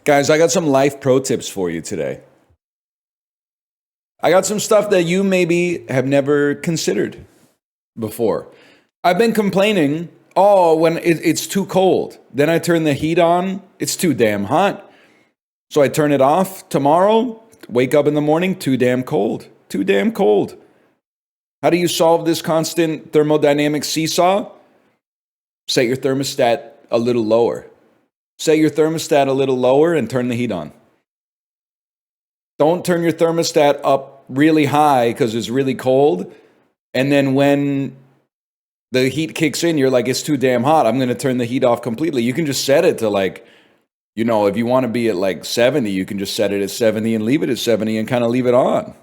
Guys, I got some life pro tips for you today. I got some stuff that you maybe have never considered before. I've been complaining, oh, when it's too cold. Then I turn the heat on, it's too damn hot. So I turn it off tomorrow, wake up in the morning, too damn cold. Too damn cold. How do you solve this constant thermodynamic seesaw? Set your thermostat a little lower. Set your thermostat a little lower and turn the heat on. Don't turn your thermostat up really high because it's really cold. And then when the heat kicks in, you're like, it's too damn hot. I'm going to turn the heat off completely. You can just set it to like, if you want to be at like 70, you can just set it at 70 and leave it at 70 and kind of leave it on.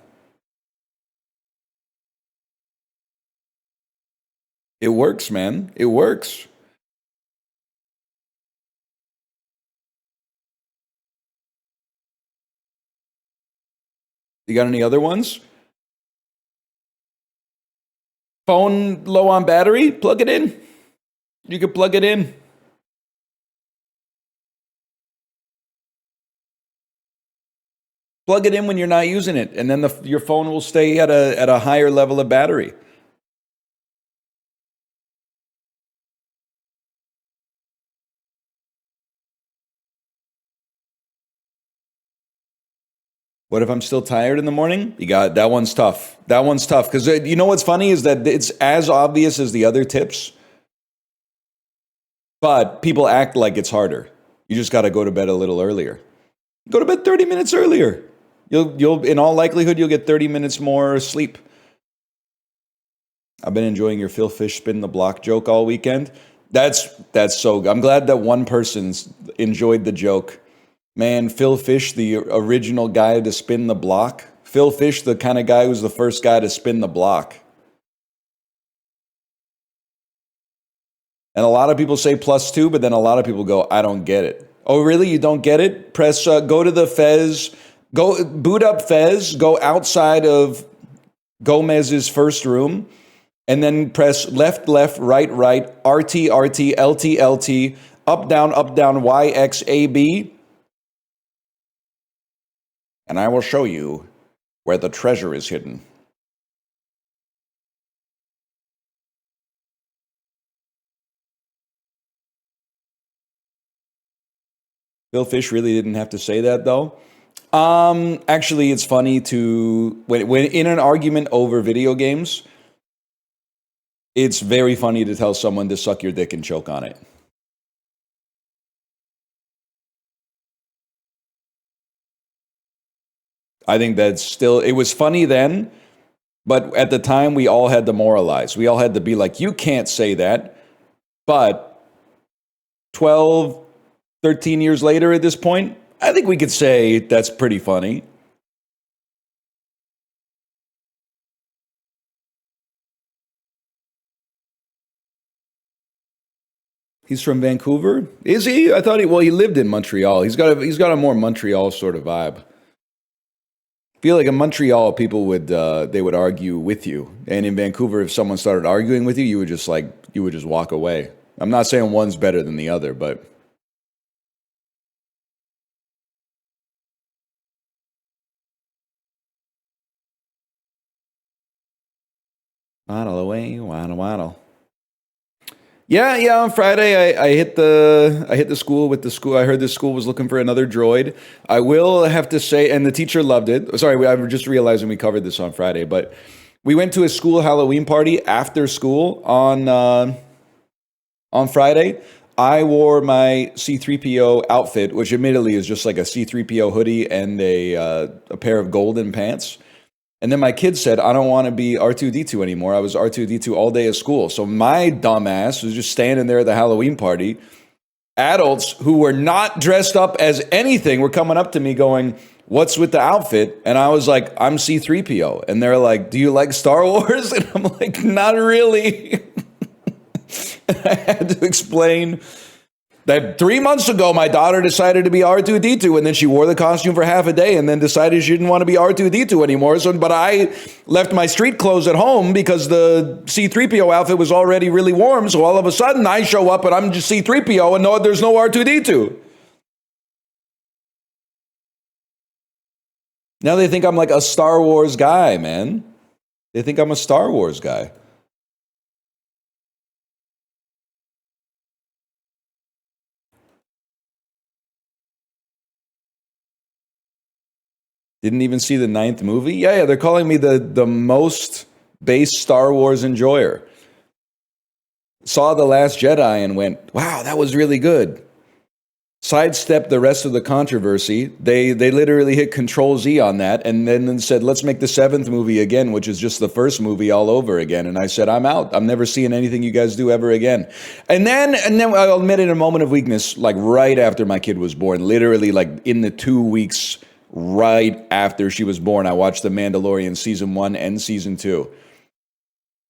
It works, man. It works. You got any other ones? Phone low on battery? Plug it in. You can plug it in. Plug it in when you're not using it, and then your phone will stay at a higher level of battery. What if I'm still tired in the morning? You got that one's tough. That one's tough because you know what's funny is that it's as obvious as the other tips, but people act like it's harder. You just got to go to bed a little earlier. Go to bed 30 minutes earlier. You'll in all likelihood you'll get 30 minutes more sleep. I've been enjoying your Phil Fish spin the block joke all weekend. That's so good. I'm glad that one person's enjoyed the joke. Man, Phil Fish, the original guy to spin the block. Phil Fish, the kind of guy who's the first guy to spin the block. And a lot of people say +2, but then a lot of people go, I don't get it. Oh, really? You don't get it? Press, go to the Fez, go boot up Fez, go outside of Gomez's first room, and then press left, left, right, right, RT, RT, LT, LT, up, down, Y, X, A, B. And I will show you where the treasure is hidden. Phil Fish really didn't have to say that, though. Actually, it's funny when in an argument over video games, it's very funny to tell someone to suck your dick and choke on it. I think that's still, it was funny then, but at the time we all had to moralize. We all had to be like, you can't say that. But 12, 13 years later at this point, I think we could say that's pretty funny. He's from Vancouver? Is he? I thought he lived in Montreal. He's got a more Montreal sort of vibe. I feel like in Montreal, people would they would argue with you, and in Vancouver, if someone started arguing with you, you would just walk away. I'm not saying one's better than the other, but waddle away, waddle waddle. Yeah. On Friday, I hit the school with the school. I heard the school was looking for another droid. I will have to say, and the teacher loved it. Sorry, I just realized when we covered this on Friday, but we went to a school Halloween party after school on Friday. I wore my C-3PO outfit, which admittedly is just like a C-3PO hoodie and a pair of golden pants. And then my kid said, I don't want to be R2-D2 anymore. I was R2-D2 all day at school. So my dumbass was just standing there at the Halloween party. Adults who were not dressed up as anything were coming up to me going, what's with the outfit? And I was like, I'm C-3PO. And they're like, do you like Star Wars? And I'm like, not really. I had to explain that 3 months ago, my daughter decided to be R2-D2, and then she wore the costume for half a day and then decided she didn't want to be R2-D2 anymore. But I left my street clothes at home because the C-3PO outfit was already really warm. So all of a sudden, I show up and I'm just C-3PO and no, there's no R2-D2. Now they think I'm like a Star Wars guy, man. They think I'm a Star Wars guy. Didn't even see the 9th movie? Yeah, they're calling me the most base Star Wars enjoyer. Saw The Last Jedi and went, wow, that was really good. Sidestepped the rest of the controversy. They literally hit Control Z on that and then said, let's make the 7th movie again, which is just the first movie all over again. And I said, I'm out. I'm never seeing anything you guys do ever again. And then I'll admit, in a moment of weakness, like right after my kid was born, literally like in the 2 weeks right after she was born, I watched The Mandalorian season 1 and season 2.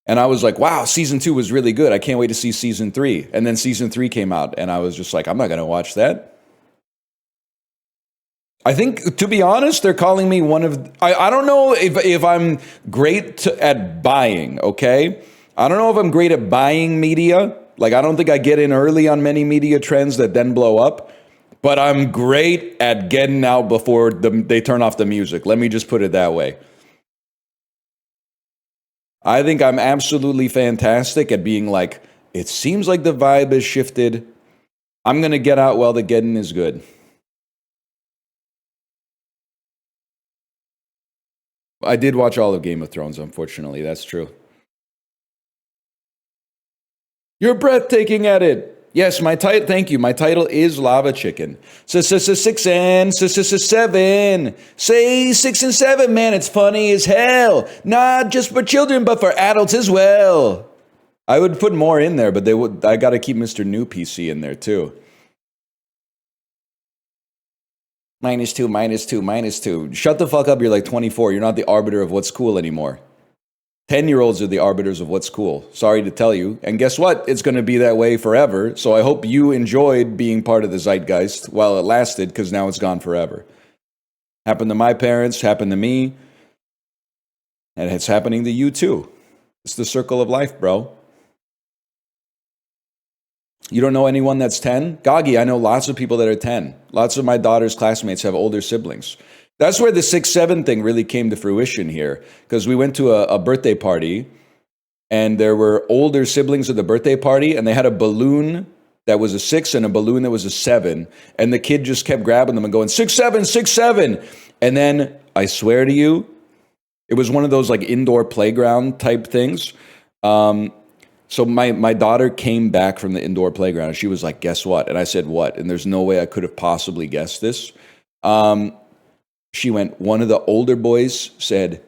And I was like, wow, season 2 was really good. I can't wait to see season 3. And then season 3 came out, and I was just like, I'm not going to watch that. I think, to be honest, they're calling me one of... I don't know if I'm great at buying, okay? I don't know if I'm great at buying media. Like, I don't think I get in early on many media trends that then blow up. But I'm great at getting out before they turn off the music. Let me just put it that way. I think I'm absolutely fantastic at being like, it seems like the vibe has shifted. I'm going to get out while the getting is good. I did watch all of Game of Thrones, unfortunately. That's true. You're breathtaking at it. Yes, my title. Thank you. My title is Lava Chicken. 6 and 7. Say 6 and 7, man. It's funny as hell. Not just for children, but for adults as well. I would put more in there, but I got to keep Mr. New PC in there too. -2, -2, -2. Shut the fuck up. You're like 24. You're not the arbiter of what's cool anymore. 10-year-olds are the arbiters of what's cool. Sorry to tell you. And guess what? It's going to be that way forever. So I hope you enjoyed being part of the zeitgeist while it lasted, because now it's gone forever. Happened to my parents, happened to me, and it's happening to you too. It's the circle of life, bro. You don't know anyone that's 10? Gagi, I know lots of people that are 10. Lots of my daughter's classmates have older siblings. That's where the 6-7 thing really came to fruition here, because we went to a birthday party, and there were older siblings at the birthday party, and they had a balloon that was a 6 and a balloon that was a 7, and the kid just kept grabbing them and going, 6-7, 6-7. And then, I swear to you, it was one of those like indoor playground type things. So my daughter came back from the indoor playground, and she was like, guess what? And I said, what? And there's no way I could have possibly guessed this. She went, one of the older boys said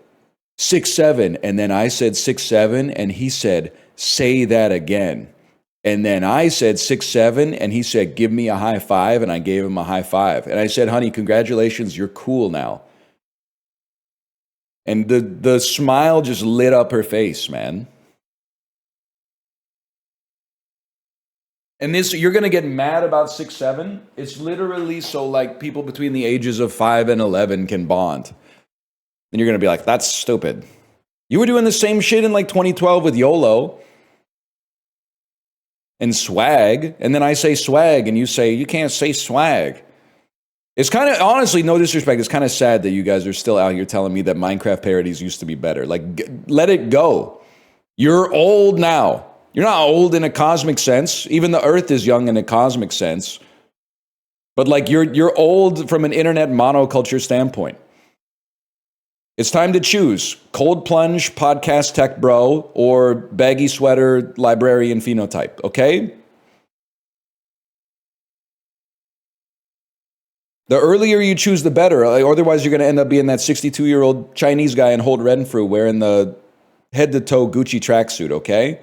6-7, and then I said 6-7, and he said, say that again. And then I said 6-7, and he said, give me a high five, and I gave him a high five. And I said, honey, congratulations, you're cool now. And the smile just lit up her face, man. And this, you're going to get mad about 6-7. It's literally so like people between the ages of 5 and 11 can bond. And you're going to be like, that's stupid. You were doing the same shit in like 2012 with YOLO and swag. And then I say swag and you say, you can't say swag. It's kind of, honestly, no disrespect, it's kind of sad that you guys are still out here telling me that Minecraft parodies used to be better. Like, let it go. You're old now. You're not old in a cosmic sense. Even the earth is young in a cosmic sense. But like you're old from an internet monoculture standpoint. It's time to choose cold plunge, podcast tech bro, or baggy sweater, librarian phenotype, okay? The earlier you choose, the better. Otherwise, you're going to end up being that 62-year-old Chinese guy in Holt Renfrew wearing the head-to-toe Gucci tracksuit, okay?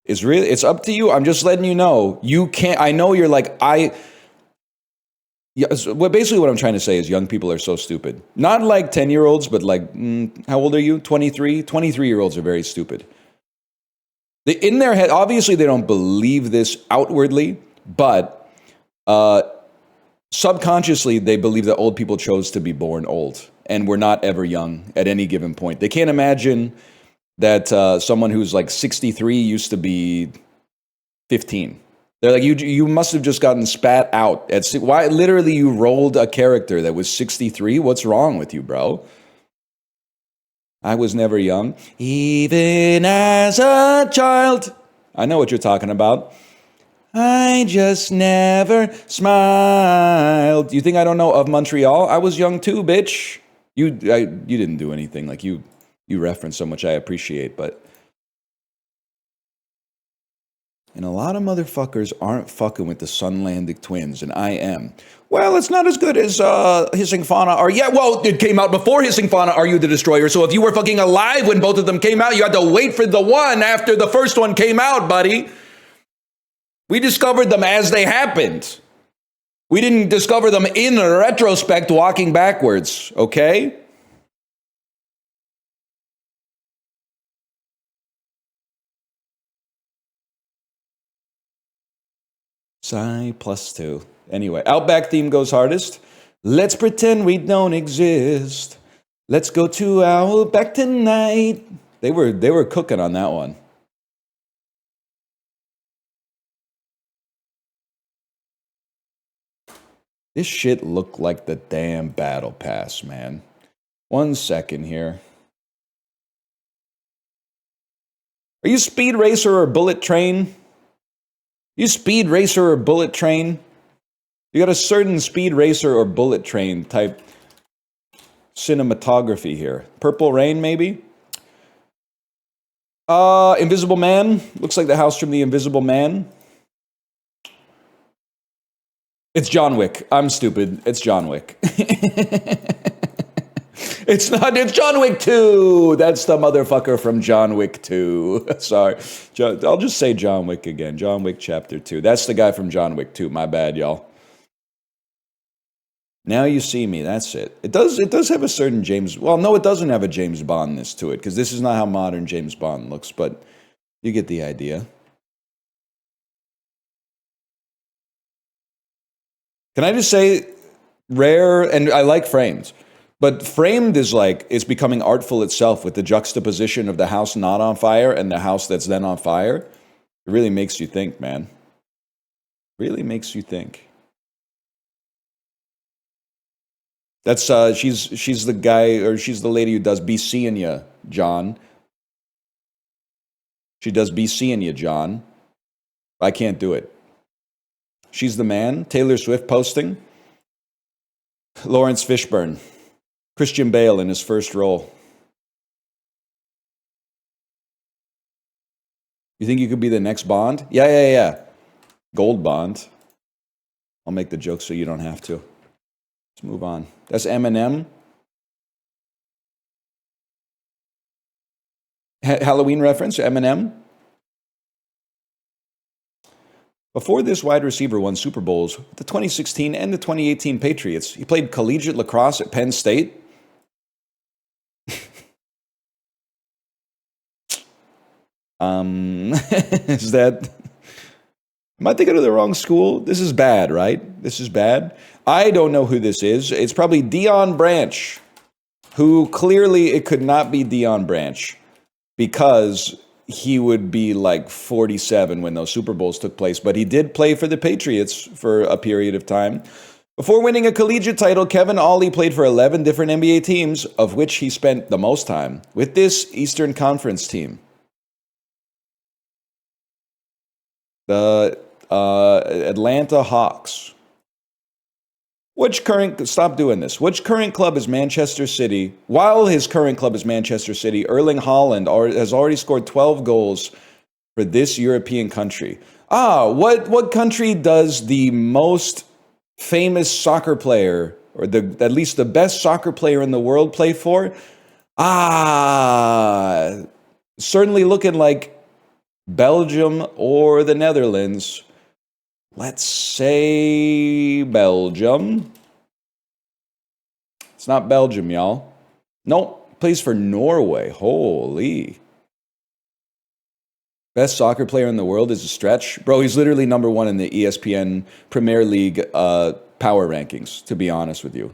It's up to you. I'm just letting you know. You can't, I know you're like, basically what I'm trying to say is young people are so stupid. Not like 10-year-olds, but like, how old are you? 23? 23-year-olds are very stupid. In their head, obviously they don't believe this outwardly, but subconsciously they believe that old people chose to be born old and we're not ever young at any given point. They can't imagine that someone who's like 63 used to be 15. They're like, you must have just gotten spat out at why? Literally, you rolled a character that was 63. What's wrong with you, bro? I was never young, even as a child. I know what you're talking about. I just never smiled. You think I don't know Of Montreal? I was young too, bitch. You didn't do anything. Like you reference so much I appreciate, but. And a lot of motherfuckers aren't fucking with the Sunlandic twins, and I am. Well, it's not as good as Hissing Fauna are. Yeah, well, it came out before Hissing Fauna, Are You the Destroyer? So if you were fucking alive when both of them came out, you had to wait for the one after the first one came out, buddy. We discovered them as they happened. We didn't discover them in retrospect walking backwards, okay? Psi +2. Anyway, Outback theme goes hardest. Let's pretend we don't exist. Let's go to Outback tonight. They were cooking on that one. This shit looked like the damn battle pass, man. 1 second here. Are you Speed Racer or Bullet Train? You Speed Racer or Bullet Train? You got a certain Speed Racer or Bullet Train type cinematography here. Purple Rain, maybe? Invisible Man. Looks like the house from The Invisible Man. It's John Wick. I'm stupid. It's John Wick. It's not. It's John Wick 2. That's the motherfucker from John Wick 2. Sorry. I'll just say John Wick again. John Wick Chapter 2. That's the guy from John Wick 2. My bad, y'all. Now You See Me. That's it. It does have a certain James... Well, no, it doesn't have a James Bond-ness to it, because this is not how modern James Bond looks, but you get the idea. Can I just say, rare, and I like Framed, but Framed is like, it's becoming artful itself with the juxtaposition of the house not on fire and the house that's then on fire. It really makes you think, man. Really makes you think. That's, she's the guy, or she's the lady who does Be Seeing Ya, John. She does Be Seeing Ya, John. I can't do it. She's the Man. Taylor Swift posting. Lawrence Fishburne. Christian Bale in his first role. You think you could be the next Bond? Yeah. Gold Bond. I'll make the joke so you don't have to. Let's move on. That's Eminem. Halloween reference, Eminem. Before this wide receiver won Super Bowls, the 2016 and the 2018 Patriots, he played collegiate lacrosse at Penn State. Is that... Am I thinking of the wrong school? This is bad, right? This is bad. I don't know who this is. It's probably Deion Branch, who clearly it could not be Deion Branch because he would be like 47 when those Super Bowls took place. But he did play for the Patriots for a period of time. Before winning a collegiate title, Kevin Ollie played for 11 different NBA teams, of which he spent the most time with this Eastern Conference team. The Atlanta Hawks. Stop doing this. Which current club is Manchester City? While his current club is Manchester City, Erling Haaland has already scored 12 goals for this European country. What country does the most famous soccer player, or at least the best soccer player in the world, play for? Certainly looking like Belgium or the Netherlands. Let's say Belgium. It's not Belgium, y'all. Nope, plays for Norway. Holy. Best soccer player in the world is a stretch. Bro, he's literally number one in the ESPN Premier League power rankings, to be honest with you.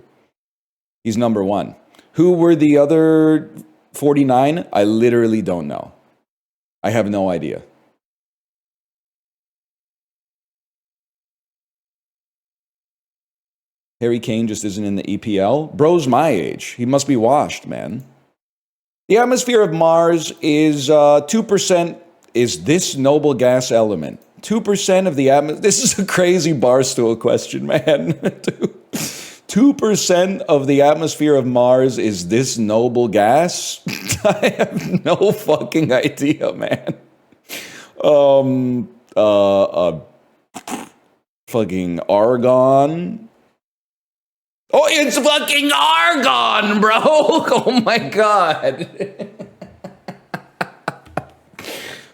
He's number one. Who were the other 49? I literally don't know. I have no idea. Harry Kane just isn't in the EPL. Bro's my age. He must be washed, man. The atmosphere of Mars is 2% is this noble gas element. 2% of the atmosphere. This is a crazy Barstool question, man. 2% of the atmosphere of Mars is this noble gas? I have no fucking idea, man. Fucking argon. Oh, it's fucking argon, bro. Oh my God.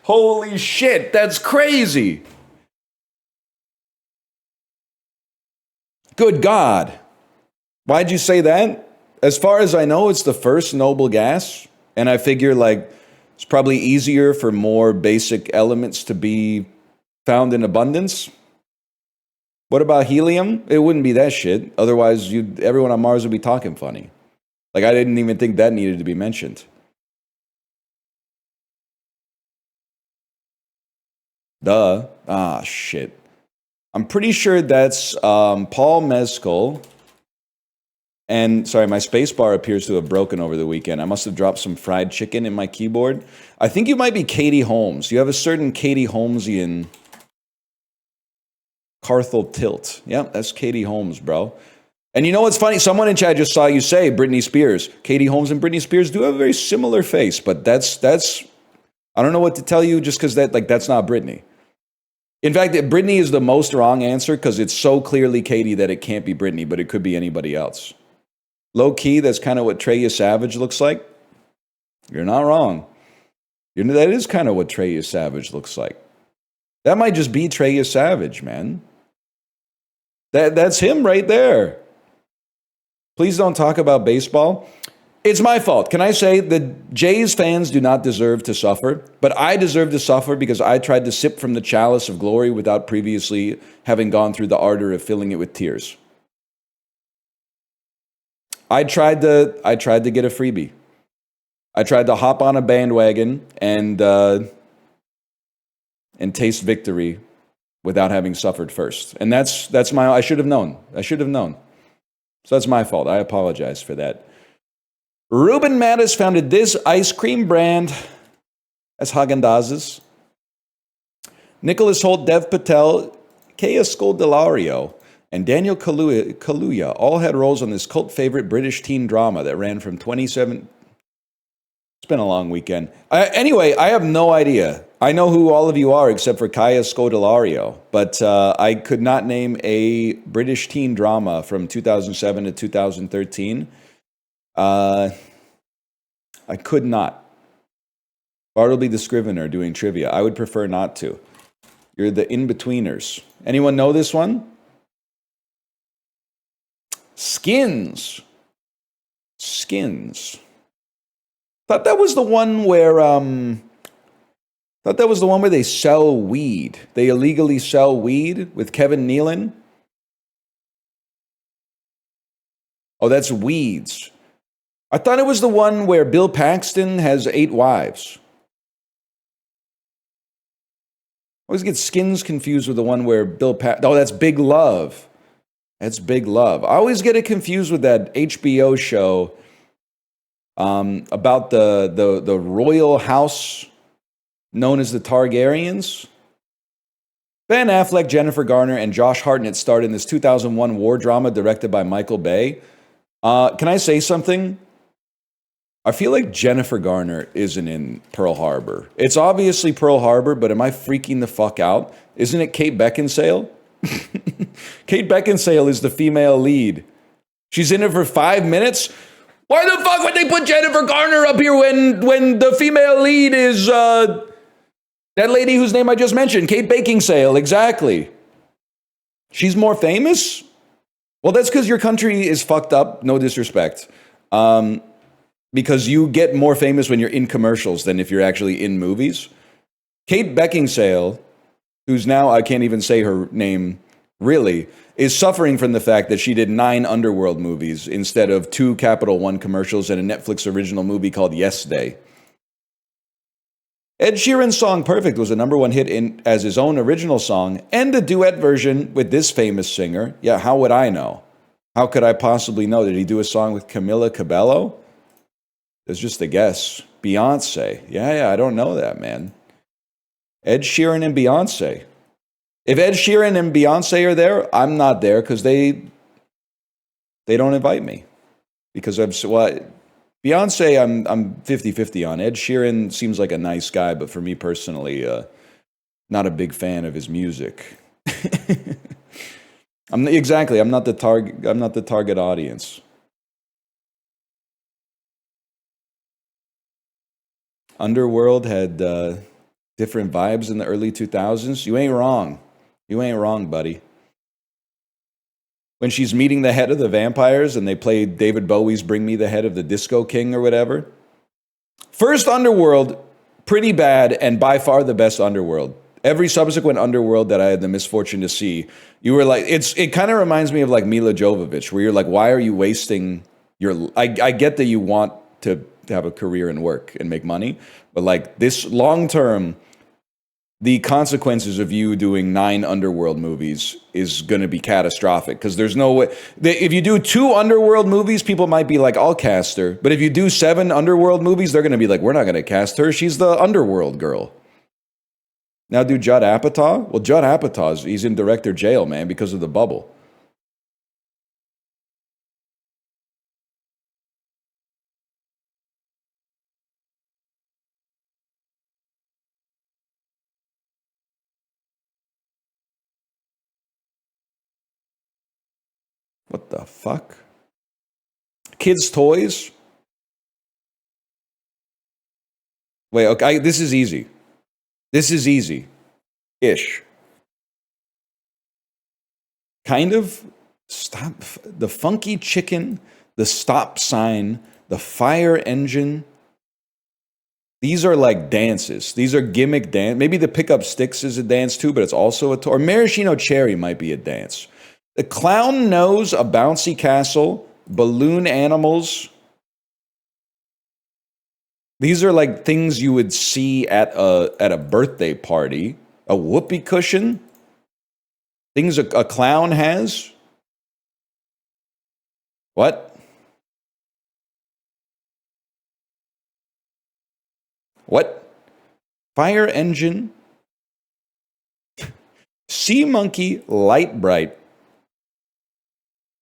Holy shit, that's crazy. Good God. Why'd you say that? As far as I know, it's the first noble gas. And I figure like it's probably easier for more basic elements to be found in abundance. What about helium? It wouldn't be that shit. Otherwise, everyone on Mars would be talking funny. Like, I didn't even think that needed to be mentioned. Duh. Ah, shit. I'm pretty sure that's Paul Mescal. And, sorry, my spacebar appears to have broken over the weekend. I must have dropped some fried chicken in my keyboard. I think you might be Katie Holmes. You have a certain Katie Holmesian Carthel tilt. Yep, that's Katie Holmes, bro. And you know what's funny? Someone in chat just saw you say Britney Spears. Katie Holmes and Britney Spears do have a very similar face, but that's I don't know what to tell you just because that's not Britney. In fact, Britney is the most wrong answer because it's so clearly Katie that it can't be Britney, but it could be anybody else. Low key, that's kind of what Treya Savage looks like. You're not wrong. That is kind of what Treya Savage looks like. That might just be Treya Savage, man. That's him right there. Please don't talk about baseball. It's my fault. Can I say that Jays fans do not deserve to suffer, but I deserve to suffer because I tried to sip from the chalice of glory without previously having gone through the ardor of filling it with tears. I tried to get a freebie. I tried to hop on a bandwagon and taste victory without having suffered first. And that's my, I should have known. So that's my fault. I apologize for that. Ruben Mattis founded this ice cream brand as Häagen-Dazs. Nicholas Hoult, Dev Patel, Kea Scodelario, and Daniel Kaluuya all had roles on this cult favorite British teen drama that ran from 27. It's been a long weekend. Anyway, I have no idea. I know who all of you are except for Kea Scodelario, but I could not name a British teen drama from 2007 to 2013. I could not. Bartleby the Scrivener doing trivia. I would prefer not to. You're the in-betweeners. Anyone know this one? Skins. Thought that was the one where they sell weed. They illegally sell weed with Kevin Nealon. Oh, that's Weeds. I thought it was the one where Bill Paxton has 8 wives. I always get Skins confused with the one where Oh, that's Big Love. That's Big Love. I always get it confused with that HBO show about the royal house known as the Targaryens. Ben Affleck, Jennifer Garner, and Josh Hartnett starred in this 2001 war drama directed by Michael Bay. Can I say something? I feel like Jennifer Garner isn't in Pearl Harbor. It's obviously Pearl Harbor, but am I freaking the fuck out? Isn't it Kate Beckinsale? Kate Beckinsale is the female lead. She's in it for 5 minutes? Why the fuck would they put Jennifer Garner up here when the female lead is that lady whose name I just mentioned, Kate Beckinsale, exactly. She's more famous? Well, that's because your country is fucked up, no disrespect. Because you get more famous when you're in commercials than if you're actually in movies. Kate Beckinsale, who's now, I can't even say her name really, is suffering from the fact that she did 9 Underworld movies instead of 2 Capital One commercials and a Netflix original movie called Yes Day. Ed Sheeran's song Perfect was a #1 hit as his own original song and a duet version with this famous singer. Yeah, how would I know? How could I possibly know? Did he do a song with Camila Cabello? It's just a guess. Beyonce. Yeah, I don't know that, man. Ed Sheeran and Beyonce. If Ed Sheeran and Beyonce are there, I'm not there because they don't invite me. Because Beyonce, I'm 50-50 on. Ed Sheeran seems like a nice guy, but for me personally, not a big fan of his music. I'm not the target audience. Underworld had different vibes in the early 2000s. You ain't wrong. You ain't wrong, buddy. When she's meeting the head of the vampires and they play David Bowie's Bring Me the Head of the Disco King or whatever. First Underworld, pretty bad and by far the best Underworld. Every subsequent Underworld that I had the misfortune to see, you were like, it kind of reminds me of like Mila Jovovich, where you're like, why are you wasting your, I get that you want to have a career and work and make money, but like this long term, the consequences of you doing 9 Underworld movies is going to be catastrophic because there's no way. If you do 2 Underworld movies, people might be like, I'll cast her. But if you do 7 Underworld movies, they're going to be like, we're not going to cast her. She's the Underworld girl. Now do Judd Apatow? Well, Judd Apatow, he's in director jail, man, because of the bubble. What the fuck? Kids' toys? Wait, okay, this is easy. This is easy-ish. Kind of. Stop. The funky chicken, the stop sign, the fire engine. These are like dances. These are gimmick dance. Maybe the pick up sticks is a dance too, but it's also a toy. Or maraschino cherry might be a dance. The clown nose, a bouncy castle, balloon animals. These are like things you would see at a birthday party. A whoopee cushion. Things a clown has. What? What? Fire engine. Sea monkey, light bright.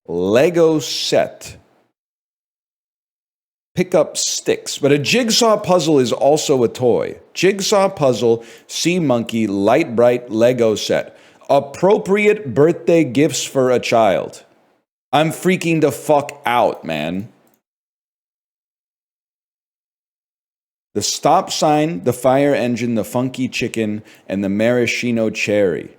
Lego set. Pick up sticks. But a jigsaw puzzle is also a toy. Jigsaw puzzle, sea monkey, light bright, Lego set. Appropriate birthday gifts for a child. I'm freaking the fuck out, man. The stop sign, the fire engine, the funky chicken, and the maraschino cherry.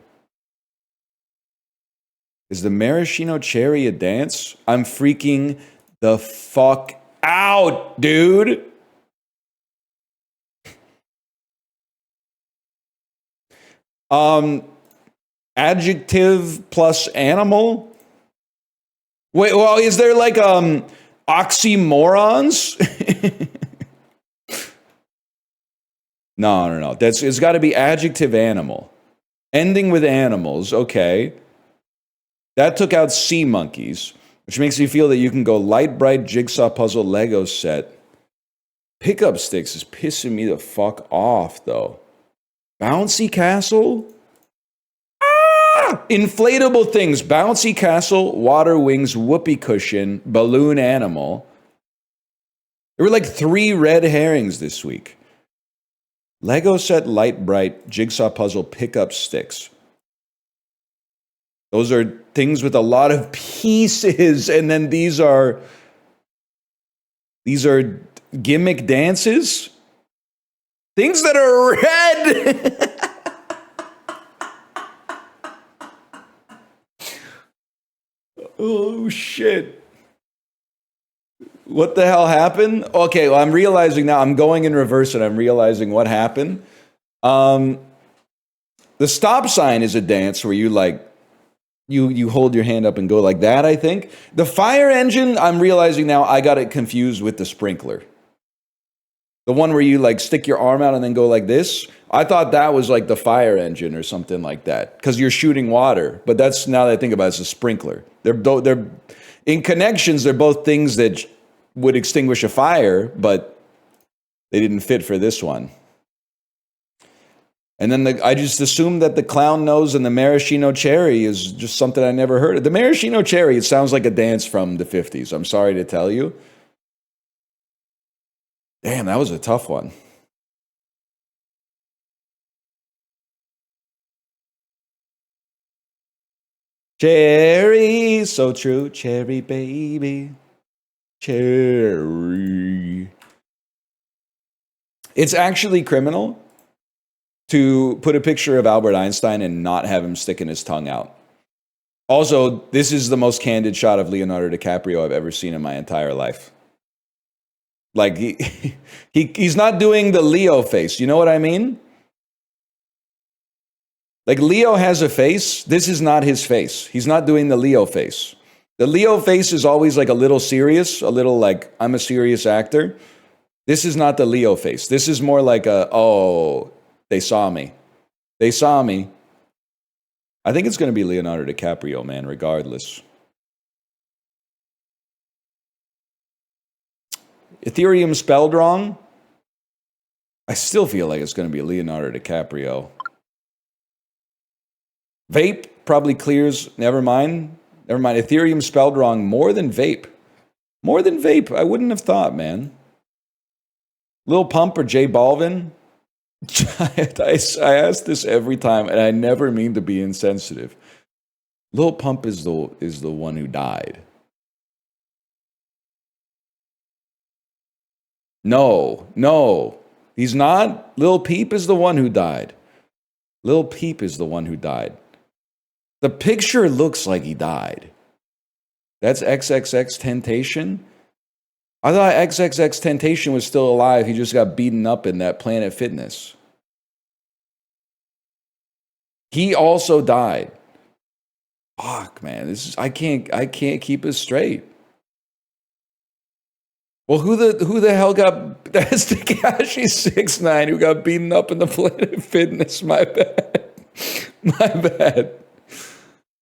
Is the maraschino cherry a dance? I'm freaking the fuck out, dude. Adjective plus animal? Wait, well, is there like oxymorons? No. It's got to be adjective animal. Ending with animals, okay. That took out sea monkeys, which makes me feel that you can go light bright jigsaw puzzle Lego set. Pickup sticks is pissing me the fuck off, though. Bouncy castle? Ah! Inflatable things. Bouncy castle, water wings, whoopee cushion, balloon animal. There were like 3 red herrings this week. Lego set, light bright, jigsaw puzzle, pickup sticks. Those are things with a lot of pieces, and then these are gimmick dances. Things that are red. Oh shit. What the hell happened? Okay, well, I'm realizing now, I'm going in reverse and I'm realizing what happened. The stop sign is a dance where you like, you hold your hand up and go like that, I think. The fire engine, I'm realizing now I got it confused with the sprinkler. The one where you like stick your arm out and then go like this. I thought that was like the fire engine or something like that because you're shooting water. But that's, now that I think about it, it's a sprinkler. In connections, they're both things that would extinguish a fire, but they didn't fit for this one. And then I just assumed that the clown nose and the maraschino cherry is just something I never heard of. The maraschino cherry, it sounds like a dance from the 50s. I'm sorry to tell you. Damn, that was a tough one. Cherry, so true. Cherry baby. Cherry. It's actually criminal to put a picture of Albert Einstein and not have him sticking his tongue out. Also, this is the most candid shot of Leonardo DiCaprio I've ever seen in my entire life. Like, he's not doing the Leo face. You know what I mean? Like, Leo has a face. This is not his face. He's not doing the Leo face. The Leo face is always like a little serious, a little like, I'm a serious actor. This is not the Leo face. This is more like oh, they saw me. They saw me. I think it's going to be Leonardo DiCaprio, man, regardless. Ethereum spelled wrong? I still feel like it's going to be Leonardo DiCaprio. Vape probably clears. Never mind. Never mind. Ethereum spelled wrong more than vape. More than vape. I wouldn't have thought, man. Lil Pump or J Balvin? I ask this every time, and I never mean to be insensitive. Lil Pump is the one who died. No, he's not. Lil Peep is the one who died. Lil Peep is the one who died. The picture looks like he died. That's XXX Temptation. I thought XXX Temptation was still alive. He just got beaten up in that Planet Fitness. He also died. Fuck, man. I can't keep it straight. Well, who the hell got? That's Tekashi 6ix9ine who got beaten up in the Planet Fitness. My bad. My bad.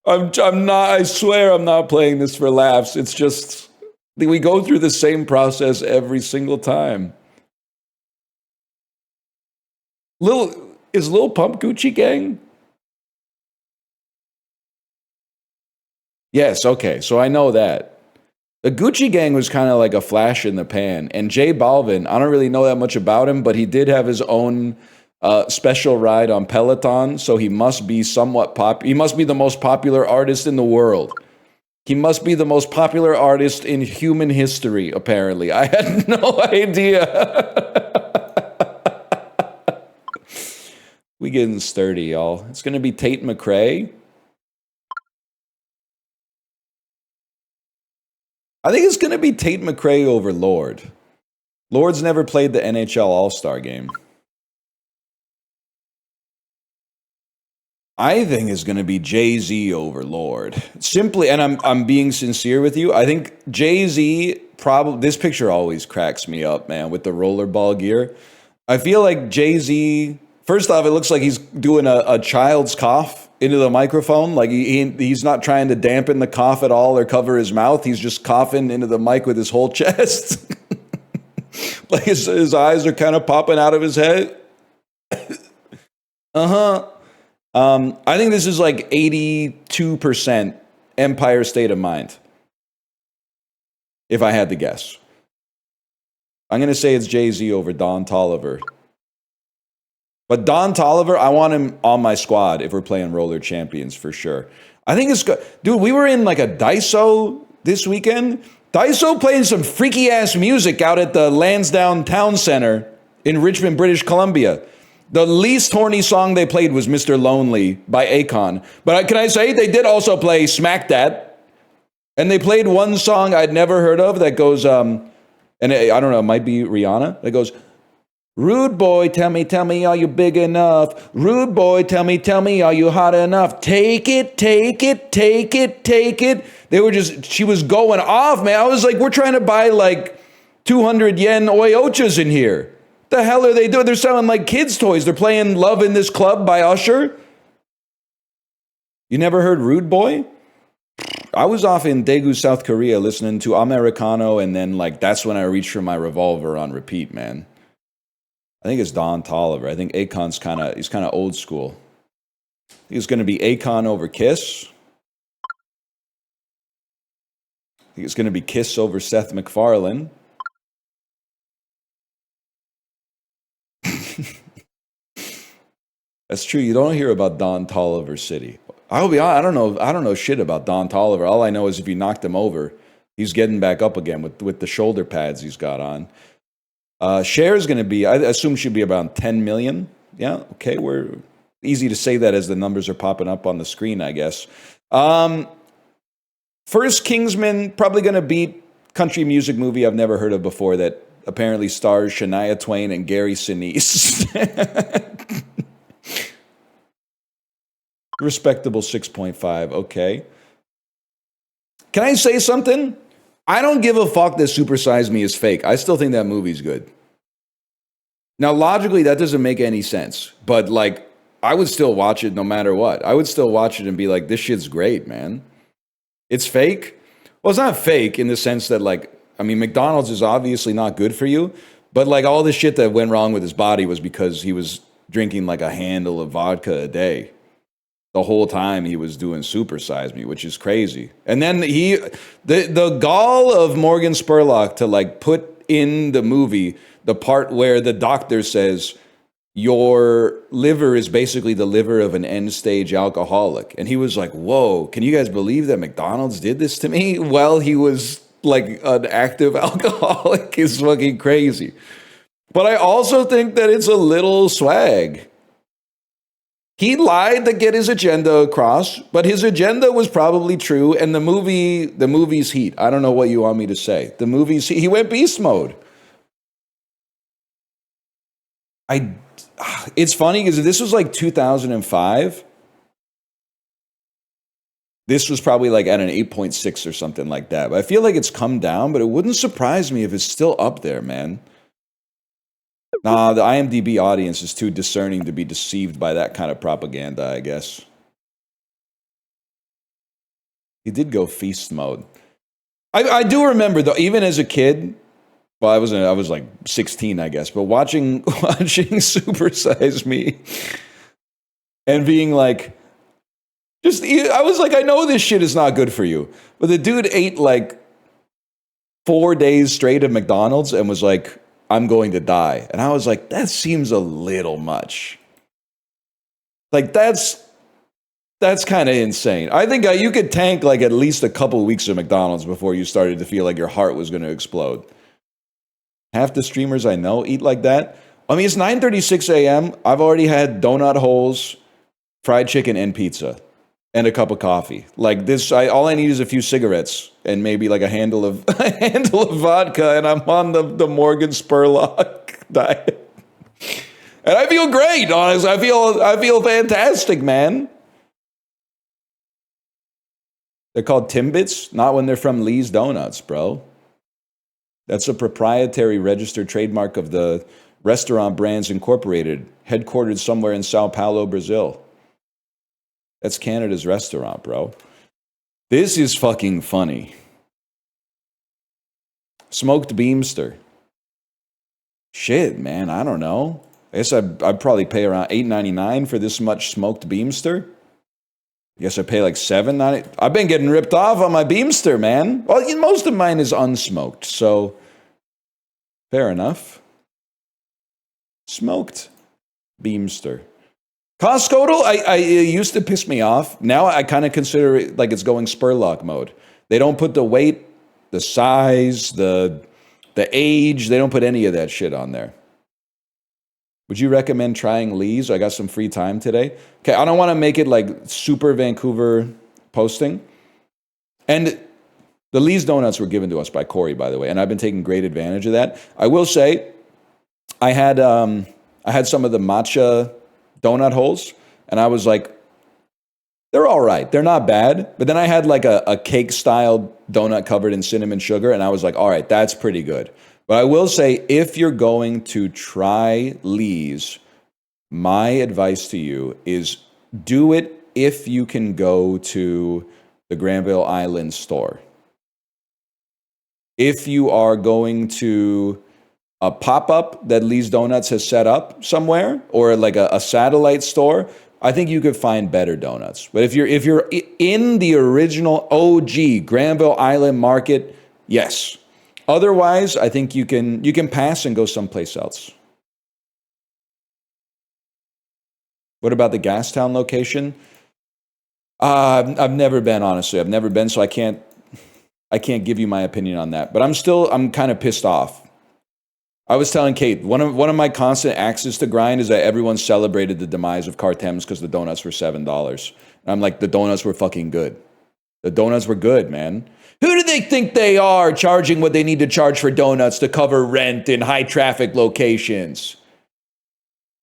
I'm not. I swear I'm not playing this for laughs. It's just we go through the same process every single time. Is Lil Pump Gucci Gang? Yes. Okay. So I know that. The Gucci Gang was kind of like a flash in the pan. And J Balvin, I don't really know that much about him, but he did have his own special ride on Peloton. So he must be somewhat he must be the most popular artist in the world. He must be the most popular artist in human history, apparently. I had no idea. We getting sturdy, y'all. It's going to be Tate McRae. I think it's going to be Tate McRae over Lorde. Lorde's never played the NHL All-Star game. I think it's going to be Jay-Z over Lorde. Simply, and I'm being sincere with you, I think Jay-Z probably, this picture always cracks me up, man, with the rollerball gear. I feel like Jay-Z, first off, it looks like he's doing a child's cough into the microphone. Like he's not trying to dampen the cough at all or cover his mouth. He's just coughing into the mic with his whole chest. Like his eyes are kind of popping out of his head. Uh-huh. I think this is like 82% Empire State of Mind. If I had to guess. I'm going to say it's Jay-Z over Don Toliver. But Don Toliver, I want him on my squad if we're playing Roller Champions for sure. I think it's good. Dude, we were in like a Daiso this weekend. Daiso playing some freaky ass music out at the Lansdowne Town Center in Richmond, British Columbia. The least horny song they played was Mr. Lonely by Akon. But can I say, they did also play Smack That. And they played one song I'd never heard of that goes, and I don't know, it might be Rihanna. That goes, rude boy, tell me, are you big enough? Rude boy, tell me, are you hot enough? Take it. She was going off, man. I was like, we're trying to buy like 200 yen oyochas in here. The hell are they doing? They're selling like kids' toys. They're playing Love in This Club by Usher. You never heard Rude Boy? I was off in Daegu, South Korea, listening to Americano, and then like that's when I reached for my revolver on repeat, man. I think it's Don Toliver. I think Akon's he's kind of old school. I think it's going to be Akon over Kiss. I think it's going to be Kiss over Seth MacFarlane. That's true. You don't hear about Don Toliver City. I'll be honest, I don't know shit about Don Toliver. All I know is if you knocked him over, he's getting back up again with the shoulder pads he's got on. Cher is going to be, I assume she'll be about 10 million. Yeah, okay, we're easy to say that as the numbers are popping up on the screen, I guess. First Kingsman, probably going to beat country music movie I've never heard of before that apparently stars Shania Twain and Gary Sinise. Respectable 6.5, okay. Can I say something? I don't give a fuck that Super Size Me is fake. I still think that movie's good. Now, logically, that doesn't make any sense. But, like, I would still watch it no matter what. I would still watch it and be like, this shit's great, man. It's fake? Well, it's not fake in the sense that, like, I mean, McDonald's is obviously not good for you. But, like, all the shit that went wrong with his body was because he was drinking, like, a handle of vodka a day. The whole time he was doing Super Size Me, which is crazy. And then the gall of Morgan Spurlock to like put in the movie the part where the doctor says your liver is basically the liver of an end-stage alcoholic. And he was like, whoa, can you guys believe that McDonald's did this to me while he was like an active alcoholic? Is fucking crazy. But I also think that it's a little swag. He lied to get his agenda across, but his agenda was probably true, and the movie's heat. I don't know what you want me to say. The movie's heat. He went beast mode. It's funny because this was like 2005. This was probably like at an 8.6 or something like that. But I feel like it's come down, but it wouldn't surprise me if it's still up there, man. Nah, the IMDb audience is too discerning to be deceived by that kind of propaganda, I guess. He did go feast mode. I do remember, though, even as a kid, well, I was like 16, I guess, but watching Super Size Me and being like, I was like, I know this shit is not good for you. But the dude ate like 4 days straight of McDonald's and was like, I'm going to die. And I was like, that seems a little much. Like, that's kind of insane. I think you could tank like at least a couple of weeks of McDonald's before you started to feel like your heart was going to explode. Half the streamers I know eat like that. I mean, it's 9:36 a.m. I've already had donut holes, fried chicken, and pizza. And a cup of coffee. Like this, all I need is a few cigarettes and maybe like a handle of vodka, and I'm on the Morgan Spurlock diet. And I feel great, honestly. I feel fantastic, man. They're called Timbits, not when they're from Lee's Donuts, bro. That's a proprietary registered trademark of the Restaurant Brands Incorporated, headquartered somewhere in Sao Paulo, Brazil. That's Canada's restaurant, bro. This is fucking funny. Smoked Beamster. Shit, man, I don't know. I guess I'd probably pay around $8.99 for this much smoked Beamster. I guess I pay like $7.90. I've been getting ripped off on my Beamster, man. Well, most of mine is unsmoked, so fair enough. Smoked Beamster. Costco, it used to piss me off. Now I kind of consider it like it's going Spurlock mode. They don't put the weight, the size, the age. They don't put any of that shit on there. Would you recommend trying Lee's? I got some free time today. Okay, I don't want to make it like super Vancouver posting. And the Lee's donuts were given to us by Corey, by the way, and I've been taking great advantage of that. I will say, I had some of the matcha donut holes, and I was like, they're all right. They're not bad. But then I had like a cake-style donut covered in cinnamon sugar, and I was like, all right, that's pretty good. But I will say, if you're going to try Lee's, my advice to you is do it if you can go to the Granville Island store. If you are going to a pop-up that Lee's Donuts has set up somewhere, or like a satellite store, I think you could find better donuts. But if you're in the original OG Granville Island market, yes. Otherwise, I think you can pass and go someplace else. What about the Gastown location? I've never been, honestly. I've never been, so I can't give you my opinion on that. But I'm kind of pissed off. I was telling Kate, one of my constant axes to grind is that everyone celebrated the demise of Cartems because the donuts were $7. And I'm like, the donuts were fucking good. The donuts were good, man. Who do they think they are, charging what they need to charge for donuts to cover rent in high traffic locations?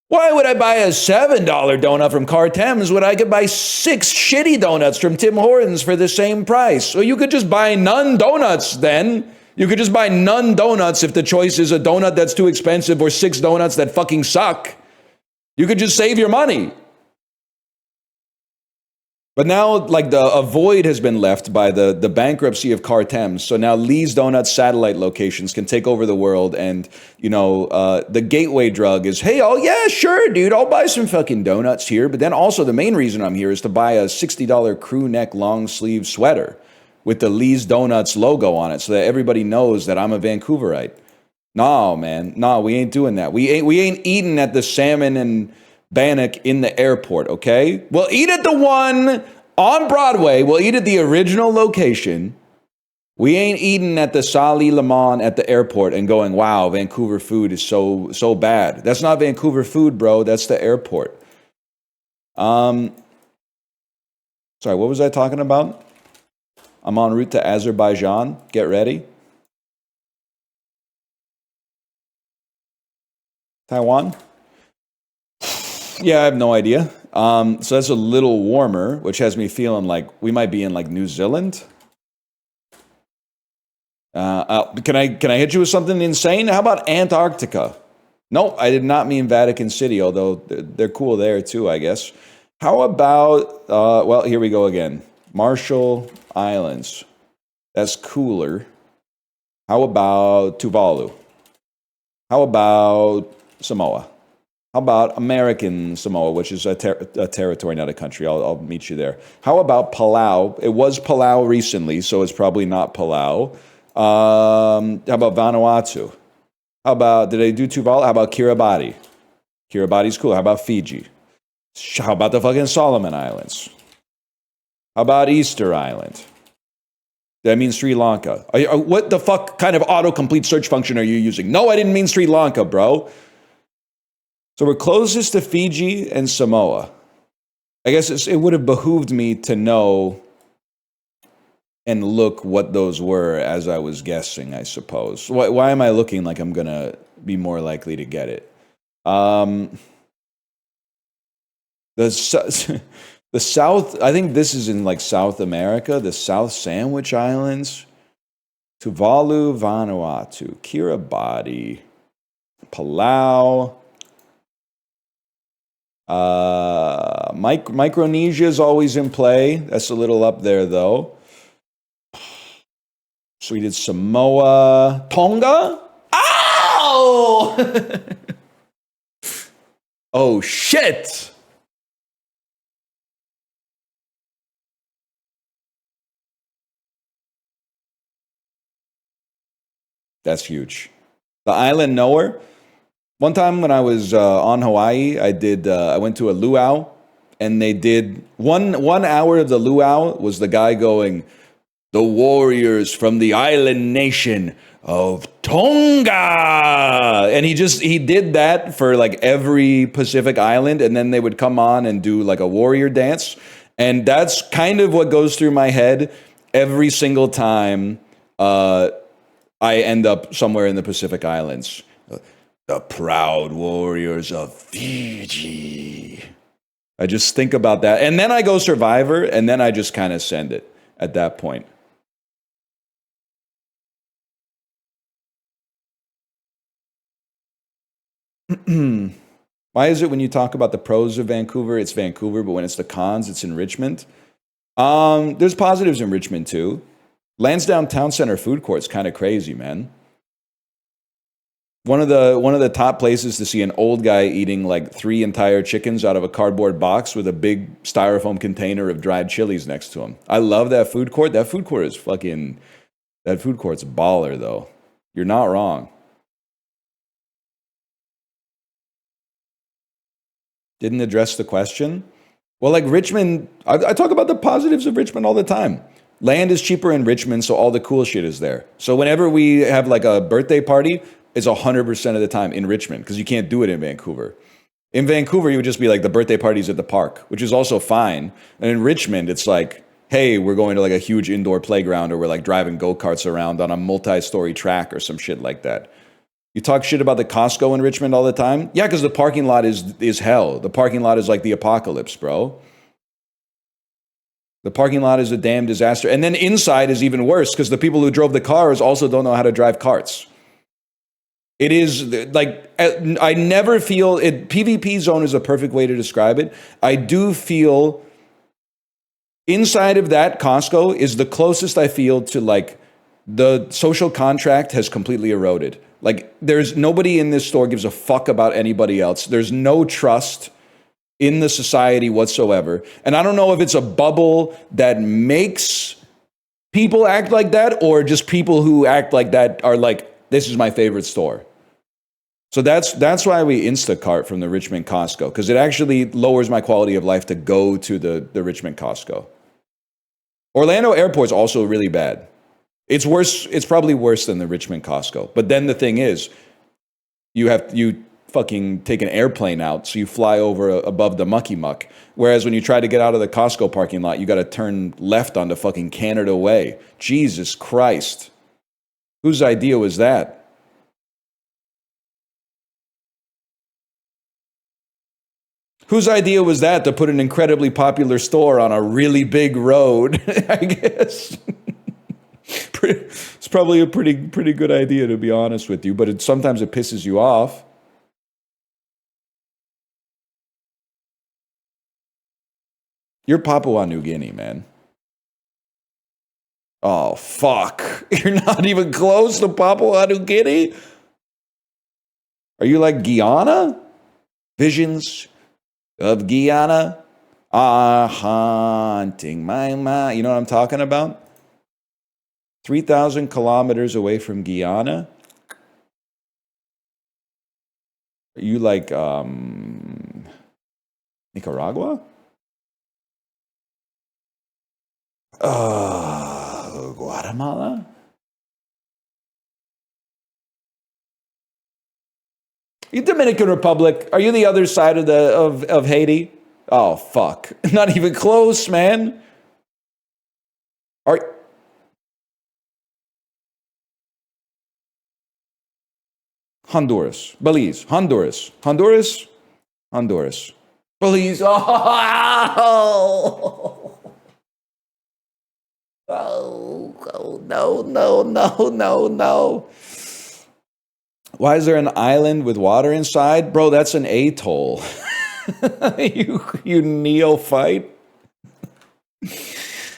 Why would I buy a $7 donut from Cartems when I could buy 6 shitty donuts from Tim Hortons for the same price? So you could just buy none donuts then. You could just buy none donuts if the choice is a donut that's too expensive or 6 donuts that fucking suck. You could just save your money. But now, like, a void has been left by the bankruptcy of Cartems. So now Lee's Donuts satellite locations can take over the world. And, the gateway drug is, hey, oh, yeah, sure, dude, I'll buy some fucking donuts here. But then also the main reason I'm here is to buy a $60 crew neck long sleeve sweater with the Lee's Donuts logo on it so that everybody knows that I'm a Vancouverite. No, man. No, we ain't doing that. We ain't eating at the Salmon and Bannock in the airport, okay? We'll eat at the one on Broadway. We'll eat at the original location. We ain't eating at the Sali Lemon at the airport and going, wow, Vancouver food is so bad. That's not Vancouver food, bro. That's the airport. Sorry, what was I talking about? I'm en route to Azerbaijan. Get ready. Taiwan? Yeah, I have no idea. So that's a little warmer, which has me feeling like we might be in like New Zealand. Can I hit you with something insane? How about Antarctica? No, I did not mean Vatican City, although they're cool there too, I guess. How about, well, here we go again. Marshall Islands. That's cooler. How about Tuvalu? How about Samoa? How about American Samoa, which is a territory, not a country? I'll meet you there. How about Palau? It was Palau recently, so it's probably not Palau. How about Vanuatu? How about, did I do Tuvalu? How about Kiribati? Kiribati's cool. How about Fiji? How about the fucking Solomon Islands? How about Easter Island? Did I mean Sri Lanka? What the fuck kind of autocomplete search function are you using? No, I didn't mean Sri Lanka, bro. So we're closest to Fiji and Samoa. I guess it would have behooved me to know and look what those were as I was guessing, I suppose. Why am I looking like I'm going to be more likely to get it? The South, I think this is in like South America, the South Sandwich Islands, Tuvalu, Vanuatu, Kiribati, Palau. Micronesia is always in play. That's a little up there, though. So we did Samoa. Tonga? Ow! Oh, shit! That's huge. The island knower. One time when I was on Hawaii, I went to a luau, and they did one hour of the luau was the guy going, "The warriors from the island nation of Tonga," and he did that for like every Pacific island, and then they would come on and do like a warrior dance, and that's kind of what goes through my head every single time I end up somewhere in the Pacific Islands. The proud warriors of Fiji. I just think about that. And then I go Survivor, and then I just kind of send it at that point. Why is it when you talk about the pros of Vancouver, it's Vancouver, but when it's the cons, it's enrichment? There's positives in Richmond too. Lansdowne Town Center food court's kind of crazy, man. One of the top places to see an old guy eating like 3 entire chickens out of a cardboard box with a big styrofoam container of dried chilies next to him. I love that food court. That food court is fucking. That food court's baller though. You're not wrong. Didn't address the question. Well, like Richmond, I talk about the positives of Richmond all the time. Land is cheaper in Richmond, so all the cool shit is there. So whenever we have like a birthday party, it's 100% of the time in Richmond because you can't do it in Vancouver. In Vancouver, you would just be like the birthday parties at the park, which is also fine. And in Richmond, it's like, hey, we're going to like a huge indoor playground or we're like driving go-karts around on a multi-story track or some shit like that. You talk shit about the Costco in Richmond all the time? Yeah, because the parking lot is hell. The parking lot is like the apocalypse, bro. The parking lot is a damn disaster. And then inside is even worse because the people who drove the cars also don't know how to drive carts. It is like, I never feel it. PvP zone is a perfect way to describe it. I do feel inside of that Costco is the closest I feel to like the social contract has completely eroded. Like there's nobody in this store gives a fuck about anybody else. There's no trust in the society whatsoever. And I don't know if it's a bubble that makes people act like that or just people who act like that are like, this is my favorite store. So that's why we Instacart from the Richmond Costco, because it actually lowers my quality of life to go to the Richmond Costco. Orlando Airport's also really bad. It's worse. It's probably worse than the Richmond Costco. But then the thing is, you fucking take an airplane out, so you fly over above the mucky muck. Whereas when you try to get out of the Costco parking lot, you got to turn left onto fucking Canada Way. Jesus Christ. Whose idea was that? Whose idea was that to put an incredibly popular store on a really big road? I guess. It's probably a pretty good idea, to be honest with you, but sometimes it pisses you off. You're Papua New Guinea, man. Oh, fuck. You're not even close to Papua New Guinea? Are you like Guyana? Visions of Guyana are haunting my mind. You know what I'm talking about? 3,000 kilometers away from Guyana. Are you like Nicaragua? Guatemala? You Dominican Republic? Are you the other side of Haiti? Oh fuck! Not even close, man. Are Honduras, Belize, Honduras, Belize. Oh, no. Why is there an island with water inside? Bro, that's an atoll. you neophyte.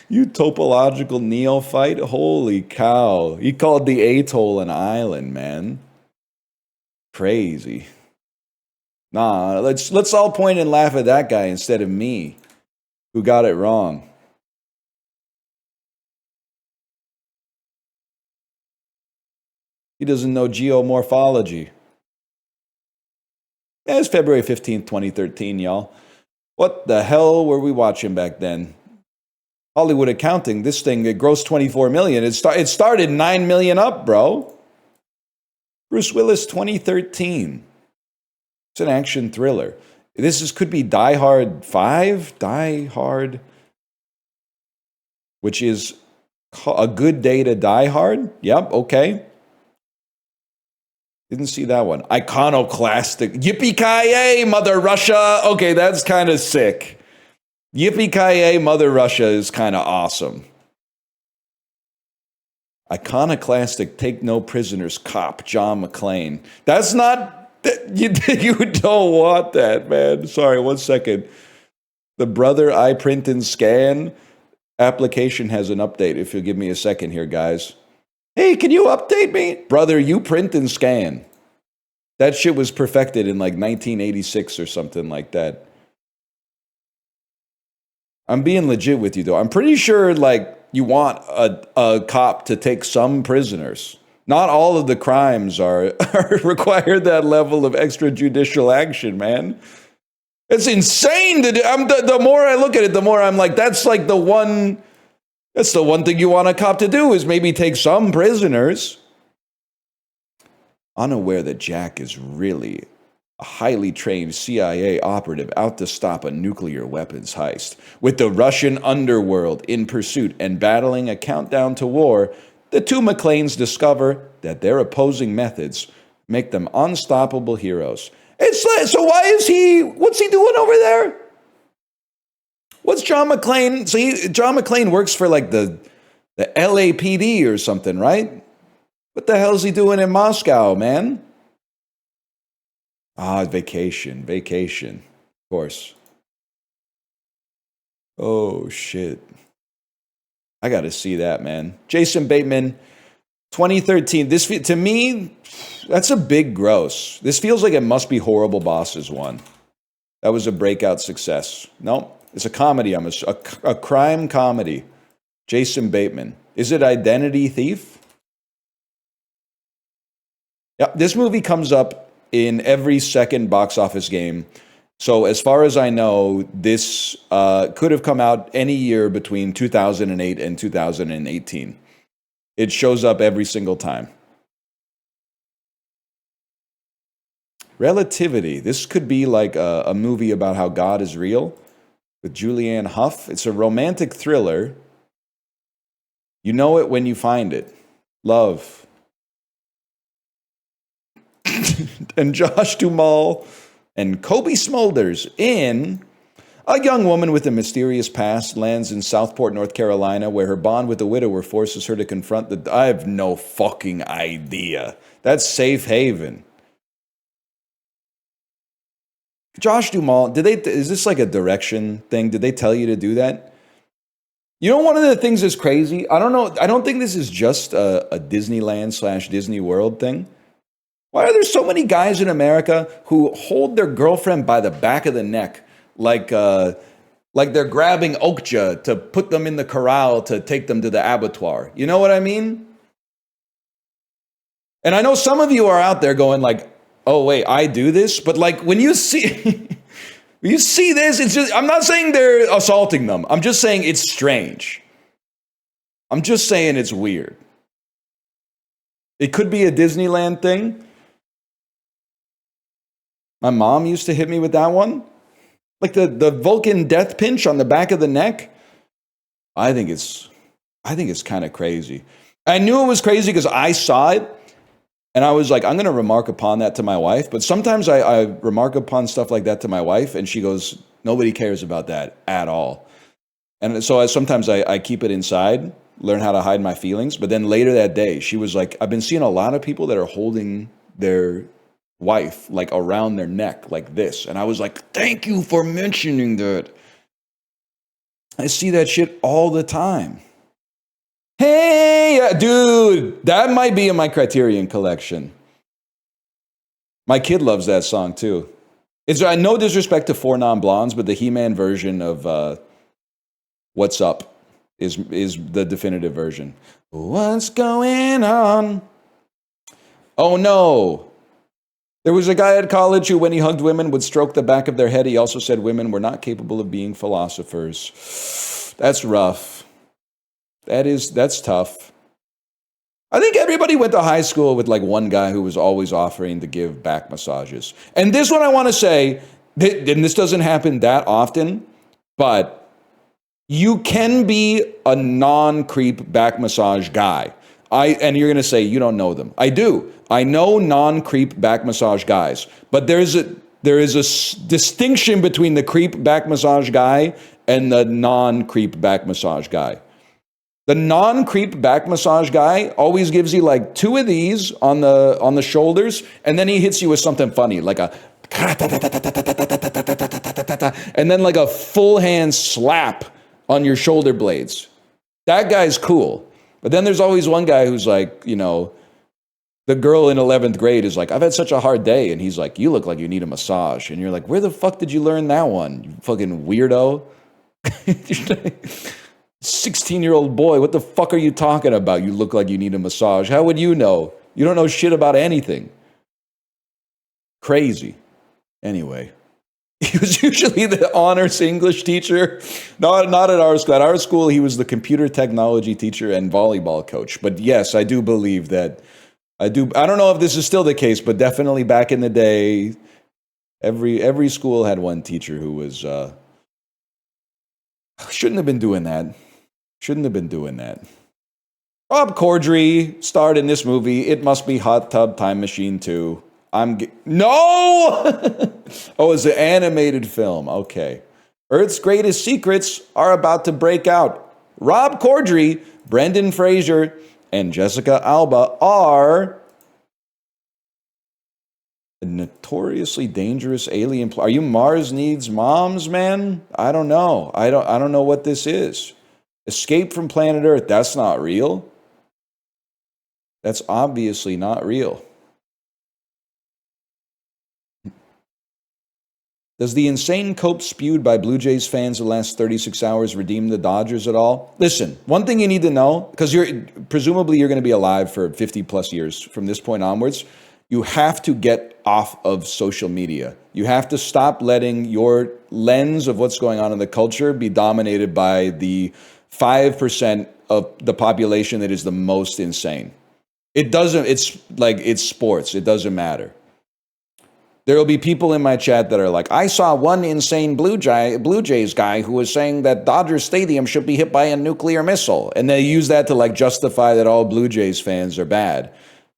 You topological neophyte. Holy cow. You called the atoll an island, man. Crazy. Nah, let's all point and laugh at that guy instead of me, who got it wrong. He doesn't know geomorphology. Yeah, it's February 15th, 2013, y'all. What the hell were we watching back then? Hollywood Accounting, this thing, it grossed 24 million. It started 9 million up, bro. Bruce Willis, 2013. It's an action thriller. Could be Die Hard 5, Die Hard, which is A Good Day to Die Hard. Yep, okay. Didn't see that one. Iconoclastic. Yippee-ki-yay, Mother Russia. Okay, that's kind of sick. Yippee-ki-yay, Mother Russia is kind of awesome. Iconoclastic, Take No Prisoners cop, John McClane. That's not... You don't want that, man. Sorry, 1 second. The Brother I Print and Scan. application has an update. If you'll give me a second here, guys. Hey, can you update me? Brother, you print and scan. That shit was perfected in like 1986 or something like that. I'm being legit with you, though. I'm pretty sure, like, you want a cop to take some prisoners. Not all of the crimes are require that level of extrajudicial action, man. It's insane to do. The more I look at it, the more I'm like, that's like the one thing you want a cop to do is maybe take some prisoners. Unaware that Jack is really a highly trained CIA operative out to stop a nuclear weapons heist. With the Russian underworld in pursuit and battling a countdown to war, the two McClanes discover that their opposing methods make them unstoppable heroes. So what's he doing over there? What's John McClane? So John McClane works for like the LAPD or something, right? What the hell's he doing in Moscow, man? Vacation, of course. Oh, shit. I got to see that, man. Jason Bateman, 2013. To me, that's a big gross. This feels like it must be Horrible Bosses 1. That was a breakout success. Nope, it's a comedy. A crime comedy. Jason Bateman. Is it Identity Thief? Yep, this movie comes up in every second box office game. So as far as I know, this could have come out any year between 2008 and 2018. It shows up every single time. Relativity. This could be like a movie about how God is real with Julianne Hough. It's a romantic thriller. You know it when you find it. Love. And Josh Duhamel and Kobe Smulders in A young woman with a mysterious past lands in Southport, North Carolina, where her bond with a widower forces her to confront the... I have no fucking idea. That's Safe Haven. Josh Duhamel, is this like a direction thing? Did they tell you to do that? You know, one of the things that's crazy, I don't know, I don't think this is just a Disneyland / Disney World thing. Why are there so many guys in America who hold their girlfriend by the back of the neck like they're grabbing Okja to put them in the corral to take them to the abattoir? You know what I mean? And I know some of you are out there going like, oh wait, I do this? But like when you see this, it's just, I'm not saying they're assaulting them. I'm just saying it's strange. I'm just saying it's weird. It could be a Disneyland thing. My mom used to hit me with that one. Like the Vulcan death pinch on the back of the neck. I think it's kind of crazy. I knew it was crazy because I saw it. And I was like, I'm going to remark upon that to my wife. But sometimes I remark upon stuff like that to my wife. And she goes, nobody cares about that at all. And so sometimes I keep it inside, learn how to hide my feelings. But then later that day, she was like, I've been seeing a lot of people that are holding their wife like around their neck like this. And I was like, thank you for mentioning that. I see that shit all the time. Hey, dude, that might be in my Criterion collection. My kid loves that song too. It's no disrespect to Four Non-Blondes, but the He-Man version of What's Up is the definitive version. What's going on? Oh no. There was a guy at college who, when he hugged women, would stroke the back of their head. He also said women were not capable of being philosophers. That's rough. That's tough. I think everybody went to high school with like one guy who was always offering to give back massages. And this one I want to say, and this doesn't happen that often, but you can be a non-creep back massage guy. And you're going to say, you don't know them. I do. I know non-creep back massage guys. But there is a distinction between the creep back massage guy and the non-creep back massage guy. The non-creep back massage guy always gives you like two of these on the shoulders, and then he hits you with something funny, like a and then like a full hand slap on your shoulder blades. That guy's cool. But then there's always one guy who's like, you know, the girl in 11th grade is like, I've had such a hard day. And he's like, you look like you need a massage. And you're like, where the fuck did you learn that one, you fucking weirdo? 16-year-old boy, what the fuck are you talking about? You look like you need a massage. How would you know? You don't know shit about anything. Crazy. Anyway, he was usually the honors English teacher. Not at our school. At our school, he was the computer technology teacher and volleyball coach. But yes, I do believe that. I don't know if this is still the case, but definitely back in the day, every school had one teacher who was shouldn't have been doing that. Shouldn't have been doing that. Rob Corddry starred in this movie. It Must Be Hot Tub Time Machine 2. No! Oh, it's an animated film. Okay. Earth's greatest secrets are about to break out. Rob Corddry, Brendan Fraser, and Jessica Alba are a notoriously dangerous alien. Are you Mars Needs Moms, man? I don't know. I don't know what this is. Escape from planet Earth. That's not real. That's obviously not real. Does the insane cope spewed by Blue Jays fans the last 36 hours redeem the Dodgers at all? Listen, one thing you need to know, because presumably you're going to be alive for 50 plus years from this point onwards, you have to get off of social media. You have to stop letting your lens of what's going on in the culture be dominated by the 5% of the population that is the most insane. It's sports. It doesn't matter. There will be people in my chat that are like, I saw one insane Blue Jays guy who was saying that Dodger Stadium should be hit by a nuclear missile. And they use that to like justify that all Blue Jays fans are bad.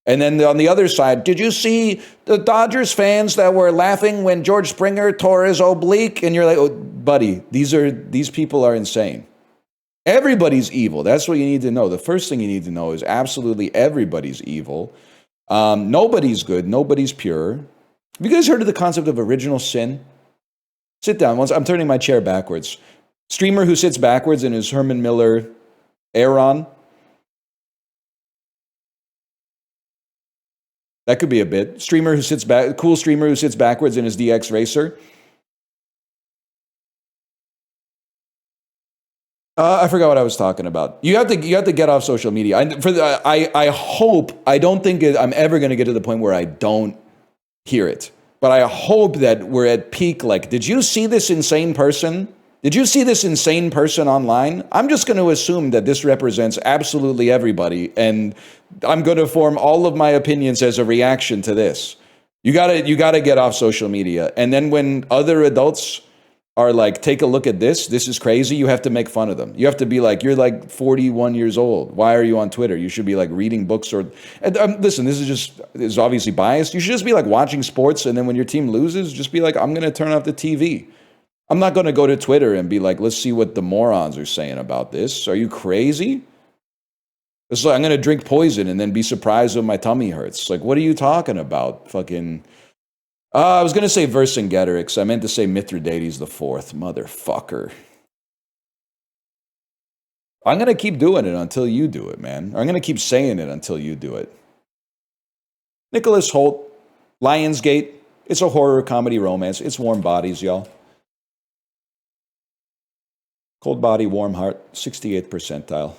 And then on the other side, did you see the Dodgers fans that were laughing when George Springer tore his oblique? And you're like, oh, buddy, these people are insane. Everybody's evil. That's what you need to know. The first thing you need to know is absolutely everybody's evil. Nobody's good. Nobody's pure. Have you guys heard of the concept of original sin? Sit down. I'm turning my chair backwards. Streamer who sits backwards in his Herman Miller Aeron. That could be a bit. Streamer who sits back, cool streamer who sits backwards in his DX Racer. I forgot what I was talking about. You have to get off social media. I hope, I don't think I'm ever going to get to the point where I don't hear it. But I hope that we're at peak, like, did you see this insane person? Did you see this insane person online? I'm just going to assume that this represents absolutely everybody, and I'm going to form all of my opinions as a reaction to this. You gotta get off social media. And then when other adults are like, take a look at this is crazy, you have to make fun of them. You have to be like, you're like 41 years old. Why are you on Twitter? You should be like reading books or, and listen, this is obviously biased. You should just be like watching sports, and then when your team loses, just be like, I'm going to turn off the TV. I'm not going to go to Twitter and be like, let's see what the morons are saying about this. Are you crazy? It's like, I'm going to drink poison and then be surprised when my tummy hurts. Like, what are you talking about? Fucking... I was going to say Vercingetorix. I meant to say Mithridates the Fourth. Motherfucker. I'm going to keep doing it until you do it, man. I'm going to keep saying it until you do it. Nicholas Hoult, Lionsgate. It's a horror comedy romance. It's Warm Bodies, y'all. Cold Body, Warm Heart, 68th percentile.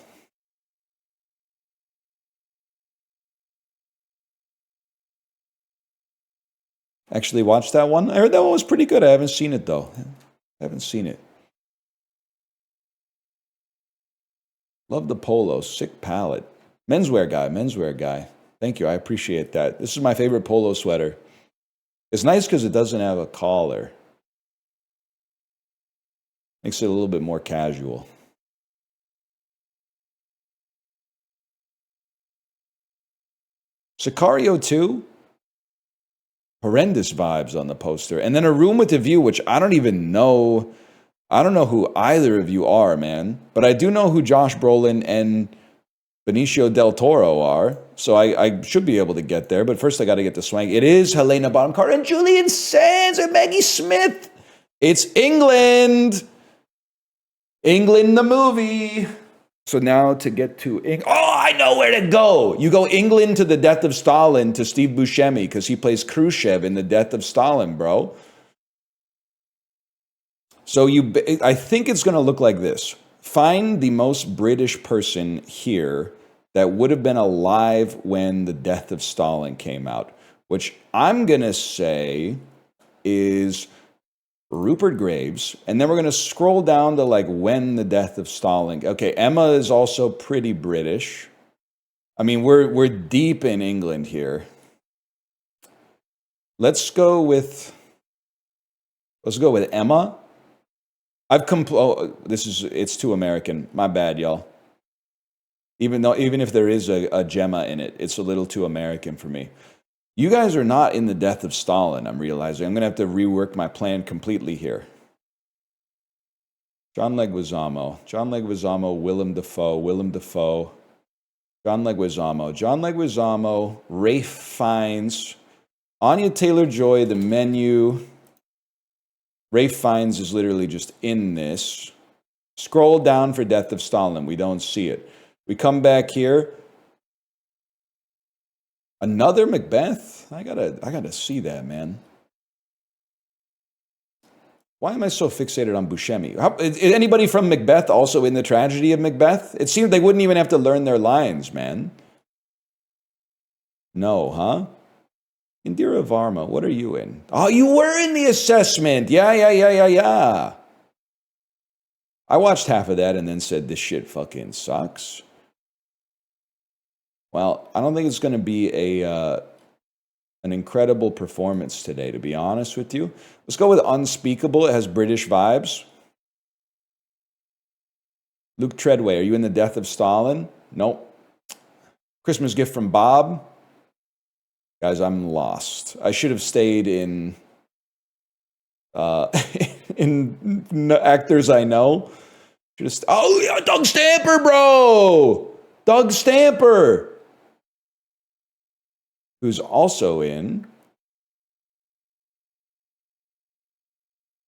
Actually watched that one. I heard that one was pretty good. I haven't seen it, though. I haven't seen it. Love the polo. Sick palette. Menswear guy. Thank you. I appreciate that. This is my favorite polo sweater. It's nice because it doesn't have a collar. Makes it a little bit more casual. Sicario 2? Horrendous vibes on the poster. And then A Room with a View, which I don't even know. I don't know who either of you are, man. But I do know who Josh Brolin and Benicio del Toro are. So I should be able to get there. But first I got to get the swang. It is Helena Bonham Carter and Julian Sands and Maggie Smith. It's England. England the movie. So now to get to oh, I know where to go. You go England to the death of Stalin to Steve Buscemi because he plays Khrushchev in the death of Stalin, bro. So I think it's going to look like this. Find the most British person here that would have been alive when the death of Stalin came out, which I'm going to say is Rupert Graves, and then we're going to scroll down to like when the death of Stalin. Okay, Emma is also pretty British. I mean, we're deep in England here. Let's go with Emma. It's too American. My bad, y'all. Even if there is a Gemma in it, it's a little too American for me. You guys are not in the death of Stalin, I'm realizing. I'm going to have to rework my plan completely here. John Leguizamo, Willem Dafoe, John Leguizamo, Ralph Fiennes, Anya Taylor-Joy, The Menu. Ralph Fiennes is literally just in this. Scroll down for Death of Stalin. We don't see it. We come back here. Another Macbeth? I gotta see that, man. Why am I so fixated on Buscemi? Is anybody from Macbeth also in the tragedy of Macbeth? It seemed they wouldn't even have to learn their lines, man. No, huh? Indira Varma, what are you in? Oh, you were in the assessment. Yeah. I watched half of that and then said, this shit fucking sucks. Well, I don't think it's going to be an incredible performance today, to be honest with you. Let's go with Unspeakable. It has British vibes. Luke Treadway, are you in the death of Stalin? Nope. Christmas Gift from Bob. Guys, I'm lost. I should have stayed in actors I know. Oh, yeah, Doug Stamper, bro! Doug Stamper! Who's also in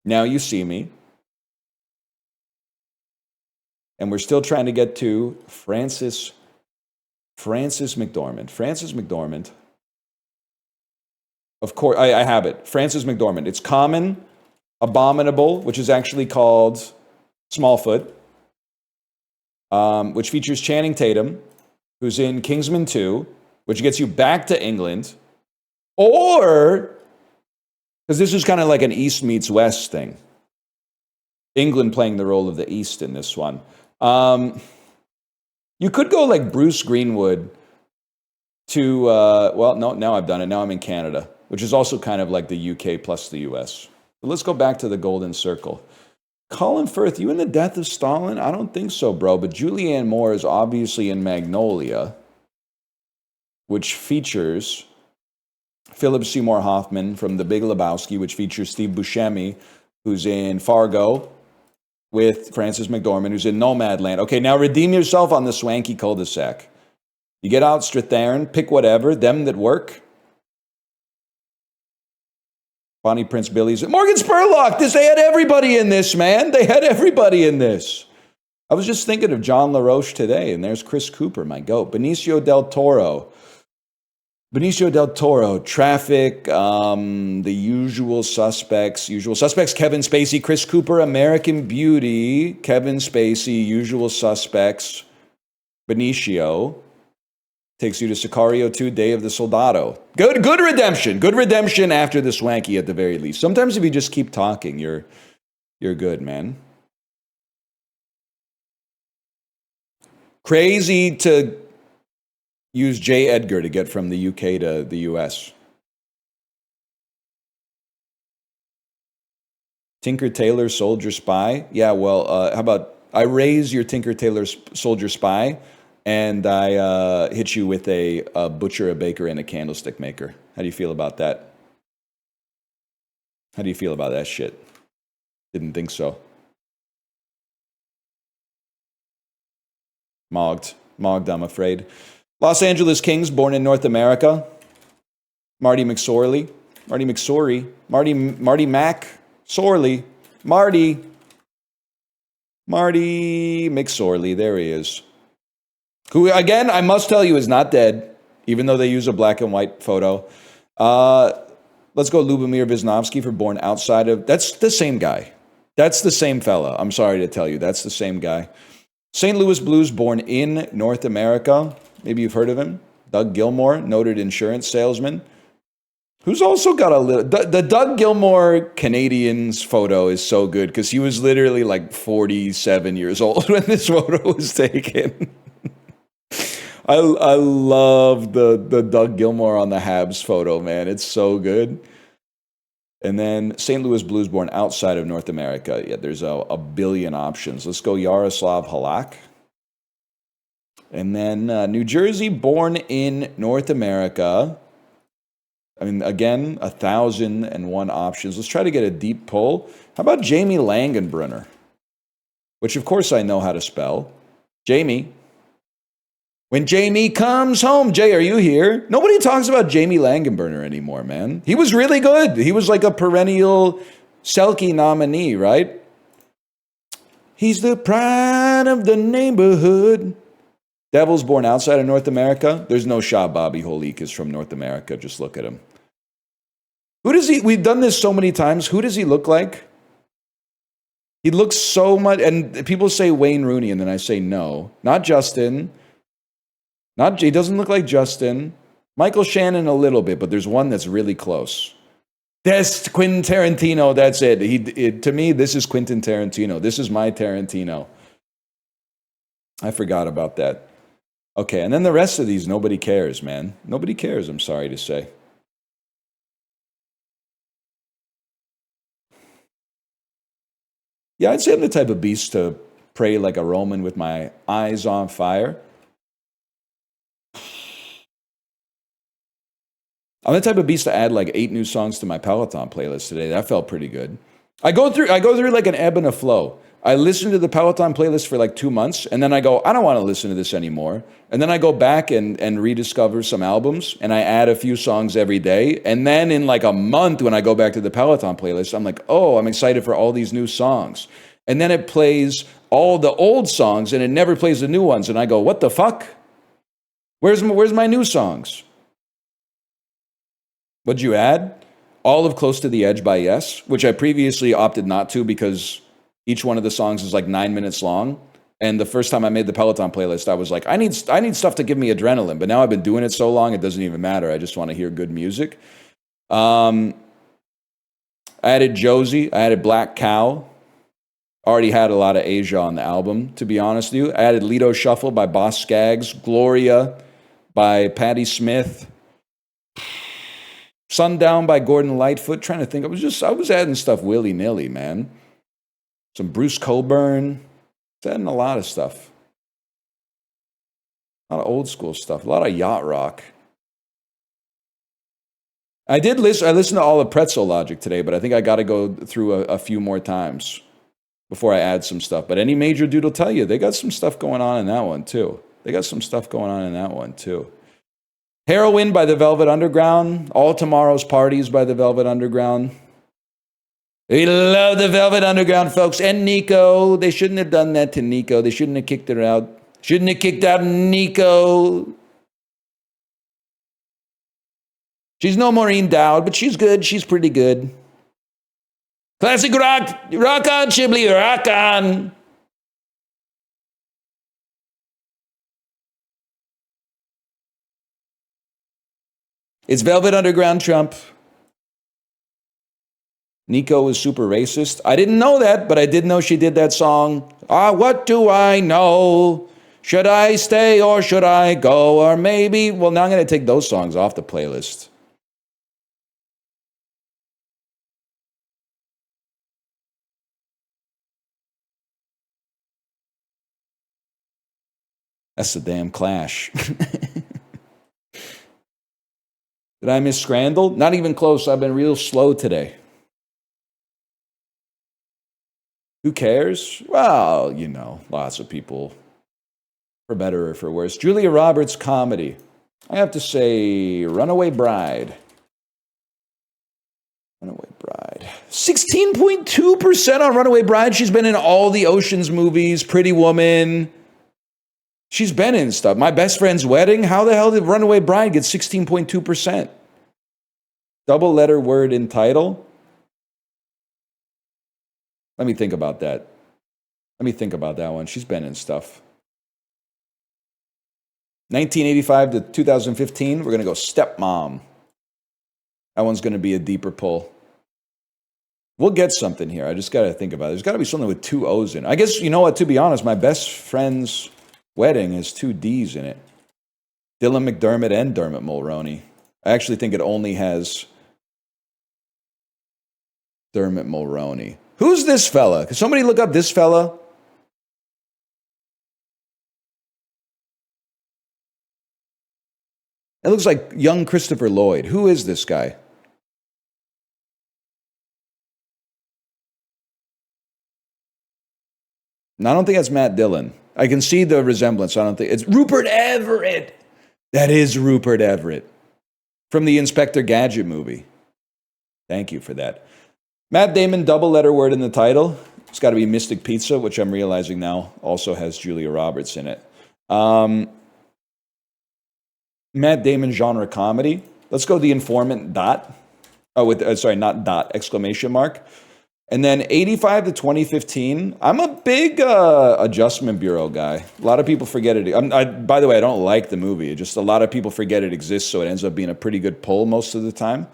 Now You See Me. And we're still trying to get to Frances McDormand. Frances McDormand. Of course, I have it. Frances McDormand. It's Common, Abominable, which is actually called Smallfoot, which features Channing Tatum, who's in Kingsman 2, which gets you back to England, or, because this is kind of like an East meets West thing. England playing the role of the East in this one. You could go like Bruce Greenwood to, well, no, now I've done it. Now I'm in Canada, which is also kind of like the UK plus the US. But let's go back to the Golden Circle. Colin Firth, you in the death of Stalin? I don't think so, bro. But Julianne Moore is obviously in Magnolia, which features Philip Seymour Hoffman from The Big Lebowski, which features Steve Buscemi, who's in Fargo, with Frances McDormand, who's in Nomadland. Okay, now redeem yourself on the swanky cul-de-sac. You get out Strathern, pick whatever, them that work. Bonnie Prince Billy's. Morgan Spurlock! They had everybody in this, man. They had everybody in this. I was just thinking of John LaRoche today, and there's Chris Cooper, my goat. Benicio del Toro, Traffic, The Usual Suspects, Kevin Spacey, Chris Cooper, American Beauty, Kevin Spacey, Usual Suspects, Benicio, takes you to Sicario 2, Day of the Soldado. Good redemption after the swanky at the very least. Sometimes if you just keep talking, you're good, man. Crazy to use J. Edgar to get from the UK to the US. Tinker Tailor Soldier Spy. Yeah, well, how about I raise your Tinker Tailor Soldier Spy and I hit you with a butcher, a baker, and a candlestick maker. How do you feel about that? How do you feel about that shit? Didn't think so. Mogged, I'm afraid. Los Angeles Kings, born in North America. Marty McSorley. Marty McSorley, there he is. Who, again, I must tell you, is not dead, even though they use a black and white photo. Let's go Lubomir Visnovsky for Born Outside of... That's the same guy. That's the same fella. I'm sorry to tell you. That's the same guy. St. Louis Blues, Born in North America. Maybe you've heard of him. Doug Gilmour, noted insurance salesman. Who's also got a little... The Doug Gilmour Canadians photo is so good because he was literally like 47 years old when this photo was taken. I love the Doug Gilmour on the Habs photo, man. It's so good. And then St. Louis Blues, Born Outside of North America. Yeah, there's a billion options. Let's go Yaroslav Halak. And then New Jersey, Born in North America. I mean, again, 1,001 options. Let's try to get a deep pull. How about Jamie Langenbrunner? Which, of course, I know how to spell. Jamie. When Jamie comes home. Jay, are you here? Nobody talks about Jamie Langenbrunner anymore, man. He was really good. He was like a perennial Selke nominee, right? He's the pride of the neighborhood. Devils, Born Outside of North America. There's no shot Bobby Holik is from North America. Just look at him. Who does he... We've done this so many times. Who does he look like? He looks so much... And people say Wayne Rooney, and then I say no. Not Justin. He doesn't look like Justin. Michael Shannon a little bit, but there's one that's really close. That's Quentin Tarantino. That's it. To me, this is Quentin Tarantino. This is my Tarantino. I forgot about that. Okay, and then the rest of these, nobody cares, man. Nobody cares, I'm sorry to say. Yeah, I'd say I'm the type of beast to pray like a Roman with my eyes on fire. I'm the type of beast to add like 8 new songs to my Peloton playlist today. That felt pretty good. I go through like an ebb and a flow. I listen to the Peloton playlist for like 2 months, and then I go, I don't want to listen to this anymore. And then I go back and rediscover some albums, and I add a few songs every day. And then in like a month, when I go back to the Peloton playlist, I'm like, oh, I'm excited for all these new songs. And then it plays all the old songs, and it never plays the new ones. And I go, what the fuck? Where's my new songs? What'd you add? All of Close to the Edge by Yes, which I previously opted not to because each one of the songs is like 9 minutes long. And the first time I made the Peloton playlist, I was like, I need stuff to give me adrenaline. But now I've been doing it so long, it doesn't even matter. I just want to hear good music. I added Josie. I added Black Cow. Already had a lot of Asia on the album, to be honest with you. I added Lido Shuffle by Boss Skaggs. Gloria by Patti Smith. Sundown by Gordon Lightfoot. Trying to think. I was adding stuff willy-nilly, man. Some Bruce Coburn. It's adding a lot of stuff. A lot of old school stuff. A lot of yacht rock. I listened to all of Pretzel Logic today, but I think I got to go through a few more times before I add some stuff. But any major dude will tell you, they got some stuff going on in that one, too. Heroin by the Velvet Underground. All Tomorrow's Parties by the Velvet Underground. We love the Velvet Underground, folks. And Nico. They shouldn't have done that to Nico. They shouldn't have kicked her out. Shouldn't have kicked out Nico. She's no Maureen Dowd, but she's good. She's pretty good. Classic rock. Rock on, Chibli. Rock on. It's Velvet Underground Trump. Nico is super racist. I didn't know that, but I did know she did that song. What do I know? Should I stay or should I go? Or maybe, well, now I'm going to take those songs off the playlist. That's the damn Clash. Did I miss Scrandal? Not even close. I've been real slow today. Who cares? Well, you know, lots of people, for better or for worse. Julia Roberts comedy. I have to say, Runaway Bride. Runaway Bride. 16.2% on Runaway Bride. She's been in all the Ocean's movies, Pretty Woman. She's been in stuff. My Best Friend's Wedding. How the hell did Runaway Bride get 16.2%? Double letter word in title. Let me think about that. Let me think about that one. She's been in stuff. 1985 to 2015, we're going to go Stepmom. That one's going to be a deeper pull. We'll get something here. I just got to think about it. There's got to be something with two O's in it. I guess, you know what, to be honest, My Best Friend's Wedding has two D's in it. Dylan McDermott and Dermot Mulroney. I actually think it only has Dermot Mulroney. Who's this fella? Can somebody look up this fella? It looks like young Christopher Lloyd. Who is this guy? And I don't think that's Matt Dillon. I can see the resemblance. I don't think it's Rupert Everett. That is Rupert Everett from the Inspector Gadget movie. Thank you for that. Matt Damon, double letter word in the title. It's got to be Mystic Pizza, which I'm realizing now also has Julia Roberts in it. Matt Damon genre comedy. Let's go The Informant dot. Oh, not dot, exclamation mark. And then 85 to 2015. I'm a big Adjustment Bureau guy. A lot of people forget it. By the way, I don't like the movie. Just a lot of people forget it exists, so it ends up being a pretty good pull most of the time.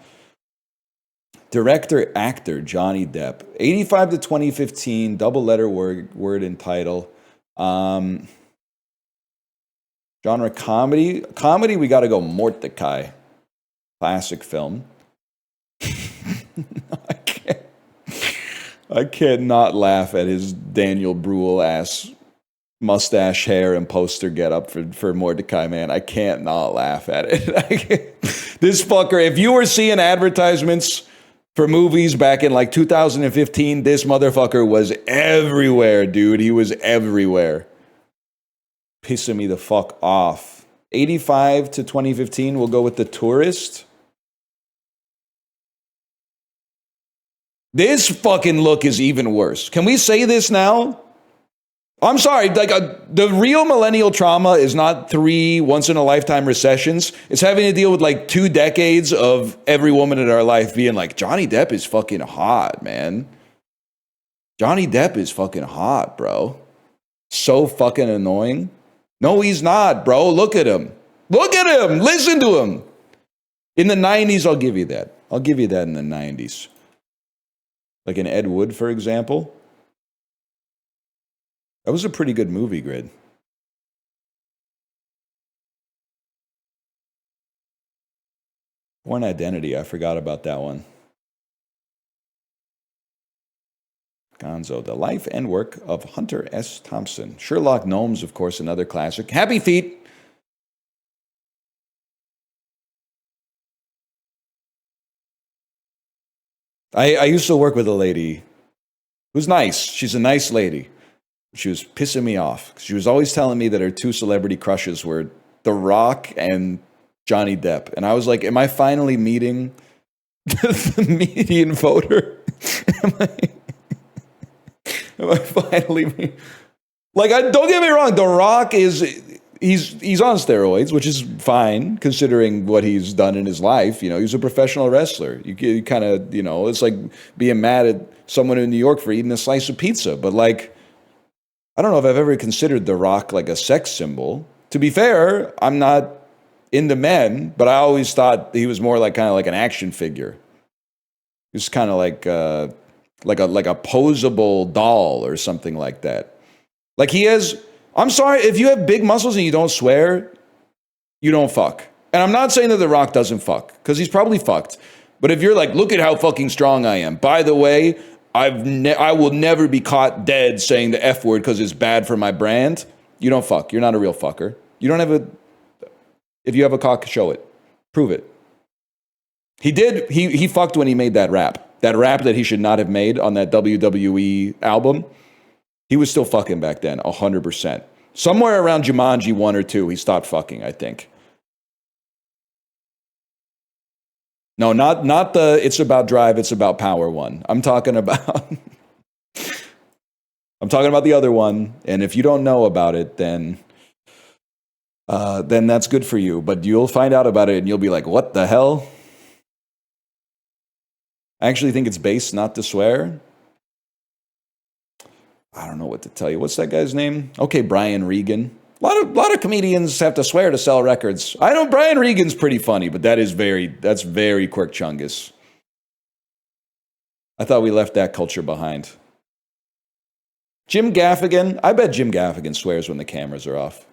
Director, actor, Johnny Depp. 85 to 2015, double letter word and title. Genre comedy. Comedy, we got to go Mordecai. Classic film. I can't not laugh at his Daniel Bruhl ass mustache, hair, and poster get up for Mordecai, man. I can't not laugh at it. This fucker, if you were seeing advertisements for movies back in like 2015, this motherfucker was everywhere, dude. He was everywhere. Pissing me the fuck off. 85 to 2015, we'll go with The Tourist. This fucking look is even worse. Can we say this now? I'm sorry, the real millennial trauma is not 3 once-in-a-lifetime recessions. It's having to deal with like 2 decades of every woman in our life being like, Johnny Depp is fucking hot, man. Johnny Depp is fucking hot, bro. So fucking annoying. No, he's not, bro. Look at him. Look at him. Listen to him. In the 90s, I'll give you that. I'll give you that in the 90s. Like in Ed Wood, for example. That was a pretty good movie, Grid. Born Identity, I forgot about that one. Gonzo, The Life and Work of Hunter S. Thompson. Sherlock Gnomes, of course, another classic. Happy Feet. I used to work with a lady who's nice. She's a nice lady. She was pissing me off. She was always telling me that her 2 celebrity crushes were The Rock and Johnny Depp. And I was like, am I finally meeting the median voter? Am I finally... Like, don't get me wrong. The Rock is... He's on steroids, which is fine considering what he's done in his life. You know, he's a professional wrestler. You kind of, you know, it's like being mad at someone in New York for eating a slice of pizza. But like, I don't know if I've ever considered The Rock like a sex symbol. To be fair, I'm not into men, but I always thought he was more like kind of like an action figure. He's kind of like a posable doll or something like that. Like he has. I'm sorry, if you have big muscles and you don't swear, you don't fuck. And I'm not saying that The Rock doesn't fuck, because he's probably fucked. But if you're like, look at how fucking strong I am. By the way, I will never be caught dead saying the F word because it's bad for my brand. You don't fuck. You're not a real fucker. You don't have a... If you have a cock, show it. Prove it. He did. He fucked when he made that rap. That rap that he should not have made on that WWE album. He was still fucking back then, 100%. Somewhere around Jumanji 1 or 2, he stopped fucking, I think. No, not the it's about drive, it's about power one. I'm talking about I'm talking about the other one. And if you don't know about it, then that's good for you. But you'll find out about it and you'll be like, what the hell? I actually think it's base not to swear. I don't know what to tell you. What's that guy's name? Okay, Brian Regan. A lot of comedians have to swear to sell records. I know Brian Regan's pretty funny, but that's very Quirk Chungus. I thought we left that culture behind. Jim Gaffigan. I bet Jim Gaffigan swears when the cameras are off.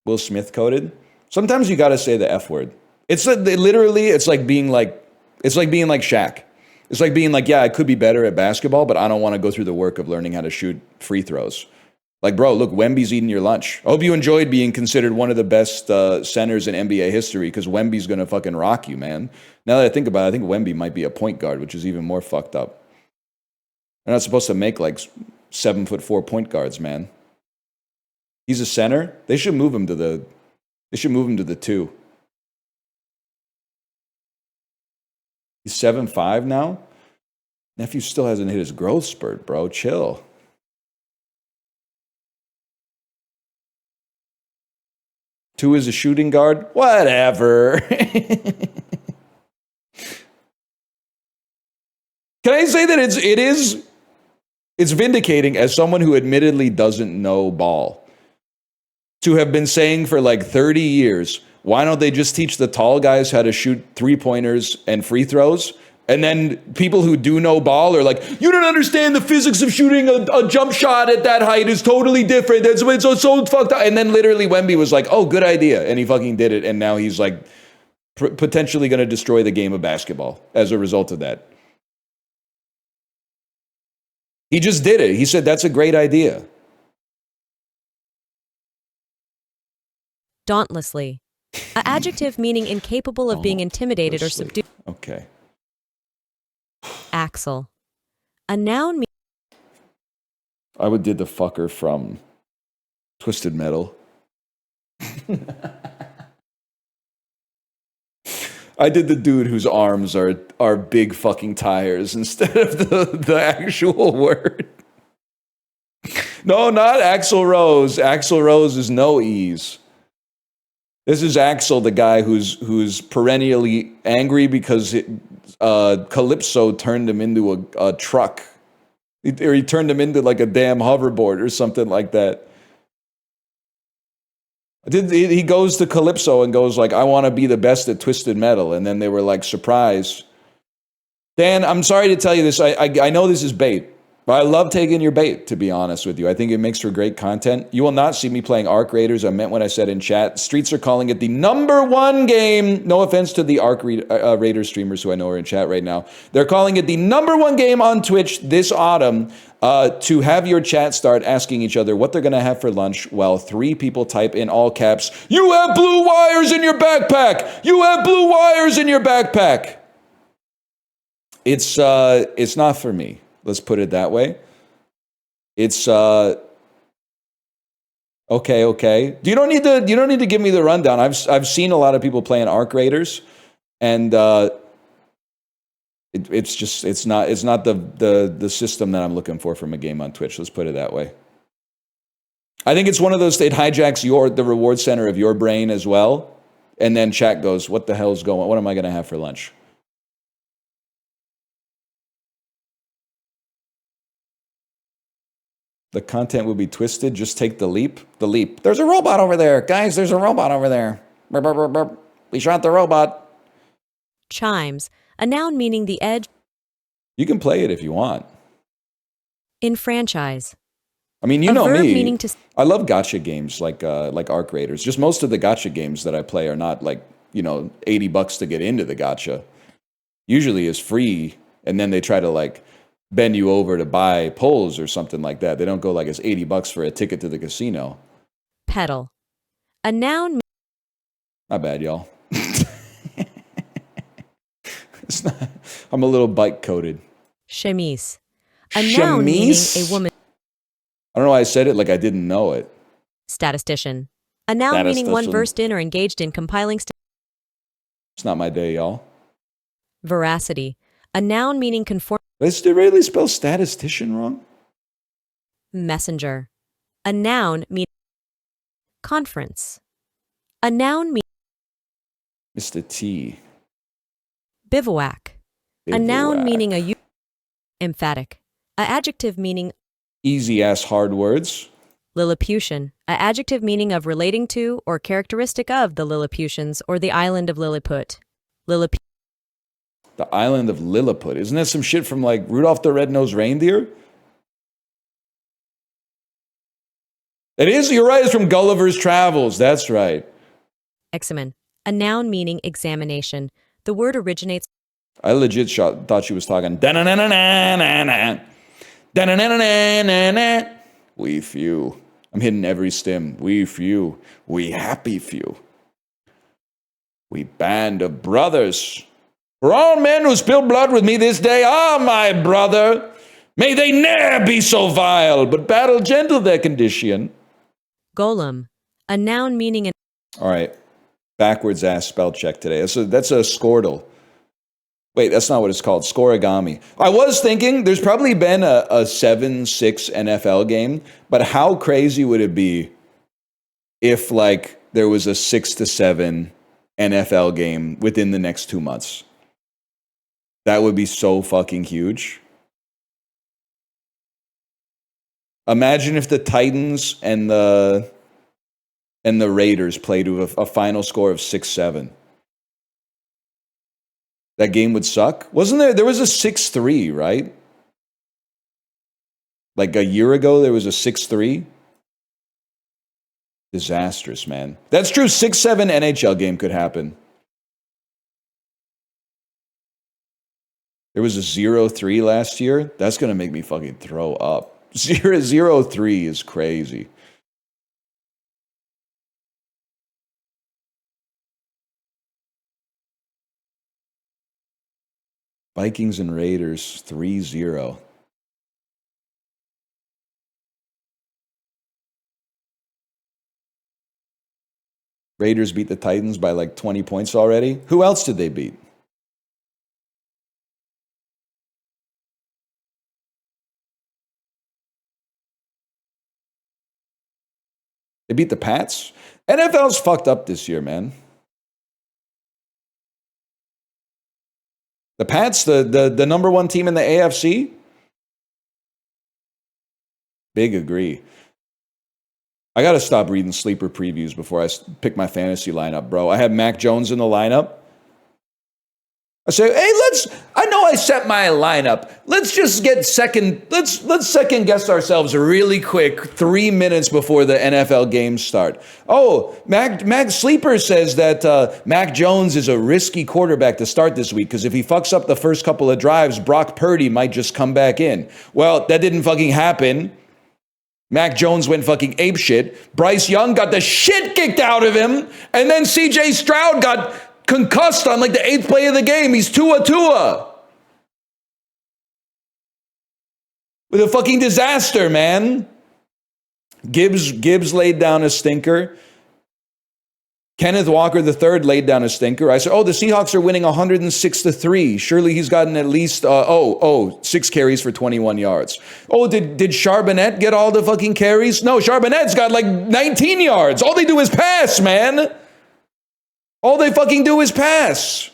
Will Smith coded. Sometimes you got to say the F word. It's literally, it's like being like Shaq. It's like being like, yeah, I could be better at basketball, but I don't want to go through the work of learning how to shoot free throws. Like, bro, look, Wemby's eating your lunch. I hope you enjoyed being considered one of the best centers in NBA history because Wemby's going to fucking rock you, man. Now that I think about it, I think Wemby might be a point guard, which is even more fucked up. They're not supposed to make like 7'4" point guards, man. He's a center. They should move him to the 2. He's 7'5" now. Nephew still hasn't hit his growth spurt, bro. Chill. Two is a shooting guard. Whatever. Can I say that it's vindicating as someone who admittedly doesn't know ball to have been saying for like 30 years, why don't they just teach the tall guys how to shoot 3-pointers and free throws? And then people who do know ball are like, you don't understand the physics of shooting a jump shot at that height is totally different. It's so fucked up. And then literally Wemby was like, oh, good idea. And he fucking did it. And now he's like potentially going to destroy the game of basketball as a result of that. He just did it. He said, that's a great idea. Dauntlessly. An adjective meaning incapable of being intimidated or subdued. Okay. Axle. A noun I would did the fucker from Twisted Metal. I did the dude whose arms are big fucking tires instead of the actual word. No, not Axl Rose. Axl Rose is no ease. This is Axel, the guy who's perennially angry because Calypso turned him into a truck. Or he turned him into like a damn hoverboard or something like that. He goes to Calypso and goes like, I want to be the best at Twisted Metal. And then they were like, surprise. Dan, I'm sorry to tell you this. I know this is bait. But I love taking your bait, to be honest with you. I think it makes for great content. You will not see me playing Arc Raiders. I meant what I said in chat. Streets are calling it the #1 game. No offense to the Arc Raiders streamers who I know are in chat right now. They're calling it the #1 game on Twitch this autumn to have your chat start asking each other what they're going to have for lunch while 3 people type in all caps, "You have blue wires in your backpack! You have blue wires in your backpack!" It's not for me. Let's put it that way. It's okay. You don't need to give me the rundown. I've seen a lot of people playing Arc Raiders, and it's not the system that I'm looking for from a game on Twitch. Let's put it that way. I think it's one of those. It hijacks the reward center of your brain as well, and then chat goes, "What the hell's going on? What am I going to have for lunch?" The content will be twisted. Just take the leap. The leap. There's a robot over there. Guys, there's a robot over there. Burp, burp, burp, burp. We shot the robot. Chimes. A noun meaning the edge. You can play it if you want. Enfranchise. I mean, you a know verb me. Meaning to... I love gacha games like Arc Raiders. Just most of the gacha games that I play are not like, $80 to get into the gacha. Usually is free, and then they try to like bend you over to buy pulls or something like that. They don't go like it's $80 for a ticket to the casino. Pedal. A noun. Not bad, y'all. It's not. I'm a little bike coded. Chemise. A noun meaning Chemise? a woman. I don't know why I said it like I didn't know it. Statistician. A noun meaning one Statistician. versed in or engaged in compiling. It's not my day, y'all. Veracity. A noun meaning conform. Did they really spell statistician wrong? Messenger. A noun meaning conference. A noun meaning Mr. T. bivouac. A noun Bivouac. meaning a emphatic. A adjective meaning Easy ass hard words. Lilliputian. A adjective meaning of relating to or characteristic of the Lilliputians or the island of Lilliput. The island of Lilliput. Isn't that some shit from like Rudolph the Red-Nosed Reindeer? It is, you're right, it's from Gulliver's Travels. That's right. Examen. A noun meaning examination. The word originates. I legit thought she was talking. Da-na-na-na-na-na. Da-na-na-na-na-na. We few. I'm hitting every stem. We few. We happy few. We band of brothers. For all men who spill blood with me this day are my brother. May they ne'er be so vile, but battle gentle their condition. Golem. A noun meaning an. All right. Backwards ass spell check today. That's a Squirtle. Wait, that's not what it's called. Scorigami. I was thinking there's probably been a 7-6 NFL game, but how crazy would it be if like there was a 6-7 NFL game within the next 2 months? That would be so fucking huge. Imagine if the Titans and the Raiders played with a final score of 6-7. That game would suck. Wasn't there was a 6-3, right? Like a year ago, there was a 6-3. Disastrous, man. That's true. 6-7 NHL game could happen. There was a 0-3 last year. That's going to make me fucking throw up. 0-3 is crazy. Vikings and Raiders 3-0. Raiders beat the Titans by like 20 points already. Who else did they beat? They beat the Pats? NFL's fucked up this year, man. The Pats, the number one team in the AFC? Big agree. I got to stop reading sleeper previews before I pick my fantasy lineup, bro. I have Mac Jones in the lineup. I say, hey, I know I set my lineup. Let's just get let's second guess ourselves really quick 3 minutes before the NFL games start. Oh, Mac Sleeper says that Mac Jones is a risky quarterback to start this week because if he fucks up the first couple of drives, Brock Purdy might just come back in. Well, that didn't fucking happen. Mac Jones went fucking apeshit. Bryce Young got the shit kicked out of him. And then CJ Stroud got concussed on like the 8th play of the game. He's Tua. With a fucking disaster, man. Gibbs laid down a stinker. Kenneth Walker III laid down a stinker. I said, the Seahawks are winning 106-3. Surely he's gotten at least 6 carries for 21 yards. Oh, did Charbonnet get all the fucking carries? No, Charbonnet's got like 19 yards. All they do is pass, man. All they fucking do is pass.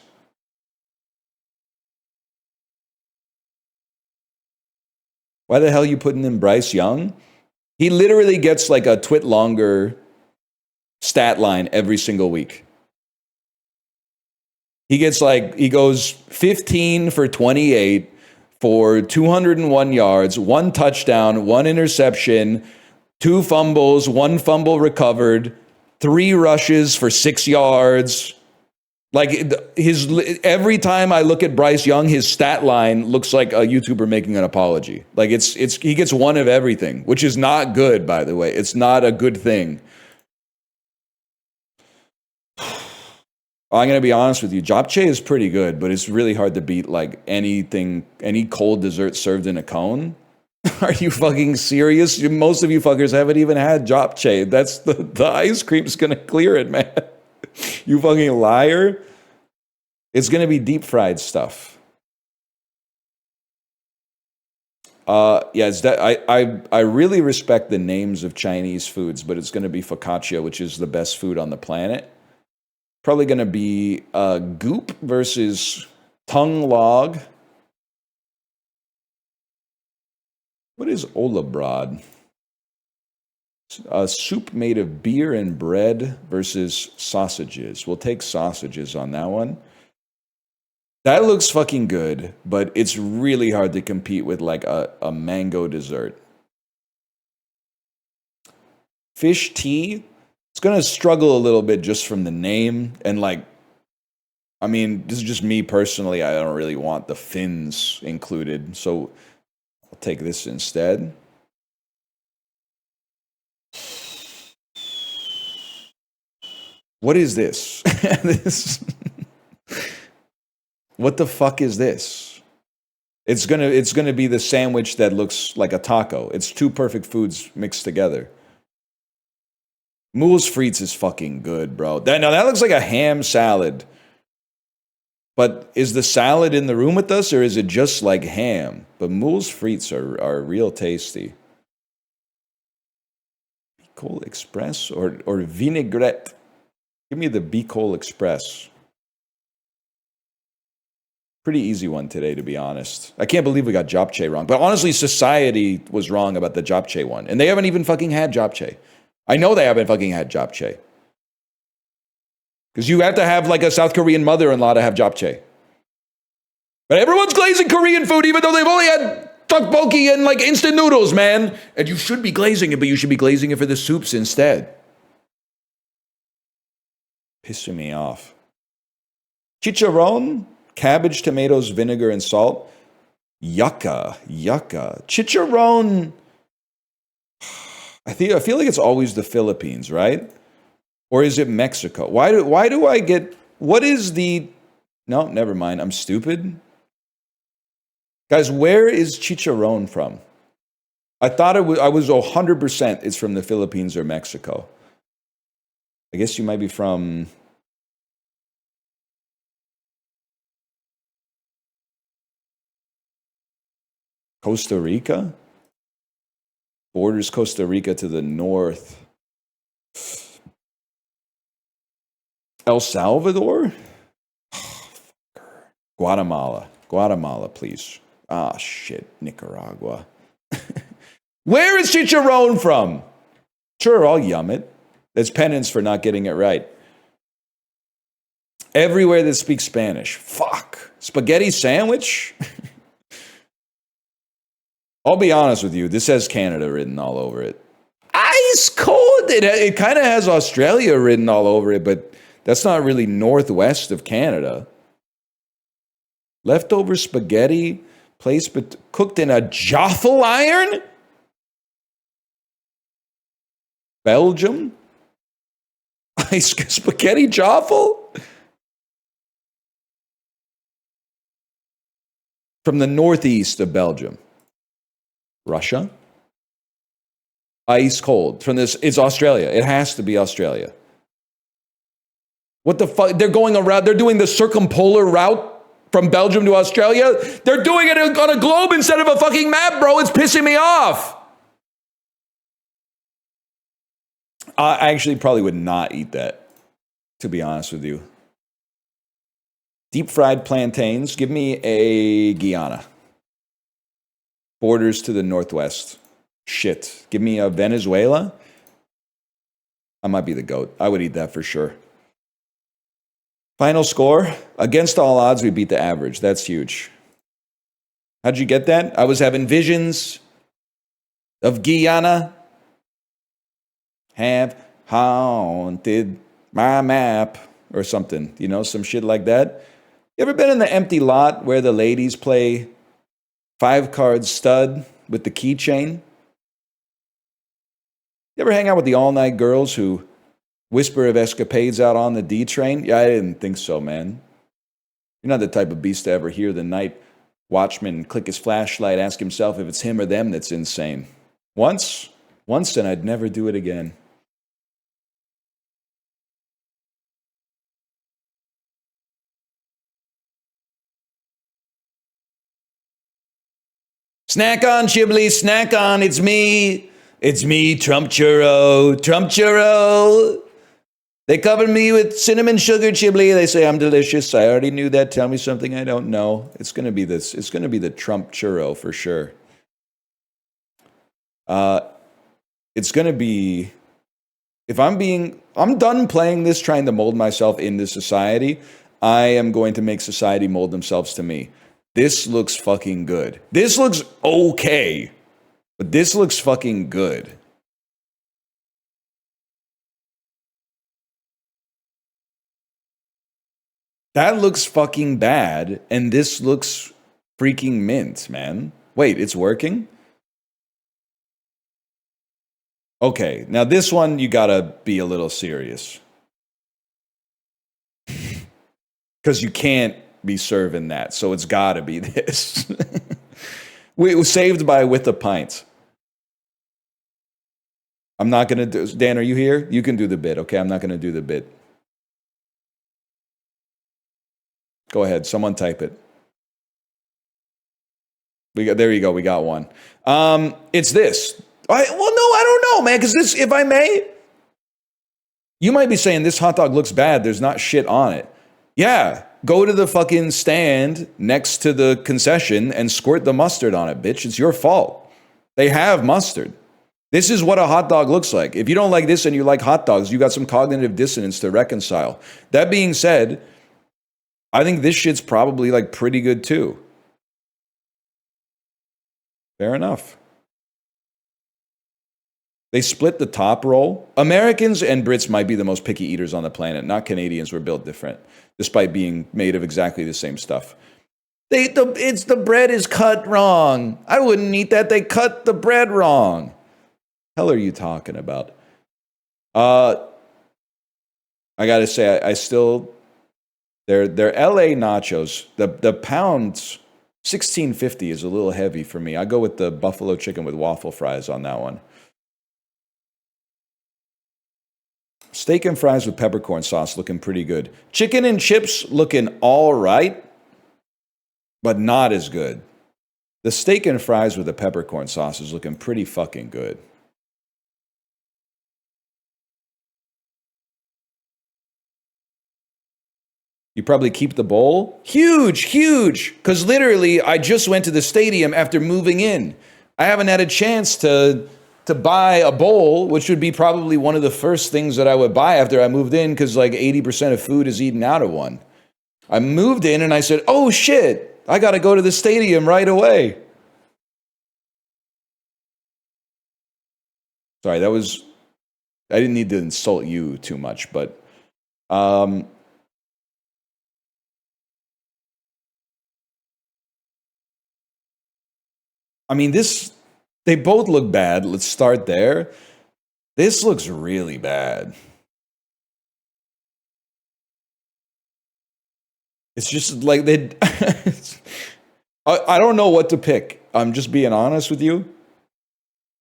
Why the hell are you putting in Bryce Young? He literally gets like a twit longer stat line every single week. He goes 15 for 28 for 201 yards, 1 touchdown, 1 interception, 2 fumbles, 1 fumble recovered, 3 rushes for 6 yards. Like every time I look at Bryce Young, his stat line looks like a YouTuber making an apology. Like he gets 1 of everything, which is not good, by the way. It's not a good thing. I'm going to be honest with you. Japchae is pretty good, but it's really hard to beat like any cold dessert served in a cone. Are you fucking serious? Most of you fuckers haven't even had japchae. That's the ice cream's gonna clear it, man. You fucking liar. It's gonna be deep fried stuff. Yeah, it's that I really respect the names of Chinese foods, but it's gonna be focaccia, which is the best food on the planet. Probably gonna be goop versus tongue log. What is olabrod? A soup made of beer and bread versus sausages. We'll take sausages on that one. That looks fucking good, but it's really hard to compete with like a mango dessert. Fish tea. It's going to struggle a little bit just from the name. And like, I mean, this is just me personally. I don't really want the fins included. So I'll take this instead. What is this? What the fuck is this? It's gonna be the sandwich that looks like a taco. It's two perfect foods mixed together. Moose frites is fucking good, bro. Now that looks like a ham salad. But is the salad in the room with us, or is it just like ham? But moose frites are real tasty. Bicol Express or vinaigrette? Give me the Bicol Express. Pretty easy one today, to be honest. I can't believe we got japchae wrong. But honestly, society was wrong about the japchae one. And they haven't even fucking had japchae. I know they haven't fucking had japchae. Because you have to have like a South Korean mother-in-law to have japchae. But everyone's glazing Korean food, even though they've only had tteokbokki and like instant noodles, man. And you should be glazing it, but you should be glazing it for the soups instead. Pissing me off. Chicharron, cabbage, tomatoes, vinegar, and salt. Yucca. Chicharron. I feel like it's always the Philippines, right? Or is it Mexico? Why do I get? What is the? No, never mind. I'm stupid. Guys, where is chicharron from? I thought I was 100% it's from the Philippines or Mexico. I guess you might be from Costa Rica? Borders Costa Rica to the north. El Salvador? Guatemala, please. Ah, shit. Nicaragua. Where is chicharron from? Sure, I'll yum it. That's penance for not getting it right. Everywhere that speaks Spanish. Fuck. Spaghetti sandwich? I'll be honest with you. This has Canada written all over it. Ice cold. It kind of has Australia written all over it, but that's not really northwest of Canada. Leftover spaghetti placed but cooked in a Joffel iron? Belgium? Spaghetti Joffel? From the northeast of Belgium. Russia? Ice cold. From this, it's Australia. It has to be Australia. What the fuck? They're going around, they're doing the circumpolar route from Belgium to Australia. They're doing it on a globe instead of a fucking map, bro. It's pissing me off. I actually probably would not eat that, to be honest with you. Deep fried plantains. Give me a Guyana. Borders to the northwest. Shit. Give me a Venezuela. I might be the GOAT. I would eat that for sure. Final score. Against all odds, we beat the average. That's huge. How'd you get that? I was having visions of Guyana. Have haunted my map. Or something. You know, some shit like that. You ever been in the empty lot where the ladies play 5-card stud with the keychain? You ever hang out with the all-night girls who whisper of escapades out on the D train? Yeah, I didn't think so, man. You're not the type of beast to ever hear the night Watchman click his flashlight, ask himself if it's him or them that's insane. Once, and I'd never do it again. Snack on, Chiblee, snack on. It's me. It's me, Trump Churro. Trump Churro. They covered me with cinnamon sugar, Chiblee. They say I'm delicious. I already knew that. Tell me something I don't know. It's going to be this. It's going to be the Trump Churro for sure. It's going to be, I'm done playing this, trying to mold myself into society. I am going to make society mold themselves to me. This looks fucking good. This looks okay, but this looks fucking good. That looks fucking bad, and this looks freaking mint, man. Wait, it's working? Okay, now this one, you gotta be a little serious. Because you can't be serving that, so it's gotta be this. We was saved by with a pint. I'm not gonna do, Dan, are you here? You can do the bit, okay? I'm not gonna do the bit. Go ahead, someone type it. There you go, we got one. It's this. Well, no, I don't know, man, because this, if I may, you might be saying this hot dog looks bad, there's not shit on it. Yeah, go to the fucking stand next to the concession and squirt the mustard on it, bitch. It's your fault. They have mustard. This is what a hot dog looks like. If you don't like this and you like hot dogs, you got some cognitive dissonance to reconcile. That being said, I think this shit's probably like pretty good too. Fair enough. They split the top roll. Americans and Brits might be the most picky eaters on the planet. Not Canadians. We're built different, despite being made of exactly the same stuff. The bread is cut wrong. I wouldn't eat that. They cut the bread wrong. Hell are you talking about? I gotta say, I still, they're LA nachos. The pound $16.50 is a little heavy for me. I go with the buffalo chicken with waffle fries on that one. Steak and fries with peppercorn sauce looking pretty good. Chicken and chips looking all right, but not as good. The steak and fries with the peppercorn sauce is looking pretty fucking good. You probably keep the bowl. Huge, huge. Because literally, I just went to the stadium after moving in. I haven't had a chance to buy a bowl, which would be probably one of the first things that I would buy after I moved in, because like 80% of food is eaten out of one. I moved in and I said, oh shit, I got to go to the stadium right away. Sorry, I didn't need to insult you too much, but I mean, they both look bad. Let's start there. This looks really bad. It's just like I don't know what to pick. I'm just being honest with you.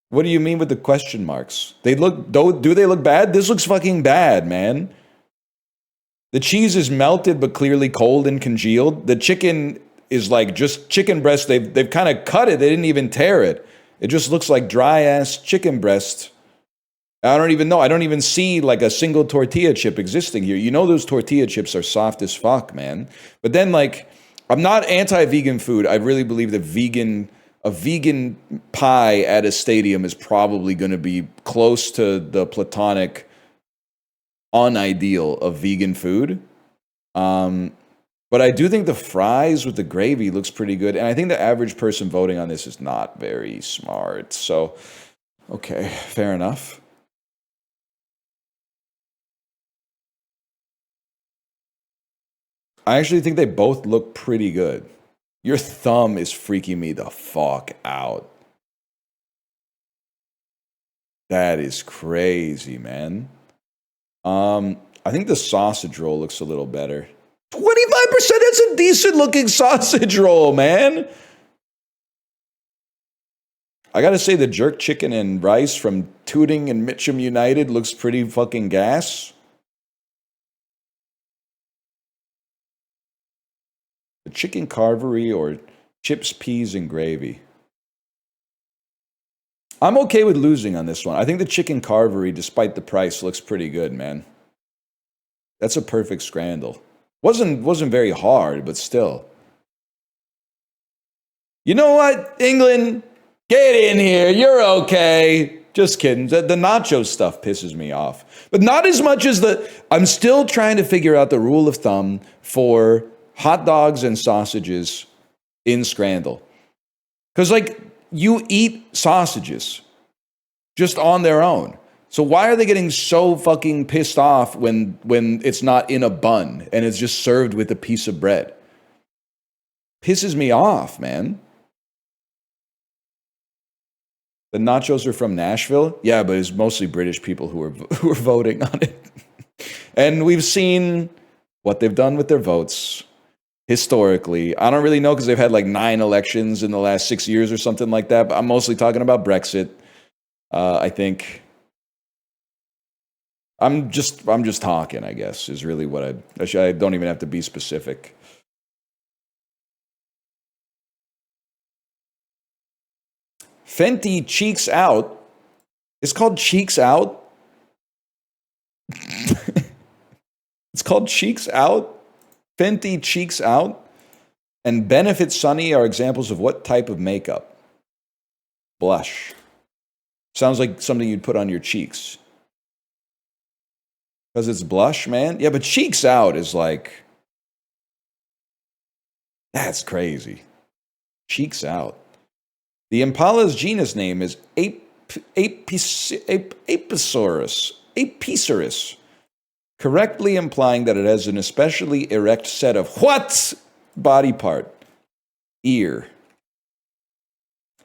What do you mean with the question marks? Do they look bad? This looks fucking bad, man. The cheese is melted but clearly cold and congealed. The chicken is like just chicken breast. They've kind of cut it. They didn't even tear it. It just looks like dry ass chicken breast. I don't even know. I don't even see like a single tortilla chip existing here. You know those tortilla chips are soft as fuck, man. But then like, I'm not anti-vegan food. I really believe that a vegan pie at a stadium is probably going to be close to the platonic unideal of vegan food. But I do think the fries with the gravy looks pretty good. And I think the average person voting on this is not very smart. So, okay, fair enough. I actually think they both look pretty good. Your thumb is freaking me the fuck out. That is crazy, man. I think the sausage roll looks a little better. 20 That's a decent looking sausage roll, man. I gotta say, the jerk chicken and rice from Tooting and Mitcham United looks pretty fucking gas. The chicken carvery or chips, peas, and gravy. I'm okay with losing on this one. I think the chicken carvery, despite the price, looks pretty good, man. That's a perfect scrandle. Wasn't very hard, but still. You know what, England? Get in here. You're okay. Just kidding. The nacho stuff pisses me off. But not as much as I'm still trying to figure out the rule of thumb for hot dogs and sausages in scrandle. Because, like, you eat sausages just on their own. So why are they getting so fucking pissed off when it's not in a bun and it's just served with a piece of bread? Pisses me off, man. The nachos are from Nashville? Yeah, but it's mostly British people who are voting on it. And we've seen what they've done with their votes historically. I don't really know because they've had like 9 elections in the last 6 years or something like that. But I'm mostly talking about Brexit. I think I'm just talking, I guess, is really what I don't even have to be specific. Fenty Cheeks Out. It's called Cheeks Out. It's called Cheeks Out. Fenty Cheeks Out and Benefit Sunny are examples of what type of makeup? Blush. Sounds like something you'd put on your cheeks. Because it's blush, man? Yeah, but Cheeks Out is like... That's crazy. Cheeks Out. The Impala's genus name is Apisaurus, correctly implying that it has an especially erect set of what body part? Ear.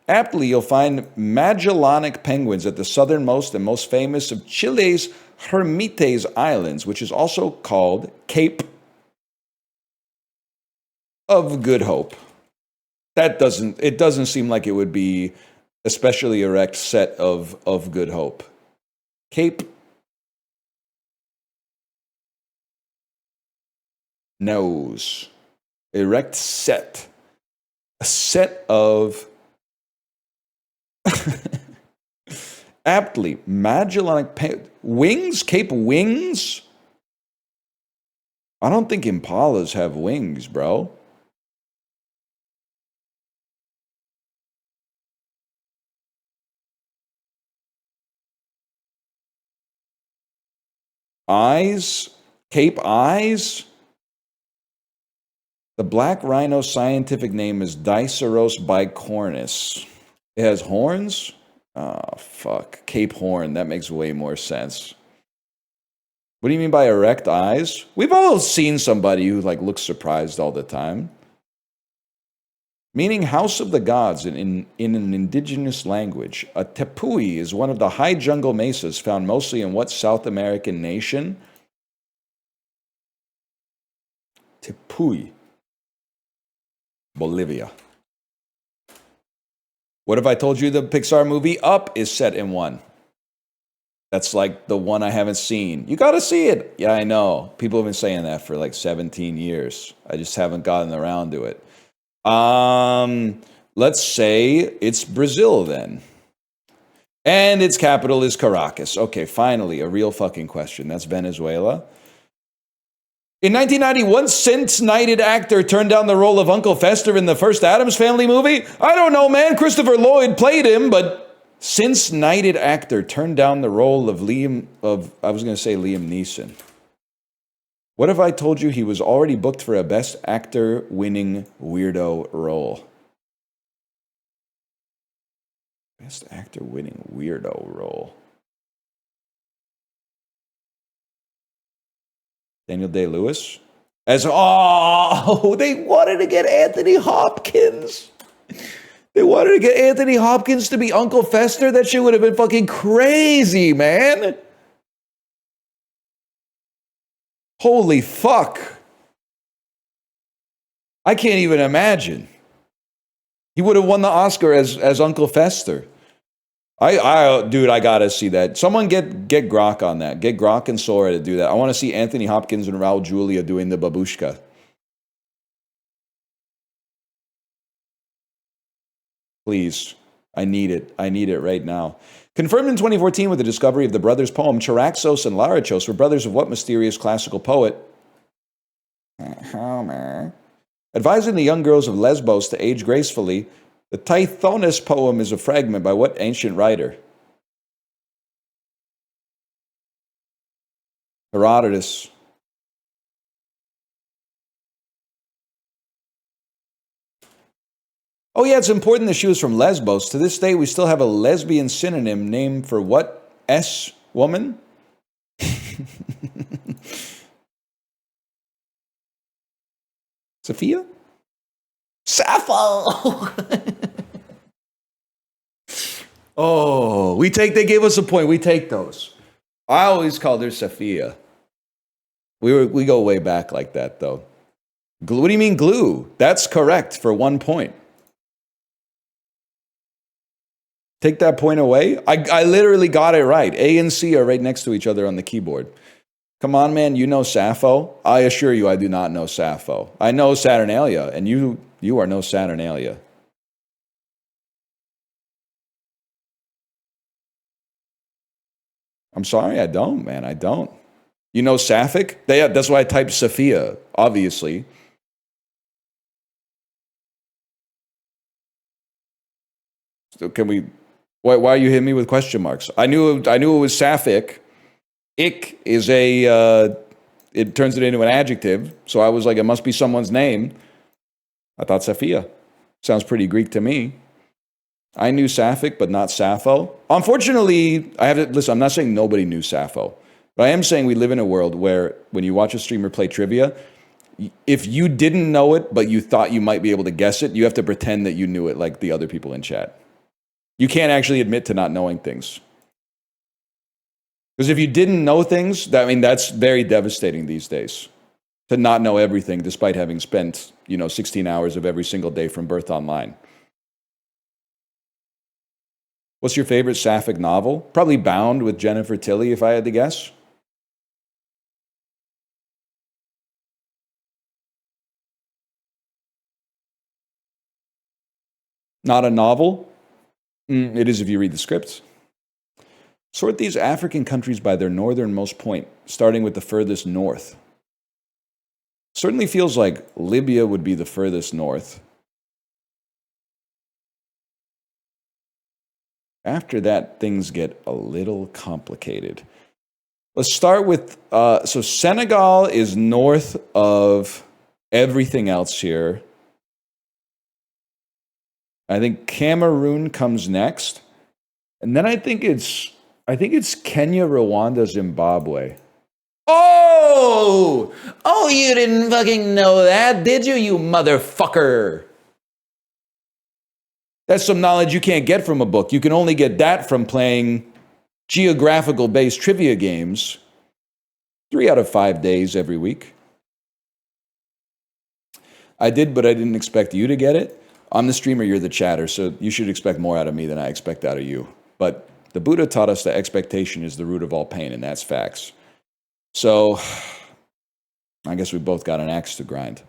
Aptly, you'll find Magellanic penguins at the southernmost and most famous of Chile's Hermites Islands, which is also called Cape of Good Hope. It doesn't seem like it would be especially erect set of Good Hope. Cape. Nose. Erect set. A set of aptly Magellanic wings, Cape wings. I don't think impalas have wings, bro. Eyes, Cape eyes. The black rhino's scientific name is Diceros bicornis. It has horns? Oh, fuck. Cape horn. That makes way more sense. What do you mean by erect eyes? We've all seen somebody who like looks surprised all the time. Meaning house of the gods in an indigenous language. A tepui is one of the high jungle mesas found mostly in what South American nation? Tepui. Bolivia. What if I told you the Pixar movie Up is set in one? That's like the one I haven't seen. You gotta see it. Yeah, I know. People have been saying that for like 17 years. I just haven't gotten around to it. Let's say it's Brazil then. And its capital is Caracas. Okay, finally, a real fucking question. That's Venezuela. In 1991, since-knighted actor turned down the role of Uncle Fester in the first Addams Family movie? I don't know, man. Christopher Lloyd played him, but since-knighted actor turned down the role of Liam Neeson. What if I told you he was already booked for a Best Actor winning weirdo role? Best Actor winning weirdo role. Daniel Day-Lewis? They wanted to get Anthony Hopkins. They wanted to get Anthony Hopkins to be Uncle Fester? That shit would have been fucking crazy, man. Holy fuck. I can't even imagine. He would have won the Oscar as Uncle Fester. Dude, I gotta see that. Someone get Grok on that. Get Grok and Sora to do that. I want to see Anthony Hopkins and Raul Julia doing the babushka. Please, I need it. I need it right now. Confirmed in 2014 with the discovery of the brothers' poem, Charaxos and Larachos were brothers of what mysterious classical poet? Homer. Advising the young girls of Lesbos to age gracefully, the Tithonus poem is a fragment by what ancient writer? Herodotus. Oh yeah, it's important that she was from Lesbos. To this day, we still have a lesbian synonym named for what? Woman? Sophia? Sappho! Oh, they gave us a point. We take those. I always called her Sophia. We go way back like that, though. What do you mean glue? That's correct for 1 point. Take that point away. I literally got it right. A and C are right next to each other on the keyboard. Come on, man. You know Sappho? I assure you I do not know Sappho. I know Saturnalia, and you are no Saturnalia. I'm sorry, I don't, man. I don't. You know Sapphic? That's why I typed Sophia, obviously. So can we... Why are you hitting me with question marks? I knew it was Sapphic. Ik is it turns it into an adjective. So I was like, it must be someone's name. I thought Sophia. Sounds pretty Greek to me. I knew Sapphic, but not Sappho. Unfortunately, listen, I'm not saying nobody knew Sappho. But I am saying we live in a world where when you watch a streamer play trivia, if you didn't know it, but you thought you might be able to guess it, you have to pretend that you knew it like the other people in chat. You can't actually admit to not knowing things. Because if you didn't know things, that's very devastating these days. To not know everything despite having spent, 16 hours of every single day from birth online. What's your favorite Sapphic novel? Probably Bound with Jennifer Tilly, if I had to guess. Not a novel? It is if you read the scripts. Sort these African countries by their northernmost point, starting with the furthest north. Certainly feels like Libya would be the furthest north. After that, things get a little complicated. Let's start with, so Senegal is north of everything else here. I think Cameroon comes next. And then I think it's Kenya, Rwanda, Zimbabwe. Oh, you didn't fucking know that, did you, you motherfucker? That's some knowledge you can't get from a book. You can only get that from playing geographical-based trivia games 3 out of 5 days every week. I did, but I didn't expect you to get it. I'm the streamer, you're the chatter, so you should expect more out of me than I expect out of you. But the Buddha taught us that expectation is the root of all pain, and that's facts. So, I guess we both got an axe to grind.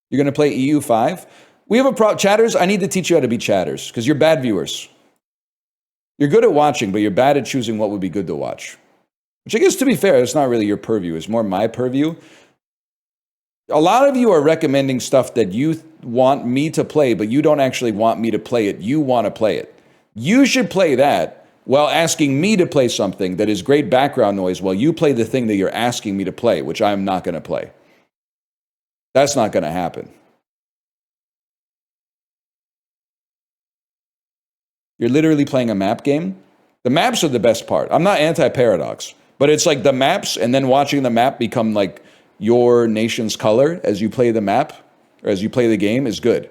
You're going to play EU5? We have a chatters, I need to teach you how to be chatters, because you're bad viewers. You're good at watching, but you're bad at choosing what would be good to watch. Which I guess, to be fair, it's not really your purview. It's more my purview. A lot of you are recommending stuff that you want me to play, but you don't actually want me to play it. You want to play it. You should play that while asking me to play something that is great background noise while you play the thing that you're asking me to play, which I'm not going to play. That's not going to happen. You're literally playing a map game. The maps are the best part. I'm not anti-Paradox. But it's like the maps and then watching the map become like your nation's color as you play the map or as you play the game is good.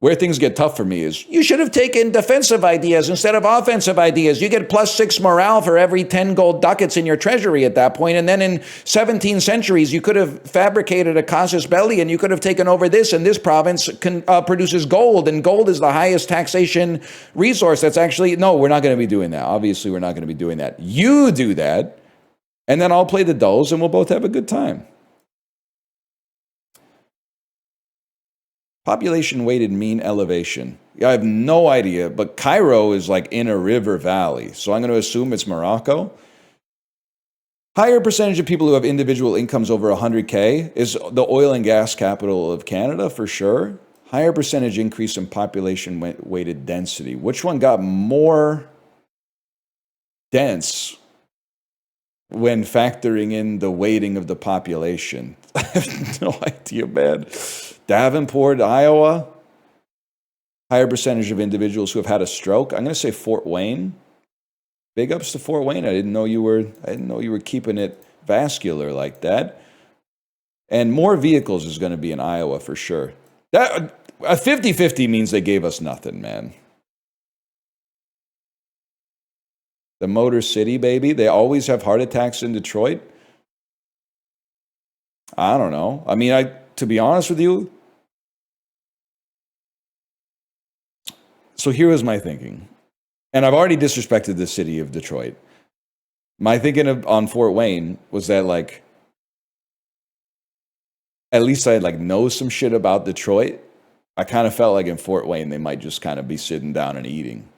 Where things get tough for me is you should have taken defensive ideas instead of offensive ideas. You get +6 morale for every 10 gold ducats in your treasury at that point. And then in 17 centuries, you could have fabricated a casus belli and you could have taken over this, and this province produces gold, and gold is the highest taxation resource. That's actually, no, we're not going to be doing that. Obviously, we're not going to be doing that. You do that, and then I'll play the dulls and we'll both have a good time. Population weighted mean elevation. Yeah, I have no idea, but Cairo is like in a river valley, so I'm going to assume it's Morocco. Higher percentage of people who have individual incomes over 100K is the oil and gas capital of Canada, for sure. Higher percentage increase in population weighted density. Which one got more dense when factoring in the weighting of the population? I have no idea, man. Davenport, Iowa. Higher percentage of individuals who have had a stroke. I'm going to say Fort Wayne. Big ups to Fort Wayne. I didn't know you were keeping it vascular like that. And more vehicles is going to be in Iowa for sure. That a 50-50 means they gave us nothing, man. The Motor City, baby. They always have heart attacks in Detroit. I don't know. I mean, to be honest with you, so here was my thinking. And I've already disrespected the city of Detroit. My thinking on Fort Wayne was that, like, at least I know some shit about Detroit. I kind of felt like in Fort Wayne they might just kind of be sitting down and eating.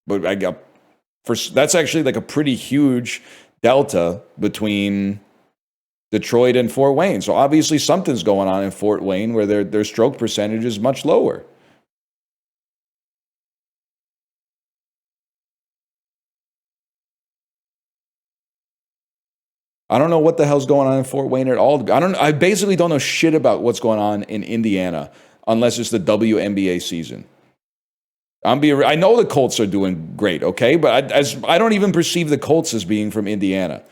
But that's actually like a pretty huge delta between Detroit and Fort Wayne. So obviously something's going on in Fort Wayne where their stroke percentage is much lower. I don't know what the hell's going on in Fort Wayne at all. I basically don't know shit about what's going on in Indiana unless it's the WNBA season. I know the Colts are doing great, okay? But I don't even perceive the Colts as being from Indiana.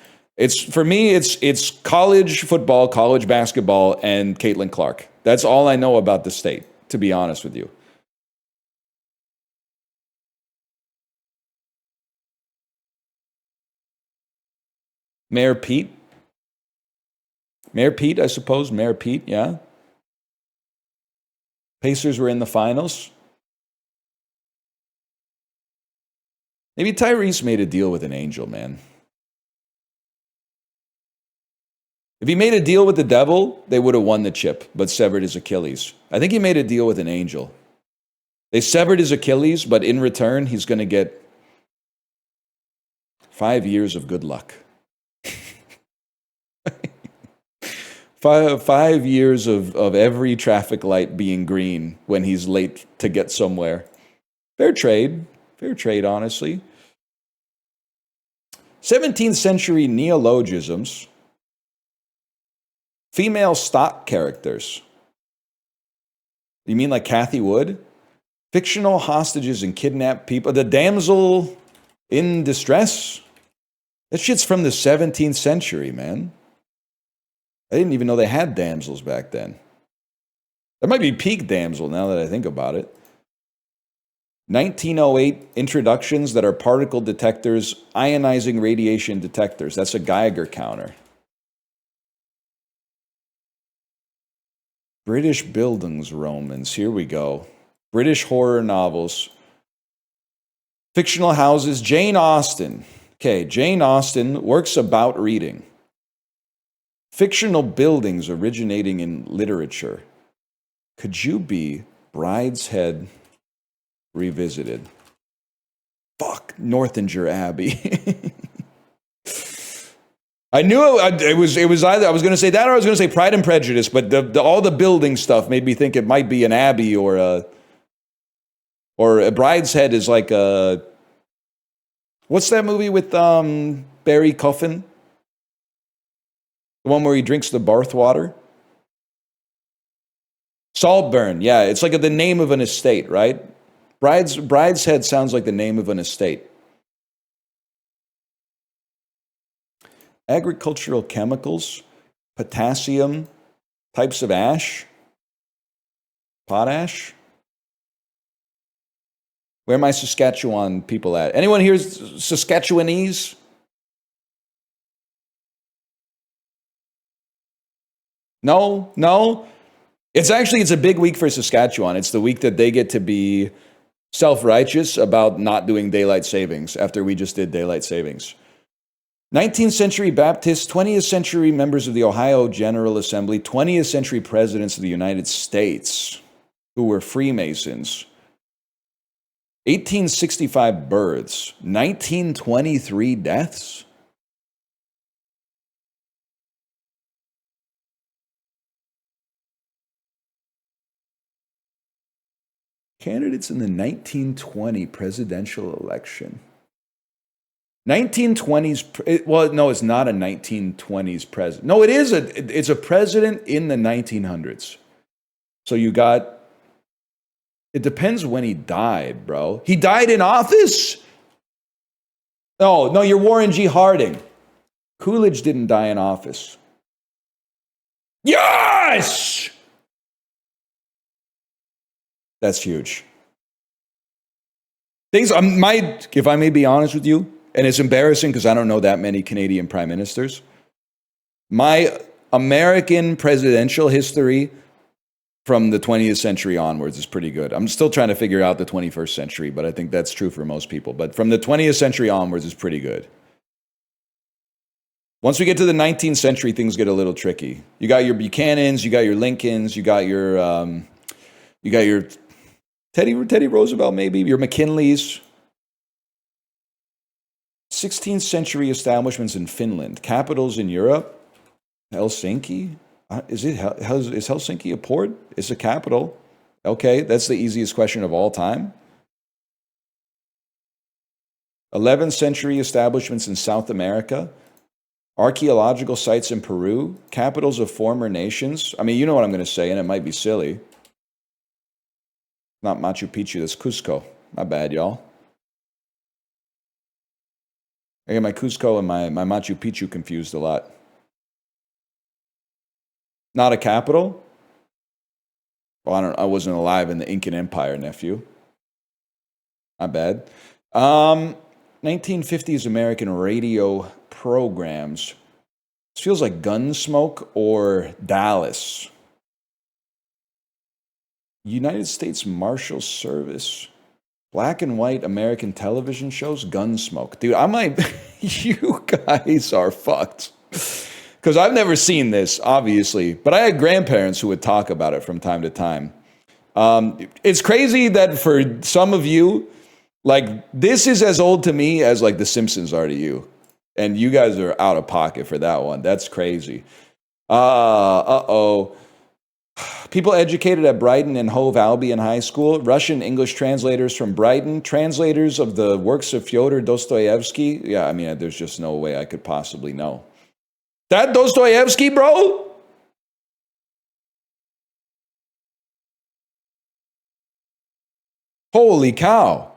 For me, it's college football, college basketball, and Caitlin Clark. That's all I know about the state, to be honest with you. Mayor Pete, I suppose. Mayor Pete, yeah. Pacers were in the finals. Maybe Tyrese made a deal with an angel, man. If he made a deal with the devil, they would have won the chip, but severed his Achilles. I think he made a deal with an angel. They severed his Achilles, but in return, he's going to get 5 years of good luck. 5 years of every traffic light being green when he's late to get somewhere. Fair trade, honestly. 17th century neologisms. Female stock characters. You mean like Kathy Wood? Fictional hostages and kidnapped people. The damsel in distress? That shit's from the 17th century, man. I didn't even know they had damsels back then. That might be peak damsel now that I think about it. 1908 introductions that are particle detectors, ionizing radiation detectors. That's a Geiger counter. British buildings, Romans. Here we go. British horror novels. Fictional houses. Jane Austen. Okay, Jane Austen, works about reading. Fictional buildings originating in literature. Could you be Brideshead Revisited? Fuck, Northanger Abbey. I knew it was either I was going to say that or I was going to say Pride and Prejudice, but all the building stuff made me think it might be an abbey or a Brideshead is like a, what's that movie with Barry Coffin? The one where he drinks the bath water? Saltburn, yeah. It's like the name of an estate, right? Brideshead sounds like the name of an estate. Agricultural chemicals, potassium, types of ash, potash. Where are my Saskatchewan people at? Anyone here Saskatchewanese? No? No? It's a big week for Saskatchewan. It's the week that they get to be self-righteous about not doing daylight savings after we just did daylight savings. 19th century Baptists, 20th century members of the Ohio General Assembly, 20th century presidents of the United States who were Freemasons. 1865 births, 1923 deaths. Candidates in the 1920 presidential election. 1920s, well, no, it's not a 1920s president. No, it's a president in the 1900s. So you got, it depends when he died, bro. He died in office? No, you're Warren G. Harding. Coolidge didn't die in office. Yes! That's huge. If I may be honest with you, and it's embarrassing because I don't know that many Canadian prime ministers, my American presidential history from the 20th century onwards is pretty good. I'm still trying to figure out the 21st century, but I think that's true for most people. But from the 20th century onwards is pretty good. Once we get to the 19th century, things get a little tricky. You got your Buchanans, you got your Lincolns, you got your Teddy Roosevelt, maybe, your McKinleys. 16th century establishments in Finland, capitals in Europe, Helsinki. Is Helsinki a port? It's a capital. Okay, that's the easiest question of all time. 11th century establishments in South America, archaeological sites in Peru, capitals of former nations. I mean, you know what I'm going to say, and it might be silly. Not Machu Picchu, that's Cusco. My bad, y'all. I get my Cusco and my Machu Picchu confused a lot. Not a capital? Well, I wasn't alive in the Incan Empire, nephew. My bad. 1950s American radio programs. This feels like Gunsmoke or Dallas. United States Marshal Service. Black and white American television shows, Gunsmoke. Dude, you guys are fucked. Because I've never seen this, obviously. But I had grandparents who would talk about it from time to time. It's crazy that for some of you, like, this is as old to me as, like, The Simpsons are to you. And you guys are out of pocket for that one. That's crazy. People educated at Brighton and Hove Albion High School, Russian English translators from Brighton, translators of the works of Fyodor Dostoevsky. Yeah, I mean, there's just no way I could possibly know. That Dostoevsky, bro? Holy cow.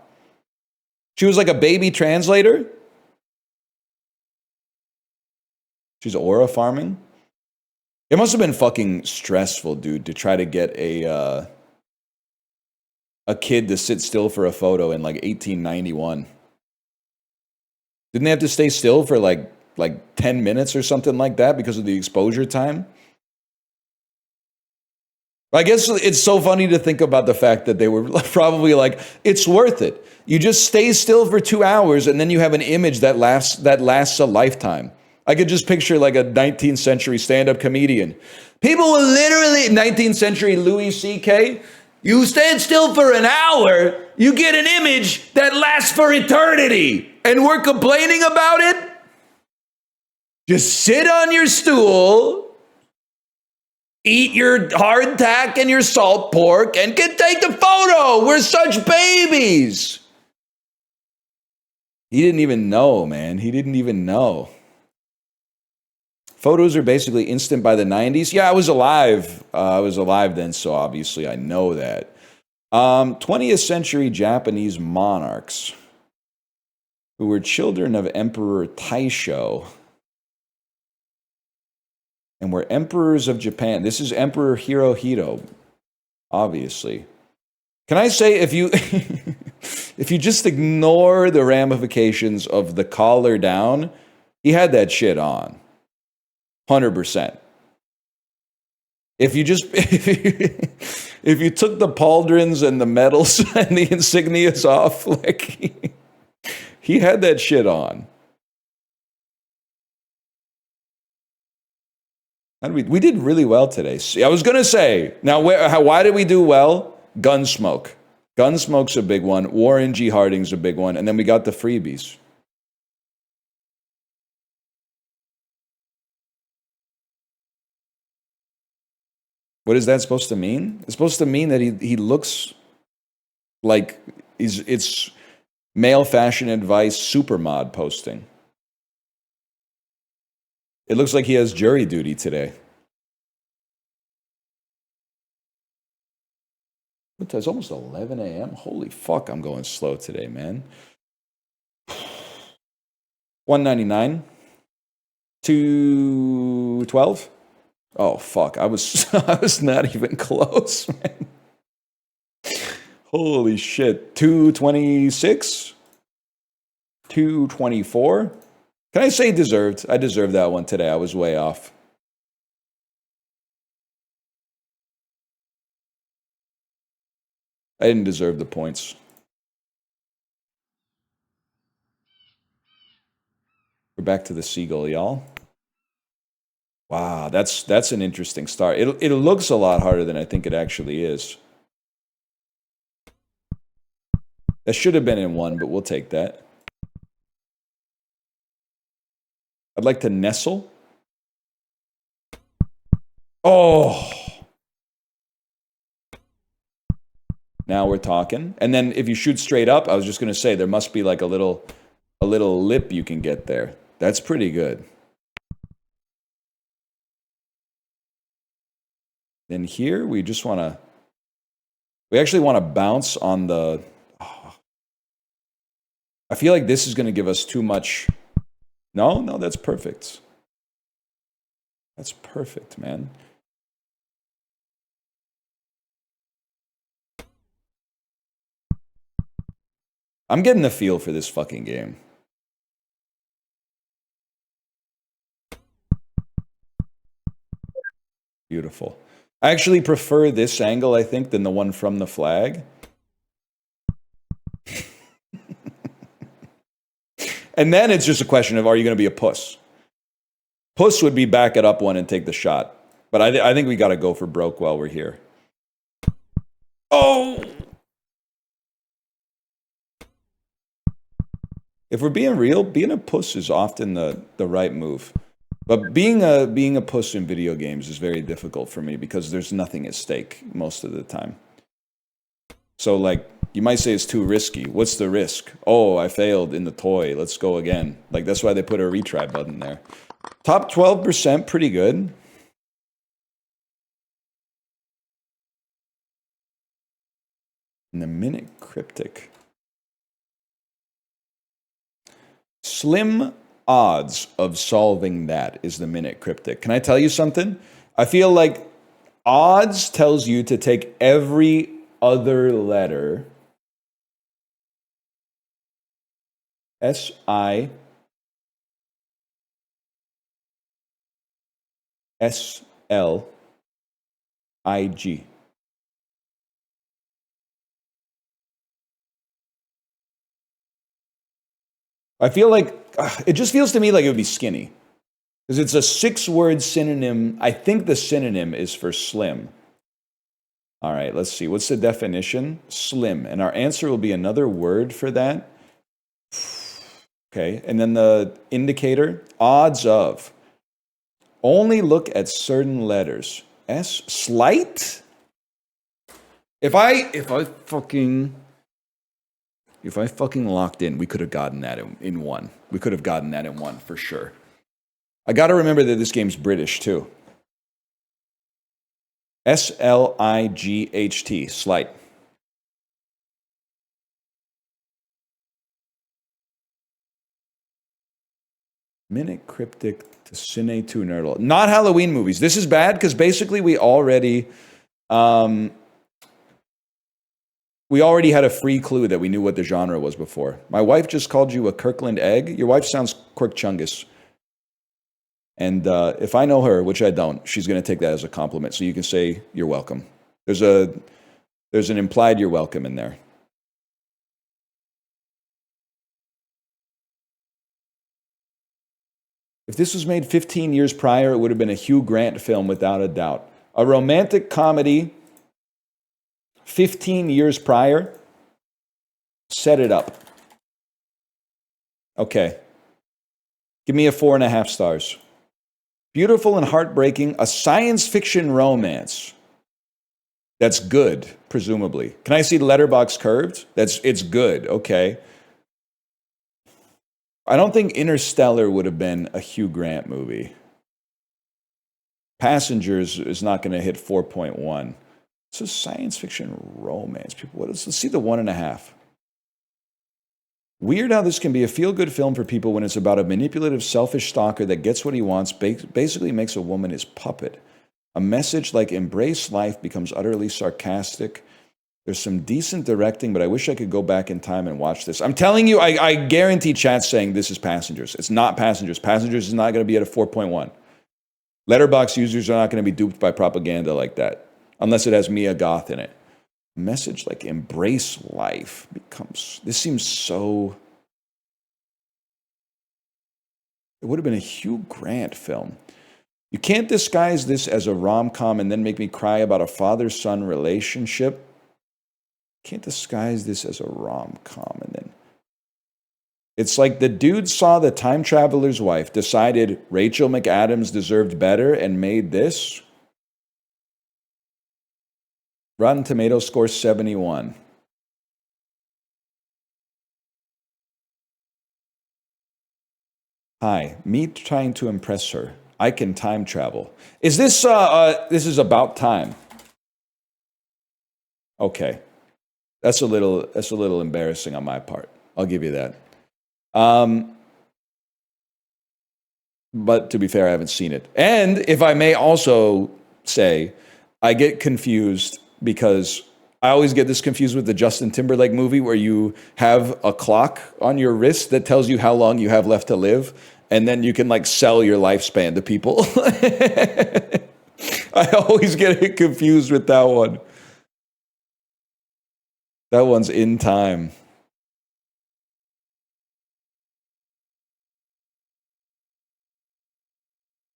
She was like a baby translator? She's aura farming? It must have been fucking stressful, dude, to try to get a kid to sit still for a photo in like 1891. Didn't they have to stay still for like 10 minutes or something like that because of the exposure time? I guess it's so funny to think about the fact that they were probably like, it's worth it. You just stay still for 2 hours and then you have an image that lasts a lifetime. I could just picture like a 19th century stand-up comedian. People will literally, 19th century Louis C.K., you stand still for an hour, you get an image that lasts for eternity. And we're complaining about it? Just sit on your stool, eat your hardtack and your salt pork, and take the photo. We're such babies. He didn't even know, man. He didn't even know. Photos are basically instant by the 90s. Yeah, I was alive. I was alive then, so obviously I know that. 20th century Japanese monarchs who were children of Emperor Taisho and were emperors of Japan. This is Emperor Hirohito, obviously. Can I say, if if you just ignore the ramifications of the collar down, he had that shit on. 100%. If you just if you took the pauldrons and the medals and the insignias off, like he had that shit on. And we did really well today. I was gonna say, now why did we do well? Gunsmoke. Gunsmoke's a big one. Warren G. Harding's a big one, and then we got the freebies. What is that supposed to mean? It's supposed to mean that he looks like it's male fashion advice supermod posting. It looks like he has jury duty today. It's almost 11 a.m. Holy fuck, I'm going slow today, man. 199. 212. Oh fuck, I was not even close, man. Holy shit. 226. 224. Can I say deserved? I deserved that one today. I was way off. I didn't deserve the points. We're back to the seagull, y'all. Wow, that's an interesting start. It looks a lot harder than I think it actually is. That should have been in one, but we'll take that. I'd like to nestle. Oh. Now we're talking. And then if you shoot straight up, I was just going to say there must be like a little lip you can get there. That's pretty good. Then here we just want to, we actually want to bounce on the, oh. I feel like this is going to give us too much. No, that's perfect. That's perfect, man. I'm getting the feel for this fucking game. Beautiful. I actually prefer this angle, I think, than the one from the flag. And then it's just a question of, are you going to be a puss? Puss would be back it up one and take the shot. But I think we got to go for broke while we're here. Oh! If we're being real, being a puss is often the right move. But being a puss in video games is very difficult for me because there's nothing at stake most of the time. So like, you might say it's too risky. What's the risk? Oh, I failed in the toy. Let's go again. Like, that's why they put a retry button there. Top 12%, pretty good. And the minute cryptic. Slim odds of solving that is the minute cryptic. Can I tell you something? I feel like odds tells you to take every other letter. S-I-S-L-I-G. I feel like, it just feels to me like it would be skinny. Because it's a 6-word synonym. I think the synonym is for slim. All right, let's see. What's the definition? Slim. And our answer will be another word for that. Okay, and then the indicator, odds of. Only look at certain letters. S, slight? If I fucking locked in, we could have gotten that in one. We could have gotten that in one for sure. I got to remember that this game's British too. S-L-I-G-H-T, slight. Minute cryptic to Cine to Nerdle. Not Halloween movies. This is bad because basically we already We already had a free clue that we knew what the genre was before. My wife just called you a Kirkland egg. Your wife sounds Quirk Chungus. And if I know her, which I don't, she's going to take that as a compliment. So you can say you're welcome. There's an implied you're welcome in there. If this was made 15 years prior, it would have been a Hugh Grant film without a doubt. A romantic comedy 15 years prior, set it up. Okay. Give me a 4.5 stars. Beautiful and heartbreaking, a science fiction romance. That's good, presumably. Can I see Letterboxd curved? It's good, okay. I don't think Interstellar would have been a Hugh Grant movie. Passengers is not going to hit 4.1. It's a science fiction romance. People, let's see the 1.5. Weird how this can be a feel-good film for people when it's about a manipulative, selfish stalker that gets what he wants, basically makes a woman his puppet. A message like embrace life becomes utterly sarcastic. There's some decent directing, but I wish I could go back in time and watch this. I'm telling you, I guarantee chat's saying this is Passengers. It's not Passengers. Passengers is not going to be at a 4.1. Letterboxd users are not going to be duped by propaganda like that, unless it has Mia Goth in it. A message like embrace life becomes... This seems so... It would have been a Hugh Grant film. You can't disguise this as a rom-com and then make me cry about a father-son relationship. Can't disguise this as a rom-com and then... It's like the dude saw The Time Traveler's Wife, decided Rachel McAdams deserved better, and made this. Rotten Tomatoes score 71. Hi, me trying to impress her. I can time travel. Is this, this is about time? Okay. That's a little embarrassing on my part. I'll give you that. But to be fair, I haven't seen it. And if I may also say, I get confused because I always get this confused with the Justin Timberlake movie where you have a clock on your wrist that tells you how long you have left to live, and then you can like sell your lifespan to people. I always get it confused with that one. That one's In Time.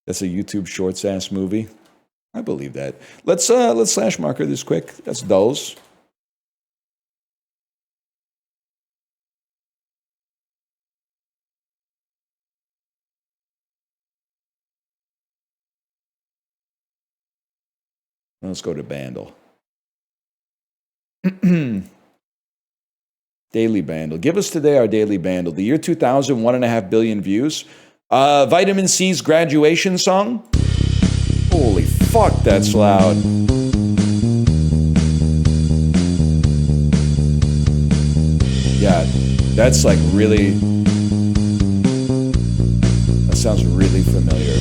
That's a YouTube Shorts ass movie. I believe that. Let's slash marker this quick. That's Dulls. Let's go to Bandle. Daily Bandle. Give us today our Daily Bandle. The year 2000, 1.5 billion views. Vitamin C's graduation song. Holy fuck, that's loud. Yeah, that's like really... That sounds really familiar.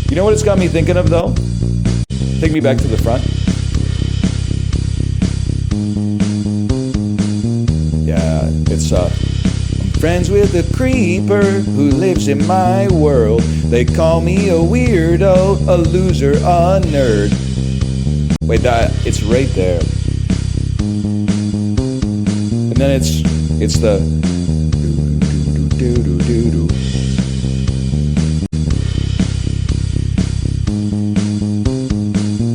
You know what it's got me thinking of, though? Take me back to the front. Yeah, it's I'm friends with a creeper who lives in my world. They call me a weirdo, a loser, a nerd. Wait, it's right there. And then it's the do-do-do-do-do-do.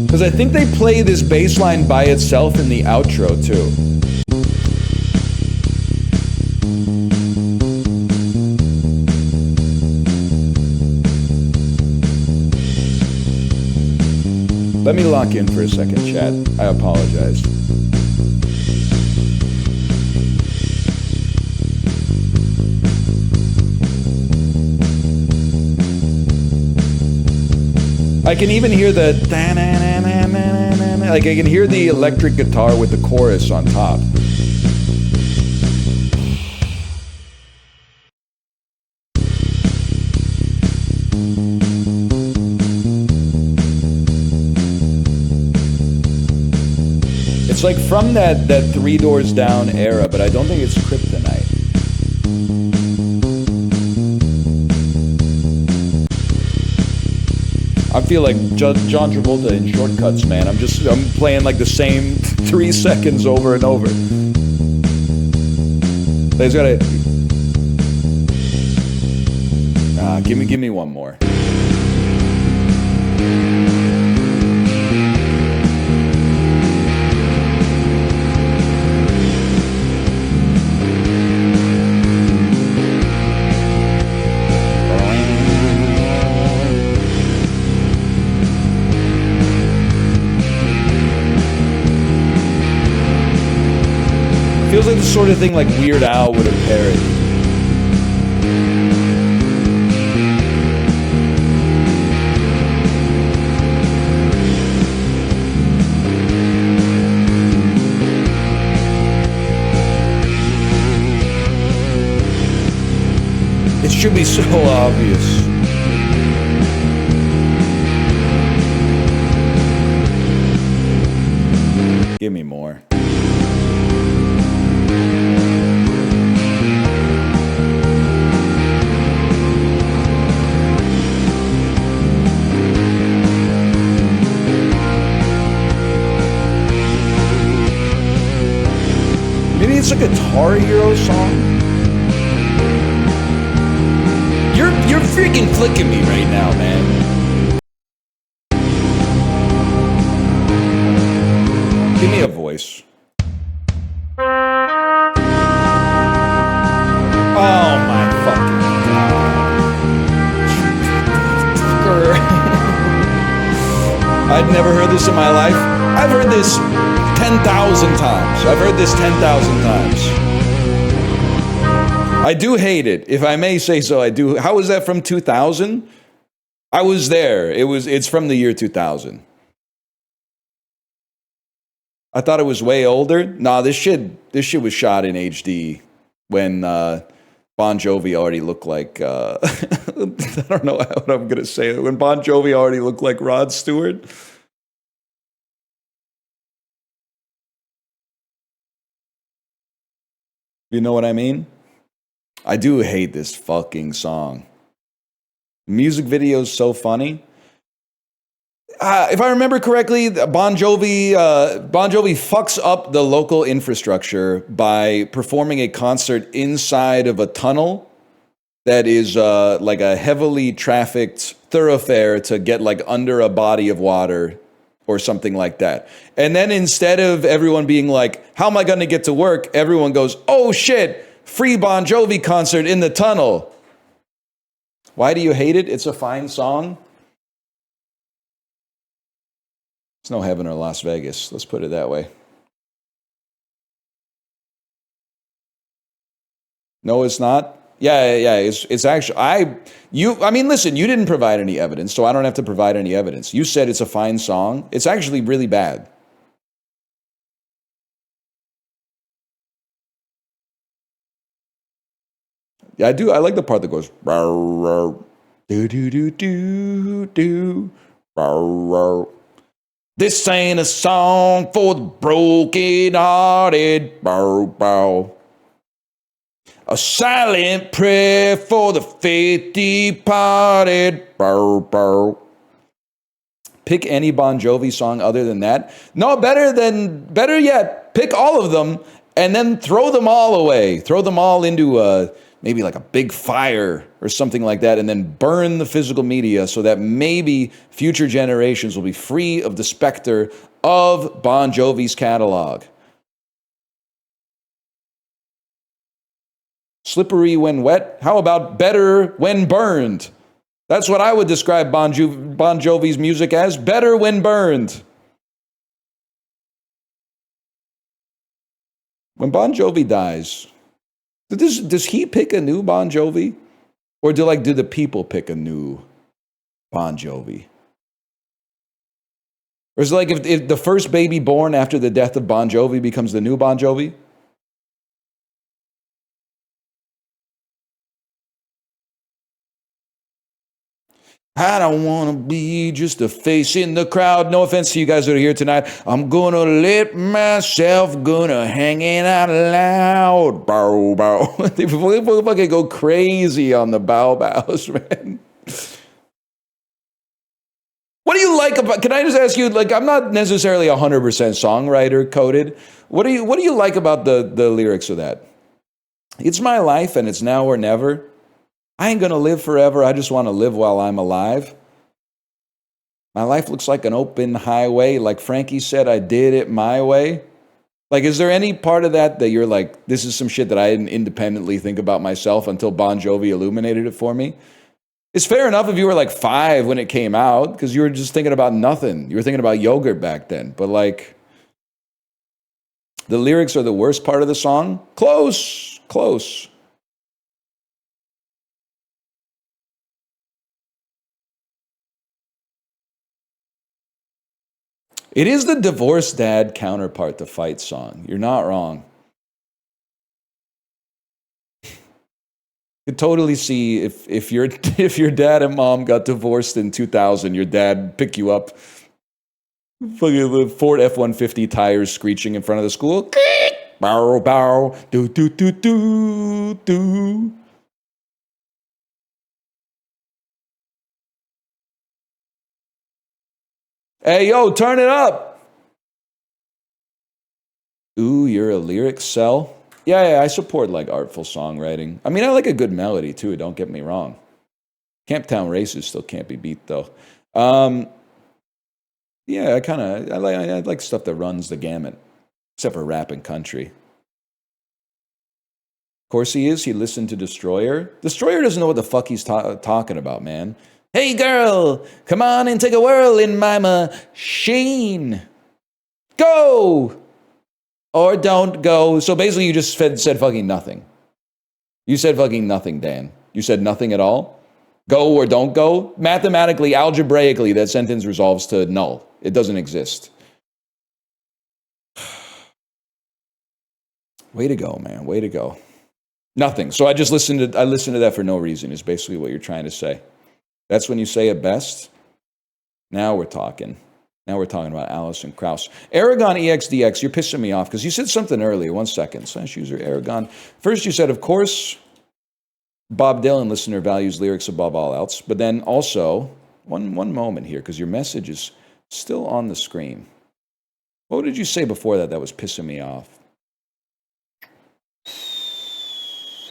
Because I think they play this bass line by itself in the outro, too. Let me lock in for a second, chat. I apologize. I can even hear the... Like, I can hear the electric guitar with the chorus on top. like from that Three Doors Down era, but I don't think it's Kryptonite. I feel like John Travolta in Shortcuts, man. I'm playing like the same 3 seconds over and over. They just gotta. Give me one more. Feels like the sort of thing like Weird Al would have parodied. It should be so obvious. Give me more. Maybe it's a Guitar Hero song? You're freaking flicking me right now, man. Give me a voice. Oh my fucking god. I'd never heard this in my life. I've heard this 10,000 times. I've heard this 10,000 times. I do hate it, if I may say so. I do. How is that from 2000? I was there. It's from the year 2000. I thought it was way older. Nah, this shit was shot in HD when Bon Jovi already looked like I don't know what I'm gonna say. When Bon Jovi already looked like Rod Stewart. You know what I mean? I do hate this fucking song. Music video is so funny. If I remember correctly, Bon Jovi fucks up the local infrastructure by performing a concert inside of a tunnel that is like a heavily trafficked thoroughfare to get like under a body of water or something like that. And then instead of everyone being like, how am I going to get to work? Everyone goes, oh shit, free Bon Jovi concert in the tunnel. Why do you hate it? It's a fine song. It's no heaven or Las Vegas. Let's put it that way. No, it's not. Yeah. It's actually I mean, listen, you didn't provide any evidence, so I don't have to provide any evidence. You said it's a fine song. It's actually really bad. Yeah, I do. I like the part that goes row, row, do do do do do row, row. This ain't a song for the broken-hearted. Bow, bow. A silent prayer for the faith departed. Bow, bow. Pick any Bon Jovi song other than that. No, better yet, pick all of them and then throw them all away. Throw them all into maybe like a big fire or something like that, and then burn the physical media so that maybe future generations will be free of the specter of Bon Jovi's catalog. Slippery when wet? How about better when burned? That's what I would describe Bon Jovi's music as. Better when burned. When Bon Jovi dies, does he pick a new Bon Jovi? Or do the people pick a new Bon Jovi? Or is it like if the first baby born after the death of Bon Jovi becomes the new Bon Jovi? I don't want to be just a face in the crowd. No offense to you guys that are here tonight. I'm gonna let myself, gonna hang it out loud. Bow, bow. They fucking go crazy on the bow bows, man. What do you like about, can I just ask you, like, I'm not necessarily 100% songwriter coded. What do you like about the lyrics of that? It's my life and it's now or never. I ain't gonna live forever. I just want to live while I'm alive. My life looks like an open highway. Like Frankie said, I did it my way. Like, is there any part of that that you're like, this is some shit that I didn't independently think about myself until Bon Jovi illuminated it for me? It's fair enough if you were like 5 when it came out, because you were just thinking about nothing. You were thinking about yogurt back then. But like, the lyrics are the worst part of the song? Close, close. It is the divorced dad counterpart to Fight song. You're not wrong. You could totally see if your dad and mom got divorced in 2000, your dad pick you up, fucking the Ford F-150 tires screeching in front of the school. Bow, bow, do, do, do, do, do. Hey, yo, turn it up. Ooh, you're a lyric cell? Yeah, I support like artful songwriting. I mean, I like a good melody too, don't get me wrong. Camptown Races still can't be beat though. Yeah, I like stuff that runs the gamut, except for rap and country. Of course he is. He listened to Destroyer. Destroyer doesn't know what the fuck he's talking about, man. Hey girl, come on and take a whirl in my machine. Go! Or don't go. So basically you just said fucking nothing. You said fucking nothing, Dan. You said nothing at all? Go or don't go? Mathematically, algebraically, that sentence resolves to null. It doesn't exist. Way to go, man. Way to go. Nothing. So I listened to that for no reason, is basically what you're trying to say. That's when you say it best. Now we're talking. Now we're talking about Alison Krauss. Aragon EXDX, you're pissing me off because you said something earlier. 1 second. / user Aragon. First you said, of course, Bob Dylan listener values lyrics above all else. But then also, one moment here, because your message is still on the screen. What did you say before that was pissing me off?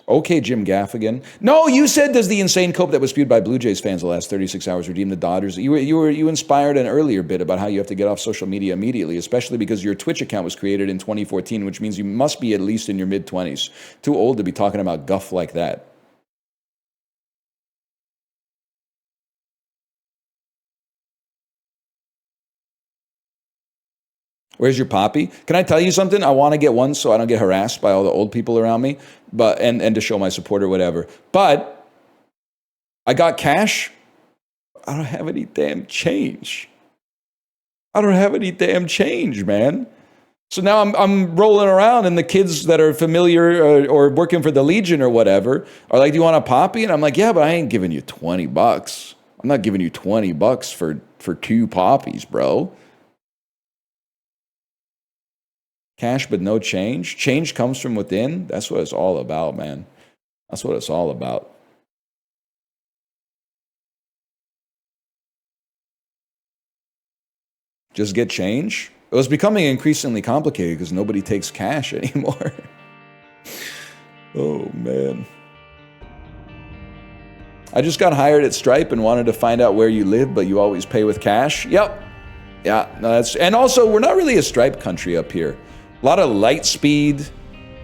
Okay, Jim Gaffigan. No, you said, does the insane cope that was spewed by Blue Jays fans the last 36 hours redeem the Dodgers? You inspired an earlier bit about how you have to get off social media immediately, especially because your Twitch account was created in 2014, which means you must be at least in your mid-20s. Too old to be talking about guff like that. Where's your poppy? Can I tell you something? I want to get one so I don't get harassed by all the old people around me, but and to show my support or whatever. But I got cash. I don't have any damn change. I don't have any damn change, man. So now I'm rolling around, and the kids that are familiar or working for the Legion or whatever are like, "Do you want a poppy?" And I'm like, "Yeah, but I ain't giving you $20. I'm not giving you $20 for 2 poppies, bro." Cash but no change. Change comes from within. That's what it's all about, man. That's what it's all about. Just get change. It was becoming increasingly complicated because nobody takes cash anymore. Oh, man. I just got hired at Stripe and wanted to find out where you live, but you always pay with cash. Yep. Yeah, no, and also we're not really a Stripe country up here. A lot of Lightspeed.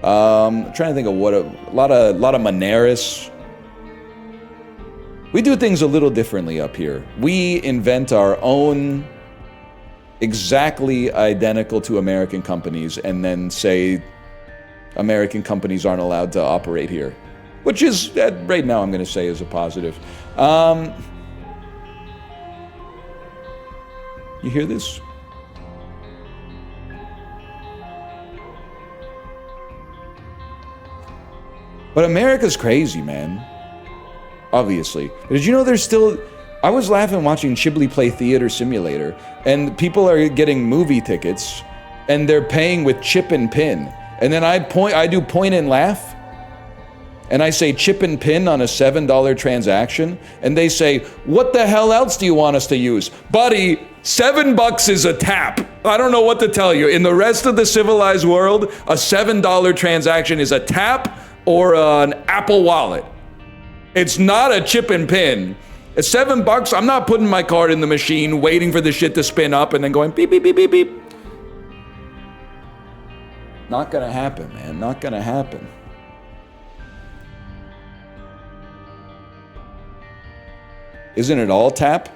I'm trying to think of what a lot of Moneris. We do things a little differently up here. We invent our own exactly identical to American companies and then say American companies aren't allowed to operate here, which is, right now I'm going to say, is a positive. You hear this? But America's crazy, man. Obviously. Did you know there's still I was laughing watching Chibli play Theater Simulator, and people are getting movie tickets, and they're paying with chip and pin. And then I do point and laugh, and I say chip and pin on a $7 transaction, and they say, what the hell else do you want us to use? Buddy, $7 is a tap. I don't know what to tell you. In the rest of the civilized world, a $7 transaction is a tap or an Apple Wallet. It's not a chip and pin. At $7, I'm not putting my card in the machine, waiting for the shit to spin up and then going beep, beep, beep, beep, beep. Not gonna happen, man. Not gonna happen. Isn't it all tap?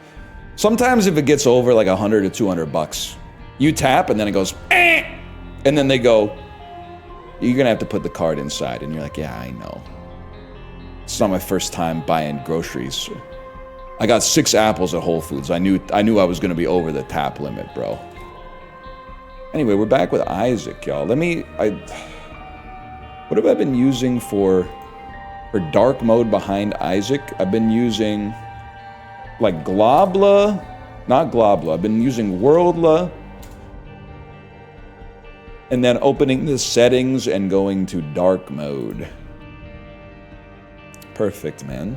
Sometimes if it gets over like $100 to $200, you tap and then it goes, eh! And then they go, you're gonna have to put the card inside. And you're like, yeah, I know. It's not my first time buying groceries. I got 6 apples at Whole Foods. I knew I was gonna be over the tap limit, bro. Anyway, we're back with Isaac, y'all. What have I been using for dark mode behind Isaac? I've been using like Globla, not Globla. I've been using Worldla, and then opening the settings and going to dark mode. Perfect, man.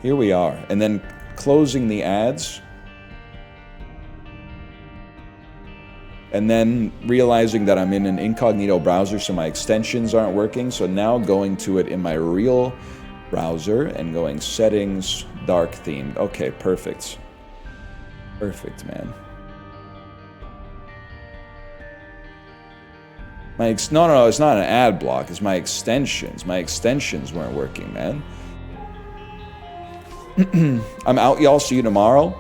Here we are. And then closing the ads. And then realizing that I'm in an incognito browser, so my extensions aren't working. So now going to it in my real browser and going settings, dark theme. Okay, perfect. Perfect, man. No, it's not an ad block. It's my extensions. My extensions weren't working, man. I'm out, y'all. See you tomorrow.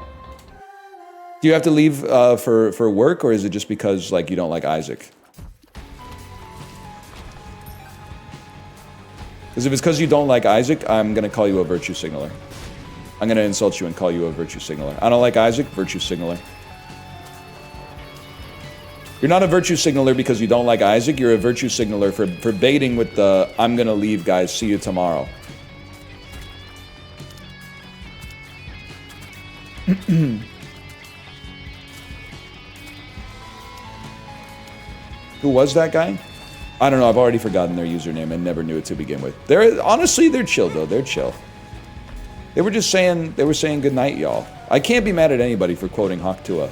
Do you have to leave for work, or is it just because like you don't like Isaac? Because if it's because you don't like Isaac, I'm gonna call you a virtue signaler. I'm gonna insult you and call you a virtue signaler. I don't like Isaac, virtue signaler. You're not a virtue signaler because you don't like Isaac. You're a virtue signaler for baiting with the "I'm gonna leave, guys. See you tomorrow." Who was that guy? I don't know. I've already forgotten their username and never knew it to begin with. Honestly, they're chill though. They're chill. They were saying good night, y'all. I can't be mad at anybody for quoting Hawk Tuah.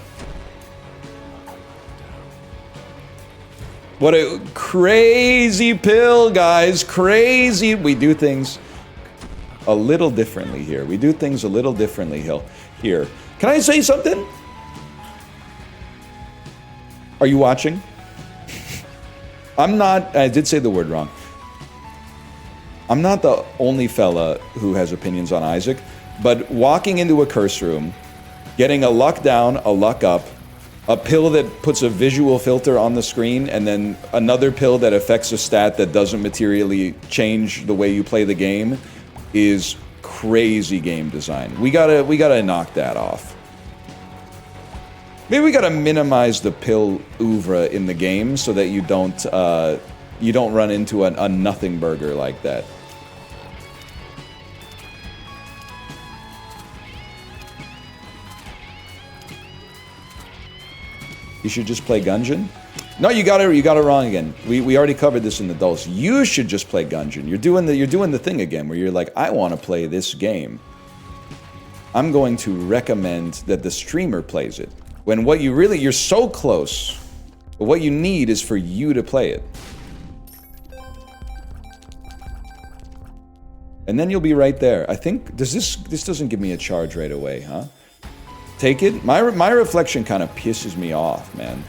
What a crazy pill, guys. Crazy. We do things a little differently here. We do things a little differently here. Can I say something? Are you watching? I did say the word wrong. I'm not the only fella who has opinions on Isaac, but walking into a curse room, getting a luck down, a luck up, a pill that puts a visual filter on the screen, and then another pill that affects a stat that doesn't materially change the way you play the game is crazy game design. We gotta knock that off. Maybe we gotta minimize the pill oeuvre in the game so that you don't run into a nothing burger like that. You should just play Gungeon? No, you got it wrong again. We already covered this in the dulls. You should just play Gungeon. You're doing the thing again where you're like, I want to play this game. I'm going to recommend that the streamer plays it. When you're so close, but what you need is for you to play it. And then you'll be right there. I think, this doesn't give me a charge right away, huh? Take it? My reflection kind of pisses me off, man.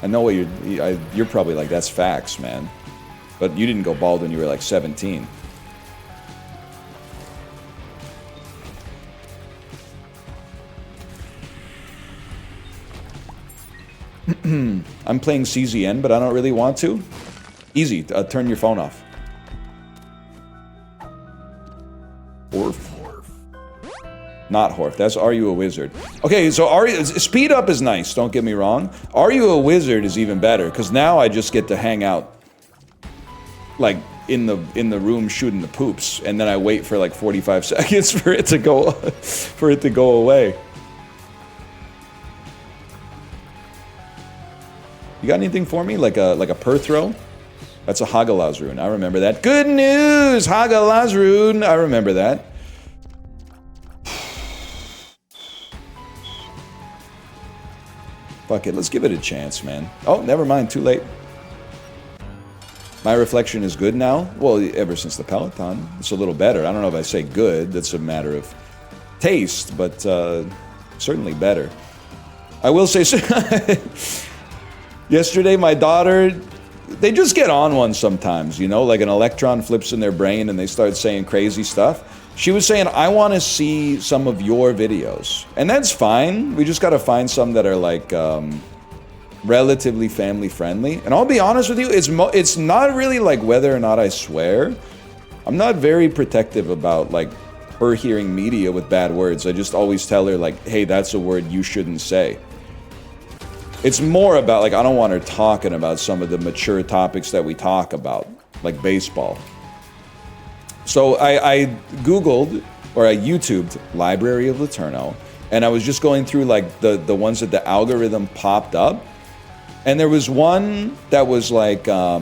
I know what you're probably like, that's facts, man. But you didn't go bald when you were like 17. I'm playing CZN, but I don't really want to. Easy, turn your phone off. Horf. Not Horf, that's Are You a Wizard? Okay, so speed up is nice, don't get me wrong. Are You a Wizard is even better, because now I just get to hang out, like, in the room shooting the poops, and then I wait for like 45 seconds for it to go away. You got anything for me? Like a Perthrow? That's a Hagalaz rune. I remember that. Good news! Hagalaz rune! I remember that. Fuck it, let's give it a chance, man. Oh, never mind, too late. My reflection is good now? Well, ever since the Peloton. It's a little better. I don't know if I say good. That's a matter of taste, but certainly better. I will say... Yesterday, my daughter... They just get on one sometimes, you know? Like an electron flips in their brain and they start saying crazy stuff. She was saying, I want to see some of your videos. And that's fine. We just got to find some that are like... relatively family friendly, and I'll be honest with you, it's not really like whether or not I swear. I'm not very protective about like her hearing media with bad words. I just always tell her like, hey, that's a word you shouldn't say. It's more about like I don't want her talking about some of the mature topics that we talk about, like baseball. So I Googled or I YouTubed Library of Laterno, and I was just going through like the ones that the algorithm popped up. And there was one that was like, I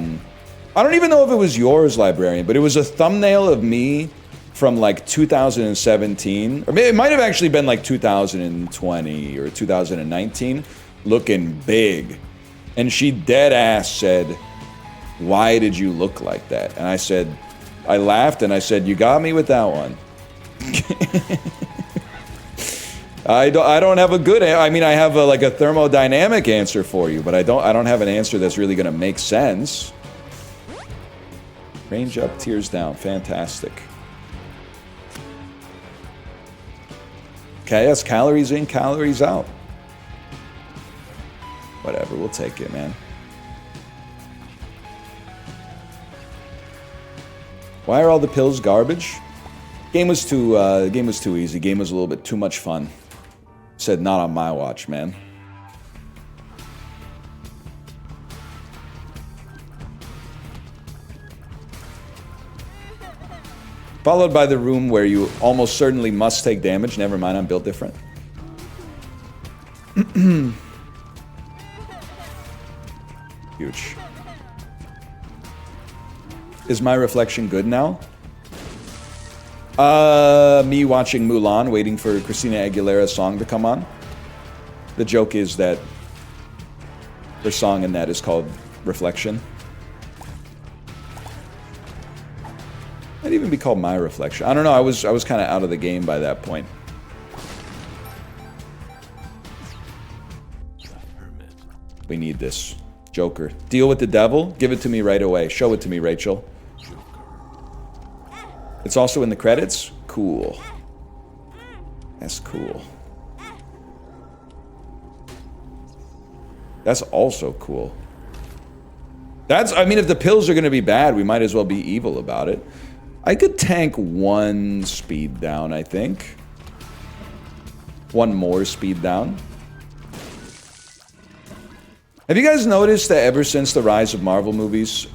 don't even know if it was yours, Librarian, but it was a thumbnail of me from like 2017, or maybe it might have actually been like 2020 or 2019, looking big. And she dead ass said, why did you look like that? And I said, I laughed and I said, you got me with that one. I don't have a good. I mean, I have like a thermodynamic answer for you, but I don't have an answer that's really gonna make sense. Range up, tears down, fantastic. Okay, that's calories in, calories out. Whatever, we'll take it, man. Why are all the pills garbage? Game was too easy. Game was a little bit too much fun. Said not on my watch, man. Followed by the room where you almost certainly must take damage. Never mind, I'm built different. Huge. Is my reflection good now? Me watching Mulan, waiting for Christina Aguilera's song to come on. The joke is that her song in that is called Reflection. Might even be called My Reflection. I don't know, I was kind of out of the game by that point. We need this. Joker. Deal with the devil? Give it to me right away. Show it to me, Rachel. It's also in the credits? Cool. That's cool. That's also cool. I mean, if the pills are going to be bad, we might as well be evil about it. I could tank one speed down, I think. One more speed down. Have you guys noticed that ever since the rise of Marvel movies,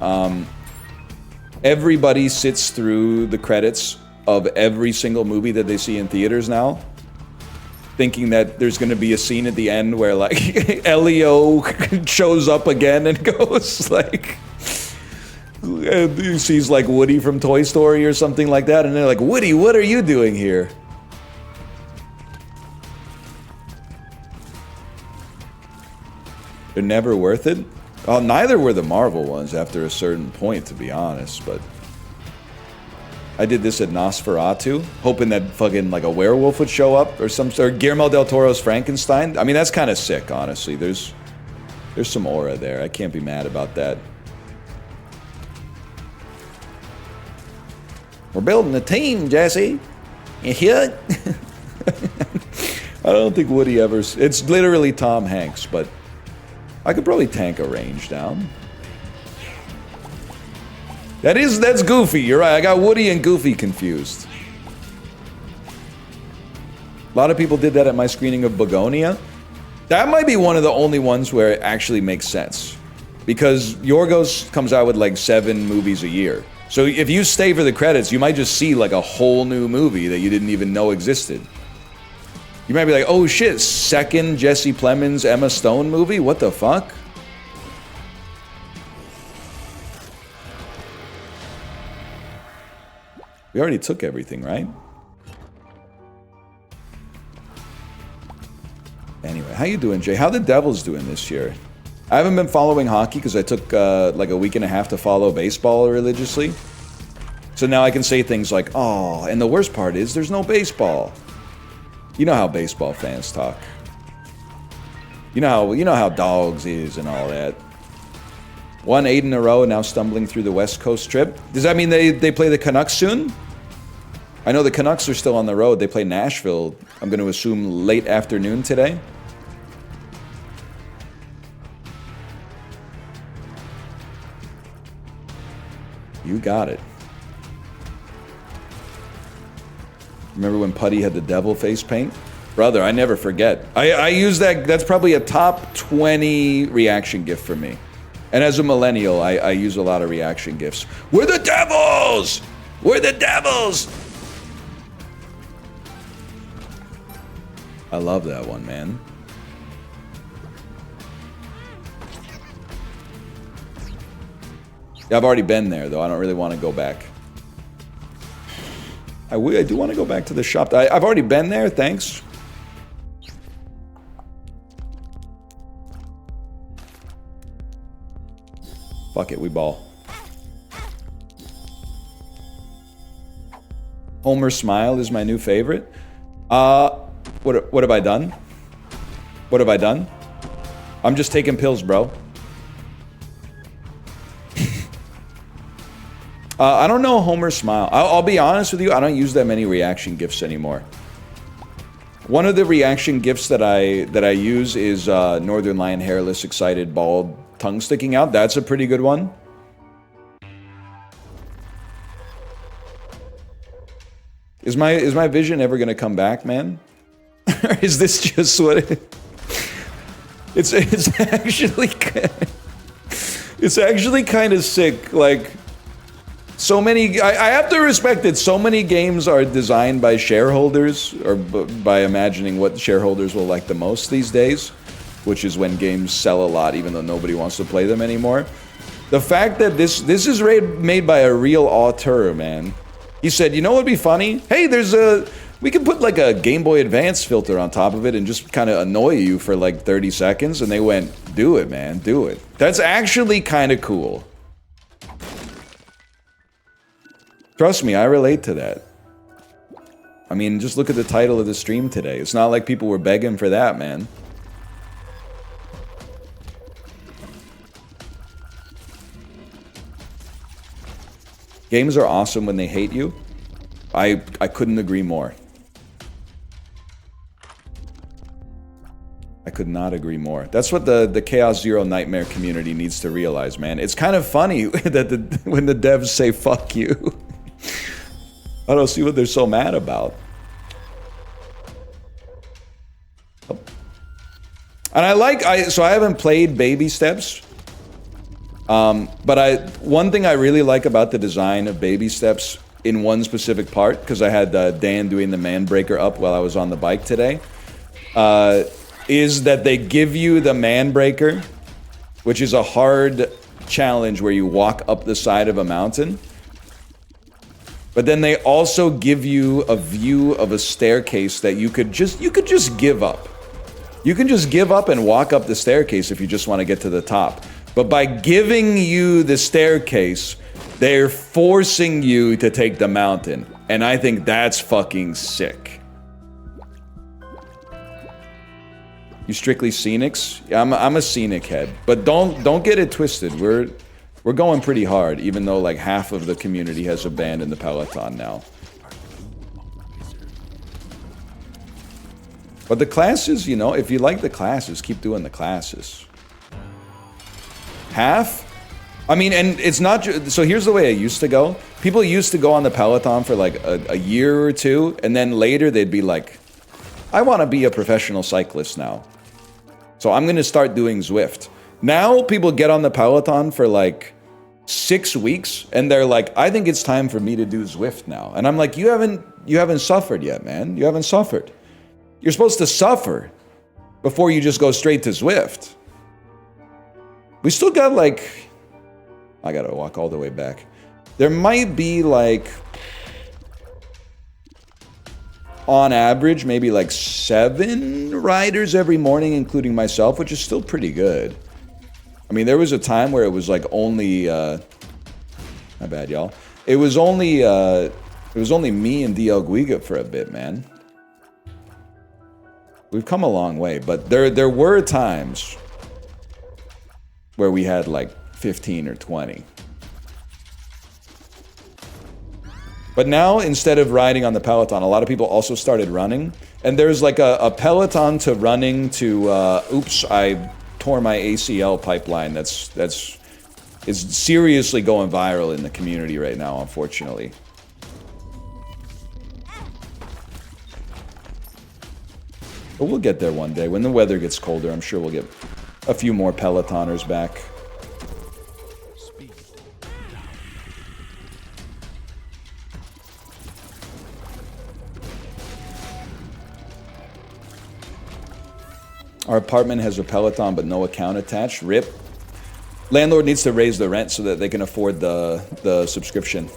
everybody sits through the credits of every single movie that they see in theaters now, thinking that there's going to be a scene at the end where, like, Elio shows up again and goes, like, he sees, like, Woody from Toy Story or something like that, and they're like, Woody, what are you doing here? They're never worth it? Well, neither were the Marvel ones after a certain point, to be honest, but... I did this at Nosferatu, hoping that fucking, like, a werewolf would show up, or Guillermo del Toro's Frankenstein. I mean, that's kind of sick, honestly. There's some aura there. I can't be mad about that. We're building a team, Jesse. You hear it? I don't think Woody ever... It's literally Tom Hanks, but... I could probably tank a range down. That's Goofy, you're right. I got Woody and Goofy confused. A lot of people did that at my screening of Begonia. That might be one of the only ones where it actually makes sense. Because Yorgos comes out with like 7 movies a year. So if you stay for the credits, you might just see like a whole new movie that you didn't even know existed. You might be like, oh shit, second Jesse Plemons, Emma Stone movie? What the fuck? We already took everything, right? Anyway, how you doing, Jay? How the Devils doing this year? I haven't been following hockey because I took like a week and a half to follow baseball religiously. So now I can say things like, oh, and the worst part is there's no baseball. You know how baseball fans talk. You know how dogs is and all that. 1-8 in a row, now stumbling through the West Coast trip. Does that mean they play the Canucks soon? I know the Canucks are still on the road. They play Nashville, I'm going to assume, late afternoon today. You got it. Remember when Putty had the devil face paint? Brother, I never forget. I use that. That's probably a top 20 reaction gift for me. And as a millennial, I use a lot of reaction gifts. We're the Devils! We're the Devils! I love that one, man. Yeah, I've already been there, though. I don't really want to go back. I do want to go back to the shop. I've already been there, thanks. Fuck it, we ball. Homer Smile is my new favorite. What have I done? What have I done? I'm just taking pills, bro. I don't know Homer Smile. I'll be honest with you, I don't use that many reaction gifts anymore. One of the reaction gifts that I use is Northern Lion hairless, excited, bald, tongue sticking out. That's a pretty good one. Is my vision ever gonna come back, man? Or is this just what it's actually it's actually kind of sick. Like, so many, I have to respect it. So many games are designed by shareholders, or by imagining what shareholders will like the most these days, which is when games sell a lot, even though nobody wants to play them anymore. The fact that this is made by a real auteur, man. He said, you know what'd be funny? Hey, we can put like a Game Boy Advance filter on top of it and just kind of annoy you for like 30 seconds. And they went, do it, man, do it. That's actually kind of cool. Trust me, I relate to that. I mean, just look at the title of the stream today. It's not like people were begging for that, man. Games are awesome when they hate you. I couldn't agree more. I could not agree more. That's what the Chaos Zero Nightmare community needs to realize, man. It's kind of funny that when the devs say fuck you. I don't see what they're so mad about. And so I haven't played Baby Steps. But one thing I really like about the design of Baby Steps in one specific part, because I had Dan doing the man breaker up while I was on the bike today, is that they give you the man breaker, which is a hard challenge where you walk up the side of a mountain. But then they also give you a view of a staircase that you could just give up. You can just give up and walk up the staircase if you just want to get to the top. But by giving you the staircase, they're forcing you to take the mountain. And I think that's fucking sick. You strictly scenics? Yeah, I'm a scenic head. But don't get it twisted. We're going pretty hard, even though like half of the community has abandoned the Peloton now. But the classes, you know, if you like the classes, keep doing the classes. Half? I mean, and it's not so here's the way I used to go. People used to go on the Peloton for like a year or two, and then later they'd be like, I want to be a professional cyclist now. So I'm going to start doing Zwift. Now people get on the Peloton for like 6 weeks, and they're like, I think it's time for me to do Zwift now. And I'm like, you haven't suffered yet, man. You haven't suffered. You're supposed to suffer before you just go straight to Zwift. We still got like, I gotta walk all the way back. There might be like, on average, maybe like 7 riders every morning, including myself, which is still pretty good. I mean, there was a time where it was like only, my bad, y'all. It was only me and DL Guiga for a bit, man. We've come a long way, but there were times where we had like 15 or 20. But now, instead of riding on the Peloton, a lot of people also started running. And there's like a Peloton to running to, oops, I tore my ACL pipeline. That's is seriously going viral in the community right now, unfortunately. But we'll get there one day. When the weather gets colder, I'm sure we'll get a few more Pelotoners back. Our apartment has a Peloton, but no account attached. RIP. Landlord needs to raise the rent so that they can afford the subscription.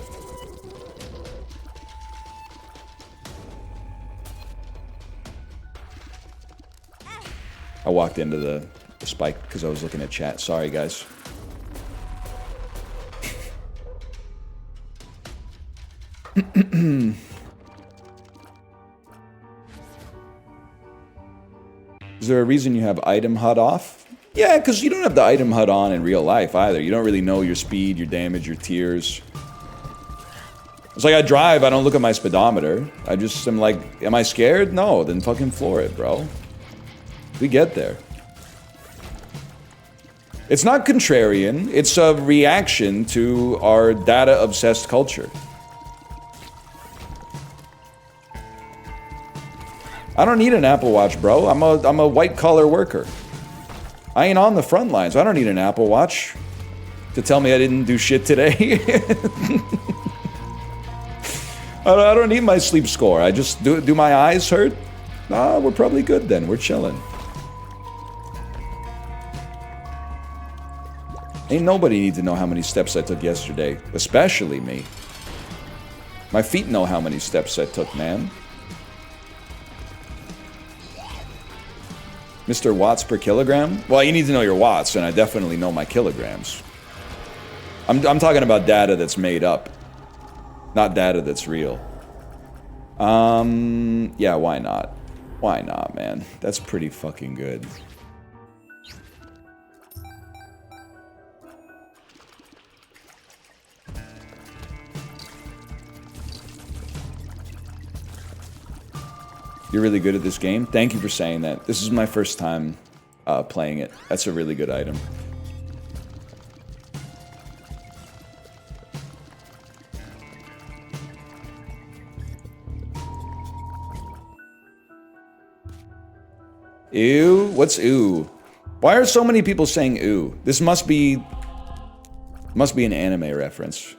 I walked into the spike because I was looking at chat. Sorry, guys. Is there a reason you have item HUD off? Yeah, because you don't have the item HUD on in real life either. You don't really know your speed, your damage, your tiers. It's like I drive, I don't look at my speedometer. I just am like, am I scared? No, then fucking floor it, bro. We get there. It's not contrarian, it's a reaction to our data-obsessed culture. I don't need an Apple Watch, bro. I'm a white-collar worker. I ain't on the front lines. I don't need an Apple Watch to tell me I didn't do shit today. I don't need my sleep score. I just do my eyes hurt? Nah, we're probably good then. We're chilling. Ain't nobody need to know how many steps I took yesterday, especially me. My feet know how many steps I took, man. Mr. Watts per kilogram? Well, you need to know your watts, and I definitely know my kilograms. I'm talking about data that's made up, not data that's real. Yeah, why not? Why not, man? That's pretty fucking good. You're really good at this game. Thank you for saying that. This is my first time playing it. That's a really good item. Ew? What's ew? Why are so many people saying ew? This must be an anime reference.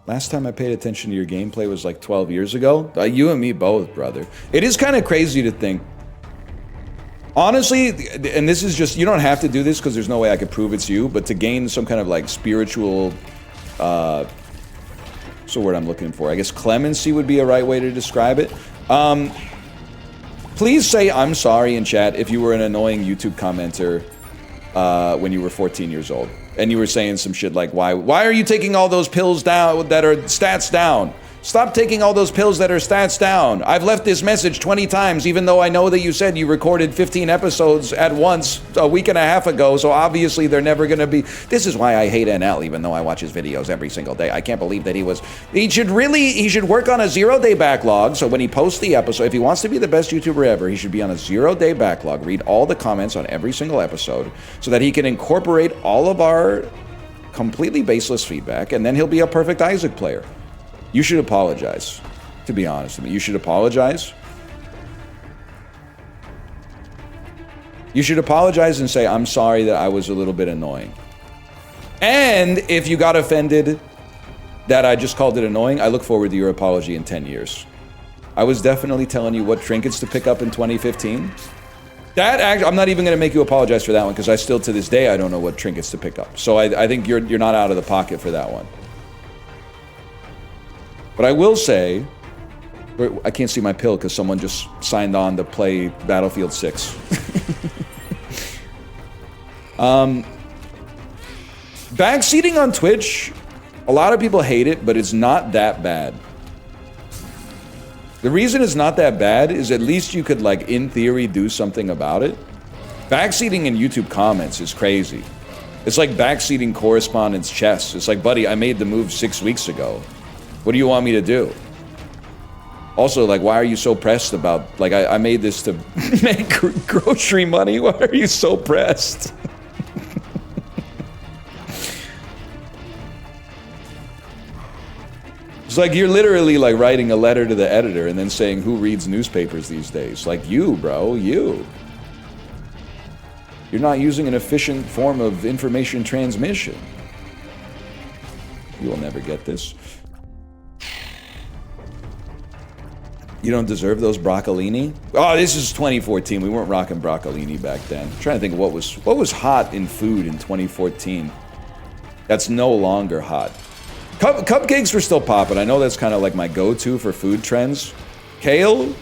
Last time I paid attention to your gameplay was like 12 years ago. You and me both, brother. It is kind of crazy to think. Honestly, and this is just, you don't have to do this because there's no way I could prove it's you, but to gain some kind of like spiritual, what's the word I'm looking for? I guess clemency would be a right way to describe it. Please say I'm sorry in chat if you were an annoying YouTube commenter when you were 14 years old. And you were saying some shit like, why are you taking all those pills down that are stats down? Stop taking all those pills that are stats down. I've left this message 20 times, even though I know that you said you recorded 15 episodes at once a week and a half ago, so obviously they're never gonna be. This is why I hate NL, even though I watch his videos every single day. I can't believe that he should work on a 0-day backlog, so when he posts the episode, if he wants to be the best YouTuber ever, he should be on a 0-day backlog, read all the comments on every single episode, so that he can incorporate all of our completely baseless feedback, and then he'll be a perfect Isaac player. You should apologize, to be honest with me. You should apologize You should apologize and say, I'm sorry that I was a little bit annoying. And if you got offended that I just called it annoying, I look forward to your apology in 10 years. I was definitely telling you what trinkets to pick up in 2015. I'm not even going to make you apologize for that one because I still, to this day, I don't know what trinkets to pick up. So I think you're not out of the pocket for that one. But I will say, I can't see my pill because someone just signed on to play Battlefield 6. Backseating on Twitch, a lot of people hate it, but it's not that bad. The reason it's not that bad is at least you could, like, in theory, do something about it. Backseating in YouTube comments is crazy. It's like backseating correspondence chess. It's like, buddy, I made the move 6 weeks ago. What do you want me to do? Also, like, why are you so pressed about, like, I made this to make grocery money. Why are you so pressed? It's like you're literally like writing a letter to the editor and then saying who reads newspapers these days. Like you, bro, you. You're not using an efficient form of information transmission. You will never get this. You don't deserve those broccolini? Oh, this is 2014. We weren't rocking broccolini back then. I'm trying to think of what was hot in food in 2014. That's no longer hot. Cupcakes were still popping. I know that's kind of like my go-to for food trends. Kale?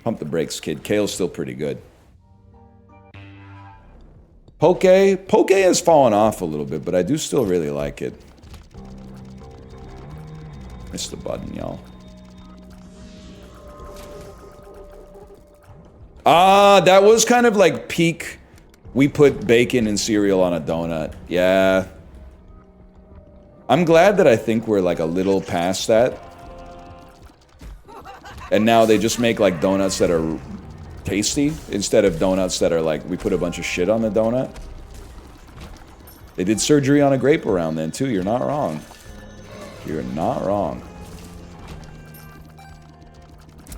Pump the brakes, kid. Kale's still pretty good. Poke has fallen off a little bit, but I do still really like it. Missed the button, y'all. That was kind of like peak. We put bacon and cereal on a donut. Yeah. I'm glad that I think we're like a little past that. And now they just make like donuts that are tasty instead of donuts that are like, we put a bunch of shit on the donut. They did surgery on a grape around then too. You're not wrong. You're not wrong.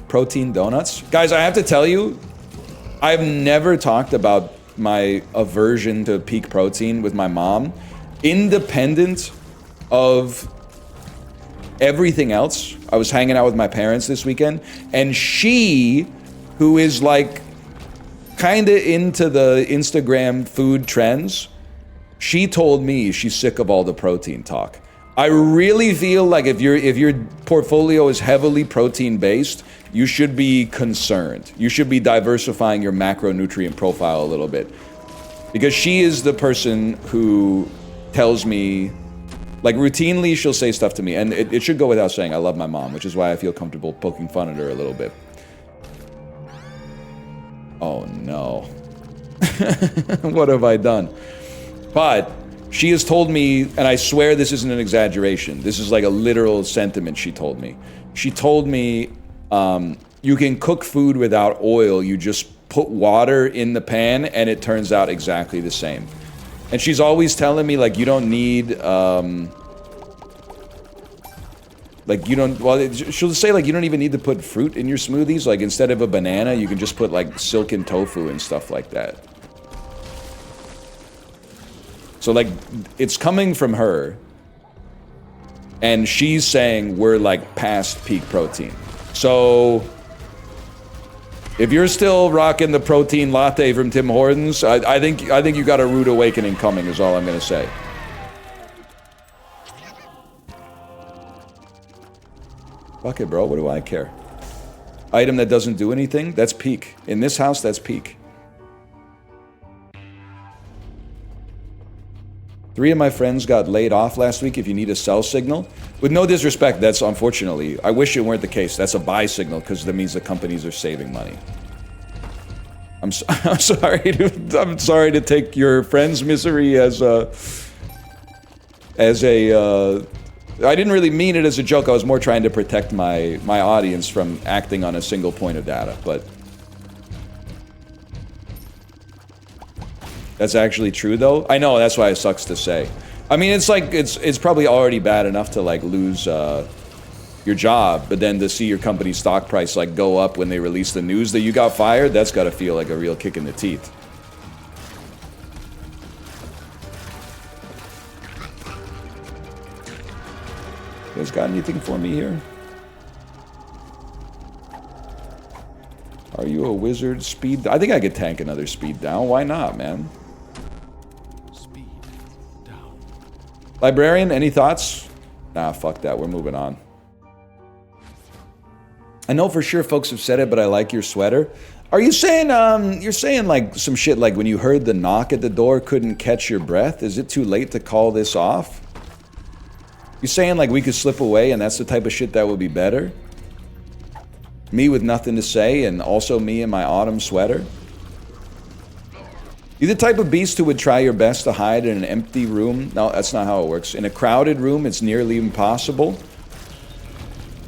Protein donuts. Guys, I have to tell you, I've never talked about my aversion to peak protein with my mom, independent of everything else. I was hanging out with my parents this weekend, and she, who is like kind of into the Instagram food trends, she told me she's sick of all the protein talk. I really feel like if your portfolio is heavily protein based, you should be concerned. You should be diversifying your macronutrient profile a little bit, because she is the person who tells me, like, routinely she'll say stuff to me, and it should go without saying, I love my mom, which is why I feel comfortable poking fun at her a little bit. Oh no. What have I done? But she has told me, and I swear this isn't an exaggeration, this is like a literal sentiment she told me. She told me, you can cook food without oil, you just put water in the pan and it turns out exactly the same. And she's always telling me, like, you don't need, like, you don't, well, she'll say, like, you don't even need to put fruit in your smoothies. Like, instead of a banana, you can just put, like, silken tofu and stuff like that. So, like, it's coming from her. And she's saying we're, like, past peak protein. So, if you're still rocking the protein latte from Tim Hortons, I think you got a rude awakening coming, is all I'm gonna say. Fuck it, bro. What do I care? Item that doesn't do anything? That's peak. In this house, that's peak. 3 of my friends got laid off last week if you need a sell signal. With no disrespect, that's unfortunately, I wish it weren't the case. That's a buy signal because that means the companies are saving money. I'm sorry to take your friend's misery as a I didn't really mean it as a joke. I was more trying to protect my audience from acting on a single point of data, but that's actually true, though. I know, that's why it sucks to say. I mean, it's like, it's probably already bad enough to, like, lose your job, but then to see your company's stock price like go up when they release the news that you got fired, that's got to feel like a real kick in the teeth. You guys got anything for me here? Are you a wizard? Speed? I think I could tank another speed down. Why not, man? Speed down. Librarian, any thoughts? Nah, fuck that. We're moving on. I know for sure folks have said it, but I like your sweater. Are you saying, you're saying like some shit like when you heard the knock at the door, couldn't catch your breath? Is it too late to call this off? You saying like we could slip away and that's the type of shit that would be better? Me with nothing to say and also me in my autumn sweater? You the type of beast who would try your best to hide in an empty room? No, that's not how it works. In a crowded room, it's nearly impossible.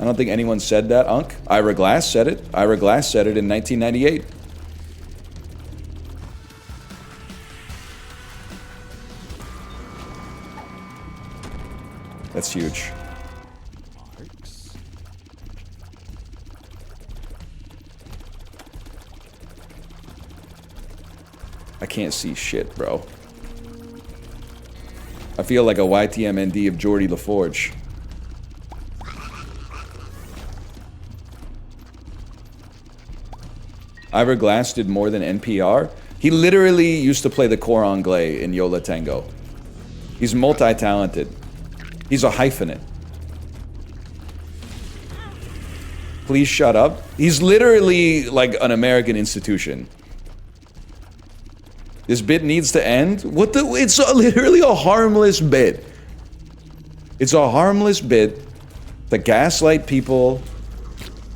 I don't think anyone said that, Unc. Ira Glass said it. Ira Glass said it in 1998. That's huge. Marks. I can't see shit, bro. I feel like a YTMND of Geordie LaForge. Ira Glass did more than NPR. He literally used to play the cor anglais in Yo La Tengo. He's multi-talented. He's a hyphenate. Please shut up. He's literally like an American institution. This bit needs to end. What the? It's literally a harmless bit. It's a harmless bit to gaslight people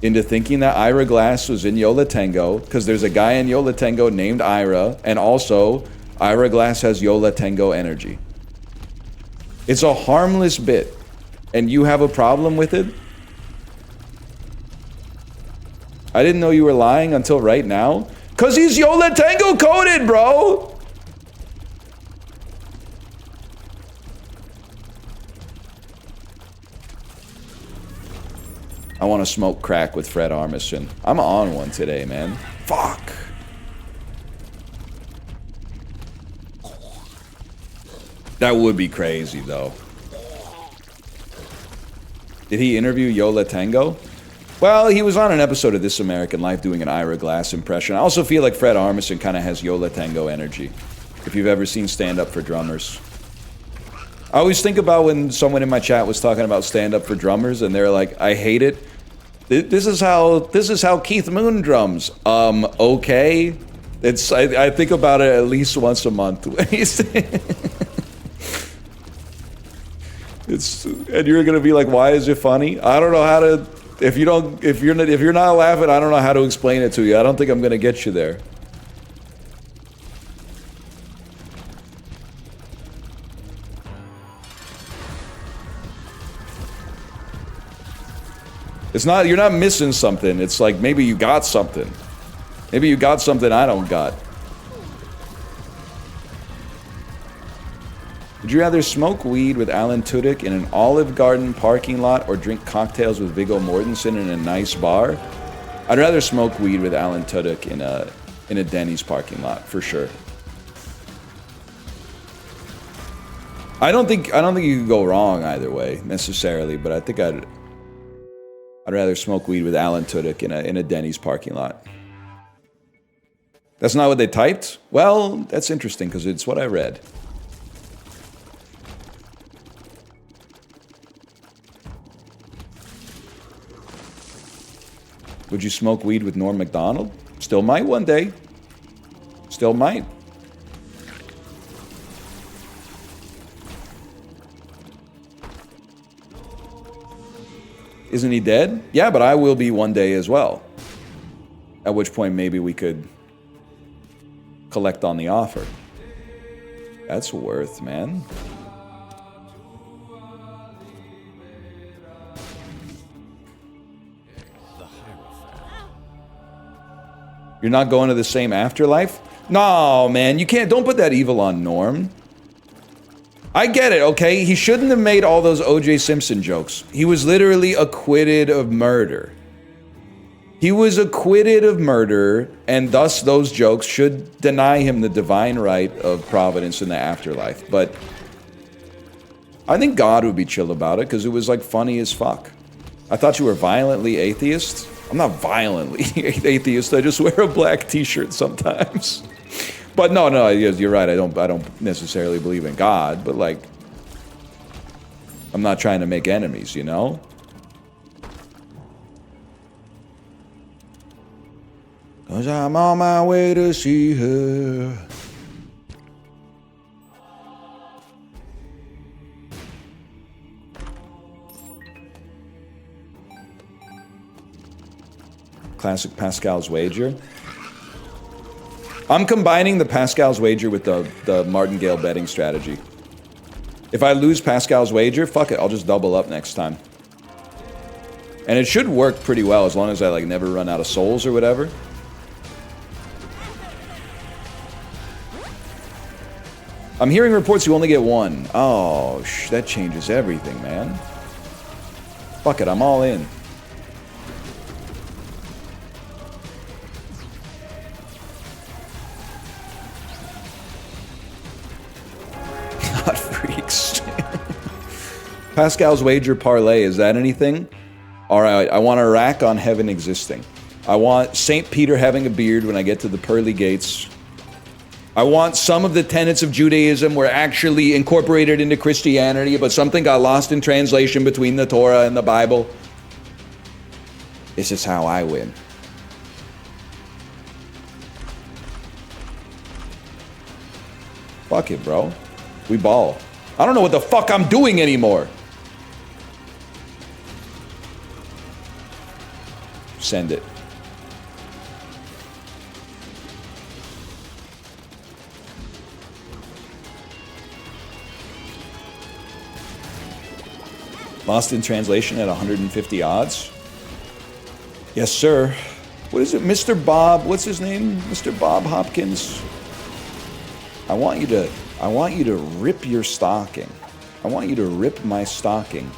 into thinking that Ira Glass was in Yo La Tengo, because there's a guy in Yo La Tengo named Ira, and also Ira Glass has Yo La Tengo energy. It's a harmless bit, and you have a problem with it? I didn't know you were lying until right now. Cause he's Yo La Tengo coded, bro! I want to smoke crack with Fred Armisen. I'm on one today, man. Fuck. That would be crazy, though. Did he interview Yo La Tengo? Well, he was on an episode of This American Life doing an Ira Glass impression. I also feel like Fred Armisen kind of has Yo La Tengo energy. If you've ever seen Stand Up for Drummers. I always think about when someone in my chat was talking about Stand Up for Drummers, and they're like, I hate it. This is how Keith Moon drums. Okay. I think about it at least once a month. And you're gonna be like, why is it funny? I don't know how to. If you're not laughing, I don't know how to explain it to you. I don't think I'm gonna get you there. It's not, you're not missing something. It's like maybe you got something. Maybe you got something I don't got. Would you rather smoke weed with Alan Tudyk in an Olive Garden parking lot or drink cocktails with Viggo Mortensen in a nice bar? I'd rather smoke weed with Alan Tudyk in a Denny's parking lot, for sure. I don't think you could go wrong either way necessarily, but I think I'd rather smoke weed with Alan Tudyk in a Denny's parking lot. That's not what they typed? Well, that's interesting because it's what I read. Would you smoke weed with Norm Macdonald? Still might one day. Still might. Isn't he dead? Yeah, but I will be one day as well. At which point maybe we could collect on the offer. That's worth, man. You're not going to the same afterlife? No, man, you can't. Don't put that evil on Norm. I get it, okay? He shouldn't have made all those O.J. Simpson jokes. He was literally acquitted of murder. He was acquitted of murder, and thus those jokes should deny him the divine right of providence in the afterlife. But I think God would be chill about it because it was like funny as fuck. I thought you were violently atheist. I'm not violently atheist. I just wear a black t-shirt sometimes. But no, you're right. I don't necessarily believe in God, but like I'm not trying to make enemies, you know? Cause I'm on my way to see her. Classic Pascal's Wager. I'm combining the Pascal's Wager with the Martingale betting strategy. If I lose Pascal's Wager, fuck it, I'll just double up next time. And it should work pretty well as long as I like never run out of souls or whatever. I'm hearing reports you only get one. Oh, that changes everything, man. Fuck it, I'm all in. God freaks. Pascal's Wager Parlay, is that anything? Alright, I want a rack on heaven existing. I want St. Peter having a beard when I get to the pearly gates. I want some of the tenets of Judaism were actually incorporated into Christianity, but something got lost in translation between the Torah and the Bible. This is how I win. Fuck it, bro. We ball. I don't know what the fuck I'm doing anymore. Send it. Lost in translation at 150 odds. Yes, sir. What is it? Mr. Bob, what's his name? Mr. Bob Hopkins. I want you to rip your stocking. I want you to rip my stocking.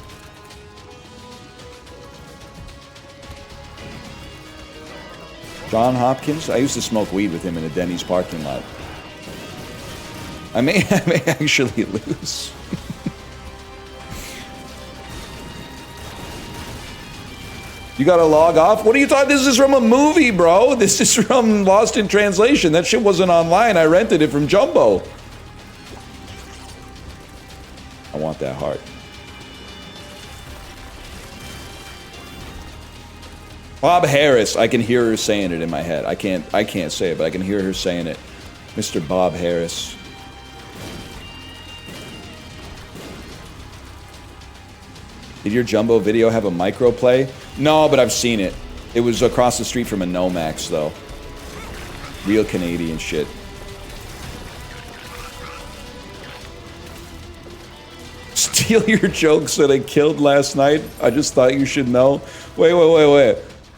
John Hopkins? I used to smoke weed with him in a Denny's parking lot. I may actually lose. You gotta log off? What are you talking? This is from a movie, bro. This is from Lost in Translation. That shit wasn't online. I rented it from Jumbo. I want that heart. Bob Harris. I can hear her saying it in my head. I can't say it, but I can hear her saying it. Mr. Bob Harris. Did your Jumbo video have a microplay? No, but I've seen it. It was across the street from a Nomax, though. Real Canadian shit. Steal your jokes that I killed last night? I just thought you should know. Wait.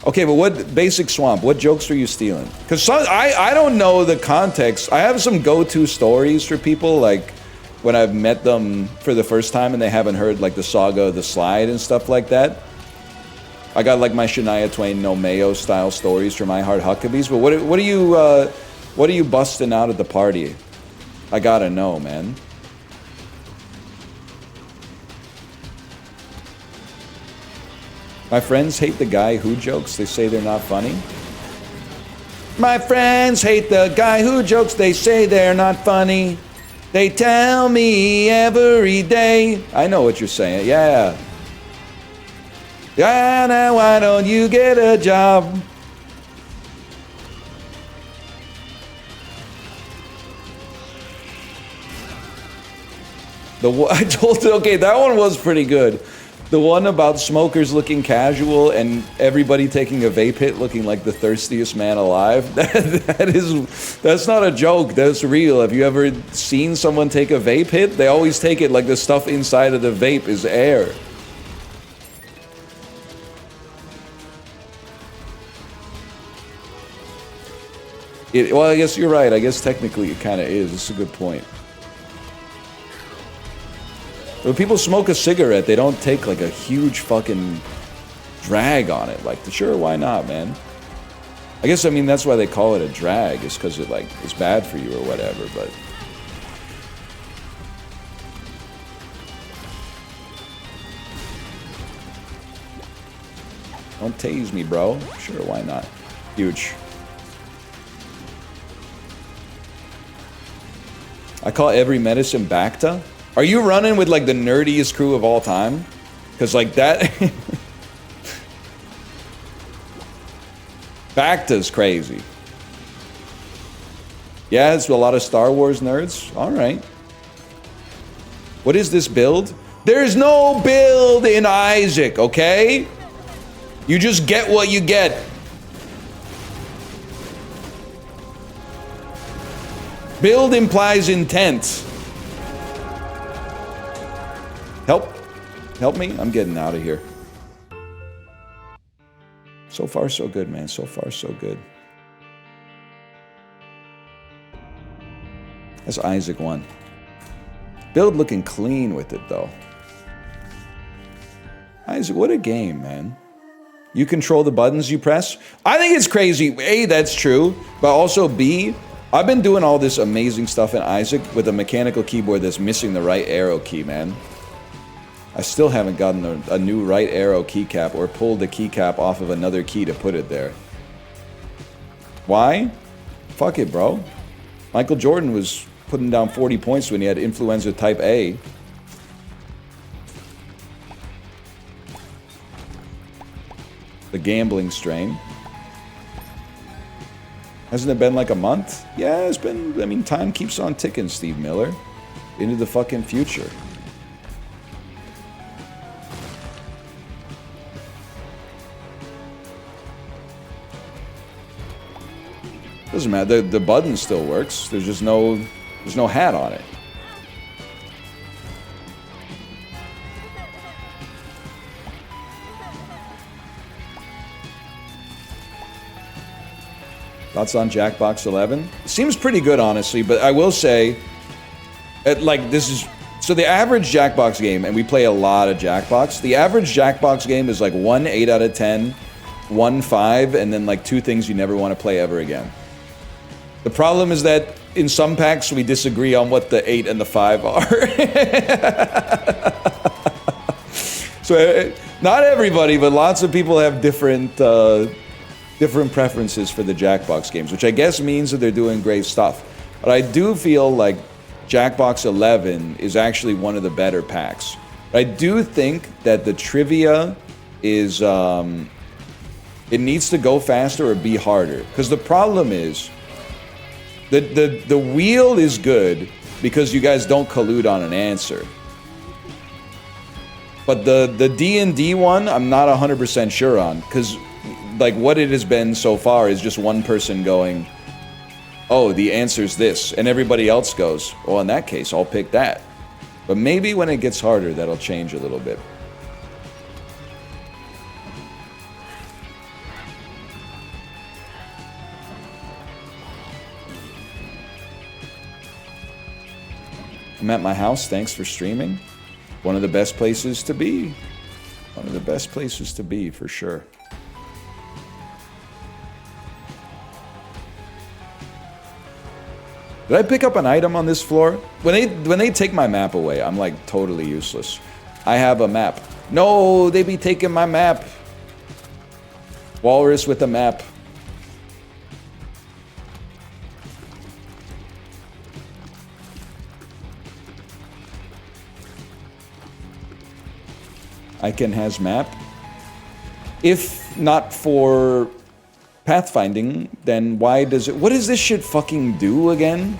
Okay, but what, Basic Swamp, what jokes are you stealing? Because I don't know the context. I have some go-to stories for people, like when I've met them for the first time and they haven't heard like the Saga of the Slide and stuff like that. I got like my Shania Twain No Mayo style stories from I Heart Huckabees, but what are you busting out at the party? I gotta know, man. My friends hate the guy who jokes. They say they're not funny. My friends hate the guy who jokes. They say they're not funny. They tell me every day. I know what you're saying. Yeah. Yeah, now why don't you get a job? I told you, okay, that one was pretty good. The one about smokers looking casual and everybody taking a vape hit looking like the thirstiest man alive. That's not a joke. That's real. Have you ever seen someone take a vape hit? They always take it like the stuff inside of the vape is air. Well, I guess you're right. I guess technically it kind of is. It's a good point. When people smoke a cigarette, they don't take like a huge fucking drag on it. Like, sure, why not, man? I guess, I mean, that's why they call it a drag, is because it, like, is bad for you or whatever, but... Don't tase me, bro. Sure, why not? Huge. I call every medicine Bacta. Are you running with, like, the nerdiest crew of all time? Because, like, that... Bacta's crazy. Yeah, it's a lot of Star Wars nerds. All right. What is this build? There's no build in Isaac, okay? You just get what you get. Build implies intent. Help. Help me. I'm getting out of here. So far, so good, man. So far, so good. That's Isaac 1. Build looking clean with it, though. Isaac, what a game, man. You control the buttons you press? I think it's crazy. A, that's true. But also, B, I've been doing all this amazing stuff in Isaac with a mechanical keyboard that's missing the right arrow key, man. I still haven't gotten a new right arrow keycap or pulled the keycap off of another key to put it there. Why? Fuck it, bro. Michael Jordan was putting down 40 points when he had influenza type A. The gambling strain. Hasn't it been like a month? Yeah, it's been, I mean, time keeps on ticking, Steve Miller. Into the fucking future. Doesn't matter. The button still works. There's just there's no hat on it. Thoughts on Jackbox 11? Seems pretty good, honestly, but I will say, like, this is... So the average Jackbox game, and we play a lot of Jackbox, the average Jackbox game is like 1 8 out of 10, 1 5, and then like 2 things you never want to play ever again. The problem is that in some packs we disagree on what the 8 and the 5 are. So not everybody, but lots of people have different preferences for the Jackbox games, which I guess means that they're doing great stuff. But I do feel like Jackbox 11 is actually one of the better packs. But I do think that the trivia is it needs to go faster or be harder. Because the problem is the wheel is good because you guys don't collude on an answer. But the D&D one, I'm not 100% sure on, because like what it has been so far is just one person going, oh, the answer's this, and everybody else goes, well, in that case, I'll pick that. But maybe when it gets harder, that'll change a little bit. I'm at my house, thanks for streaming. One of the best places to be. One of the best places to be, for sure. Did I pick up an item on this floor? When they take my map away, I'm like totally useless. I have a map. No, they be taking my map. Walrus with a map. Icon has map. If not for pathfinding, then why does it... What does this shit fucking do again?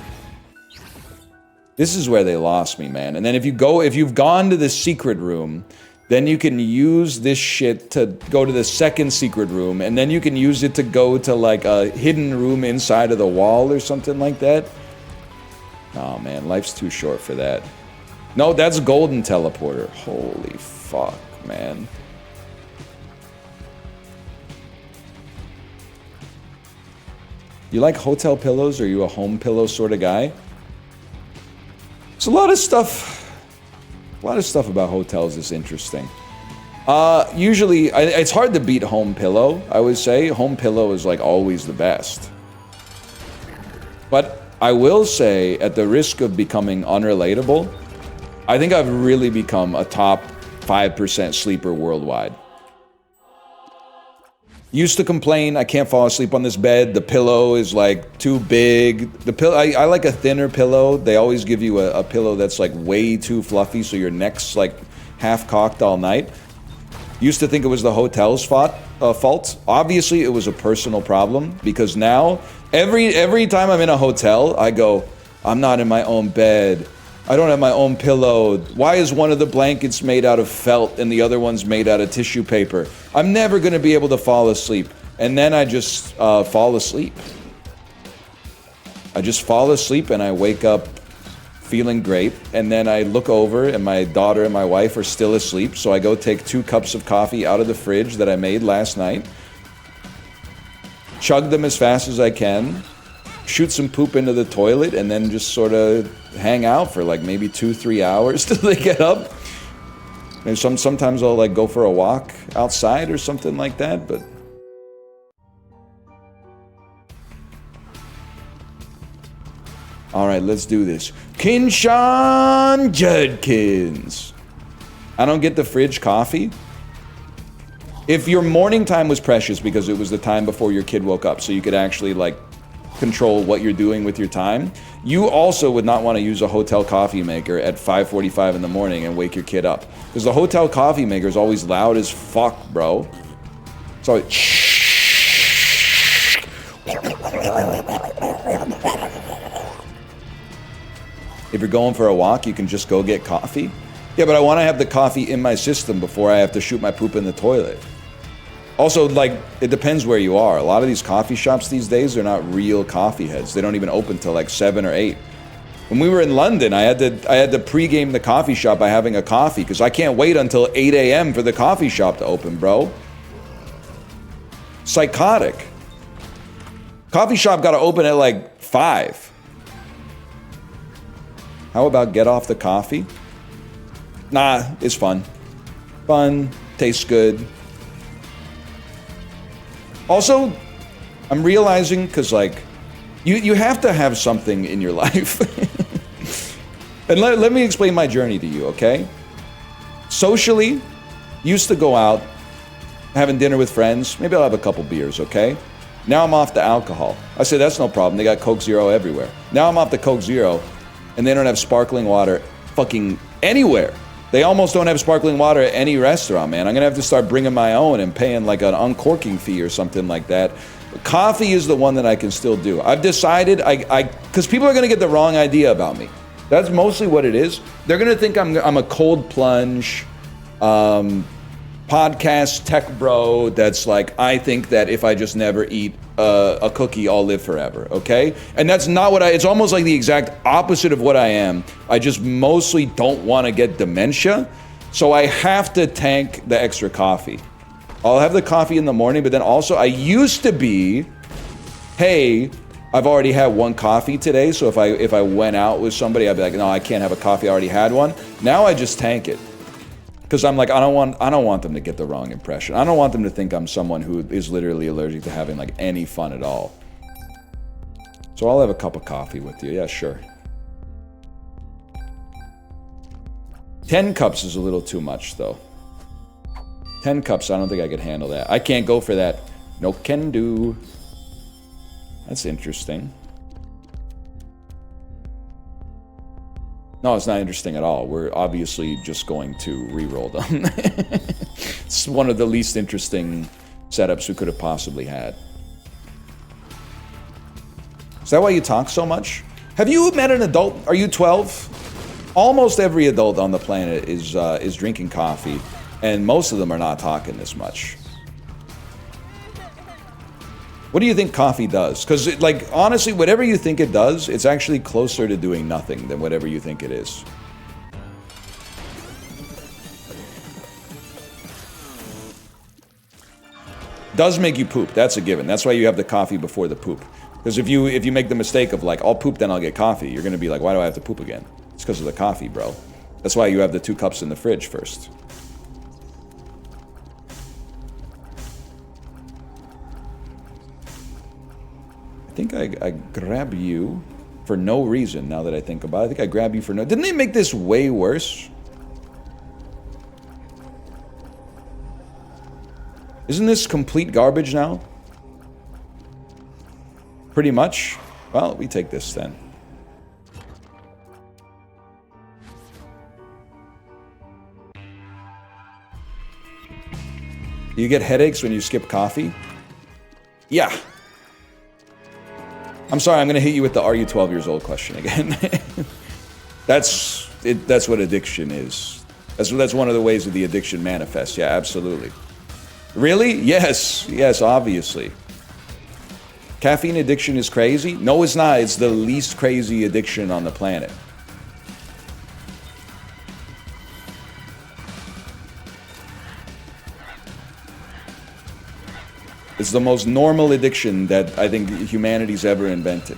This is where they lost me, man. And then if you've gone to the secret room, then you can use this shit to go to the second secret room, and then you can use it to go to like a hidden room inside of the wall or something like that. Oh man, life's too short for that. No, that's golden teleporter. Holy fuck, man. You like hotel pillows? Are you a home pillow sort of guy? There's a lot of stuff. A lot of stuff about hotels is interesting. Usually, it's hard to beat Home Pillow, I would say. Home Pillow is like always the best. But I will say, at the risk of becoming unrelatable, I think I've really become a top 5% sleeper worldwide. Used to complain, I can't fall asleep on this bed, the pillow is like too big. The pillow, I like a thinner pillow. They always give you a pillow that's like way too fluffy, so your neck's like half cocked all night. Used to think it was the hotel's fault. Obviously, it was a personal problem, because now, every time I'm in a hotel, I go, I'm not in my own bed. I don't have my own pillow. Why is one of the blankets made out of felt and the other one's made out of tissue paper? I'm never going to be able to fall asleep. And then I just fall asleep. I just fall asleep and I wake up feeling great. And then I look over and my daughter and my wife are still asleep. So I go take 2 cups of coffee out of the fridge that I made last night. Chug them as fast as I can. Shoot some poop into the toilet and then just sort of hang out for like maybe 2-3 hours till they get up. And sometimes I'll like go for a walk outside or something like that, but all right, let's do this. Kinshawn Judkins. I don't get the fridge coffee. If your morning time was precious because it was the time before your kid woke up, so you could actually like control what you're doing with your time, you also would not want to use a hotel coffee maker at 5:45 in the morning and wake your kid up. Because the hotel coffee maker is always loud as fuck, bro. So if you're going for a walk, you can just go get coffee. Yeah, but I want to have the coffee in my system before I have to shoot my poop in the toilet. Also, like, it depends where you are. A lot of these coffee shops these days are not real coffee heads. They don't even open till like 7 or 8. When we were in London, I had to pregame the coffee shop by having a coffee, because I can't wait until 8 a.m. for the coffee shop to open, bro. Psychotic. Coffee shop got to open at like 5. How about get off the coffee? Nah, it's fun. Fun, tastes good. Also, I'm realizing, because like, you have to have something in your life. And let me explain my journey to you, okay? Socially, used to go out, having dinner with friends, maybe I'll have a couple beers, okay? Now I'm off to alcohol. I say, that's no problem, they got Coke Zero everywhere. Now I'm off to Coke Zero, and they don't have sparkling water fucking anywhere. They almost don't have sparkling water at any restaurant, man. I'm gonna have to start bringing my own and paying like an uncorking fee or something like that. Coffee is the one that I can still do. I've decided, because people are gonna get the wrong idea about me. That's mostly what it is. They're gonna think I'm a cold plunge, podcast tech bro that's like, I think that if I just never eat a cookie, I'll live forever, okay? And that's not what it's almost like the exact opposite of what I am. I just mostly don't want to get dementia, so I have to tank the extra coffee. I'll have the coffee in the morning, but then also I used to be, hey, I've already had 1 coffee today, so if I went out with somebody, I'd be like, no, I can't have a coffee, I already had one. Now I just tank it. Because I'm like, I don't want them to get the wrong impression. I don't want them to think I'm someone who is literally allergic to having like any fun at all. So I'll have a cup of coffee with you. Yeah, sure. 10 cups is a little too much though. 10 cups, I don't think I could handle that. I can't go for that. No can do. That's interesting. No, it's not interesting at all. We're obviously just going to re-roll them. It's one of the least interesting setups we could have possibly had. Is that why you talk so much? Have you met an adult? Are you 12? Almost every adult on the planet is drinking coffee, and most of them are not talking this much. What do you think coffee does? Because, like, honestly, whatever you think it does, it's actually closer to doing nothing than whatever you think it is. Does make you poop. That's a given. That's why you have the coffee before the poop. Because if you make the mistake of, like, I'll poop, then I'll get coffee, you're going to be like, why do I have to poop again? It's because of the coffee, bro. That's why you have the 2 cups in the fridge first. I think I grab you for no reason, now that I think about it. I think I grab you for no... Didn't they make this way worse? Isn't this complete garbage now? Pretty much. Well, we take this then. Do you get headaches when you skip coffee? Yeah. I'm sorry, I'm going to hit you with the "Are you 12 years old?" question again. That's what addiction is. That's one of the ways that the addiction manifests. Yeah, absolutely. Really? Yes. Yes, obviously. Caffeine addiction is crazy? No, it's not. It's the least crazy addiction on the planet. It's the most normal addiction that I think humanity's ever invented.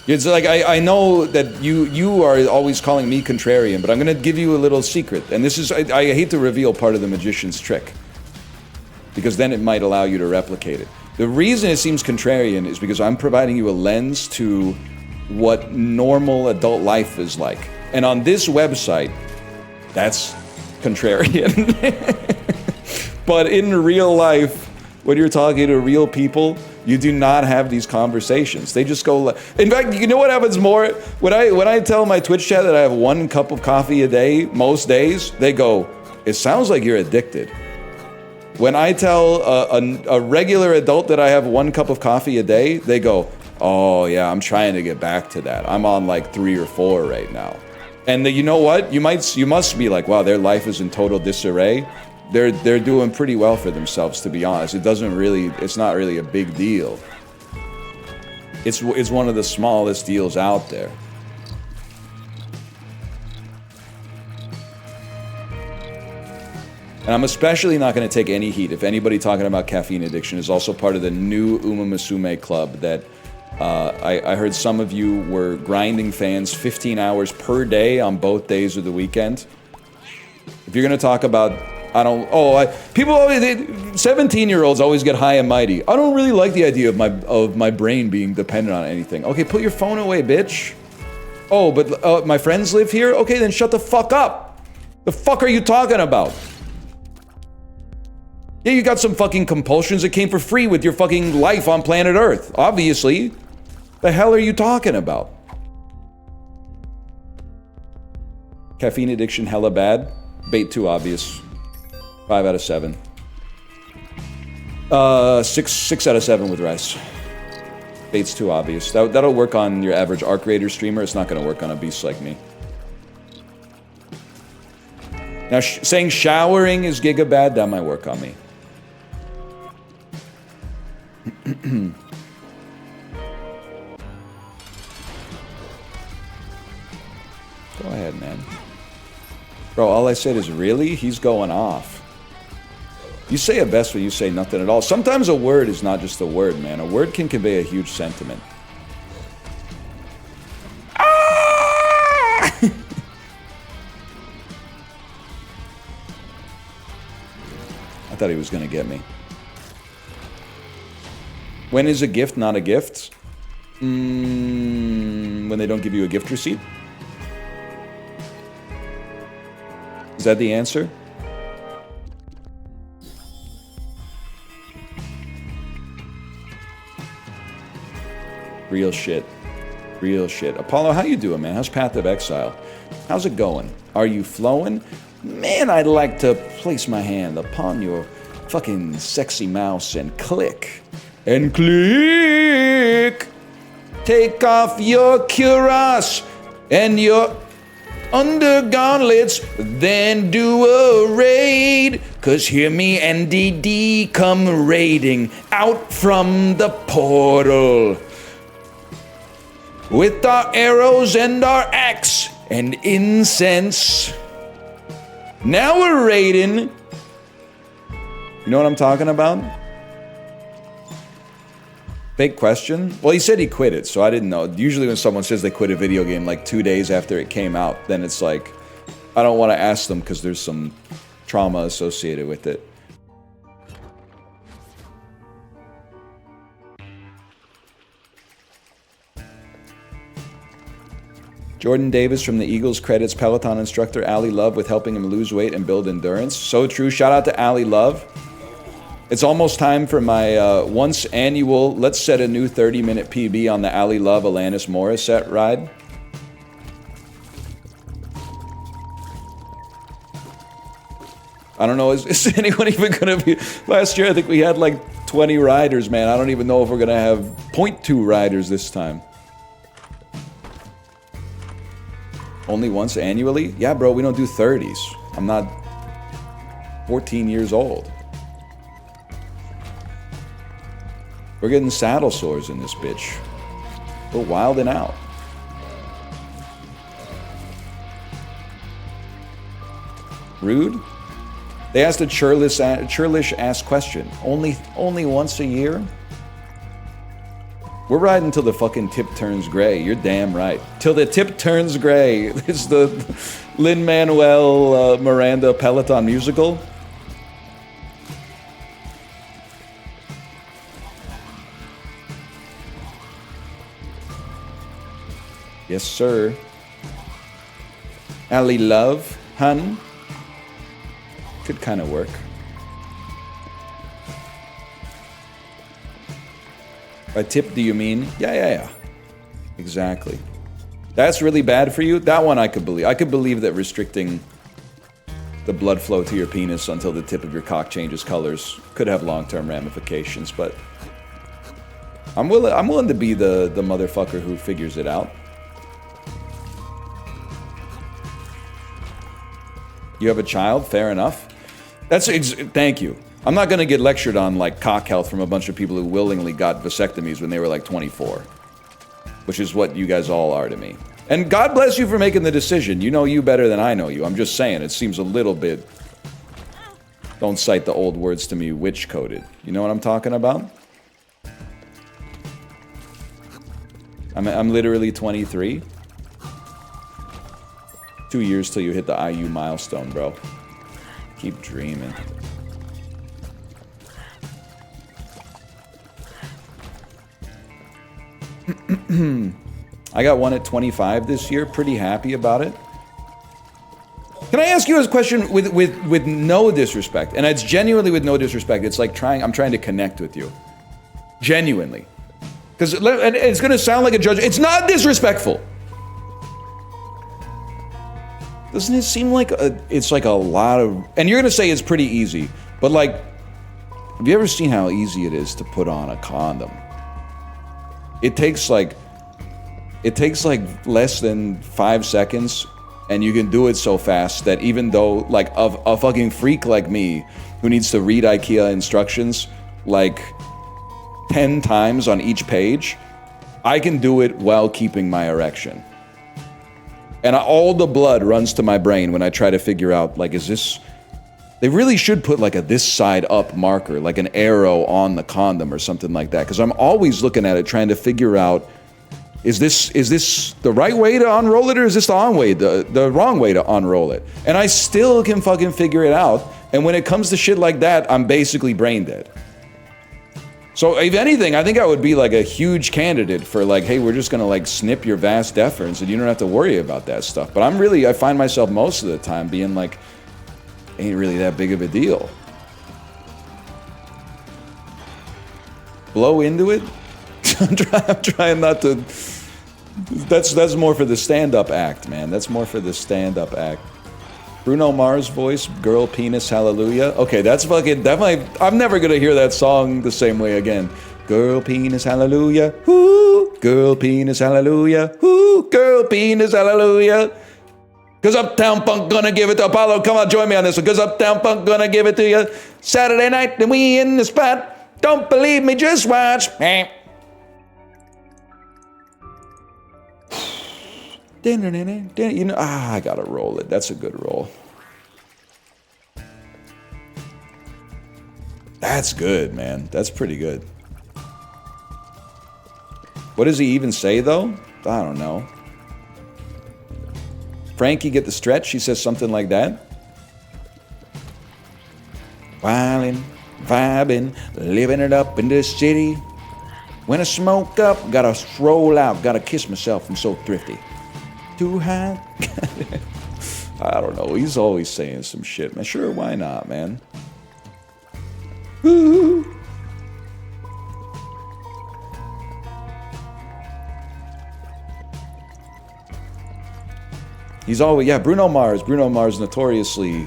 It's like, I know that you are always calling me contrarian, but I'm going to give you a little secret. And this is, I hate to reveal part of the magician's trick, because then it might allow you to replicate it. The reason it seems contrarian is because I'm providing you a lens to what normal adult life is like. And on this website, that's contrarian. But in real life, when you're talking to real people, you do not have these conversations. They just go... In fact, you know what happens more? When I tell my Twitch chat that I have 1 cup of coffee a day, most days, they go, "It sounds like you're addicted." When I tell a regular adult that I have 1 cup of coffee a day, they go, "Oh yeah, I'm trying to get back to that. I'm on like 3 or 4 right now." And you know what? You must be like, wow, their life is in total disarray. They're doing pretty well for themselves, to be honest. It's not really a big deal. It's one of the smallest deals out there. And I'm especially not going to take any heat if anybody talking about caffeine addiction is also part of the new Uma Musume club that I heard some of you were grinding fans 15 hours per day on both days of the weekend. If you're going to talk about, people always, 17-year-olds always get high and mighty. I don't really like the idea of my brain being dependent on anything. Okay, put your phone away, bitch. Oh, but my friends live here? Okay, then shut the fuck up. The fuck are you talking about? Yeah, you got some fucking compulsions that came for free with your fucking life on planet Earth, obviously. The hell are you talking about? Caffeine addiction hella bad? Bait too obvious. 5 out of 7. 6 out of 7 with rice. Bait's too obvious. That'll work on your average Arc Raider streamer. It's not going to work on a beast like me. Now, saying showering is giga bad, that might work on me. Go ahead, man. Bro, all I said is, really? He's going off. You say it best when you say nothing at all. Sometimes a word is not just a word, man. A word can convey a huge sentiment. Ah! I thought he was going to get me. When is a gift not a gift? When they don't give you a gift receipt? Is that the answer? Real shit. Real shit. Apollo, how you doing, man? How's Path of Exile? How's it going? Are you flowing? Man, I'd like to place my hand upon your fucking sexy mouse and click. And click! Take off your cuirass and your undergauntlets, then do a raid. 'Cause hear me and DD come raiding out from the portal. With our arrows and our axe and incense. Now we're raiding. You know what I'm talking about? Fake question? Well, he said he quit it, so I didn't know. Usually when someone says they quit a video game like 2 days after it came out, then it's like, I don't want to ask them because there's some trauma associated with it. Jordan Davis from the Eagles credits Peloton instructor Ali Love with helping him lose weight and build endurance. So true. Shout out to Ali Love. It's almost time for my once annual, let's set a new 30-minute PB on the Ali Love Alanis Morissette ride. I don't know, is anyone even going to be... Last year I think we had like 20 riders, man. I don't even know if we're going to have 0.2 riders this time. Only once annually? Yeah, bro, we don't do 30s. I'm not 14 years old. We're getting saddle sores in this bitch. We're wilding out. Rude? They asked a churlish-ass question. Only once a year? We're riding till the fucking tip turns gray. You're damn right. Till the tip turns gray. It's the Lin-Manuel Miranda Peloton musical. Yes, sir. Ali Love, hun. Could kind of work. By tip, do you mean? Yeah. Exactly. That's really bad for you? That one I could believe. I could believe that restricting the blood flow to your penis until the tip of your cock changes colors could have long-term ramifications, but I'm willing to be the motherfucker who figures it out. You have a child? Fair enough. Thank you. I'm not going to get lectured on like cock health from a bunch of people who willingly got vasectomies when they were like 24. Which is what you guys all are to me. And God bless you for making the decision. You know you better than I know you. I'm just saying, it seems a little bit... Don't cite the old words to me, witch-coded. You know what I'm talking about? I'm literally 23. 2 years till you hit the IU milestone, bro. Keep dreaming. I got one at 25 this year. Pretty happy about it. Can I ask you a question with no disrespect? And it's genuinely with no disrespect. It's like I'm trying to connect with you. Genuinely. Because it's going to sound like a judge. It's not disrespectful. Doesn't it seem like it's like a lot of... And you're going to say it's pretty easy. But like, have you ever seen how easy it is to put on a condom? It takes like less than 5 seconds, and you can do it so fast that even though like a fucking freak like me who needs to read IKEA instructions like 10 times on each page, I can do it while keeping my erection. And all the blood runs to my brain when I try to figure out, like, is this... They really should put like a this side up marker, like an arrow on the condom or something like that. Because I'm always looking at it trying to figure out, is this the right way to unroll it, or is this the wrong way to unroll it? And I still can fucking figure it out. And when it comes to shit like that, I'm basically brain dead. So if anything, I think I would be like a huge candidate for like, hey, we're just gonna like snip your vas deferens and you don't have to worry about that stuff. But I find myself most of the time being like, ain't really that big of a deal. Blow into it? I'm trying not to... That's more for the stand-up act, man. That's more for the stand-up act. Bruno Mars voice, Girl Penis Hallelujah. Okay, that's fucking... I'm never gonna hear that song the same way again. Girl Penis Hallelujah. Whoo! Girl Penis Hallelujah. Whoo! Girl Penis Hallelujah. Cause Uptown Funk gonna give it to Apollo. Come on, join me on this one. Cause Uptown Funk gonna give it to you. Saturday night, and we in the spot. Don't believe me, just watch. You know, I gotta roll it. That's a good roll. That's good, man. That's pretty good. What does he even say, though? I don't know. Frankie, get the stretch? She says something like that. Wildin', vibing, living it up in this city. When I smoke up, gotta stroll out, gotta kiss myself, I'm so thrifty. Too high? I don't know, he's always saying some shit, man. Sure, why not, man? Woo! He's always, yeah, Bruno Mars. Bruno Mars notoriously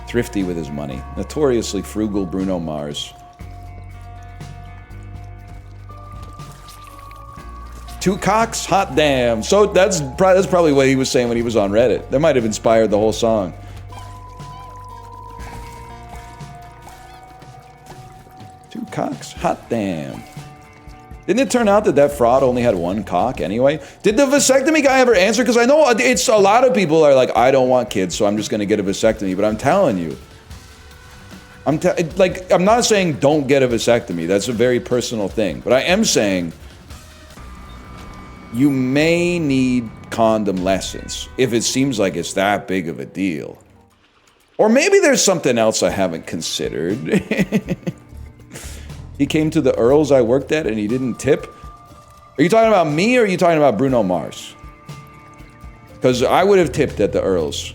thrifty with his money. Notoriously frugal Bruno Mars. Two cocks? Hot damn. So that's probably what he was saying when he was on Reddit. That might have inspired the whole song. Two cocks? Hot damn. Didn't it turn out that that fraud only had one cock anyway? Did the vasectomy guy ever answer? Because I know it's a lot of people are like, I don't want kids, so I'm just going to get a vasectomy. But I'm telling you, I'm not saying don't get a vasectomy. That's a very personal thing. But I am saying you may need condom lessons if it seems like it's that big of a deal. Or maybe there's something else I haven't considered. He came to the Earls I worked at and he didn't tip. Are you talking about me or are you talking about Bruno Mars? Because I would have tipped at the Earls.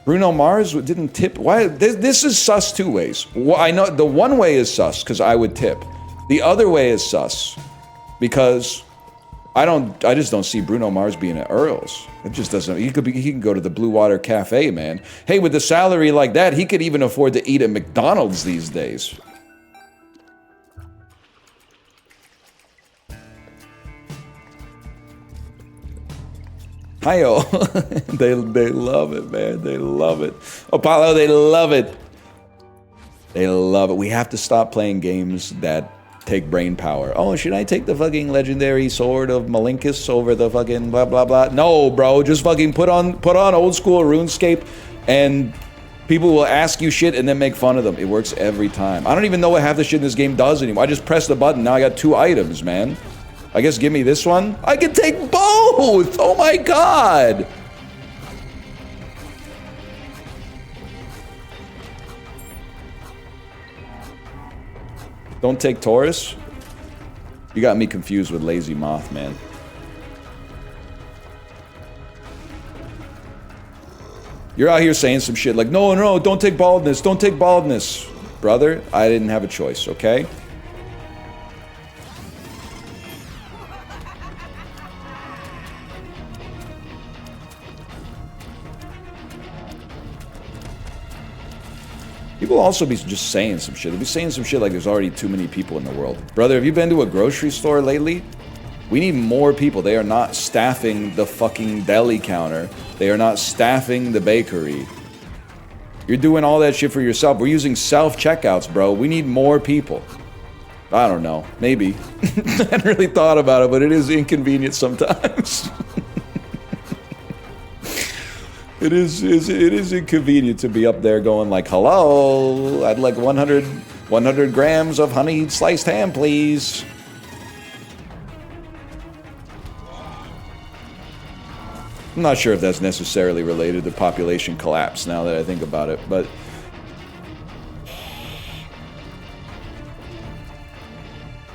Bruno Mars didn't tip. Why? This is sus two ways. Well, I know the one way is sus because I would tip. The other way is sus because I just don't see Bruno Mars being at Earls. It just doesn't. He can go to the Blue Water Cafe, man. Hey, with a salary like that, he could even afford to eat at McDonald's these days. Hi-yo. they love it, man. They love it. Apollo, they love it. They love it. We have to stop playing games that take brain power. Oh, should I take the fucking legendary sword of Malinkus over the fucking blah blah blah? No, bro. Just fucking put on old school RuneScape and people will ask you shit and then make fun of them. It works every time. I don't even know what half the shit in this game does anymore. I just press the button. Now I got 2 items, man. I guess give me this one. I can take both! Oh my god! Don't take Taurus? You got me confused with Lazy Moth, man. You're out here saying some shit like, no, don't take baldness, don't take baldness. Brother, I didn't have a choice, okay? People also be just saying some shit. They'll be saying some shit like there's already too many people in the world. Brother, have you been to a grocery store lately? We need more people. They are not staffing the fucking deli counter. They are not staffing the bakery. You're doing all that shit for yourself. We're using self-checkouts, bro. We need more people. I don't know. Maybe. I hadn't really thought about it, but it is inconvenient sometimes. It is inconvenient to be up there going like, hello, I'd like 100 grams of honey sliced ham, please. I'm not sure if that's necessarily related to population collapse now that I think about it, but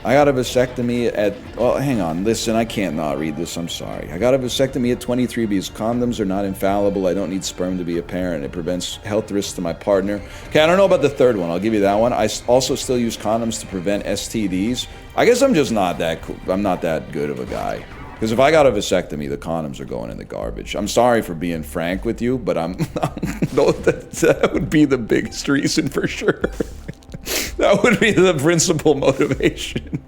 I got a vasectomy at, well, hang on, listen, I can't not read this, I'm sorry. I got a vasectomy at 23 because condoms are not infallible. I don't need sperm to be a parent. It prevents health risks to my partner. Okay, I don't know about the third one. I'll give you that one. I also still use condoms to prevent STDs. I guess I'm just not that cool. I'm not that good of a guy. Because if I got a vasectomy, the condoms are going in the garbage. I'm sorry for being frank with you, but that would be the biggest reason for sure. That would be the principal motivation.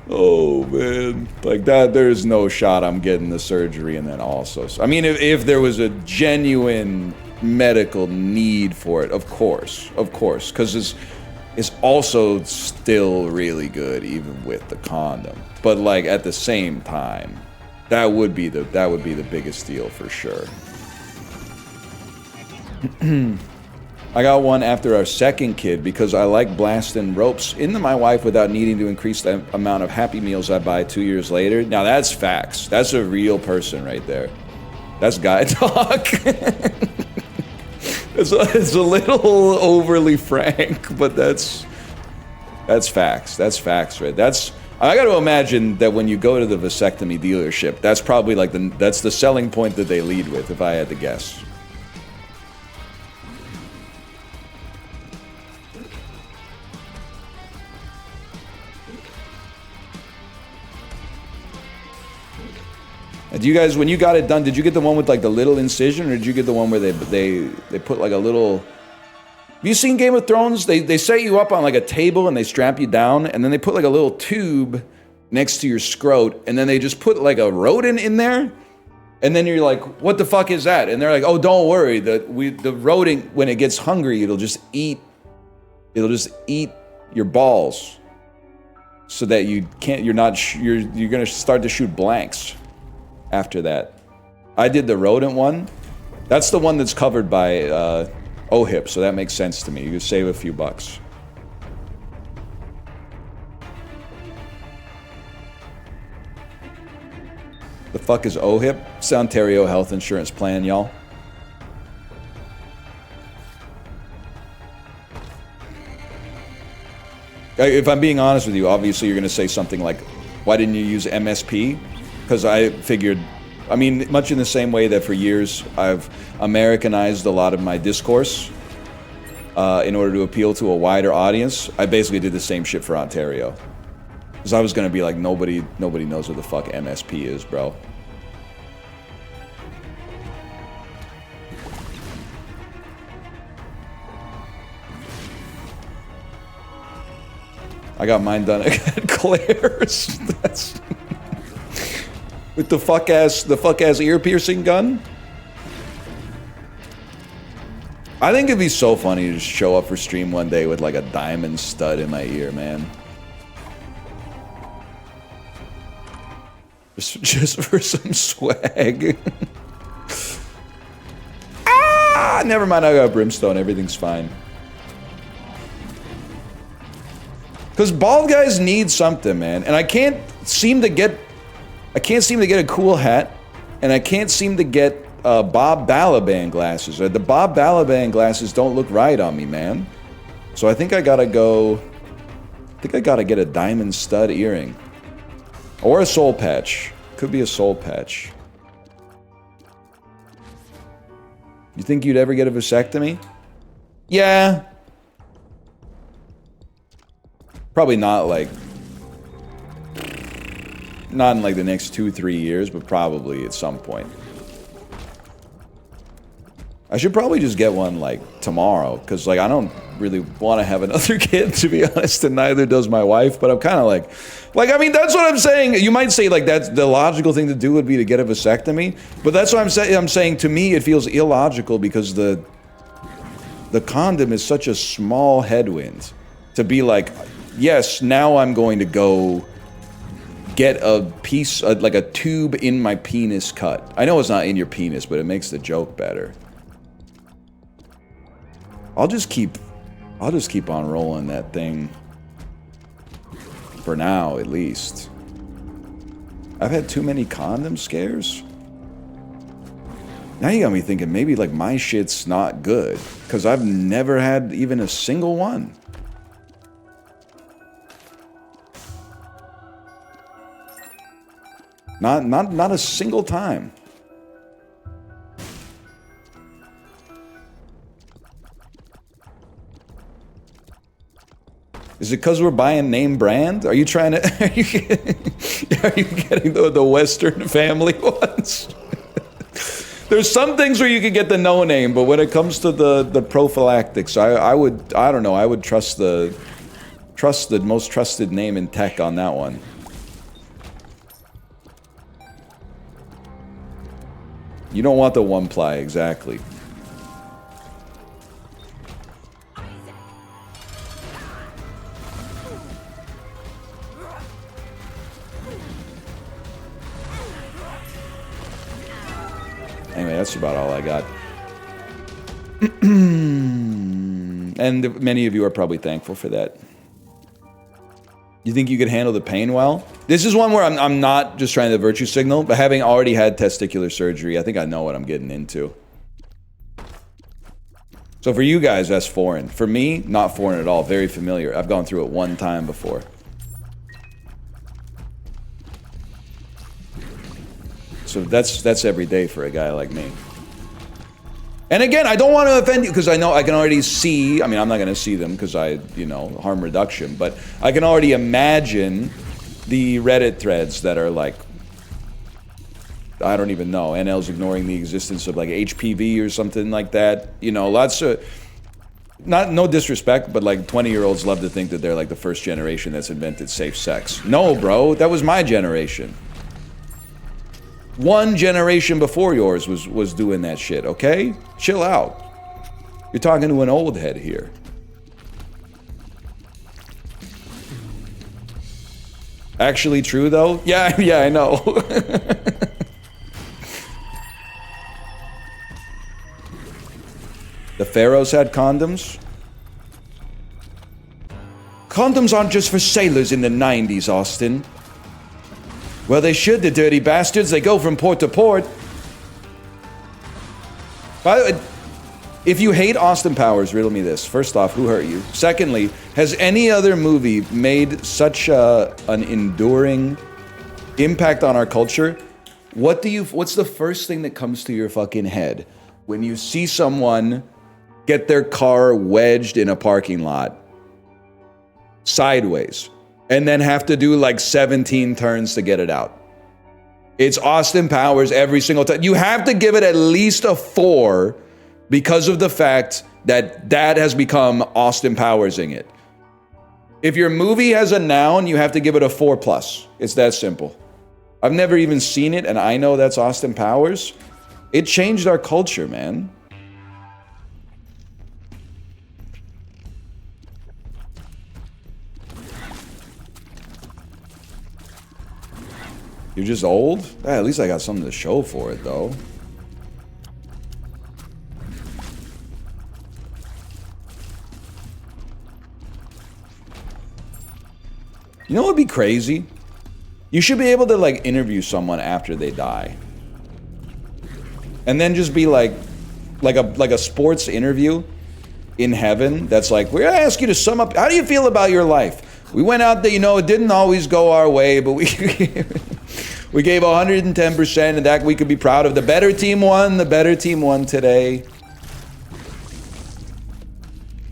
Oh, man. Like that, there's no shot I'm getting the surgery and then also... I mean, if there was a genuine medical need for it, of course. Because it's also still really good even with the condom. But like at the same time, that would be the biggest deal for sure. I got one after our second kid because I like blasting ropes into my wife without needing to increase the amount of Happy Meals I buy 2 years later. Now that's facts. That's a real person right there. That's guy talk. It's a little overly frank, but that's facts. That's facts, right? I got to imagine that when you go to the vasectomy dealership, that's probably like that's the selling point that they lead with, if I had to guess. Do you guys, when you got it done, did you get the one with like the little incision, or did you get the one where they put like a little? Have you seen Game of Thrones? They set you up on like a table and they strap you down, and then they put like a little tube next to your scrot, and then they just put like a rodent in there, and then you're like, what the fuck is that? And they're like, oh, don't worry, the rodent, when it gets hungry, it'll just eat your balls, so that you're gonna start to shoot blanks. After that, I did the rodent one. That's the one that's covered by OHIP, so that makes sense to me. You can save a few bucks. The fuck is OHIP? It's the Ontario Health Insurance Plan, y'all. If I'm being honest with you, obviously you're going to say something like, why didn't you use MSP? Because I figured, I mean, much in the same way that for years I've Americanized a lot of my discourse in order to appeal to a wider audience, I basically did the same shit for Ontario. Because I was going to be like, nobody knows what the fuck MSP is, bro. I got mine done at Claire's. That's... With the fuck ass ear piercing gun? I think it'd be so funny to just show up for stream one day with like a diamond stud in my ear, man. Just for some swag. Ah, never mind, I got brimstone, everything's fine. Cause bald guys need something, man, and I can't seem to get a cool hat, and I can't seem to get Bob Balaban glasses. The Bob Balaban glasses don't look right on me, man. So I think I gotta get a diamond stud earring. Or a soul patch. Could be a soul patch. You think you'd ever get a vasectomy? Yeah. Probably not like... Not in like the next 2-3 years, but probably at some point. I should probably just get one like tomorrow, because like I don't really want to have another kid, to be honest, and neither does my wife, but I'm kind of like I mean, that's what I'm saying. You might say like that's the logical thing to do would be to get a vasectomy, but that's what I'm saying to me it feels illogical because the condom is such a small headwind to be like, yes, now I'm going to go get a piece, like a tube in my penis cut. I know it's not in your penis, but it makes the joke better. I'll just keep on rolling that thing. For now, at least. I've had too many condom scares. Now you got me thinking maybe like my shit's not good, because I've never had even a single one. Not a single time. Is it because we're buying name brand? Are you trying to? Are you getting the Western family ones? There's some things where you can get the no name, but when it comes to the prophylactics, I don't know. I would trust the most trusted name in tech on that one. You don't want the one ply, exactly. Anyway, that's about all I got. And many of you are probably thankful for that. You think you could handle the pain well? This is one where I'm not just trying to virtue signal, but having already had testicular surgery, I think I know what I'm getting into. So for you guys, that's foreign. For me, not foreign at all. Very familiar. I've gone through it one time before. So that's every day for a guy like me. And again, I don't want to offend you because I know I can already see, I mean, I'm not going to see them because I, you know, harm reduction, but I can already imagine the Reddit threads that are like, I don't even know, NL's ignoring the existence of like HPV or something like that. You know, lots of, no disrespect, but like 20-year-olds love to think that they're like the first generation that's invented safe sex. No, bro, that was my generation. One generation before yours was doing that shit, okay? Chill out. You're talking to an old head here. Actually true, though? Yeah, I know. The pharaohs had condoms? Condoms aren't just for sailors in the 90s, Austin. Well, they should, the dirty bastards. They go from port to port. By the way, if you hate Austin Powers, riddle me this. First off, who hurt you? Secondly, has any other movie made such an enduring impact on our culture? What's the first thing that comes to your fucking head when you see someone get their car wedged in a parking lot sideways and then have to do like 17 turns to get it out? It's Austin Powers every single time. You have to give it at least a 4 because of the fact that that has become Austin Powersing it. If your movie has a noun, you have to give it a 4+. It's that simple. I've never even seen it, and I know that's Austin Powers. It changed our culture, man. You're just old? At least I got something to show for it, though. You know what would be crazy? You should be able to, like, interview someone after they die. And then just be like a sports interview in heaven that's like, we're gonna ask you to sum up, how do you feel about your life? We went out there, you know, it didn't always go our way, but we we gave 110%, and that we could be proud of. The better team won today.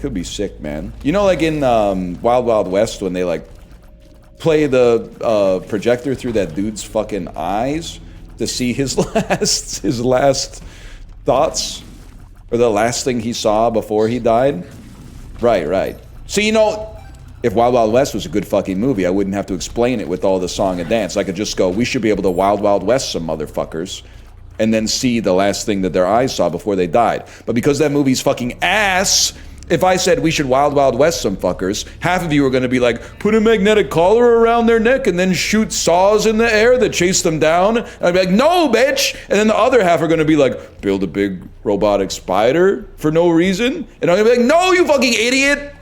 Could be sick, man. You know, like in Wild Wild West, when they like play the projector through that dude's fucking eyes to see his last thoughts, or the last thing he saw before he died. Right. So, you know, if Wild Wild West was a good fucking movie, I wouldn't have to explain it with all the song and dance. I could just go, we should be able to Wild Wild West some motherfuckers, and then see the last thing that their eyes saw before they died. But because that movie's fucking ass, if I said we should Wild Wild West some fuckers, half of you are going to be like, put a magnetic collar around their neck and then shoot saws in the air that chase them down. And I'd be like, no, bitch! And then the other half are going to be like, build a big robotic spider for no reason. And I'm going to be like, no, you fucking idiot!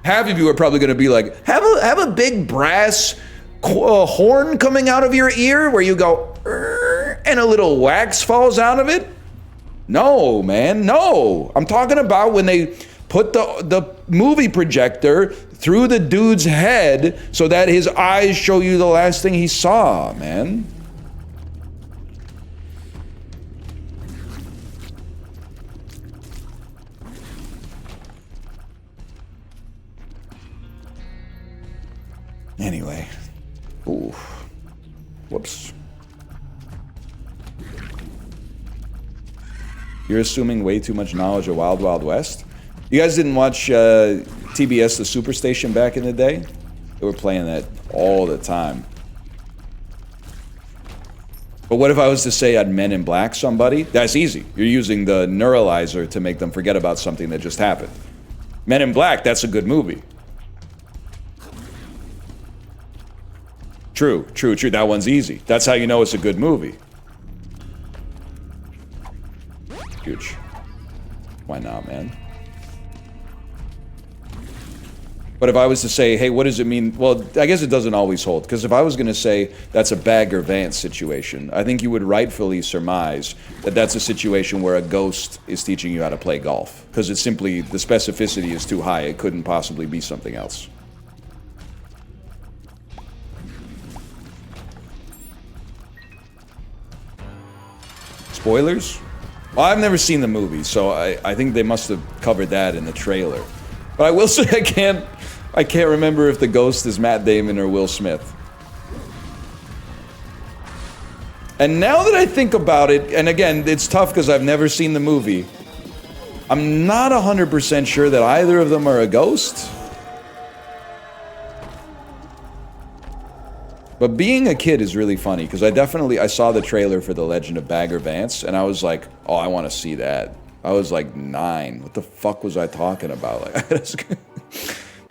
Half of you are probably going to be like, have a big brass horn coming out of your ear where you go, and a little wax falls out of it? No, man, no. I'm talking about when they put the movie projector through the dude's head so that his eyes show you the last thing he saw, man. Anyway. Ooh. Whoops. You're assuming way too much knowledge of Wild Wild West? You guys didn't watch TBS The Superstation back in the day? They were playing that all the time. But what if I was to say I'd Men in Black somebody? That's easy. You're using the neuralizer to make them forget about something that just happened. Men in Black, that's a good movie. True. That one's easy. That's how you know it's a good movie. Huge. Why not, man? But if I was to say, hey, what does it mean? Well, I guess it doesn't always hold. Because if I was going to say that's a Bagger Vance situation, I think you would rightfully surmise that that's a situation where a ghost is teaching you how to play golf. Because it's simply, the specificity is too high. It couldn't possibly be something else. Spoilers? Well, I've never seen the movie, so I think they must have covered that in the trailer. But I will say I can't remember if the ghost is Matt Damon or Will Smith. And now that I think about it, and again, it's tough because I've never seen the movie, I'm not 100% sure that either of them are a ghost. But being a kid is really funny, because I saw the trailer for The Legend of Bagger Vance, and I was like, oh, I want to see that. I was like 9. What the fuck was I talking about?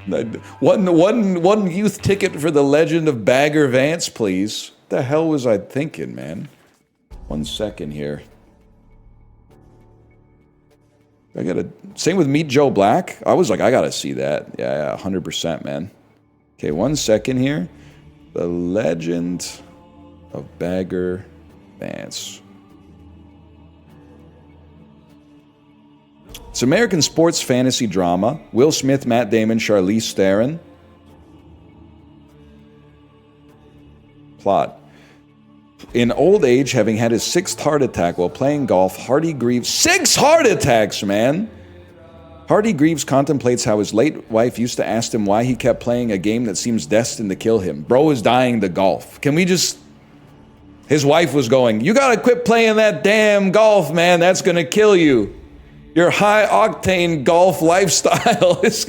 Like, one youth ticket for The Legend of Bagger Vance, please. What the hell was I thinking, man? 1 second here. Same with Meet Joe Black. I was like, I gotta see that. Yeah, 100%, man. Okay, 1 second here. The Legend of Bagger Vance. It's American sports fantasy drama. Will Smith, Matt Damon, Charlize Theron. Plot. In old age, having had his 6th heart attack while playing golf, Hardy grieves... 6 heart attacks, man! Hardy grieves contemplates how his late wife used to ask him why he kept playing a game that seems destined to kill him. Bro is dying to golf. Can we just... His wife was going, you gotta quit playing that damn golf, man. That's gonna kill you. Your high-octane golf lifestyle is...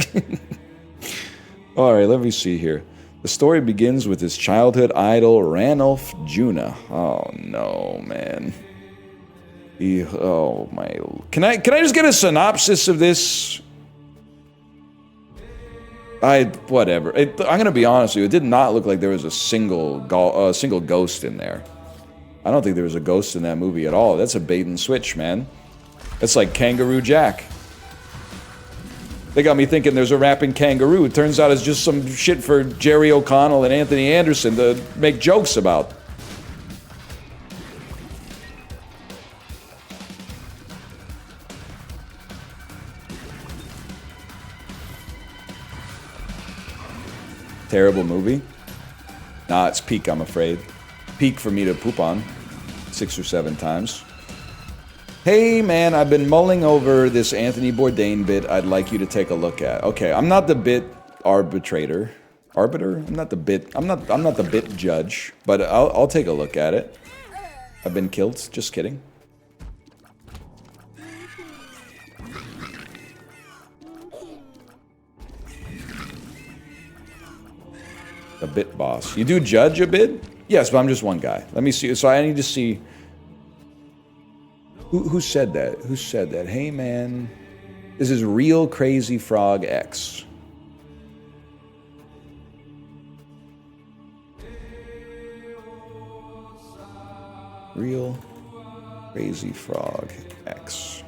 Alright, let me see here. The story begins with his childhood idol, Ranulph Juna. Oh, no, man. Oh, my... Can I just get a synopsis of this? Whatever. I'm gonna be honest with you. It did not look like there was a single ghost in there. I don't think there was a ghost in that movie at all. That's a bait and switch, man. That's like Kangaroo Jack. They got me thinking there's a rapping kangaroo. It turns out it's just some shit for Jerry O'Connell and Anthony Anderson to make jokes about. Terrible movie? Nah, it's peak, I'm afraid. Peak for me to poop on 6 or 7 times. Hey man, I've been mulling over this Anthony Bourdain bit I'd like you to take a look at. Okay, I'm not the bit arbitrator. Arbiter? I'm not the bit judge, but I'll take a look at it. I've been killed, just kidding. A bit boss. You do judge a bit? Yes, but I'm just one guy. Let me see. So I need to see... Who said that? Who said that? Hey, man. This is Real Crazy Frog X. Real Crazy Frog X.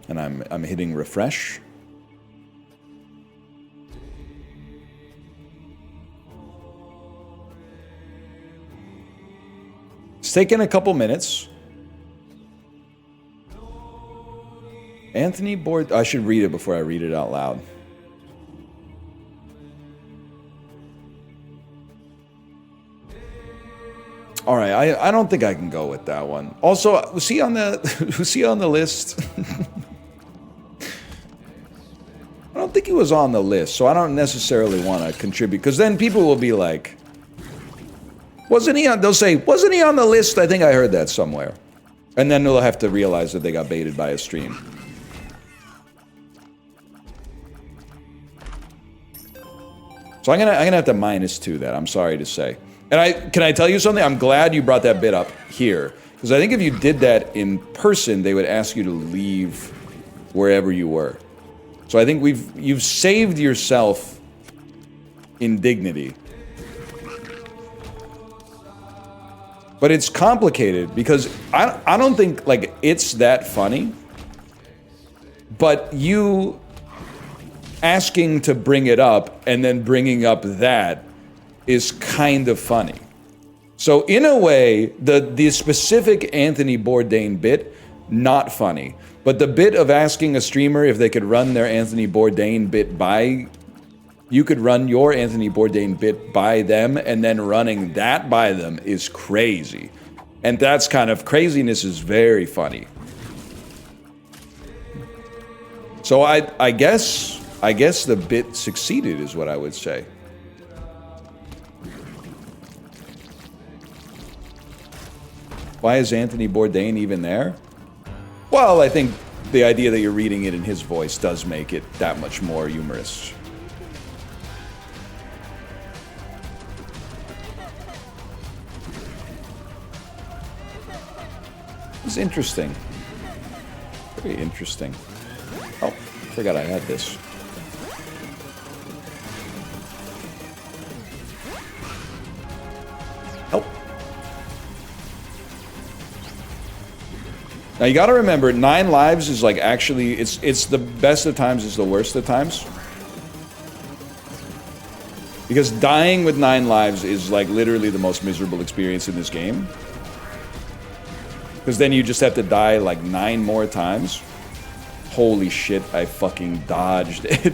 And I'm hitting refresh. It's taken a couple minutes. Anthony Bourdain. I should read it before I read it out loud. All right, I don't think I can go with that one. Also, was he on the list? I don't think he was on the list, so I don't necessarily want to contribute, because then people will be like, wasn't he on, they'll say, wasn't he on the list? I think I heard that somewhere. And then they'll have to realize that they got baited by a stream. So I'm gonna have to -2 that, I'm sorry to say. And can I tell you something? I'm glad you brought that bit up here. Because I think if you did that in person, they would ask you to leave wherever you were. So I think you've saved yourself indignity. But it's complicated because I don't think like it's that funny. But you asking to bring it up and then bringing up that is kind of funny. So in a way, the specific Anthony Bourdain bit, not funny. But the bit of asking a streamer if they could run their Anthony Bourdain bit by, you could run your Anthony Bourdain bit by them, and then running that by them is crazy. And that's kind of, craziness is very funny. So I guess the bit succeeded is what I would say. Why is Anthony Bourdain even there? Well, I think the idea that you're reading it in his voice does make it that much more humorous. It's interesting. Very interesting. Oh, forgot I had this. Oh. Now you gotta remember, 9 lives is like actually, it's the best of times, is the worst of times. Because dying with 9 lives is like literally the most miserable experience in this game. Because then you just have to die like 9 more times. Holy shit, I fucking dodged it.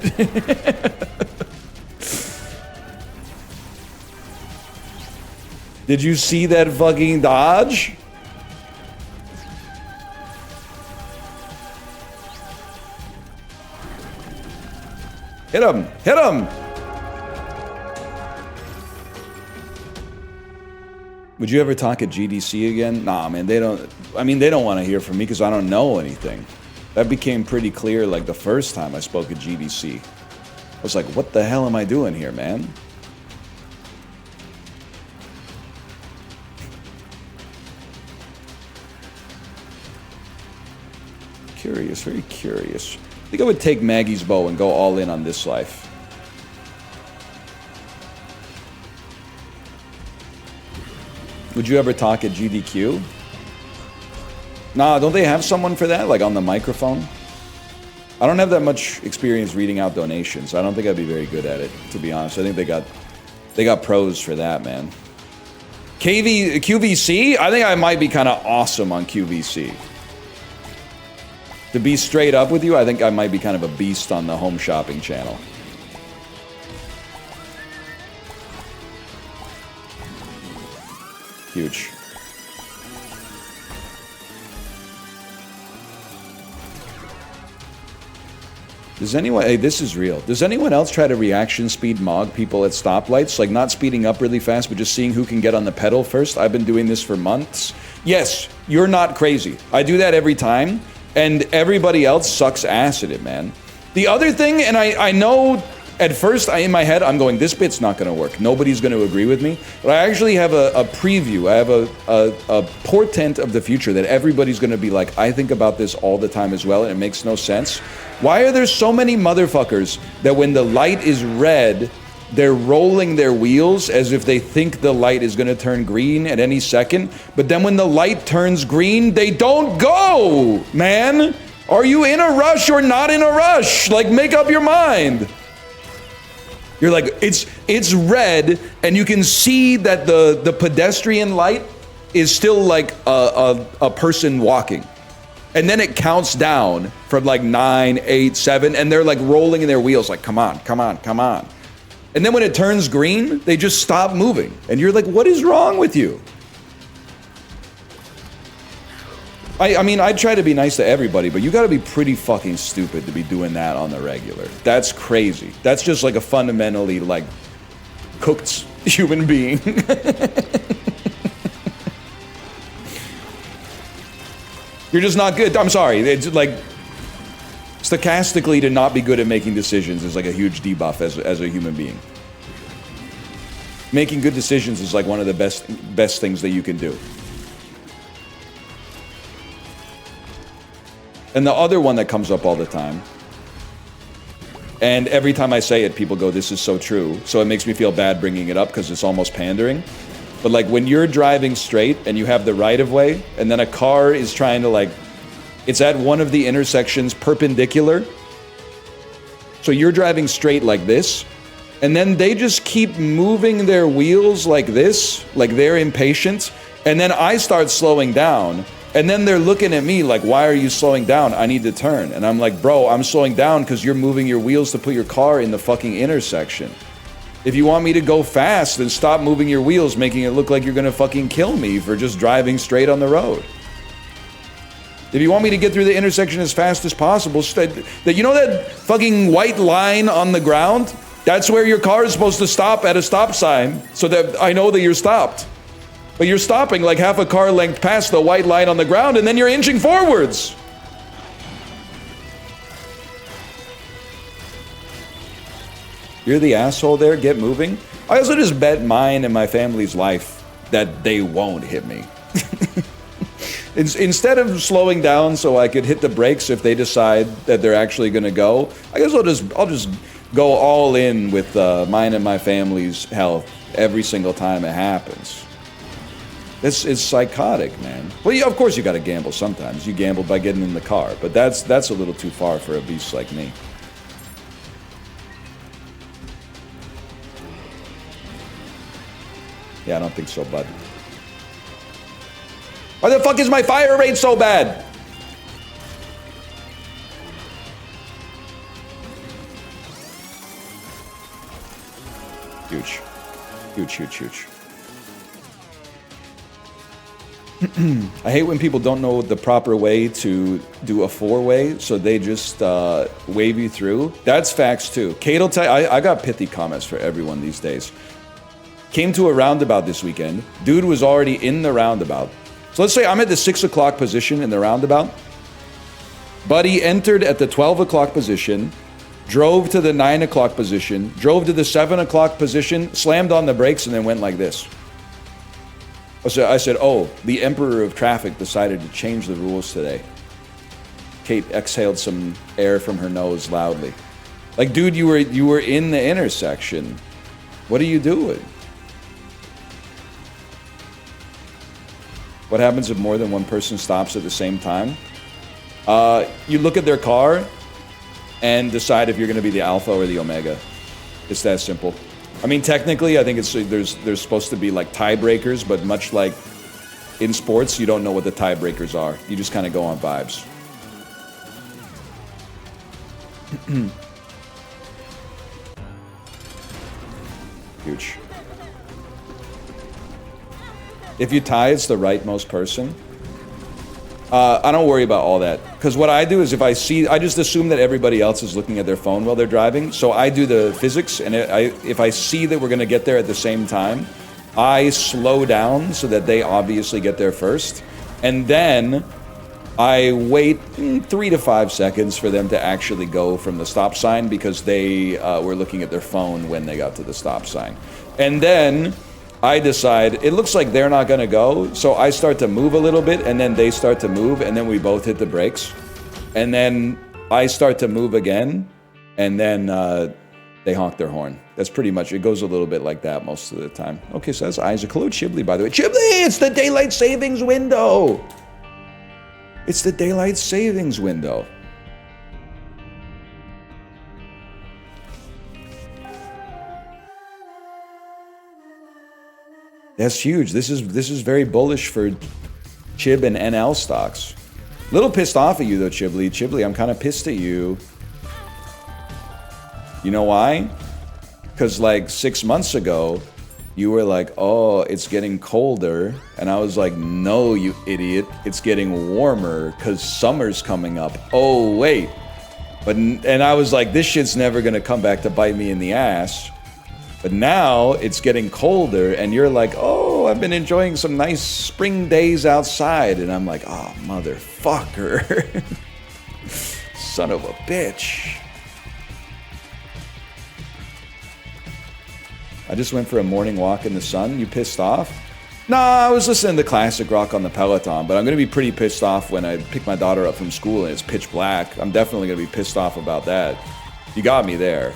Did you see that fucking dodge? Hit him! Hit him! Would you ever talk at GDC again? Nah, man, they don't... I mean, they don't want to hear from me because I don't know anything. That became pretty clear, like, the first time I spoke at GDC. I was like, what the hell am I doing here, man? Curious, very curious. I think I would take Maggie's bow and go all in on this life. Would you ever talk at GDQ? Nah, don't they have someone for that, like on the microphone? I don't have that much experience reading out donations. I don't think I'd be very good at it, to be honest. I think they got pros for that, man. QVC? I think I might be kind of awesome on QVC. To be straight up with you, I think I might be kind of a beast on the home shopping channel. Huge. Does anyone... Hey, this is real. Does anyone else try to reaction speed Mog people at stoplights? Like, not speeding up really fast, but just seeing who can get on the pedal first? I've been doing this for months. Yes, you're not crazy. I do that every time, and everybody else sucks ass at it, man. The other thing, and I know... At first, in my head, I'm going, this bit's not going to work. Nobody's going to agree with me. But I actually have a preview. I have a portent of the future that everybody's going to be like, I think about this all the time as well, and it makes no sense. Why are there so many motherfuckers that when the light is red, they're rolling their wheels as if they think the light is going to turn green at any second? But then when the light turns green, they don't go, man. Are you in a rush or not in a rush? Like, make up your mind. You're like, it's red, and you can see that the pedestrian light is still like a person walking. And then it counts down from like 9, 8, 7, and they're like rolling in their wheels like, come on, come on, come on. And then when it turns green, they just stop moving. And you're like, what is wrong with you? I mean, I try to be nice to everybody, but you gotta be pretty fucking stupid to be doing that on the regular. That's crazy. That's just like a fundamentally, like, cooked human being. You're just not good. I'm sorry. It's like, stochastically to not be good at making decisions is like a huge debuff as a human being. Making good decisions is like one of the best things that you can do. And the other one that comes up all the time, and every time I say it, people go, this is so true. So it makes me feel bad bringing it up because it's almost pandering. But like when you're driving straight and you have the right of way, and then a car is trying to like, it's at one of the intersections perpendicular. So you're driving straight like this, and then they just keep moving their wheels like this, like they're impatient. And then I start slowing down, and then they're looking at me like, why are you slowing down? I need to turn. And I'm like, bro, I'm slowing down because you're moving your wheels to put your car in the fucking intersection. If you want me to go fast, then stop moving your wheels, making it look like you're gonna fucking kill me for just driving straight on the road. If you want me to get through the intersection as fast as possible, you know that fucking white line on the ground? That's where your car is supposed to stop at a stop sign so that I know that you're stopped. But you're stopping like half a car length past the white line on the ground, and then you're inching forwards. You're the asshole there, get moving. I also just bet mine and my family's life that they won't hit me. Instead of slowing down so I could hit the brakes if they decide that they're actually gonna go, I guess I'll just go all in with mine and my family's health every single time it happens. It's psychotic, man. Well, yeah, of course you gotta gamble sometimes. You gamble by getting in the car, but that's a little too far for a beast like me. Yeah, I don't think so, bud. Why the fuck is my fire rate so bad? Huge. Huge, huge, huge. I hate when people don't know the proper way to do a four-way, so they just wave you through. That's facts too. Kate will tell I got pithy comments for everyone these days. Came to a roundabout this weekend. Dude was already in the roundabout. So let's say I'm at the 6 o'clock position in the roundabout. Buddy entered at the 12 o'clock position, drove to the 9 o'clock position, drove to the 7 o'clock position, slammed on the brakes, and then went like this. So I said, oh, the emperor of traffic decided to change the rules today. Kate exhaled some air from her nose loudly. Like, dude, you were in the intersection. What are you doing? What happens if more than one person stops at the same time? You look at their car and decide if you're going to be the alpha or the omega. It's that simple. I mean, technically, I think there's supposed to be like tiebreakers, but much like in sports, you don't know what the tiebreakers are. You just kind of go on vibes. Huge. If you tie, it's the rightmost person. I don't worry about all that. Because what I do is I just assume that everybody else is looking at their phone while they're driving. So I do the physics, and if I see that we're going to get there at the same time, I slow down so that they obviously get there first. And then I wait 3 to 5 seconds for them to actually go from the stop sign because they were looking at their phone when they got to the stop sign. And then I decide, it looks like they're not gonna go, so I start to move a little bit, and then they start to move, and then we both hit the brakes. And then I start to move again, and then they honk their horn. That's pretty much, it goes a little bit like that most of the time. Okay, so that's Isaac. Hello, Chiblee, by the way. Chiblee, it's the daylight savings window! It's the daylight savings window. That's huge. This is very bullish for Chib and NL stocks. Little pissed off at you though, Chiblee. Chiblee, I'm kind of pissed at you. You know why? Because like 6 months ago, you were like, oh, it's getting colder. And I was like, no, you idiot. It's getting warmer because summer's coming up. Oh, wait. And I was like, this shit's never going to come back to bite me in the ass. But now it's getting colder, and you're like, oh, I've been enjoying some nice spring days outside. And I'm like, oh, motherfucker. Son of a bitch. I just went for a morning walk in the sun. You pissed off? Nah, I was listening to classic rock on the Peloton, but I'm going to be pretty pissed off when I pick my daughter up from school and it's pitch black. I'm definitely going to be pissed off about that. You got me there.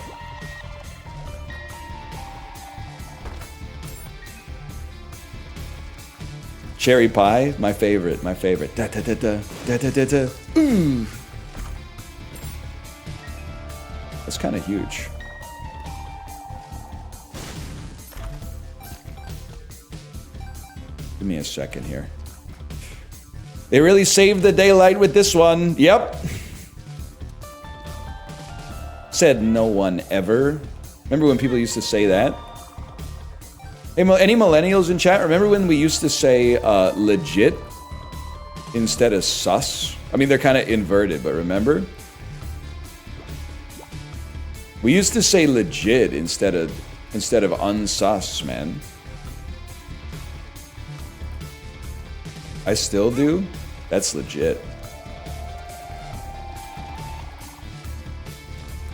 Cherry pie, my favorite, my favorite. Da da da da da da da da. Ooh. That's kind of huge. Give me a second here. They really saved the daylight with this one. Yep. Said no one ever. Remember when people used to say that? Hey, any millennials in chat? Remember when we used to say legit instead of sus? I mean, they're kind of inverted, but remember? We used to say legit instead of unsus, man. I still do? That's legit.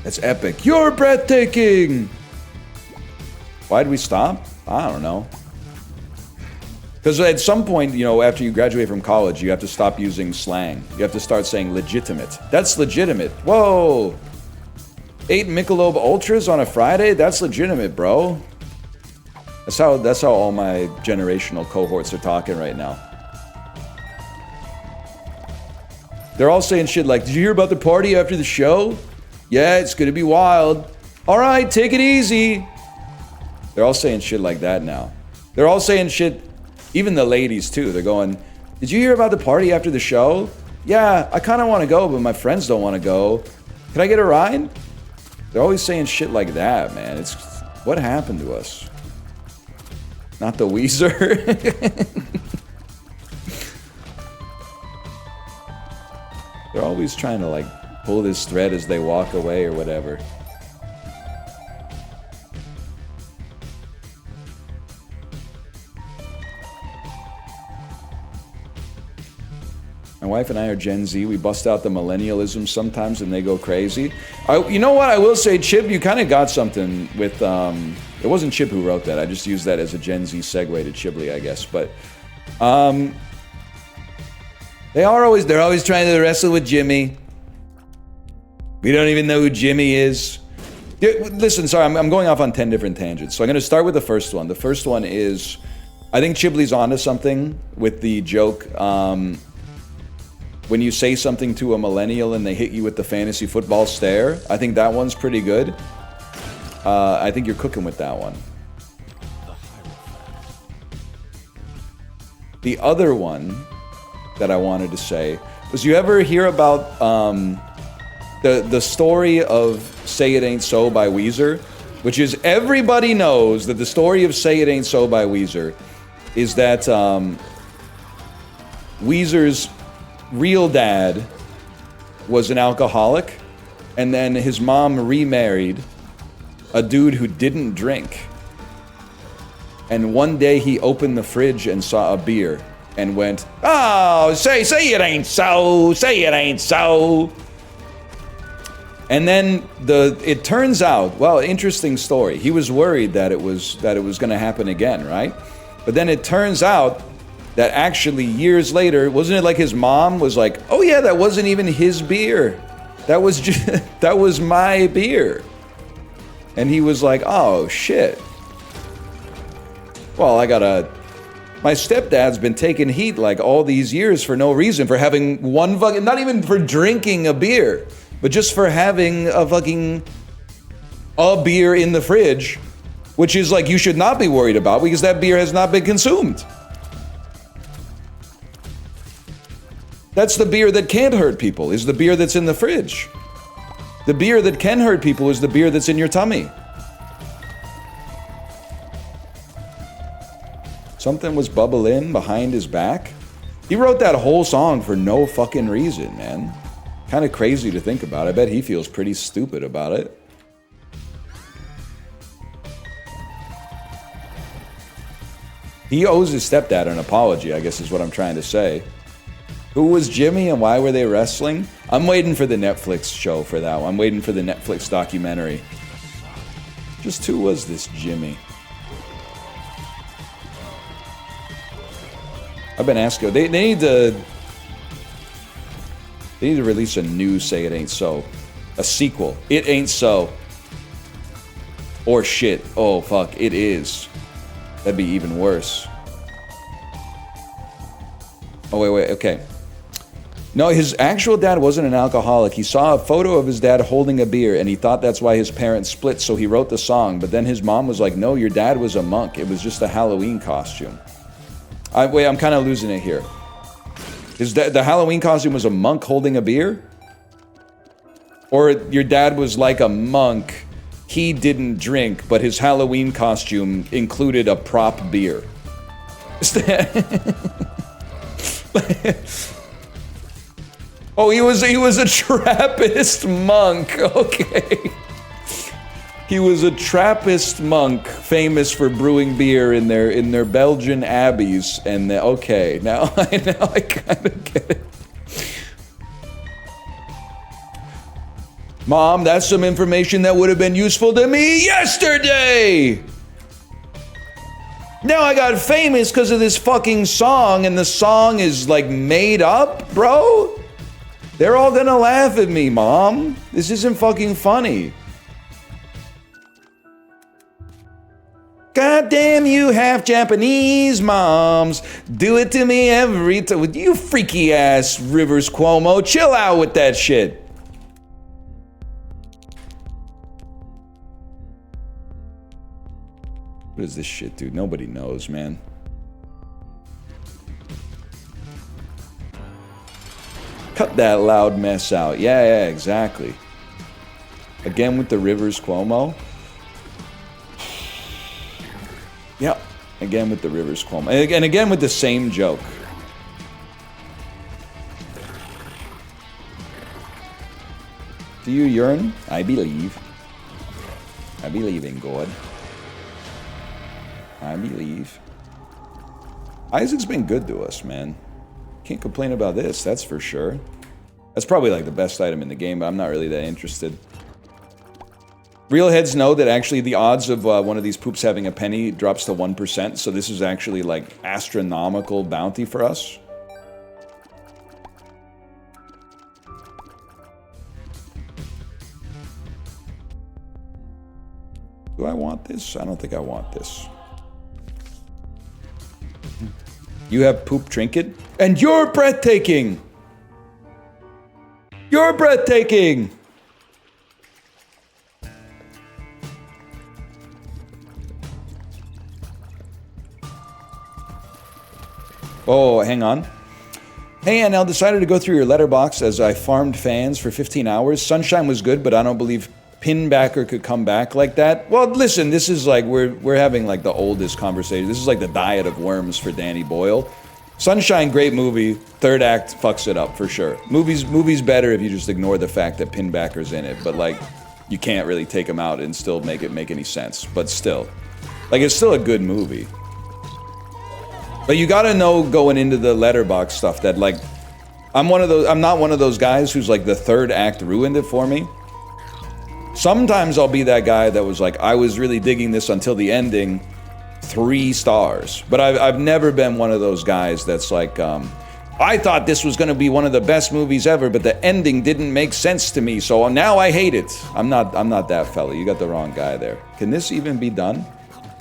That's epic. You're breathtaking! Why'd we stop? I don't know. Because at some point, you know, after you graduate from college, you have to stop using slang. You have to start saying legitimate. That's legitimate. Whoa! 8 Michelob Ultras on a Friday? That's legitimate, bro. That's how all my generational cohorts are talking right now. They're all saying shit like, did you hear about the party after the show? Yeah, it's gonna be wild. All right, take it easy. They're all saying shit like that now. They're all saying shit, even the ladies too. They're going, did you hear about the party after the show? Yeah, I kind of want to go, but my friends don't want to go. Can I get a ride? They're always saying shit like that, man. It's what happened to us? Not the Weezer. They're always trying to like pull this thread as they walk away or whatever. My wife and I are Gen Z. We bust out the millennialism sometimes and they go crazy. You know what? I will say, Chip, you kind of got something with... it wasn't Chip who wrote that. I just used that as a Gen Z segue to Chiblee, I guess. But they're always trying to wrestle with Jimmy. We don't even know who Jimmy is. Listen, sorry, I'm going off on 10 different tangents. So I'm going to start with the first one. The first one is, I think Chiblee's onto something with the joke. When you say something to a millennial and they hit you with the fantasy football stare, I think that one's pretty good. I think you're cooking with that one. The other one that I wanted to say was, you ever hear about the story of Say It Ain't So by Weezer? Which is, everybody knows that the story of Say It Ain't So by Weezer is that Weezer's real dad was an alcoholic, and then his mom remarried a dude who didn't drink. And one day he opened the fridge and saw a beer and went, "Oh, say it ain't so, say it ain't so." And then it turns out, well, interesting story. He was worried that it was going to happen again, right? But then it turns out that actually years later, wasn't it like his mom was like, "Oh yeah, that wasn't even his beer. That was just, that was my beer." And he was like, "Oh shit. Well, my stepdad's been taking heat like all these years for no reason, for having one fucking, not even for drinking a beer, but just for having a beer in the fridge, which is like you should not be worried about because that beer has not been consumed." That's the beer that can't hurt people, is the beer that's in the fridge. The beer that can hurt people is the beer that's in your tummy. Something was bubbling behind his back. He wrote that whole song for no fucking reason, man. Kind of crazy to think about. I bet he feels pretty stupid about it. He owes his stepdad an apology, I guess is what I'm trying to say. Who was Jimmy and why were they wrestling? I'm waiting for the Netflix show for that one. I'm waiting for the Netflix documentary. Just who was this Jimmy? I've been asking. They need to release a new Say It Ain't So. A sequel. It Ain't So. Or shit. Oh fuck, it is. That'd be even worse. Oh, wait, okay. No, his actual dad wasn't an alcoholic. He saw a photo of his dad holding a beer, and he thought that's why his parents split, so he wrote the song. But then his mom was like, no, your dad was a monk. It was just a Halloween costume. Wait, I'm kind of losing it here. The Halloween costume was a monk holding a beer? Or your dad was like a monk, he didn't drink, but his Halloween costume included a prop beer. Oh, he was a Trappist monk. Okay. He was a Trappist monk, famous for brewing beer in their Belgian abbeys. And okay, now I kind of get it. Mom, that's some information that would have been useful to me yesterday. Now I got famous because of this fucking song, and the song is like made up, bro. They're all gonna laugh at me, Mom. This isn't fucking funny. God damn you half Japanese moms. Do it to me every time. You freaky ass Rivers Cuomo. Chill out with that shit. What is this shit, dude? Nobody knows, man. Cut that loud mess out. Yeah, exactly. Again with the Rivers Cuomo. Yep. Again with the Rivers Cuomo. And again with the same joke. Do you yearn? I believe. I believe in God. I believe. Isaac's been good to us, man. Can't complain about this, that's for sure. That's probably like the best item in the game, but I'm not really that interested. Real heads know that actually the odds of one of these poops having a penny drops to 1%, so this is actually like astronomical bounty for us. Do I want this? I don't think I want this. You have poop trinket? And you're breathtaking! You're breathtaking! Oh, hang on. Hey, Anel, decided to go through your letterbox as I farmed fans for 15 hours. Sunshine was good, but I don't believe Pinbacker could come back like that. Well, listen, this is like, we're having like the oldest conversation. This is like the diet of worms for Danny Boyle. Sunshine, great movie. Third act fucks it up for sure. Movie's better if you just ignore the fact that Pinbacker's in it, but like, you can't really take him out and still make it make any sense. But still, like, it's still a good movie. But you gotta know going into the letterbox stuff that like, I'm not one of those guys who's like the third act ruined it for me. Sometimes I'll be that guy that was like, I was really digging this until the ending, 3 stars. But I've never been one of those guys that's like, I thought this was gonna be one of the best movies ever, but the ending didn't make sense to me, so now I hate it. I'm not that fella. You got the wrong guy there. Can this even be done?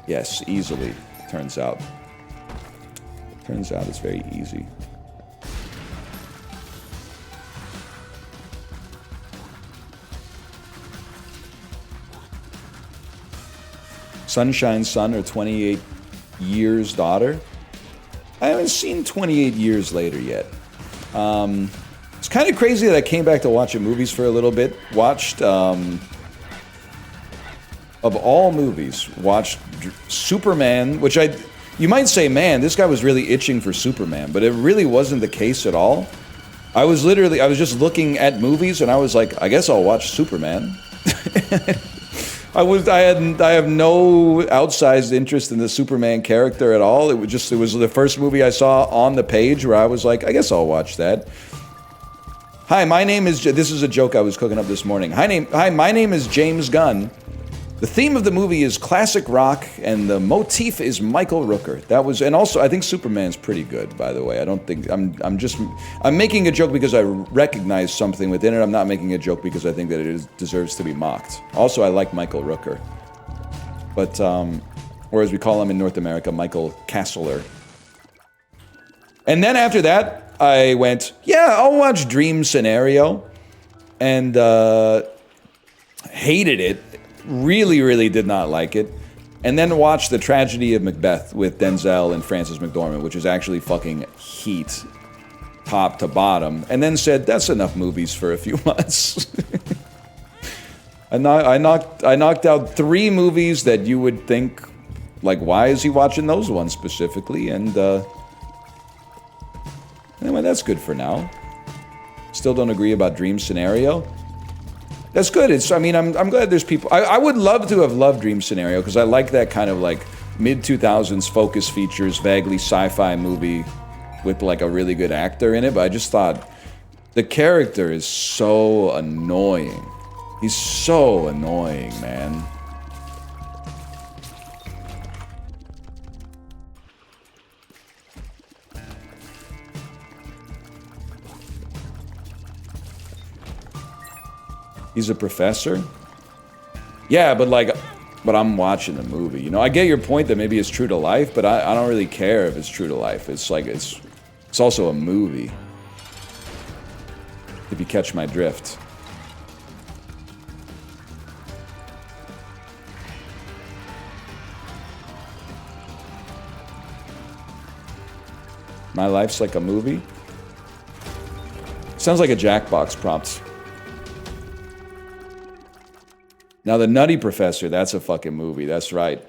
Yes, easily, turns out. Turns out it's very easy. Sunshine's son or 28 years daughter? I haven't seen 28 years later yet. It's kind of crazy that I came back to watching movies for a little bit. Watched, of all movies, watched Superman, which you might say, man, this guy was really itching for Superman, but it really wasn't the case at all. I was just looking at movies and I was like, I guess I'll watch Superman. I have no outsized interest in the Superman character at all. It was the first movie I saw on the page where I was like, I guess I'll watch that. Hi, my name is, this is a joke I was cooking up this morning. Hi, my name is James Gunn. The theme of the movie is classic rock, and the motif is Michael Rooker. And also, I think Superman's pretty good, by the way. I don't think, I'm making a joke because I recognize something within it. I'm not making a joke because I think that it deserves to be mocked. Also, I like Michael Rooker. But, or as we call him in North America, Michael Castler. And then after that, I went, yeah, I'll watch Dream Scenario. And hated it. Really, really did not like it. And then watched The Tragedy of Macbeth with Denzel and Frances McDormand, which is actually fucking heat, top to bottom. And then said, that's enough movies for a few months. I knocked out 3 movies that you would think, like, why is he watching those ones specifically? And anyway, that's good for now. Still don't agree about Dream Scenario. That's good. I'm glad there's people. I would love to have loved Dream Scenario because I like that kind of like mid-2000s focus features, vaguely sci-fi movie with like a really good actor in it. But I just thought the character is so annoying. He's so annoying, man. He's a professor? Yeah, but I'm watching the movie. You know, I get your point that maybe it's true to life, but I don't really care if it's true to life. It's like, it's also a movie. If you catch my drift. My life's like a movie? Sounds like a Jackbox prompt. Now, The Nutty Professor, that's a fucking movie. That's right.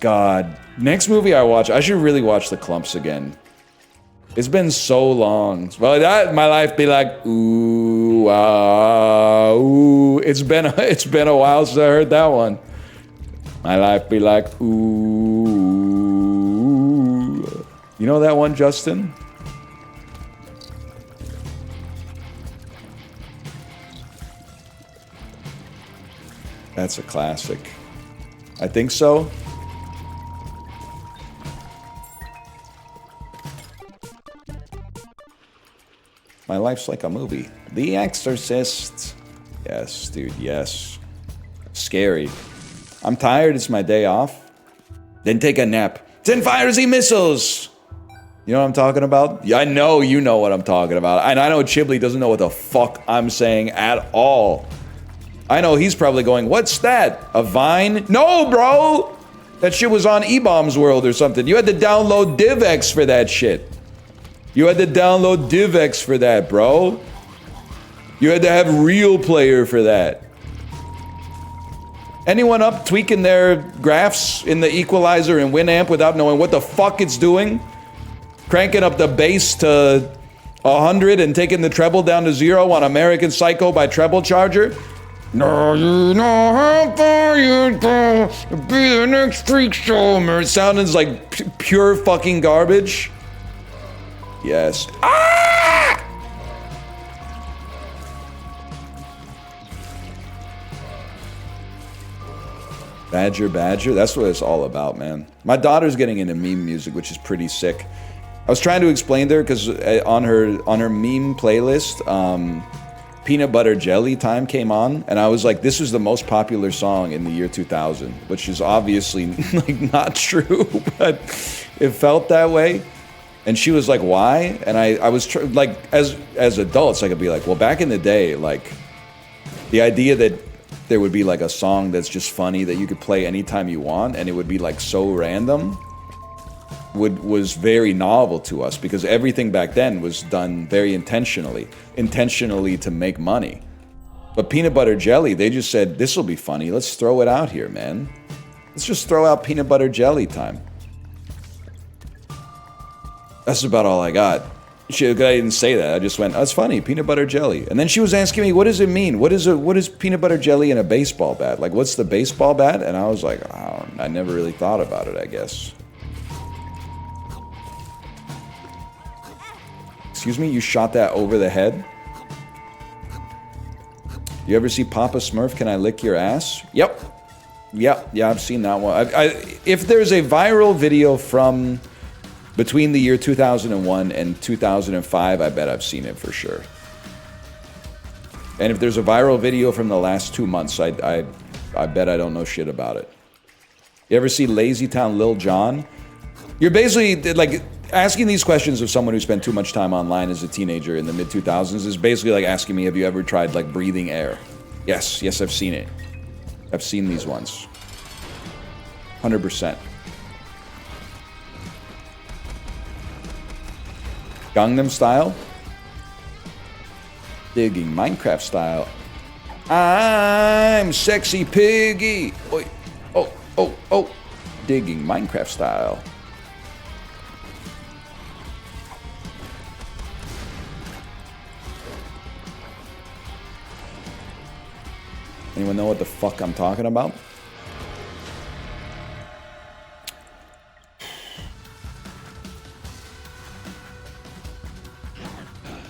God. Next movie I watch, I should really watch The Clumps again. It's been so long. Well, that my life be like, ooh, ooh. It's been a while since I heard that one. My life be like, ooh. You know that one, Justin? That's a classic. I think so. My life's like a movie. The Exorcist. Yes, dude, yes. Scary. I'm tired, it's my day off. Then take a nap. Then fire Z missiles! You know what I'm talking about? Yeah, I know you know what I'm talking about. And I know Chibley doesn't know what the fuck I'm saying at all. I know he's probably going, what's that? A Vine? No, bro! That shit was on E-Bombs World or something. You had to download DivX for that shit. You had to download DivX for that, bro. You had to have Real Player for that. Anyone up tweaking their graphs in the equalizer and Winamp without knowing what the fuck it's doing? Cranking up the bass to 100 and taking the treble down to 0 on American Psycho by Treble Charger? No, you know how far you'd go to be the next freak show. It sounds like pure fucking garbage. Yes. Ah! Badger, Badger. That's what it's all about, man. My daughter's getting into meme music, which is pretty sick. I was trying to explain to her because on her meme playlist, Peanut Butter Jelly Time came on, and I was like, this is the most popular song in the year 2000, which is obviously like not true, but it felt that way. And she was like, why? And I was like, as adults, I could be like, well, back in the day, like the idea that there would be like a song that's just funny that you could play anytime you want, and it would be like so random, was very novel to us because everything back then was done very intentionally to make money. But Peanut Butter Jelly, they just said, this will be funny. Let's throw it out here, man. Let's just throw out Peanut Butter Jelly Time. That's about all I got. I didn't say that. I just went, that's funny, peanut butter jelly. And then she was asking me, what does it mean? What is peanut butter jelly in a baseball bat? Like, what's the baseball bat? And I was like, I never really thought about it, I guess. Excuse me, you shot that over the head? You ever see Papa Smurf, Can I Lick Your Ass? Yep. Yeah, I've seen that one. If there's a viral video from between the year 2001 and 2005, I bet I've seen it for sure. And if there's a viral video from the last 2 months, I bet I don't know shit about it. You ever see Lazy Town Lil Jon? You're basically like asking these questions of someone who spent too much time online as a teenager in the mid 2000s is basically like asking me, have you ever tried like breathing air? Yes, I've seen it. I've seen these ones. 100%. Gangnam Style? Digging Minecraft style. I'm sexy piggy. Oi. Oh. Digging Minecraft style. Anyone know what the fuck I'm talking about?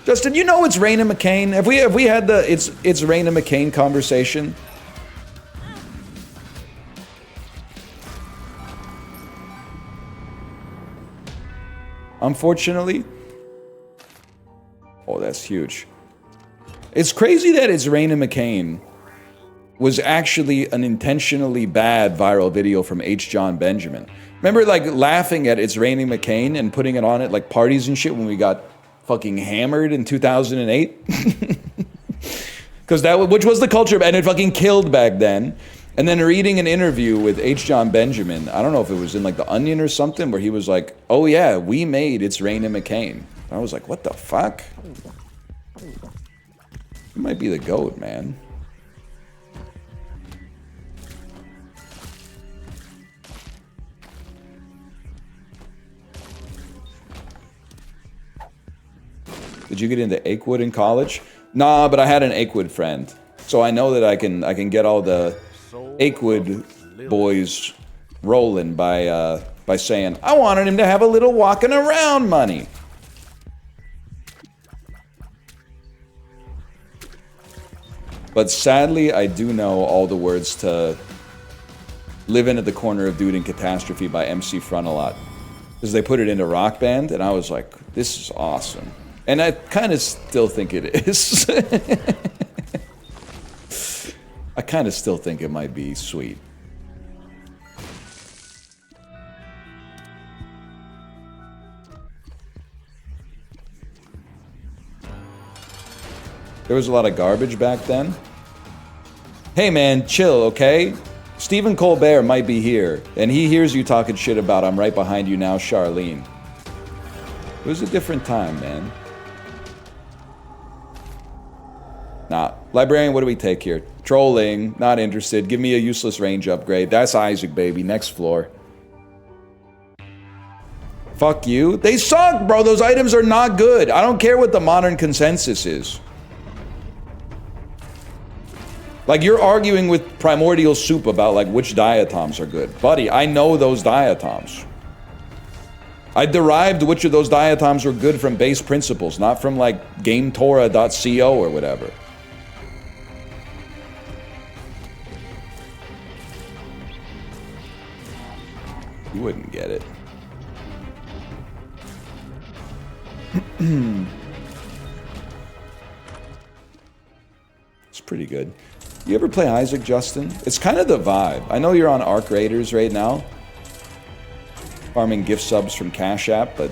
Justin, you know it's Raina McCain. Have we had the it's Raina McCain conversation? Unfortunately. Oh, that's huge. It's crazy that it's Raina McCain was actually an intentionally bad viral video from H. John Benjamin. Remember, like, laughing at It's Raining McCain and putting it on at, like, parties and shit when we got fucking hammered in 2008? Because which was the culture, and it fucking killed back then. And then reading an interview with H. John Benjamin, I don't know if it was in, like, The Onion or something, where he was like, oh yeah, we made It's Raining McCain. I was like, what the fuck? You might be the GOAT, man. Did you get into Achewood in college? Nah, but I had an Achewood friend. So I know that I can get all the Achewood boys rolling by saying, I wanted him to have a little walking around money. But sadly, I do know all the words to Living at the Corner of Dude and Catastrophe by MC Frontalot. Because they put it into Rock Band, and I was like, this is awesome. And I kind of still think it is. I kind of still think it might be sweet. There was a lot of garbage back then. Hey man, chill, okay? Stephen Colbert might be here, and he hears you talking shit about I'm right behind you now, Charlene. It was a different time, man. Nah. Librarian, what do we take here? Trolling, not interested. Give me a useless range upgrade. That's Isaac, baby. Next floor. Fuck you. They suck, bro. Those items are not good. I don't care what the modern consensus is. Like, you're arguing with Primordial Soup about, like, which diatoms are good. Buddy, I know those diatoms. I derived which of those diatoms were good from base principles, not from, like, GameTora.co or whatever. You wouldn't get it. It's pretty good. You ever play Isaac, Justin? It's kind of the vibe. I know you're on Arc Raiders right now, farming gift subs from Cash App, but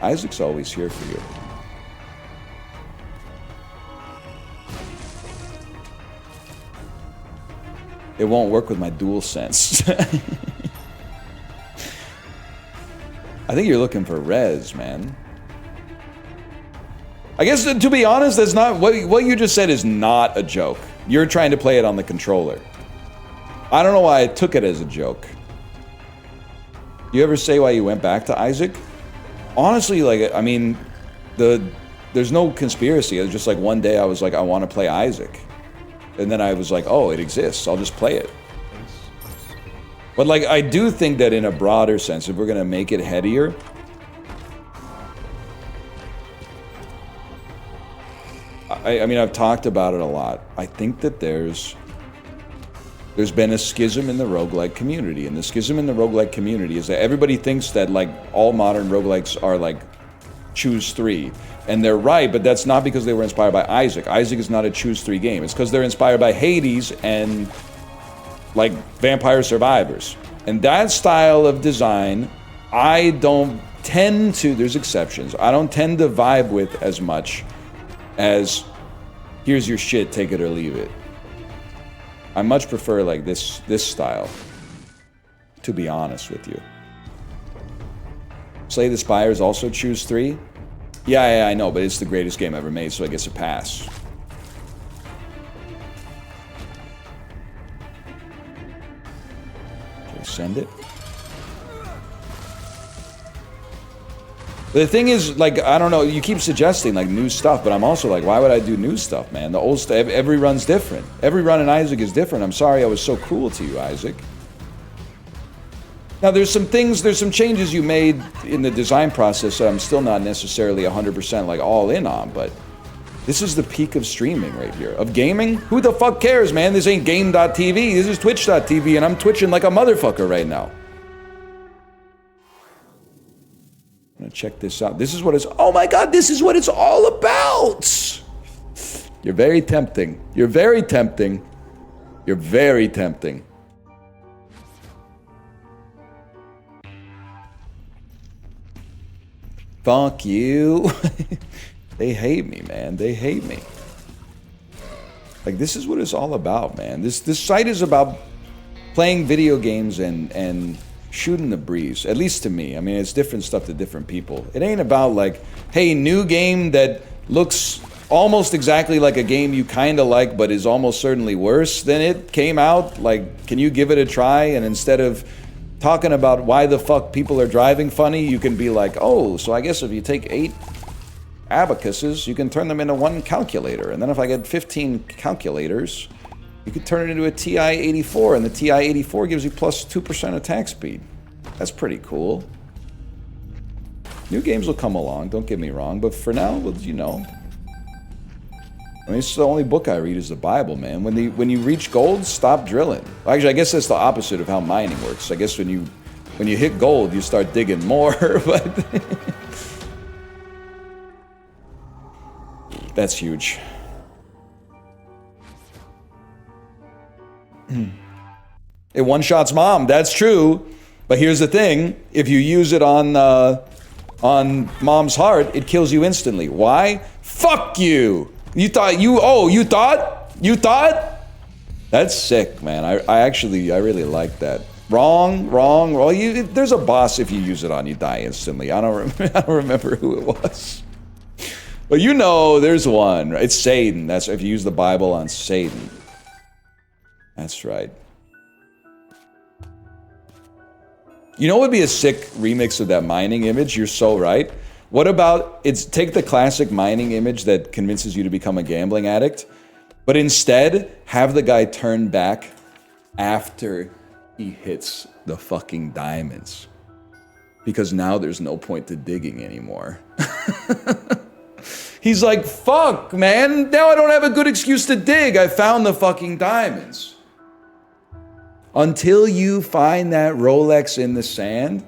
Isaac's always here for you. It won't work with my DualSense. I think you're looking for res, man. I guess, to be honest, that's not what you just said is not a joke. You're trying to play it on the controller. I don't know why I took it as a joke. You ever say why you went back to Isaac? Honestly, like, I mean, there's no conspiracy. It was just like one day I was like, I want to play Isaac. And then I was like, oh, it exists. I'll just play it. But, like, I do think that in a broader sense, if we're going to make it headier, I mean, I've talked about it a lot. I think that there's been a schism in the roguelike community. And the schism in the roguelike community is that everybody thinks that, like, all modern roguelikes are, like, choose three. And they're right, but that's not because they were inspired by Isaac. Isaac is not a choose three game. It's because they're inspired by Hades and, like, Vampire Survivors. And that style of design I don't tend to, there's exceptions, I don't tend to vibe with as much as here's your shit, take it or leave it. I much prefer like this style, to be honest with you. Slay the Spires also choose 3? Yeah, I know, but it's the greatest game ever made, so I guess a pass. Okay, send it. The thing is, like, I don't know, you keep suggesting, like, new stuff, but I'm also like, why would I do new stuff, man? The old stuff, every run's different. Every run in Isaac is different. I'm sorry I was so cruel to you, Isaac. Now, there's some changes you made in the design process that I'm still not necessarily 100% like all in on, but this is the peak of streaming right here. Of gaming? Who the fuck cares, man? This ain't game.tv, this is twitch.tv, and I'm twitching like a motherfucker right now. I'm gonna check this out. This is what it's, oh my god, this is what it's all about! You're very tempting. You're very tempting. You're very tempting. Fuck you. They hate me, man. They hate me. Like, this is what it's all about, man. This site is about playing video games and shooting the breeze. At least to me. I mean, it's different stuff to different people. It ain't about like, hey, new game that looks almost exactly like a game you kind of like, but is almost certainly worse than it came out. Like, can you give it a try? And instead of talking about why the fuck people are driving funny, you can be like, oh, so I guess if you take 8 abacuses, you can turn them into 1 calculator. And then if I get 15 calculators, you could turn it into a TI-84, and the TI-84 gives you plus 2% attack speed. That's pretty cool. New games will come along, don't get me wrong, but for now, well, you know. I mean, it's the only book I read is the Bible, man. When you reach gold, stop drilling. Actually, I guess that's the opposite of how mining works. I guess when you hit gold, you start digging more, but that's huge. It one-shots mom, that's true. But here's the thing, if you use it on mom's heart, it kills you instantly. Why? Fuck you! You thought? That's sick, man. I really like that. Wrong. Well, there's a boss if you use it on, you die instantly. I don't remember who it was. But you know, there's one. It's Satan. That's if you use the Bible on Satan. That's right. You know what would be a sick remix of that mining image? You're so right. What about, take the classic mining image that convinces you to become a gambling addict, but instead have the guy turn back after he hits the fucking diamonds. Because now there's no point to digging anymore. He's like, fuck, man, now I don't have a good excuse to dig. I found the fucking diamonds. Until you find that Rolex in the sand,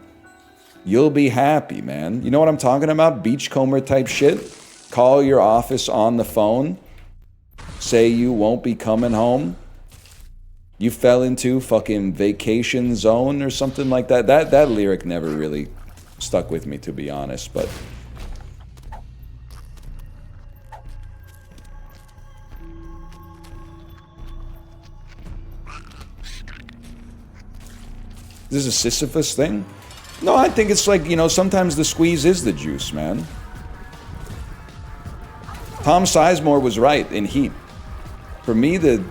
you'll be happy, man. You know what I'm talking about? Beachcomber type shit. Call your office on the phone. Say you won't be coming home. You fell into fucking vacation zone or something like that. That lyric never really stuck with me, to be honest, but is this a Sisyphus thing? No, I think it's like, you know, sometimes the squeeze is the juice, man. Tom Sizemore was right in Heat. For me, the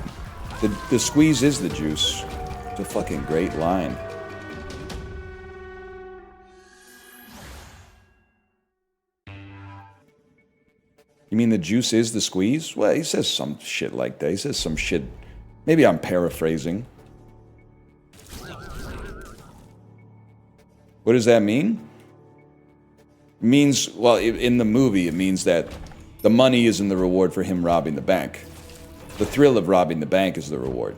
squeeze is the juice. It's a fucking great line. You mean the juice is the squeeze? Well, he says some shit like that. He says some shit. Maybe I'm paraphrasing. What does that mean? It means, well, in the movie, it means that the money isn't the reward for him robbing the bank. The thrill of robbing the bank is the reward.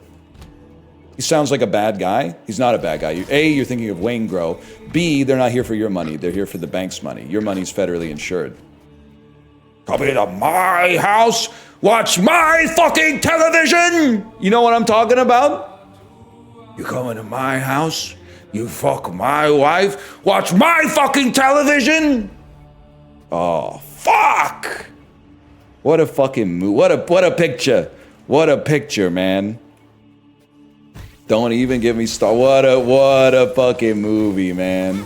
He sounds like a bad guy. He's not a bad guy. A, you're thinking of Wayne Grow. B, they're not here for your money. They're here for the bank's money. Your money's federally insured. Come into my house, watch my fucking television! You know what I'm talking about? You come into my house, You fuck my wife? Watch my fucking television? Oh, fuck! What a fucking what a picture. What a picture, man. Don't even get me started. What a fucking movie, man.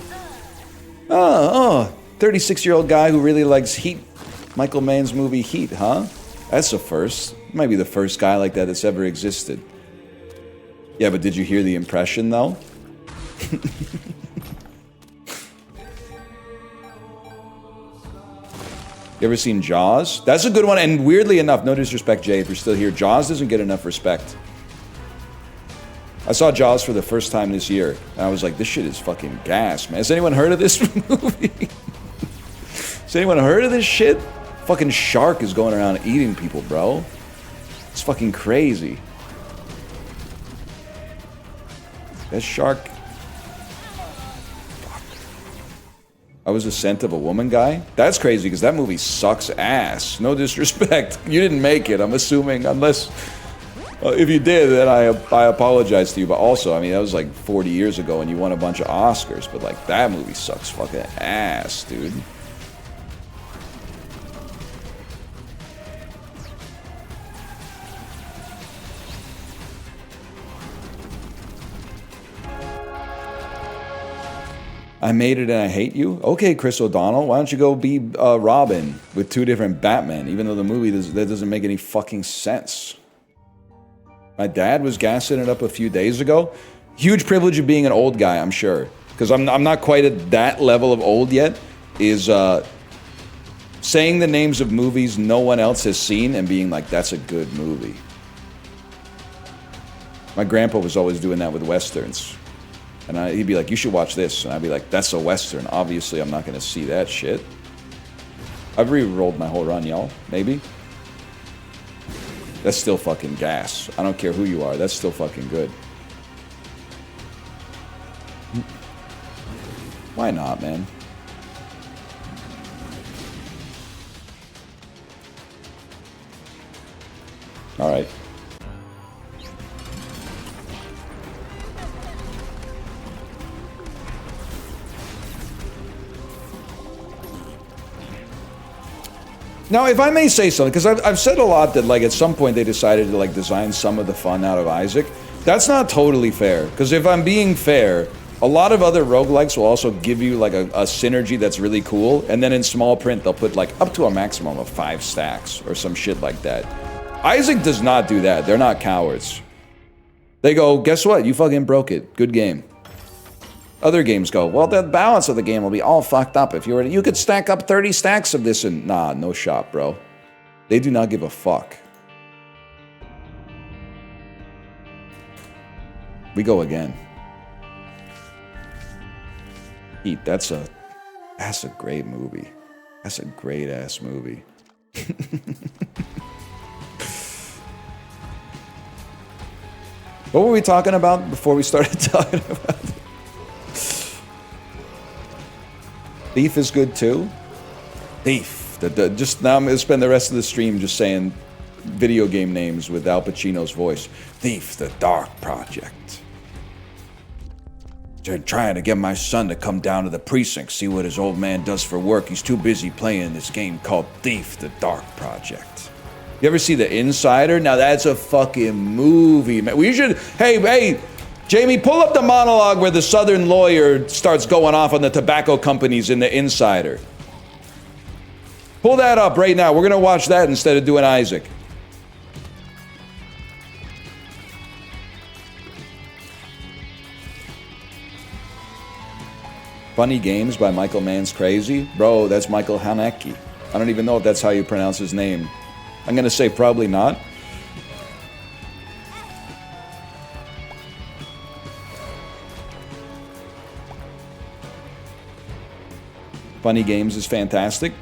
36-year-old guy who really likes Heat. Michael Mann's movie Heat, huh? That's a first. Might be the first guy like that that's ever existed. Yeah, but did you hear the impression, though? You ever seen Jaws? That's a good one, and weirdly enough, no disrespect, Jay, if you're still here, Jaws doesn't get enough respect. I saw Jaws for the first time this year, and I was like, this shit is fucking gas, man. Has anyone heard of this movie? Has anyone heard of this shit? Fucking shark is going around eating people, bro. It's fucking crazy. That shark... Fuck. I was a Scent of a Woman guy? That's crazy, because that movie sucks ass. No disrespect. You didn't make it, I'm assuming, unless... if you did, then I apologize to you. But also, I mean, that was like 40 years ago and you won a bunch of Oscars. But like, that movie sucks fucking ass, dude. I made it and I hate you? Okay, Chris O'Donnell, why don't you go be Robin with two different Batmen, even though the movie that doesn't make any fucking sense. My dad was gassing it up a few days ago. Huge privilege of being an old guy, I'm sure. Because I'm not quite at that level of old yet. Is saying the names of movies no one else has seen and being like, that's a good movie. My grandpa was always doing that with Westerns. And he'd be like, you should watch this. And I'd be like, that's a Western. Obviously, I'm not going to see that shit. I've re-rolled my whole run, y'all. Maybe. That's still fucking gas. I don't care who you are. That's still fucking good. Why not, man? All right. Now, if I may say something, because I've said a lot that, like, at some point they decided to, like, design some of the fun out of Isaac. That's not totally fair, because if I'm being fair, a lot of other roguelikes will also give you, like, a synergy that's really cool, and then in small print they'll put, like, up to a maximum of 5 stacks, or some shit like that. Isaac does not do that. They're not cowards. They go, guess what? You fucking broke it. Good game. Other games go, well, the balance of the game will be all fucked up if you could stack up 30 stacks of this and... Nah, no shot, bro. They do not give a fuck. We go again. Heat, that's a great movie. That's a great-ass movie. What were we talking about before we started talking about it? Thief is good too. Thief. Just now I'm going to spend the rest of the stream just saying video game names with Al Pacino's voice. Thief, The Dark Project. They're trying to get my son to come down to the precinct, see what his old man does for work. He's too busy playing this game called Thief, The Dark Project. You ever see The Insider? Now that's a fucking movie, man. We should... Hey, Jamie, pull up the monologue where the Southern lawyer starts going off on the tobacco companies in The Insider. Pull that up right now. We're going to watch that instead of doing Isaac. Funny Games by Michael Mann's Crazy? Bro, that's Michael Haneke. I don't even know if that's how you pronounce his name. I'm going to say probably not. Funny Games is fantastic.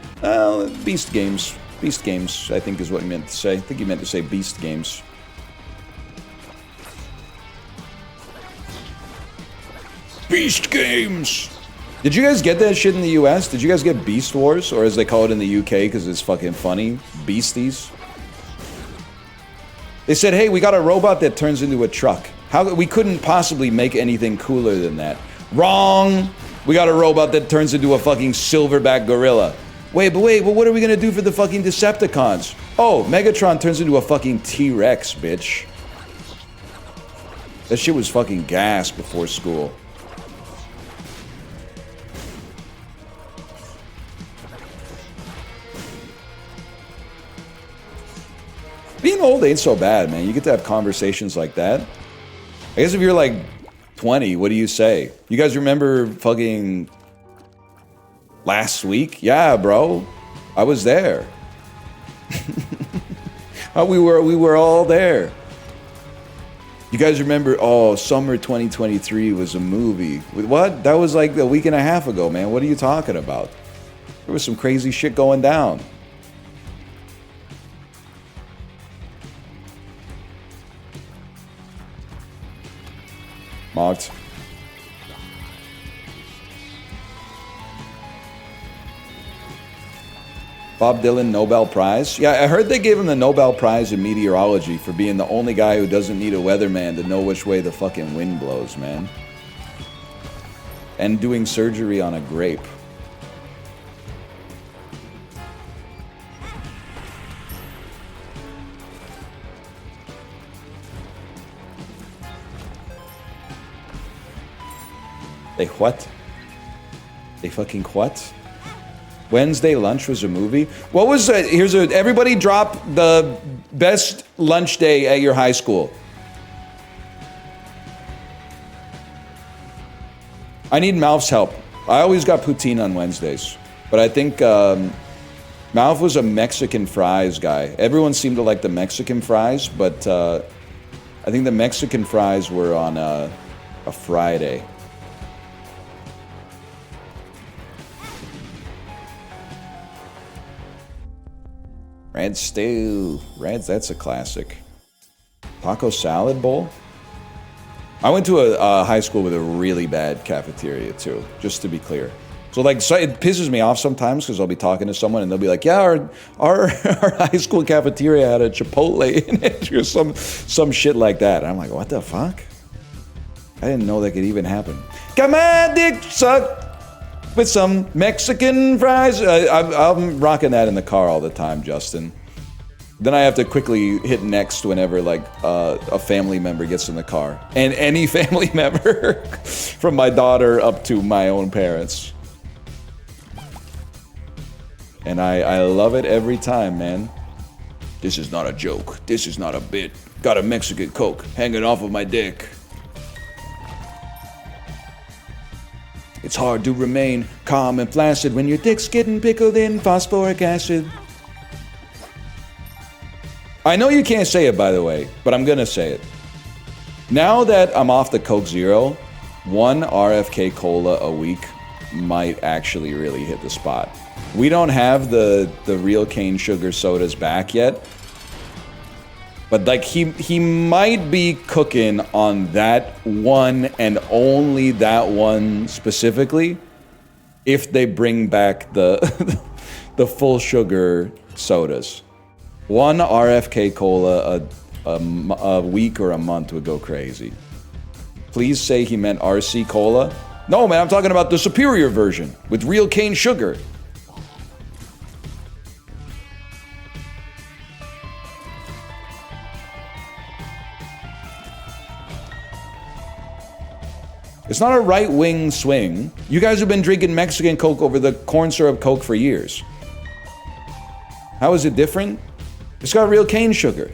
Beast Games. Beast Games, I think is what he meant to say. I think he meant to say Beast Games. Beast Games! Did you guys get that shit in the US? Did you guys get Beast Wars? Or as they call it in the UK because it's fucking funny, Beasties? They said, hey, we got a robot that turns into a truck. We couldn't possibly make anything cooler than that. Wrong. We got a robot that turns into a fucking silverback gorilla. Wait, but what are we gonna do for the fucking Decepticons? Oh, Megatron turns into a fucking T-Rex, bitch. That shit was fucking gas before school. Being old ain't so bad, man. You get to have conversations like that. I guess if you're like 20, what do you say? You guys remember fucking last week? Yeah, bro. I was there. we were all there. You guys remember, oh, summer 2023 was a movie. What? That was like a week and a half ago, man. What are you talking about? There was some crazy shit going down. Mocked. Bob Dylan Nobel Prize? Yeah, I heard they gave him the Nobel Prize in meteorology for being the only guy who doesn't need a weatherman to know which way the fucking wind blows, man. And doing surgery on a grape. They what? They fucking what? Wednesday lunch was a movie? What was everybody drop the best lunch day at your high school. I need Malf's help. I always got poutine on Wednesdays, but I think Malf was a Mexican fries guy. Everyone seemed to like the Mexican fries, but I think the Mexican fries were on a Friday. Red stew. That's a classic. Taco salad bowl? I went to a high school with a really bad cafeteria too, just to be clear. So it pisses me off sometimes because I'll be talking to someone and they'll be like, yeah, our high school cafeteria had a Chipotle in it or some shit like that. And I'm like, what the fuck? I didn't know that could even happen. Got my dick sucked with some Mexican fries. I'm rocking that in the car all the time, Justin. Then I have to quickly hit next whenever a family member gets in the car. And any family member from my daughter up to my own parents. And I love it every time, man. This is not a joke. This is not a bit. Got a Mexican Coke hanging off of my dick. It's hard to remain calm and placid when your dick's getting pickled in phosphoric acid. I know you can't say it, by the way, but I'm gonna say it. Now that I'm off the Coke Zero, one RFK Cola a week might actually really hit the spot. We don't have the real cane sugar sodas back yet, but he might be cooking on that one and only that one specifically if they bring back the the full sugar sodas. One RFK Cola a week or a month would go crazy. Please say he meant RC Cola. No, man, I'm talking about the superior version with real cane sugar. It's not a right-wing swing. You guys have been drinking Mexican Coke over the corn syrup Coke for years. How is it different? It's got real cane sugar.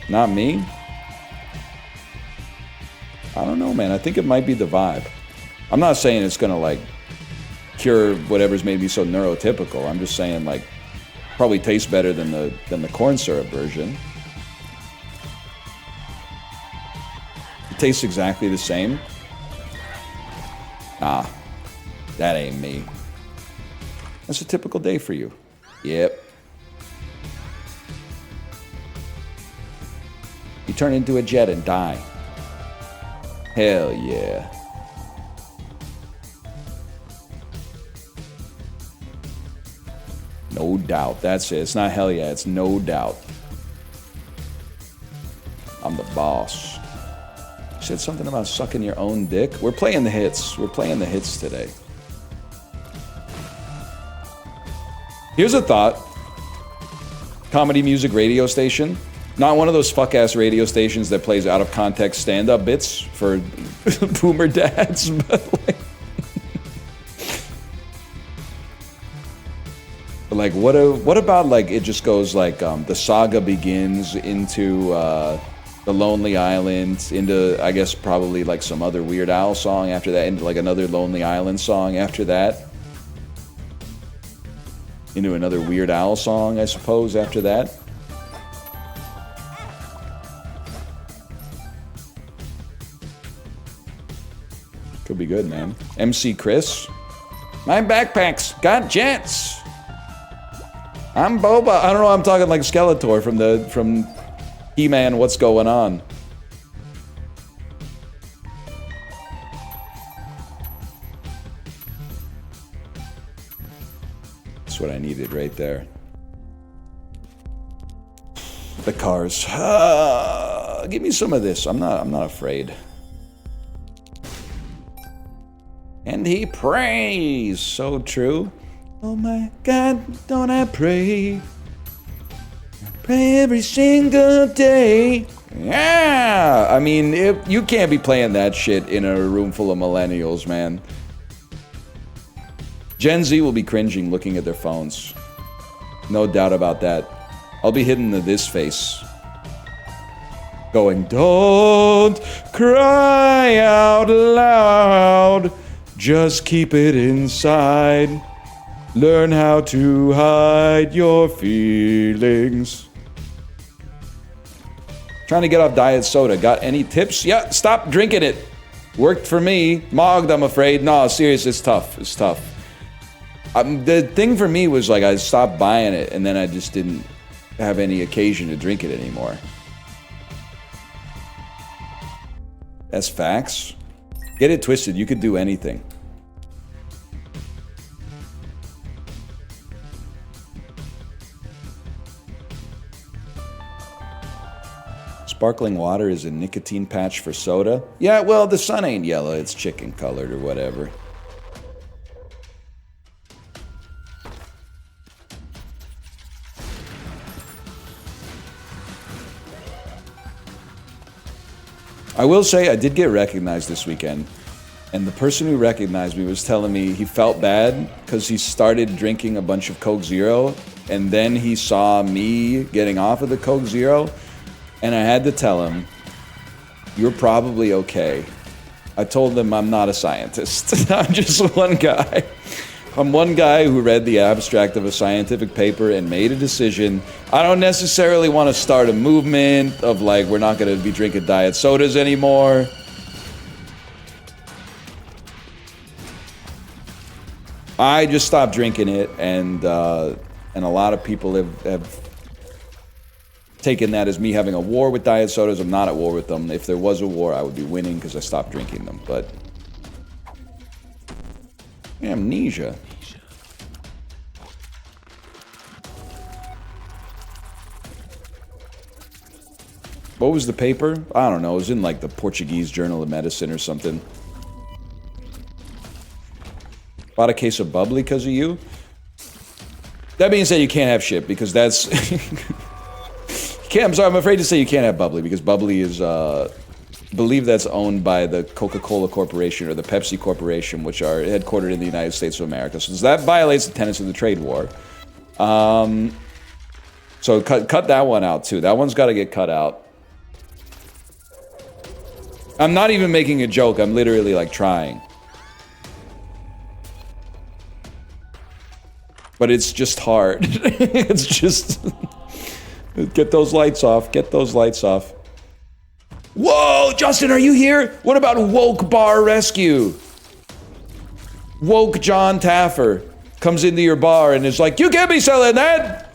Not me? I don't know, man. I think it might be the vibe. I'm not saying it's gonna cure whatever's made me so neurotypical. I'm just saying probably tastes better than the corn syrup version. It tastes exactly the same. Ah, that ain't me. That's a typical day for you. Yep. You turn into a jet and die. Hell yeah. No doubt. That's it. It's not hell yeah, it's no doubt. I'm the boss. Said something about sucking your own dick. We're playing the hits. We're playing the hits today. Here's a thought. Comedy music radio station. Not one of those fuck-ass radio stations that plays out-of-context stand-up bits for boomer dads, but like what about like it just goes like the saga begins into the Lonely Island, into I guess probably like some other Weird Al song after that, into like another Lonely Island song after that, into another Weird Al song I suppose after that. Could be good, man. MC Chris. My backpacks got jets. I'm Boba. I don't know, I'm talking like Skeletor from He-Man, What's Going On? That's what I needed right there. The cars. Give me some of this. I'm not afraid. And he prays. So true. Oh my God, don't I pray? Pray every single day. Yeah! I mean, you can't be playing that shit in a room full of millennials, man. Gen Z will be cringing looking at their phones. No doubt about that. I'll be hitting this face. Going, don't cry out loud. Just keep it inside. Learn how to hide your feelings. Trying to get off diet soda. Got any tips? Yeah, stop drinking it. Worked for me. Mogged, I'm afraid. No, serious, it's tough. It's tough. The thing for me was like I stopped buying it and then I just didn't have any occasion to drink it anymore. That's facts. Get it twisted. You could do anything. Sparkling water is a nicotine patch for soda. Yeah, well, the sun ain't yellow. It's chicken colored or whatever. I will say I did get recognized this weekend. And the person who recognized me was telling me he felt bad because he started drinking a bunch of Coke Zero. And then he saw me getting off of the Coke Zero. And I had to tell him, you're probably okay. I told him I'm not a scientist. I'm just one guy. I'm one guy who read the abstract of a scientific paper and made a decision. I don't necessarily want to start a movement of like, we're not going to be drinking diet sodas anymore. I just stopped drinking it, and a lot of people have taken that as me having a war with diet sodas. I'm not at war with them. If there was a war, I would be winning because I stopped drinking them. But amnesia. What was the paper? I don't know. It was in like the Portuguese Journal of Medicine or something. Bought a case of bubbly because of you. That being said, you can't have shit because that's... I'm sorry, I'm afraid to say you can't have bubbly because bubbly is, I believe that's owned by the Coca-Cola Corporation or the Pepsi Corporation, which are headquartered in the United States of America. So that violates the tenets of the trade war. So cut that one out too. That one's got to get cut out. I'm not even making a joke. I'm literally like trying. But it's just hard. It's just... Get those lights off. Get those lights off. Whoa, Justin, are you here? What about Woke Bar Rescue? Woke John Taffer comes into your bar and is like, you can't be selling that.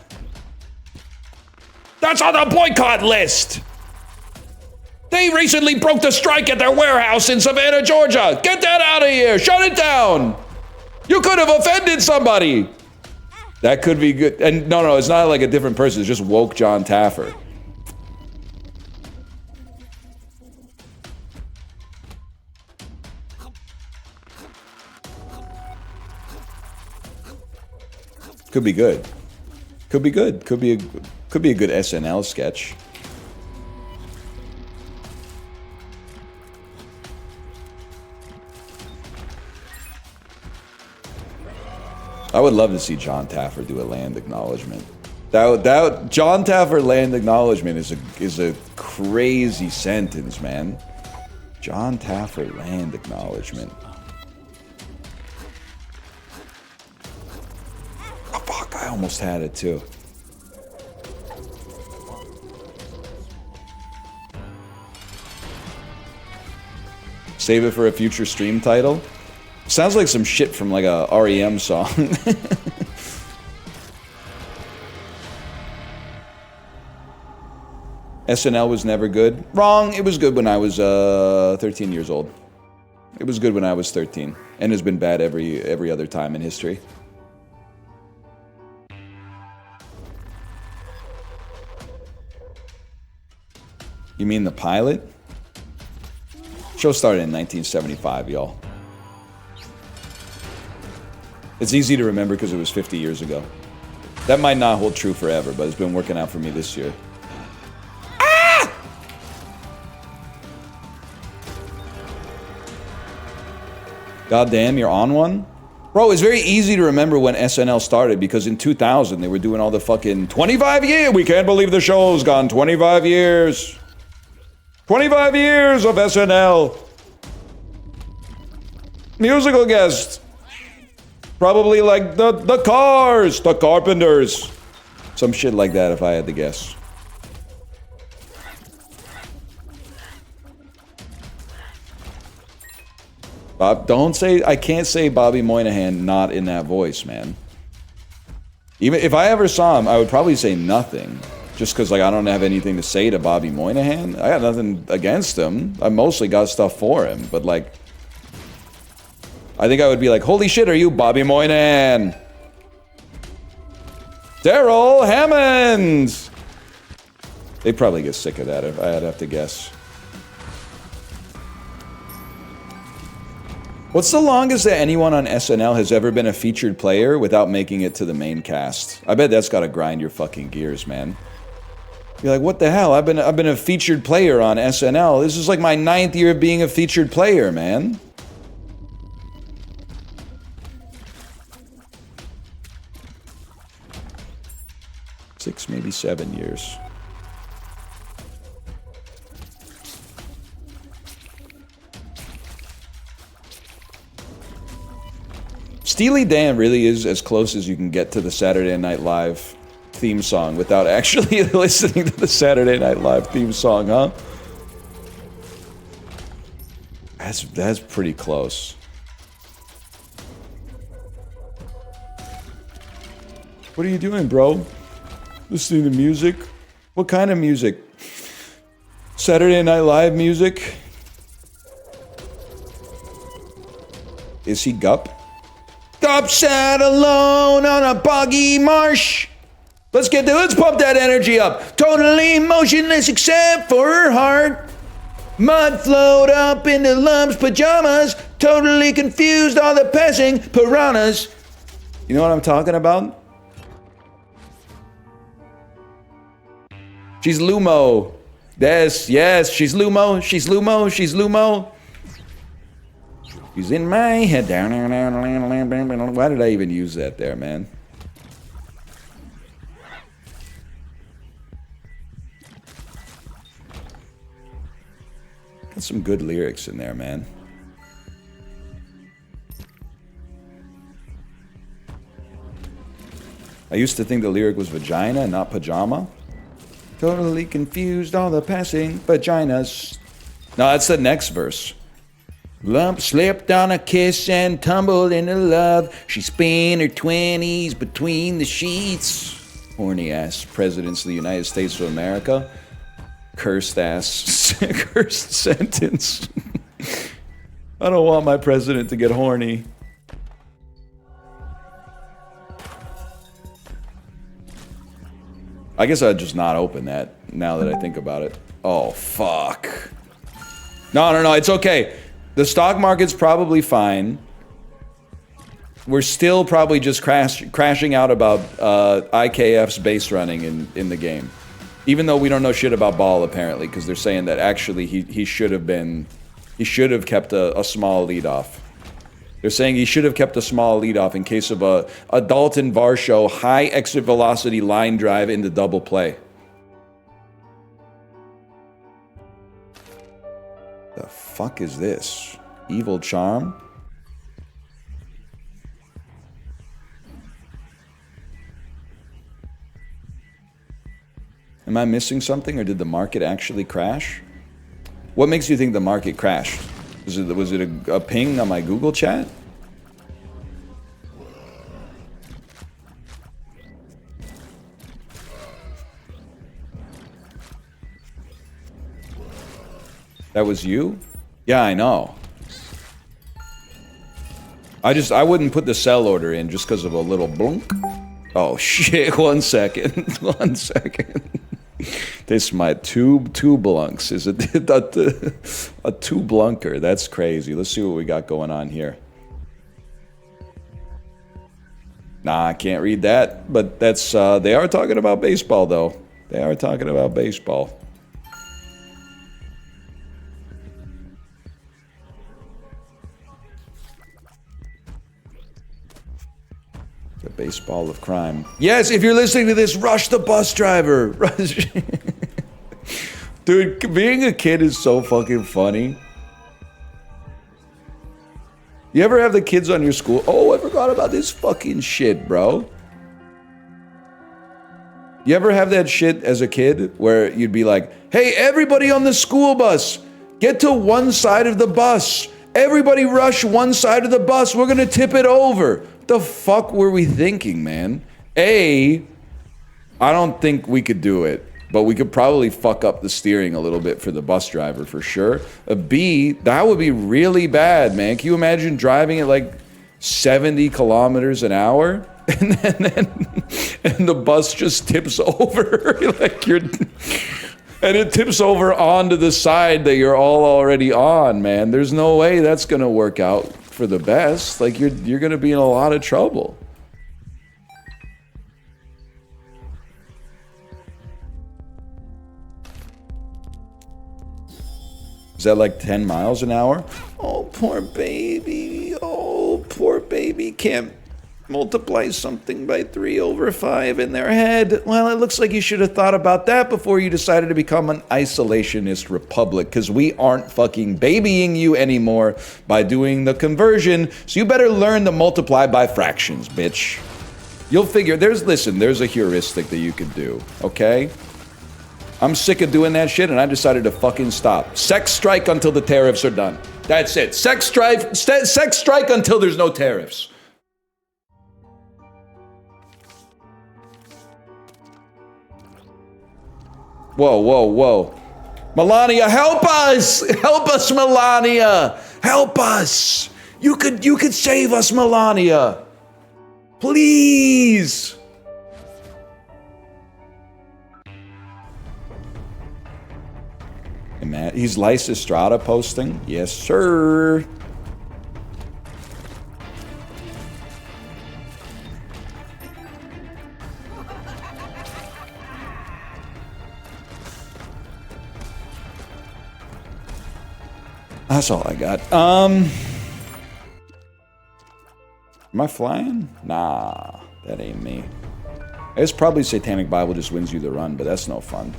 That's on the boycott list. They recently broke the strike at their warehouse in Savannah, Georgia. Get that out of here. Shut it down. You could have offended somebody. That could be good. And no, it's not like a different person. It's just Woke John Taffer. Could be good. Could be good. Could be a good SNL sketch. I would love to see John Taffer do a land acknowledgement. That John Taffer land acknowledgement is a crazy sentence, man. John Taffer land acknowledgement. Oh, fuck, I almost had it too. Save it for a future stream title. Sounds like some shit from like a REM song. SNL was never good. Wrong. It was good when I was 13 years old. It was good when I was 13, and has been bad every other time in history. You mean the pilot? Show started in 1975, y'all. It's easy to remember because it was 50 years ago. That might not hold true forever, but it's been working out for me this year. Ah! God damn, you're on one? Bro, it's very easy to remember when SNL started because in 2000 they were doing all the fucking 25 years. We can't believe the show's gone 25 years. 25 years of SNL. Musical guest. Probably like the Cars, the Carpenters. Some shit like that if I had to guess. Bob, don't say, I can't say Bobby Moynihan not in that voice, man. Even if I ever saw him, I would probably say nothing. Just because, like, I don't have anything to say to Bobby Moynihan. I got nothing against him. I mostly got stuff for him. But, like, I think I would be like, holy shit, are you Bobby Moynihan? Daryl Hammond! They'd probably get sick of that if I'd have to guess. What's the longest that anyone on SNL has ever been a featured player without making it to the main cast? I bet that's gotta grind your fucking gears, man. You're like, what the hell? I've been a featured player on SNL. This is like my 9th year of being a featured player, man. Six, maybe 7 years. Steely Dan really is as close as you can get to the Saturday Night Live theme song without actually listening to the Saturday Night Live theme song, huh? That's pretty close. What are you doing, bro? Listening to music? What kind of music? Saturday Night Live music? Is he Gup? Gup sat alone on a boggy marsh. Let's pump that energy up. Totally motionless except for her heart. Mud flowed up into Lump's pajamas. Totally confused all the passing piranhas. You know what I'm talking about? She's Lumo. Yes, she's Lumo. She's Lumo. She's Lumo. She's in my head. Why did I even use that there, man? Got some good lyrics in there, man. I used to think the lyric was vagina, not pajama. Totally confused all the passing vaginas. No, that's the next verse. Lump slipped on a kiss and tumbled into love. She spent her 20s between the sheets. Horny ass presidents of the United States of America. Cursed ass, cursed sentence. I don't want my president to get horny. I guess I'd just not open that now that I think about it. Oh, fuck. No, it's okay. The stock market's probably fine. we're still probably just crashing out about IKF's base running in the game. Even though we don't know shit about Ball, apparently, because they're saying that actually he should have kept a small lead off. They're saying he should have kept a small lead off in case of a Dalton Varsho high exit velocity line drive into double play. The fuck is this? Evil Charm? Am I missing something, or did the market actually crash? What makes you think the market crashed? Was it a ping on my Google chat? That was you? Yeah, I know. I wouldn't put the sell order in just because of a little blunk. Oh shit, 1 second. 1 second. This might two blunks. Is it a two blunker? That's crazy. Let's see what we got going on here. Nah, I can't read that. But that's they are talking about baseball though. They are talking about baseball. The baseball of crime. Yes, if you're listening to this, rush the bus driver. Rush. Dude, being a kid is so fucking funny. You ever have the kids on your school? Oh, I forgot about this fucking shit, bro. You ever have that shit as a kid where you'd be like, hey, everybody on the school bus, get to one side of the bus. Everybody rush one side of the bus. We're gonna tip it over. The fuck were we thinking, man? A, I don't think we could do it, but we could probably fuck up the steering a little bit for the bus driver for sure. B, that would be really bad, man. Can you imagine driving at like 70 kilometers an hour and the bus just tips over like and it tips over onto the side that you're already on, man. There's no way that's gonna work out for the best. Like you're gonna be in a lot of trouble. Is that like 10 miles an hour? Oh, poor baby. Oh, poor baby can't multiply something by 3/5 in their head. Well, it looks like you should have thought about that before you decided to become an isolationist republic, because we aren't fucking babying you anymore by doing the conversion, so you better learn to multiply by fractions, bitch. You'll figure, there's a heuristic that you could do, okay? I'm sick of doing that shit, and I decided to fucking stop. Sex strike until the tariffs are done. That's it. Sex strike until there's no tariffs. Whoa, whoa, whoa. Melania, help us! Help us, Melania! Help us! You could save us, Melania! Please! Hey, man, he's Lysistrata posting? Yes, sir. That's all I got. Am I flying? Nah, that ain't me. It's probably Satanic Bible just wins you the run, but that's no fun.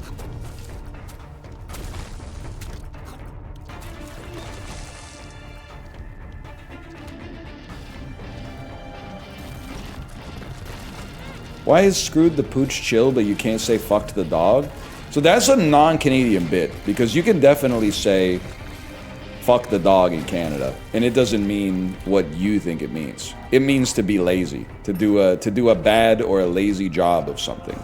Why is screwed the pooch chill, but you can't say fuck to the dog? So that's a non-Canadian bit, because you can definitely say fuck the dog in Canada, and it doesn't mean what you think it means. It means to be lazy, to do a bad or a lazy job of something.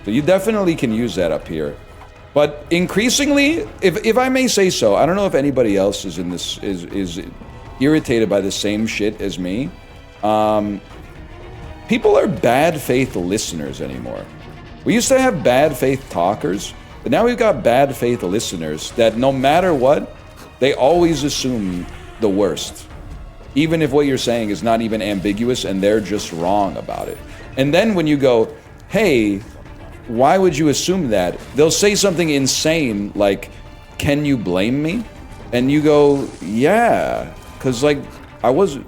So you definitely can use that up here. But increasingly, if I may say so, I don't know if anybody else is in this is irritated by the same shit as me. People are bad faith listeners anymore. We used to have bad faith talkers, but now we've got bad faith listeners that no matter what, they always assume the worst. even if what you're saying is not even ambiguous and they're just wrong about it. And then when you go, hey, why would you assume that? They'll say something insane like, can you blame me? And you go, yeah, because like I was,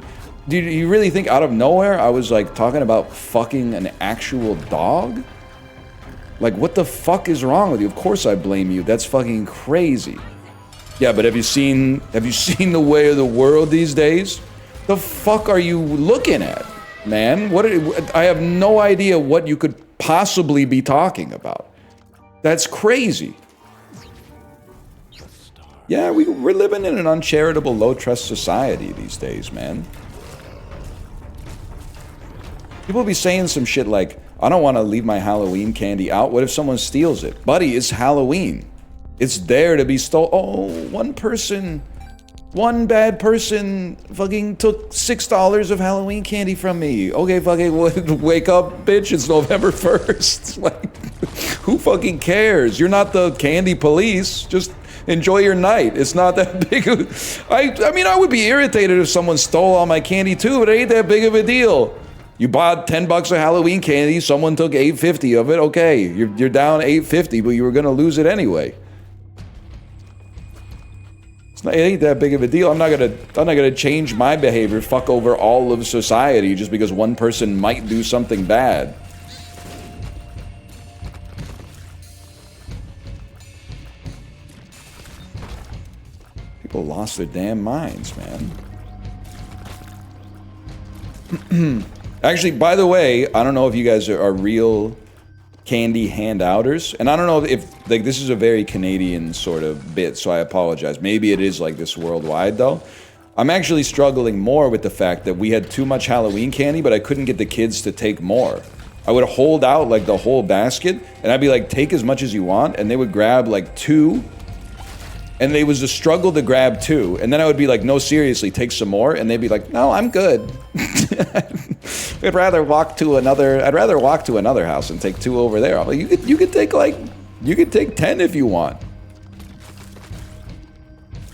do you really think out of nowhere I was like talking about fucking an actual dog? Like, what the fuck is wrong with you? Of course I blame you. That's fucking crazy. Yeah, but have you seen the way of the world these days? The fuck are you looking at, man? I have no idea what you could possibly be talking about. That's crazy. Yeah, we're living in an uncharitable, low-trust society these days, man. People be saying some shit like, I don't want to leave my Halloween candy out. What if someone steals it? Buddy, it's Halloween. It's there to be stolen. Oh, one bad person fucking took $6 of Halloween candy from me. Okay, fucking wake up, bitch. It's November 1st. Like, who fucking cares? You're not the candy police. Just enjoy your night. It's not that big of... I mean, I would be irritated if someone stole all my candy too, but it ain't that big of a deal. You bought $10 of Halloween candy, someone took $8.50 of it, okay, you're down $8.50, but you were gonna lose it anyway. It ain't that big of a deal. I'm not gonna change my behavior, fuck over all of society just because one person might do something bad. People lost their damn minds, man. Actually, by the way, I don't know if you guys are real candy handouters, and I don't know if like this is a very Canadian sort of bit, so I apologize. Maybe it is like this worldwide though. I'm actually struggling more with the fact that we had too much Halloween candy, but I couldn't get the kids to take more. I would hold out like the whole basket, and I'd be like, take as much as you want, and they would grab like 2. And it was a struggle to grab 2. And then I would be like, no, seriously, take some more. And they'd be like, no, I'm good. I'd rather walk to another house and take 2 over there. I'm like, you could take 10 if you want.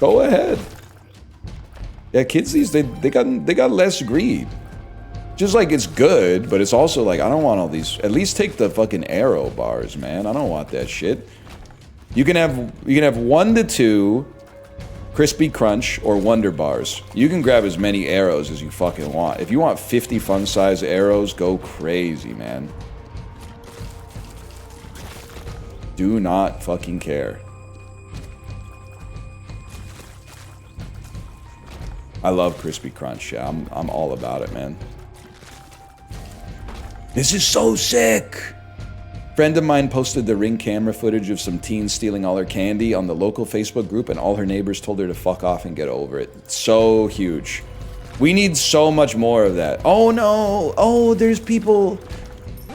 Go ahead. Yeah, kids these they got less greed. Just like it's good, but it's also like I don't want all these. At least take the fucking Aero bars, man. I don't want that shit. You can have 1 to 2 Crispy Crunch or Wonder Bars. You can grab as many Aeros as you fucking want. If you want 50 fun size Aeros, go crazy, man. Do not fucking care. I love Crispy Crunch. Yeah, I'm all about it, man. This is so sick. Friend of mine posted the Ring camera footage of some teens stealing all her candy on the local Facebook group, and all her neighbors told her to fuck off and get over it. It's so huge. We need so much more of that. Oh no! Oh, there's people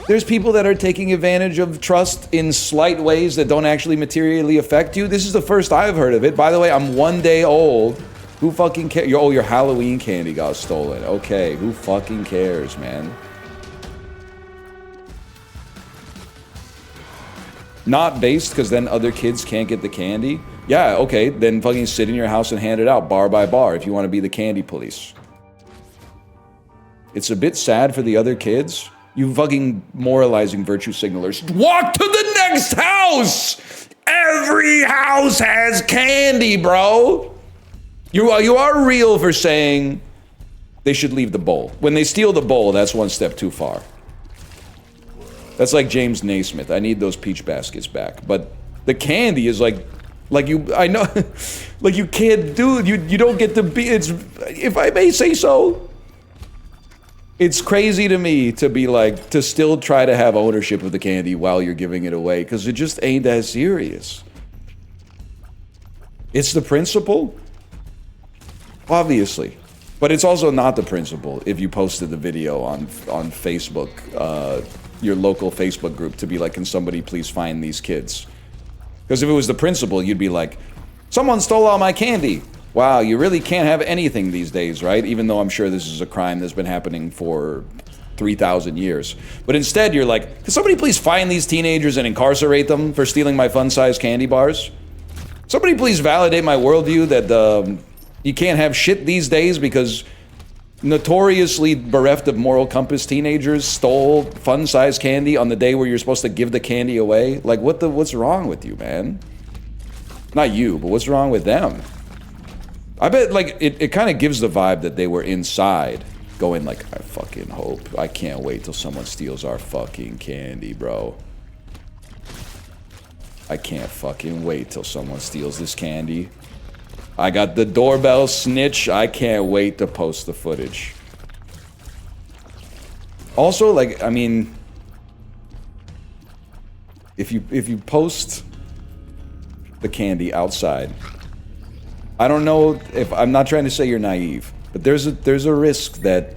that are taking advantage of trust in slight ways that don't actually materially affect you. This is the first I've heard of it. By the way, I'm 1 day old. Who fucking cares? Oh, your Halloween candy got stolen. Okay, who fucking cares, man? Not based, because then other kids can't get the candy. Yeah, okay, then fucking sit in your house and hand it out bar by bar if you want to be the candy police. It's a bit sad for the other kids. You fucking moralizing virtue signalers. Walk to the next house! Every house has candy, bro! You are real for saying they should leave the bowl. When they steal the bowl, that's one step too far. That's like James Naismith. I need those peach baskets back. But the candy is like you, I know, like you can't do it. You don't get to be, it's, if I may say so, it's crazy to me to be like, to still try to have ownership of the candy while you're giving it away, because it just ain't that serious. It's the principle, obviously. But it's also not the principle if you posted the video on Facebook, your local Facebook group, to be like, can somebody please find these kids? Because if it was the principle, you'd be like, someone stole all my candy. Wow, you really can't have anything these days, right? Even though I'm sure this is a crime that's been happening for 3,000 years. But instead, you're like, can somebody please find these teenagers and incarcerate them for stealing my fun-sized candy bars? Somebody please validate my worldview that you can't have shit these days because notoriously bereft of moral compass teenagers stole fun-sized candy on the day where you're supposed to give the candy away? Like, what's wrong with you, man? Not you, but what's wrong with them? I bet, like, it kind of gives the vibe that they were inside going like, I fucking hope. I can't wait till someone steals our fucking candy, bro. I can't fucking wait till someone steals this candy. I got the doorbell snitch. I can't wait to post the footage. Also, like, I mean, if you post the candy outside, I don't know if I'm not trying to say you're naive, but there's a risk that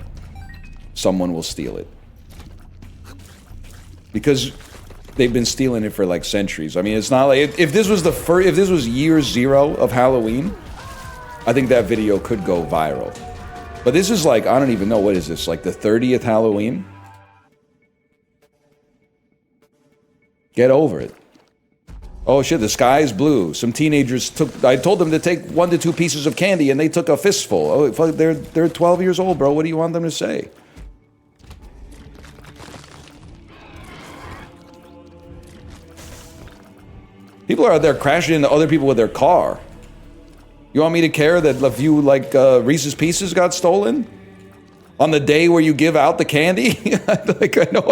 someone will steal it because they've been stealing it for like centuries. I mean, it's not like if this was the first, if this was year 0 of Halloween, I think that video could go viral. But this is like, I don't even know, what is this, like the 30th Halloween? Get over it. Oh shit, the sky is blue. Some teenagers I told them to take 1 to 2 pieces of candy and they took a fistful. Oh, fuck, they're 12 years old, bro. What do you want them to say? People are out there crashing into other people with their car. You want me to care that a few, like, Reese's Pieces got stolen? On the day where you give out the candy? Like, I know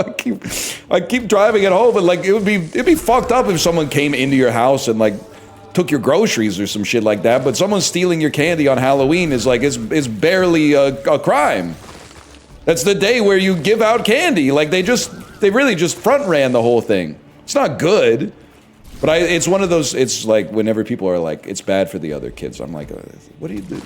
I keep driving it home, but, like, it'd be fucked up if someone came into your house and, like, took your groceries or some shit like that, but someone stealing your candy on Halloween is, like, it's barely a crime. That's the day where you give out candy. Like, they really just front ran the whole thing. It's not good. But it's one of those, it's like, whenever people are like, it's bad for the other kids, I'm like, what do you do?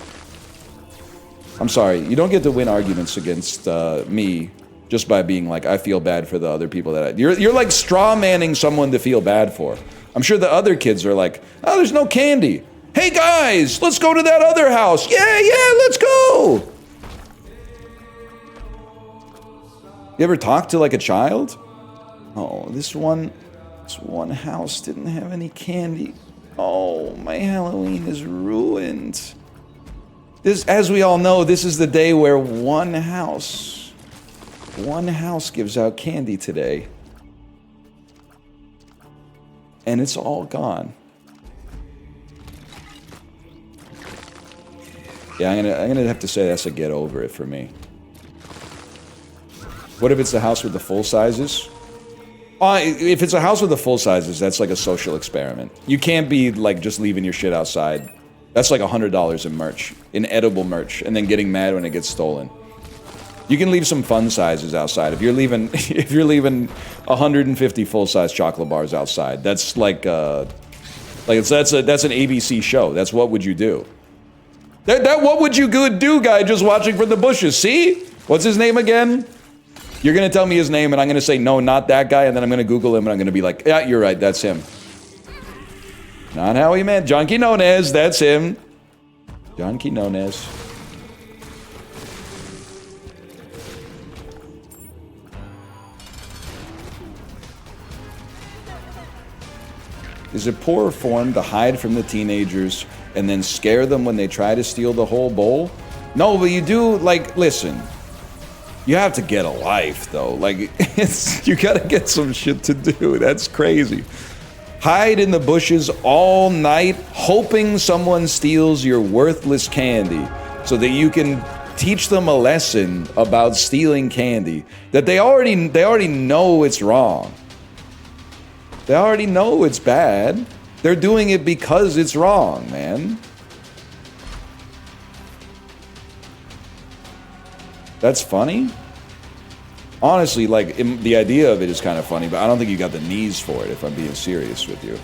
I'm sorry, you don't get to win arguments against me just by being like, I feel bad for the other people that you're like straw manning someone to feel bad for. I'm sure the other kids are like, oh, there's no candy. Hey guys, let's go to that other house. Yeah, let's go. You ever talk to like a child? Oh, this one house didn't have any candy. Oh, my Halloween is ruined. This, as we all know, this is the day where one house gives out candy today. And it's all gone. Yeah, I'm gonna have to say that's a get over it for me. What if it's the house with the full sizes? If it's a house with the full sizes, that's like a social experiment. You can't be like just leaving your shit outside. That's like $100 in merch, in edible merch, and then getting mad when it gets stolen. You can leave some fun sizes outside. If you're leaving 150 full-size chocolate bars outside, that's like that's an ABC show. That's What Would You Do? That What Would You Do guy just watching from the bushes. See? What's his name again? You're gonna tell me his name, and I'm gonna say, no, not that guy, and then I'm gonna Google him, and I'm gonna be like, yeah, you're right, that's him. Not how he meant. John Quinones, that's him. John Quinones. Is it poor form to hide from the teenagers and then scare them when they try to steal the whole bowl? No, but you do, like, listen. You have to get a life, though. Like, you gotta get some shit to do. That's crazy. Hide in the bushes all night, hoping someone steals your worthless candy so that you can teach them a lesson about stealing candy that they already know it's wrong. They already know it's bad. They're doing it because it's wrong, man. That's funny? Honestly, like, the idea of it is kind of funny, but I don't think you got the knees for it, if I'm being serious with you.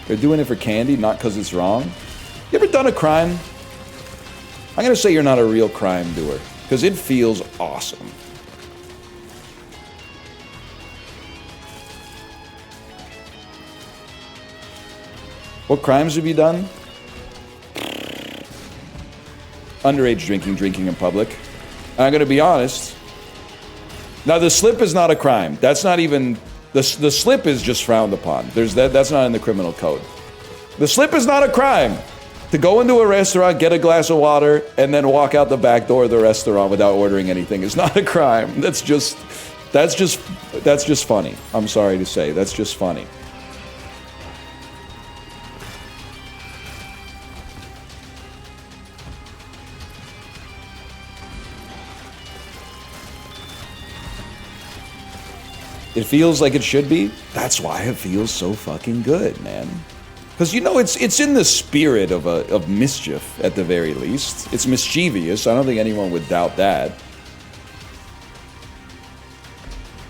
They're doing it for candy, not because it's wrong. You ever done a crime? I'm gonna say you're not a real crime doer, because it feels awesome. What crimes have you done? Underage drinking in public. And I'm gonna be honest. Now, the slip is not a crime. That's not even The slip is just frowned upon. That's not in the criminal code. The slip is not a crime. To go into a restaurant, get a glass of water, and then walk out the back door of the restaurant without ordering anything is not a crime. That's just funny. I'm sorry to say, that's just funny. It feels like it should be. That's why it feels so fucking good, man. Because, you know, it's in the spirit of mischief, at the very least. It's mischievous. I don't think anyone would doubt that.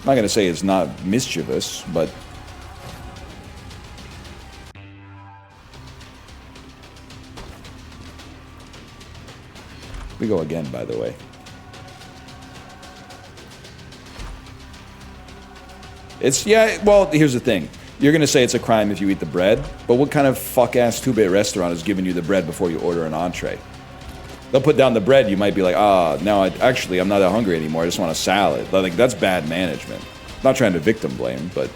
I'm not going to say it's not mischievous, but... We go again, by the way. It's, yeah, well, here's the thing. You're gonna say it's a crime if you eat the bread, but what kind of fuck-ass 2-bit restaurant is giving you the bread before you order an entree? They'll put down the bread, you might be like, now I'm not that hungry anymore, I just want a salad. Like, that's bad management. I'm not trying to victim blame, but...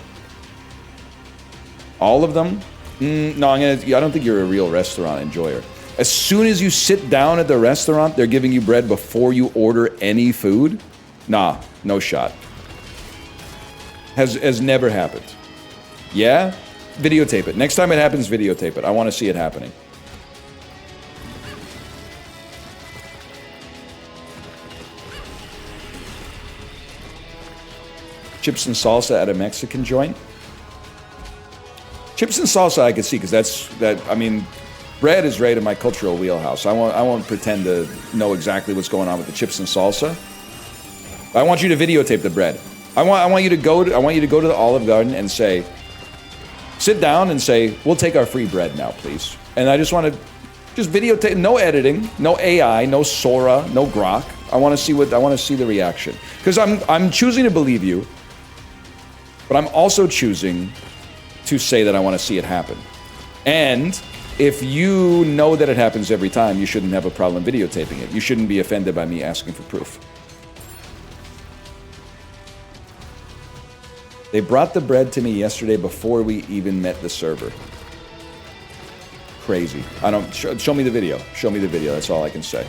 All of them? No, I don't think you're a real restaurant enjoyer. As soon as you sit down at the restaurant, they're giving you bread before you order any food? Nah, no shot. Has never happened. Yeah? Videotape it. Next time it happens, videotape it. I want to see it happening. Chips and salsa at a Mexican joint? Chips and salsa I could see, because I mean, bread is right in my cultural wheelhouse. I won't pretend to know exactly what's going on with the chips and salsa. I want you to videotape the bread. I want you to go to the Olive Garden and sit down and say, we'll take our free bread now, please. And I just want to videotape, no editing, no AI, no Sora, no Grok. I want to see the reaction. Because I'm choosing to believe you, but I'm also choosing to say that I want to see it happen. And if you know that it happens every time, you shouldn't have a problem videotaping it. You shouldn't be offended by me asking for proof. They brought the bread to me yesterday before we even met the server. Crazy. Show me the video. Show me the video. That's all I can say.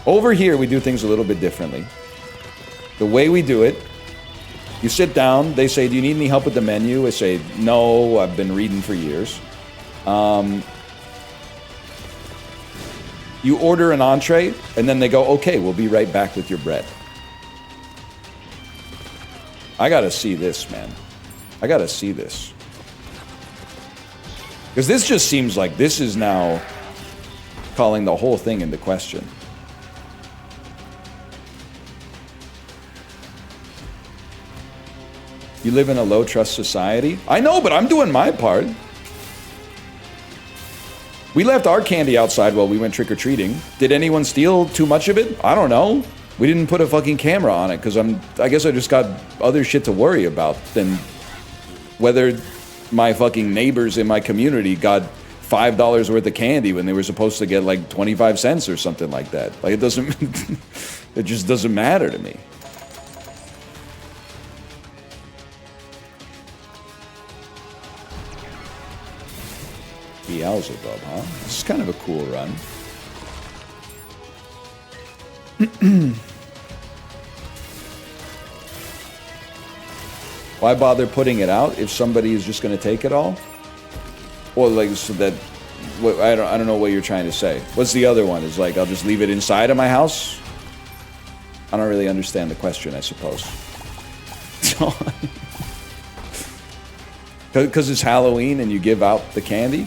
Over here, we do things a little bit differently. The way we do it, you sit down. They say, do you need any help with the menu? I say, no, I've been reading for years. You order an entree, and then they go, okay, we'll be right back with your bread. I gotta see this, man. I gotta see this. Because this just seems like this is now calling the whole thing into question. You live in a low-trust society? I know, but I'm doing my part. We left our candy outside while we went trick-or-treating. Did anyone steal too much of it? I don't know. We didn't put a fucking camera on it because I guess I just got other shit to worry about than whether my fucking neighbors in my community got $5 worth of candy when they were supposed to get like 25 cents or something like that. Like, it doesn't, it just doesn't matter to me. Beelzebub, huh? This is kind of a cool run. Why bother putting it out if somebody is just going to take it all? Or like, so that, I don't know what you're trying to say. What's the other one? Is like, I'll just leave it inside of my house? I don't really understand the question, I suppose. Because it's Halloween and you give out the candy?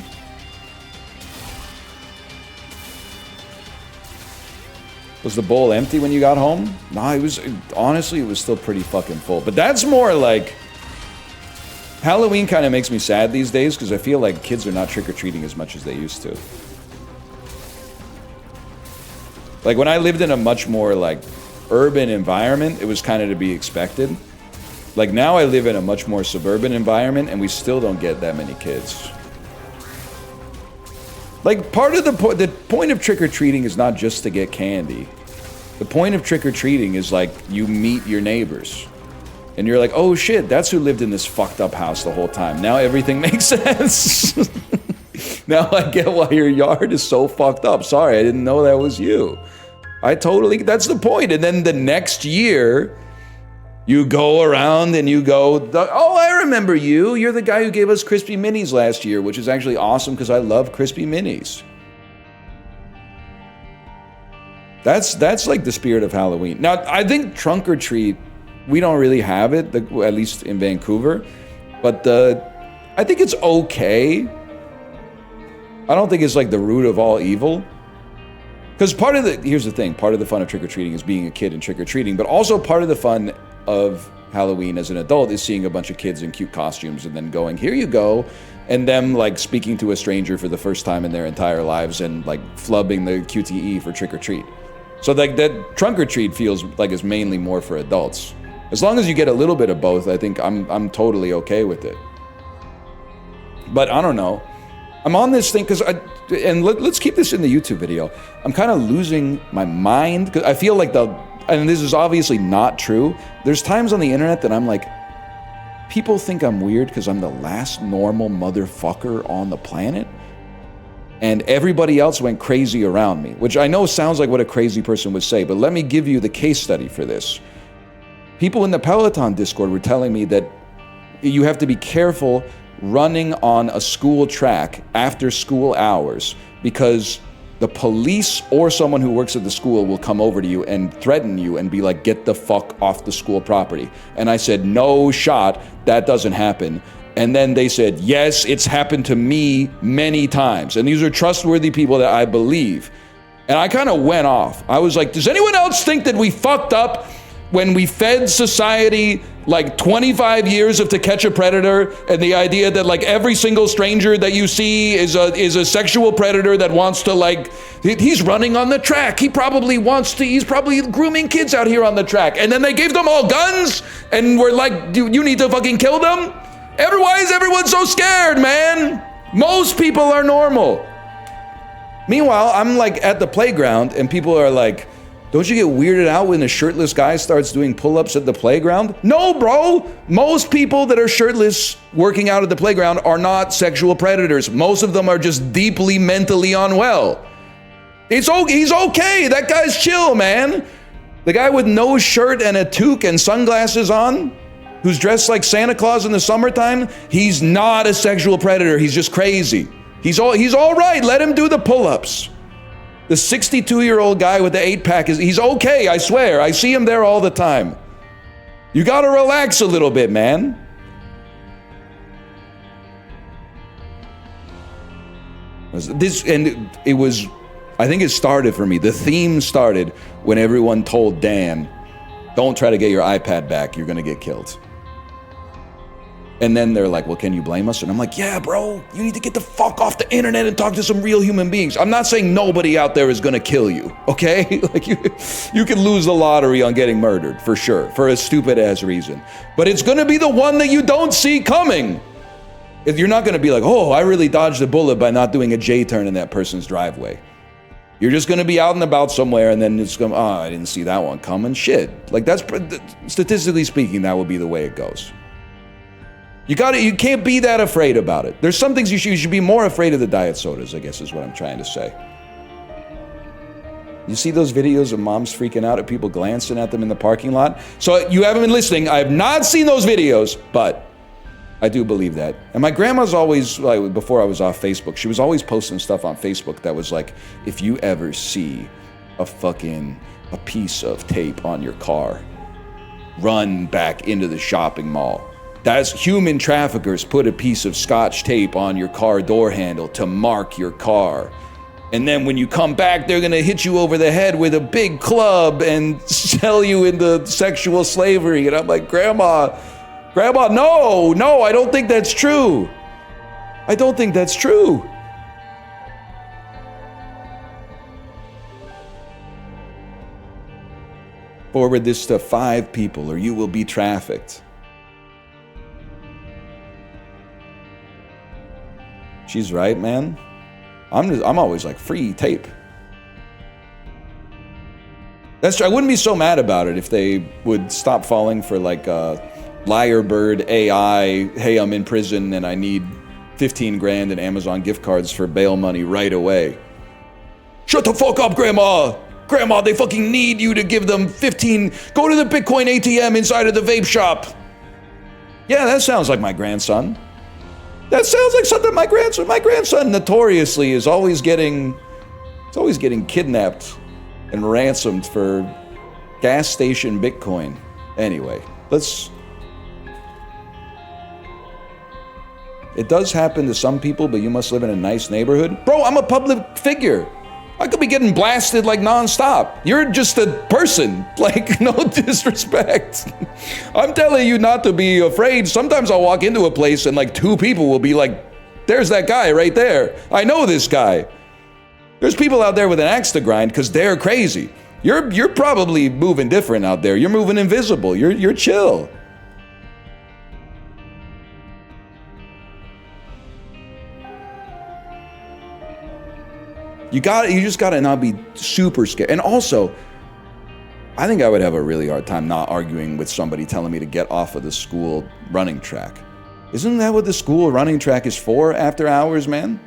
Was the bowl empty when you got home? No, it was, honestly, it was still pretty fucking full. But that's more like, Halloween kind of makes me sad these days because I feel like kids are not trick-or-treating as much as they used to. Like, when I lived in a much more, like, urban environment, it was kind of to be expected. Like, now I live in a much more suburban environment and we still don't get that many kids. Like, part of the point of trick-or-treating is not just to get candy. The point of trick-or-treating is, like, you meet your neighbors. And you're like, oh shit, that's who lived in this fucked up house the whole time. Now everything makes sense. Now I get why your yard is so fucked up. Sorry, I didn't know that was you. That's the point. And then the next year, you go around and you go, oh, I remember you. You're the guy who gave us Crispy Minis last year, which is actually awesome because I love Crispy Minis. That's like the spirit of Halloween. Now, I think trunk or treat, we don't really have it, at least in Vancouver. But I think it's okay. I don't think it's like the root of all evil. Because here's the thing, part of the fun of trick-or-treating is being a kid and trick-or-treating, but also part of the fun of Halloween as an adult is seeing a bunch of kids in cute costumes and then going, here you go, and them like speaking to a stranger for the first time in their entire lives and like flubbing the QTE for trick-or-treat. So like that trunk-or-treat feels like it's mainly more for adults. As long as you get a little bit of both, I think I'm totally okay with it. But I don't know. I'm on this thing because let's keep this in the YouTube video. I'm kind of losing my mind because I feel like and this is obviously not true. There's times on the internet that I'm like, people think I'm weird because I'm the last normal motherfucker on the planet. And everybody else went crazy around me, which I know sounds like what a crazy person would say, but let me give you the case study for this. People in the Peloton Discord were telling me that you have to be careful running on a school track after school hours because the police or someone who works at the school will come over to you and threaten you and be like, get the fuck off the school property. And I said, no shot, that doesn't happen. And then they said, yes, it's happened to me many times. And these are trustworthy people that I believe. And I kind of went off. I was like, does anyone else think that we fucked up when we fed society like 25 years of To Catch a Predator and the idea that like every single stranger that you see is a sexual predator that wants to like, he's running on the track. He's probably grooming kids out here on the track. And then they gave them all guns and we're like, you need to fucking kill them? Why is everyone so scared, man? Most people are normal. Meanwhile, I'm like at the playground and people are like, don't you get weirded out when a shirtless guy starts doing pull-ups at the playground? No, bro. Most people that are shirtless working out at the playground are not sexual predators. Most of them are just deeply mentally unwell. He's okay. That guy's chill, man. The guy with no shirt and a toque and sunglasses on, who's dressed like Santa Claus in the summertime, he's not a sexual predator. He's just crazy. He's all right. Let him do the pull-ups. The 62-year-old guy with the 8-pack, he's okay, I swear. I see him there all the time. You gotta relax a little bit, man. I think it started for me. The theme started when everyone told Dan, don't try to get your iPad back, you're gonna get killed. And then they're like, well, can you blame us? And I'm like, yeah, bro, you need to get the fuck off the internet and talk to some real human beings. I'm not saying nobody out there is gonna kill you, okay? Like you can lose the lottery on getting murdered, for sure, for a stupid ass reason. But it's gonna be the one that you don't see coming. You're not gonna be like, oh, I really dodged a bullet by not doing a J-turn in that person's driveway. You're just gonna be out and about somewhere and then it's gonna, oh, I didn't see that one coming, shit. Like that's, statistically speaking, that would be the way it goes. You can't be that afraid about it. There's some things you should be more afraid of the diet sodas, I guess is what I'm trying to say. You see those videos of moms freaking out at people glancing at them in the parking lot? So you haven't been listening. I have not seen those videos, but I do believe that. And my grandma's always, like, before I was off Facebook, she was always posting stuff on Facebook that was like, if you ever see a piece of tape on your car, run back into the shopping mall. That's human traffickers put a piece of Scotch tape on your car door handle to mark your car. And then when you come back, they're gonna hit you over the head with a big club and sell you into sexual slavery. And I'm like, Grandma, no, I don't think that's true. I don't think that's true. Forward this to 5 people or you will be trafficked. She's right, man. I'm always like, free tape. That's true. I wouldn't be so mad about it if they would stop falling for like Lyrebird AI, hey, I'm in prison and I need 15 grand in Amazon gift cards for bail money right away. Shut the fuck up, Grandma! Grandma, they fucking need you to give them 15. Go to the Bitcoin ATM inside of the vape shop. Yeah, that sounds like my grandson. That sounds like something my grandson notoriously is always getting kidnapped and ransomed for gas station Bitcoin. Anyway, it does happen to some people, but you must live in a nice neighborhood. Bro, I'm a public figure. I could be getting blasted like nonstop. You're just a person. Like, no disrespect. I'm telling you not to be afraid. Sometimes I'll walk into a place and like 2 people will be like, there's that guy right there. I know this guy. There's people out there with an axe to grind because they're crazy. You're probably moving different out there. You're moving invisible. You're chill. You just gotta not be super scared. And also, I think I would have a really hard time not arguing with somebody telling me to get off of the school running track. Isn't that what the school running track is for after hours, man?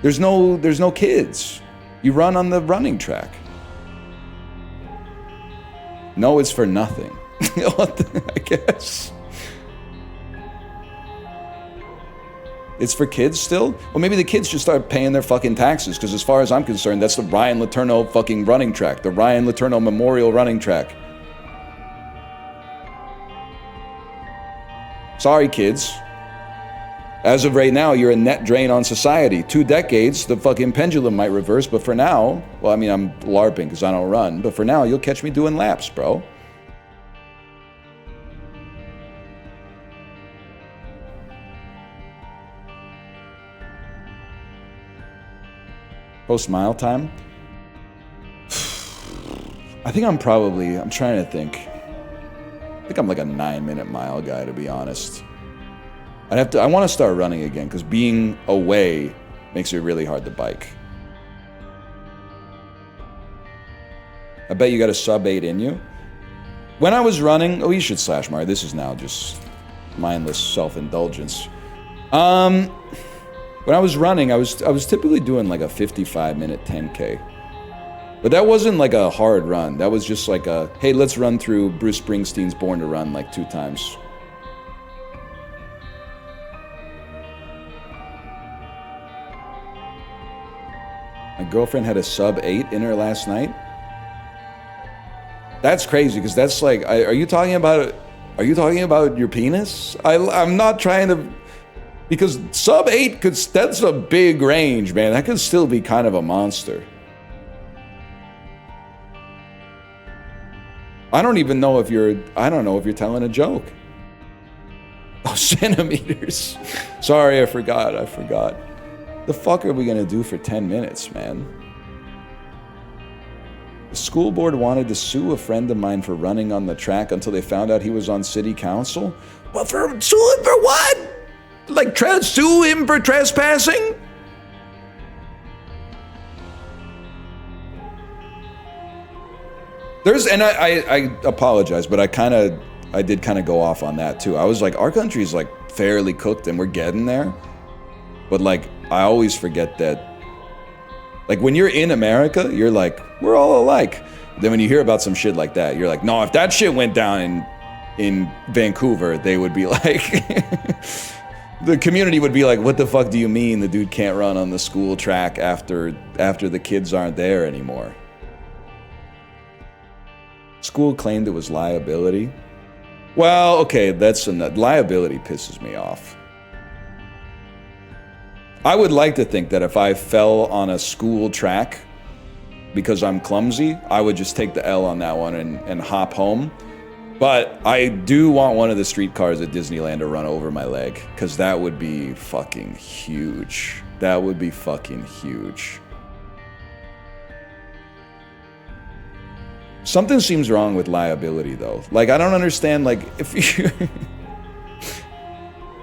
There's no kids. You run on the running track. No, it's for nothing. I guess. It's for kids still? Well, maybe the kids should start paying their fucking taxes, because as far as I'm concerned, that's the Ryan Letourneau fucking running track. The Ryan Letourneau Memorial running track. Sorry, kids. As of right now, you're a net drain on society. 2 decades, the fucking pendulum might reverse, but for now, well, I mean, I'm LARPing because I don't run, but for now, you'll catch me doing laps, bro. Post mile time? I think I'm trying to think. I think I'm like a 9-minute mile guy, to be honest. I want to start running again, because being away makes it really hard to bike. I bet you got a sub 8 in you. When I was running, you should slash Mario. This is now just mindless self-indulgence. When I was running, I was typically doing like a 55-minute 10K. But that wasn't like a hard run. That was just like a, hey, let's run through Bruce Springsteen's Born to Run like 2 times. My girlfriend had a sub 8 in her last night. That's crazy, because that's like, are you talking about your penis? I'm not trying to, because sub 8 that's a big range, man. That could still be kind of a monster. I don't know if you're telling a joke. Oh, centimeters. Sorry, I forgot. The fuck are we gonna do for 10 minutes, man? The school board wanted to sue a friend of mine for running on the track until they found out he was on city council. Well, sue him for what? Like, sue him for trespassing? I apologize, but I did kind of go off on that too. I was like, our country's like fairly cooked and we're getting there. But like, I always forget that, like, when you're in America, you're like, we're all alike. Then when you hear about some shit like that, you're like, no, if that shit went down in Vancouver, they would be like, the community would be like, what the fuck do you mean the dude can't run on the school track after the kids aren't there anymore? School claimed it was liability. Well, okay, liability pisses me off. I would like to think that if I fell on a school track because I'm clumsy, I would just take the L on that one and hop home. But I do want one of the streetcars at Disneyland to run over my leg, because that would be fucking huge. That would be fucking huge. Something seems wrong with liability, though. Like, I don't understand, like,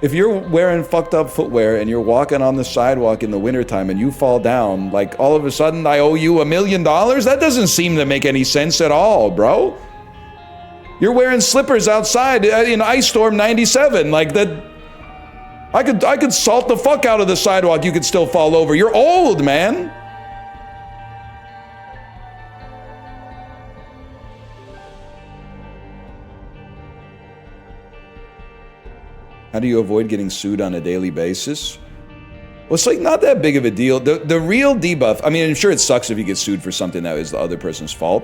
if you're wearing fucked up footwear and you're walking on the sidewalk in the wintertime and you fall down, like, all of a sudden I owe you $1 million? That doesn't seem to make any sense at all, bro. You're wearing slippers outside in Ice Storm 97. Like that. I could salt the fuck out of the sidewalk. You could still fall over. You're old, man. How do you avoid getting sued on a daily basis? Well, it's like not that big of a deal. The real debuff, I mean, I'm sure it sucks if you get sued for something that is the other person's fault.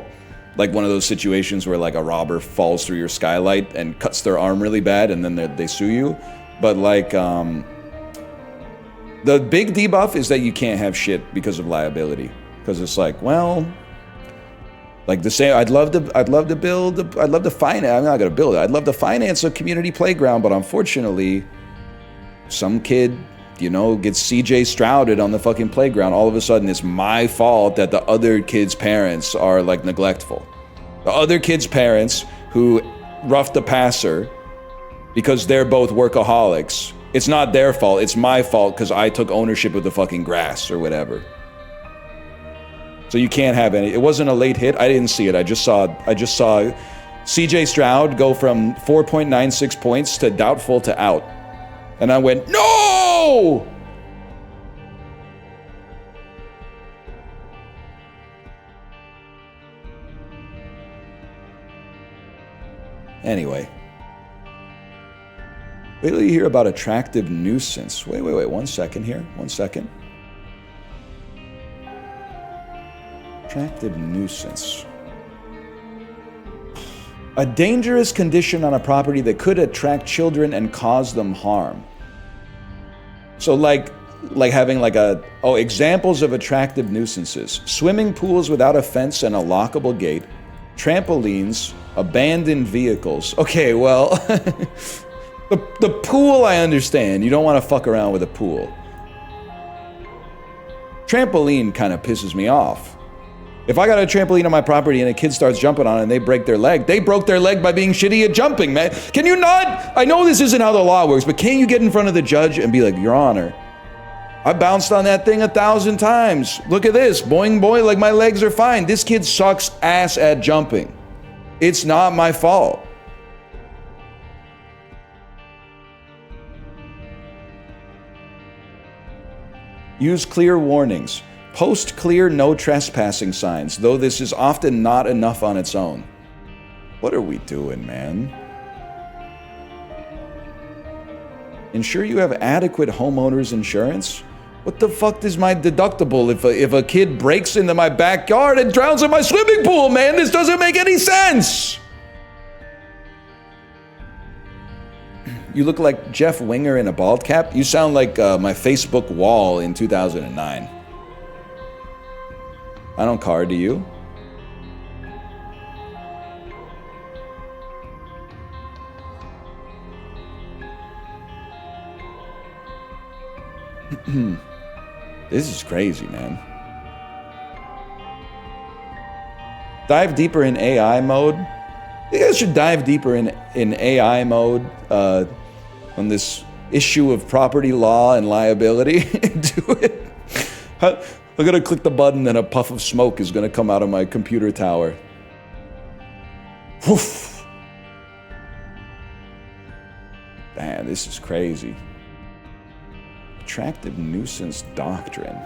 Like one of those situations where like a robber falls through your skylight and cuts their arm really bad and then they sue you. But like, the big debuff is that you can't have shit because of liability. Because it's like, well, like the same, I'd love to finance, I'm not gonna build it. I'd love to finance a community playground, but unfortunately, some kid, you know, gets CJ Strouded on the fucking playground. All of a sudden, it's my fault that the other kid's parents are like neglectful. The other kid's parents who roughed the passer because they're both workaholics. It's not their fault, it's my fault because I took ownership of the fucking grass or whatever. So you can't have any. It wasn't a late hit. I didn't see it. I just saw CJ Stroud go from 4.96 points to doubtful to out. And I went, no! Anyway. Wait till you hear about attractive nuisance. Wait, 1 second here. 1 second. Attractive nuisance. A dangerous condition on a property that could attract children and cause them harm. So like having like examples of attractive nuisances. Swimming pools without a fence and a lockable gate. Trampolines. Abandoned vehicles. Okay, well, the pool I understand. You don't want to fuck around with a pool. Trampoline kind of pisses me off. If I got a trampoline on my property and a kid starts jumping on it and they break their leg, they broke their leg by being shitty at jumping, man. Can you not? I know this isn't how the law works, but can you get in front of the judge and be like, Your Honor, I bounced on that thing 1,000 times. Look at this, boing boing, like my legs are fine. This kid sucks ass at jumping. It's not my fault. Use clear warnings. Post clear no trespassing signs, though this is often not enough on its own. What are we doing, man? Ensure you have adequate homeowner's insurance? What the fuck is my deductible if a kid breaks into my backyard and drowns in my swimming pool, man? This doesn't make any sense! You look like Jeff Winger in a bald cap. You sound like my Facebook wall in 2009. I don't card, do you? This is crazy, man. Dive deeper in AI mode. You guys should dive deeper in AI mode on this issue of property law and liability. Do it. I'm gonna click the button and a puff of smoke is gonna come out of my computer tower. Woof. Man, this is crazy. Attractive nuisance doctrine.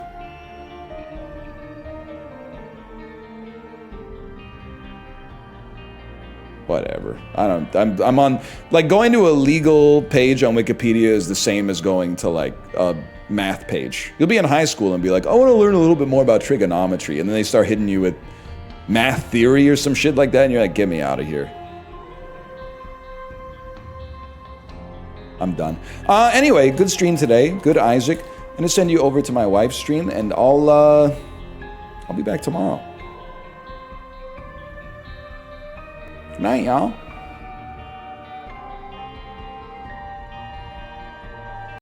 Whatever. I'm on, like, going to a legal page on Wikipedia is the same as going to like a math page. You'll be in high school and be like, I want to learn a little bit more about trigonometry, and then they start hitting you with math theory or some shit like that, and you're like, get me out of here. I'm done. Anyway, good stream today. Good Isaac. I'm gonna send you over to my wife's stream, and I'll be back tomorrow. Good night, y'all.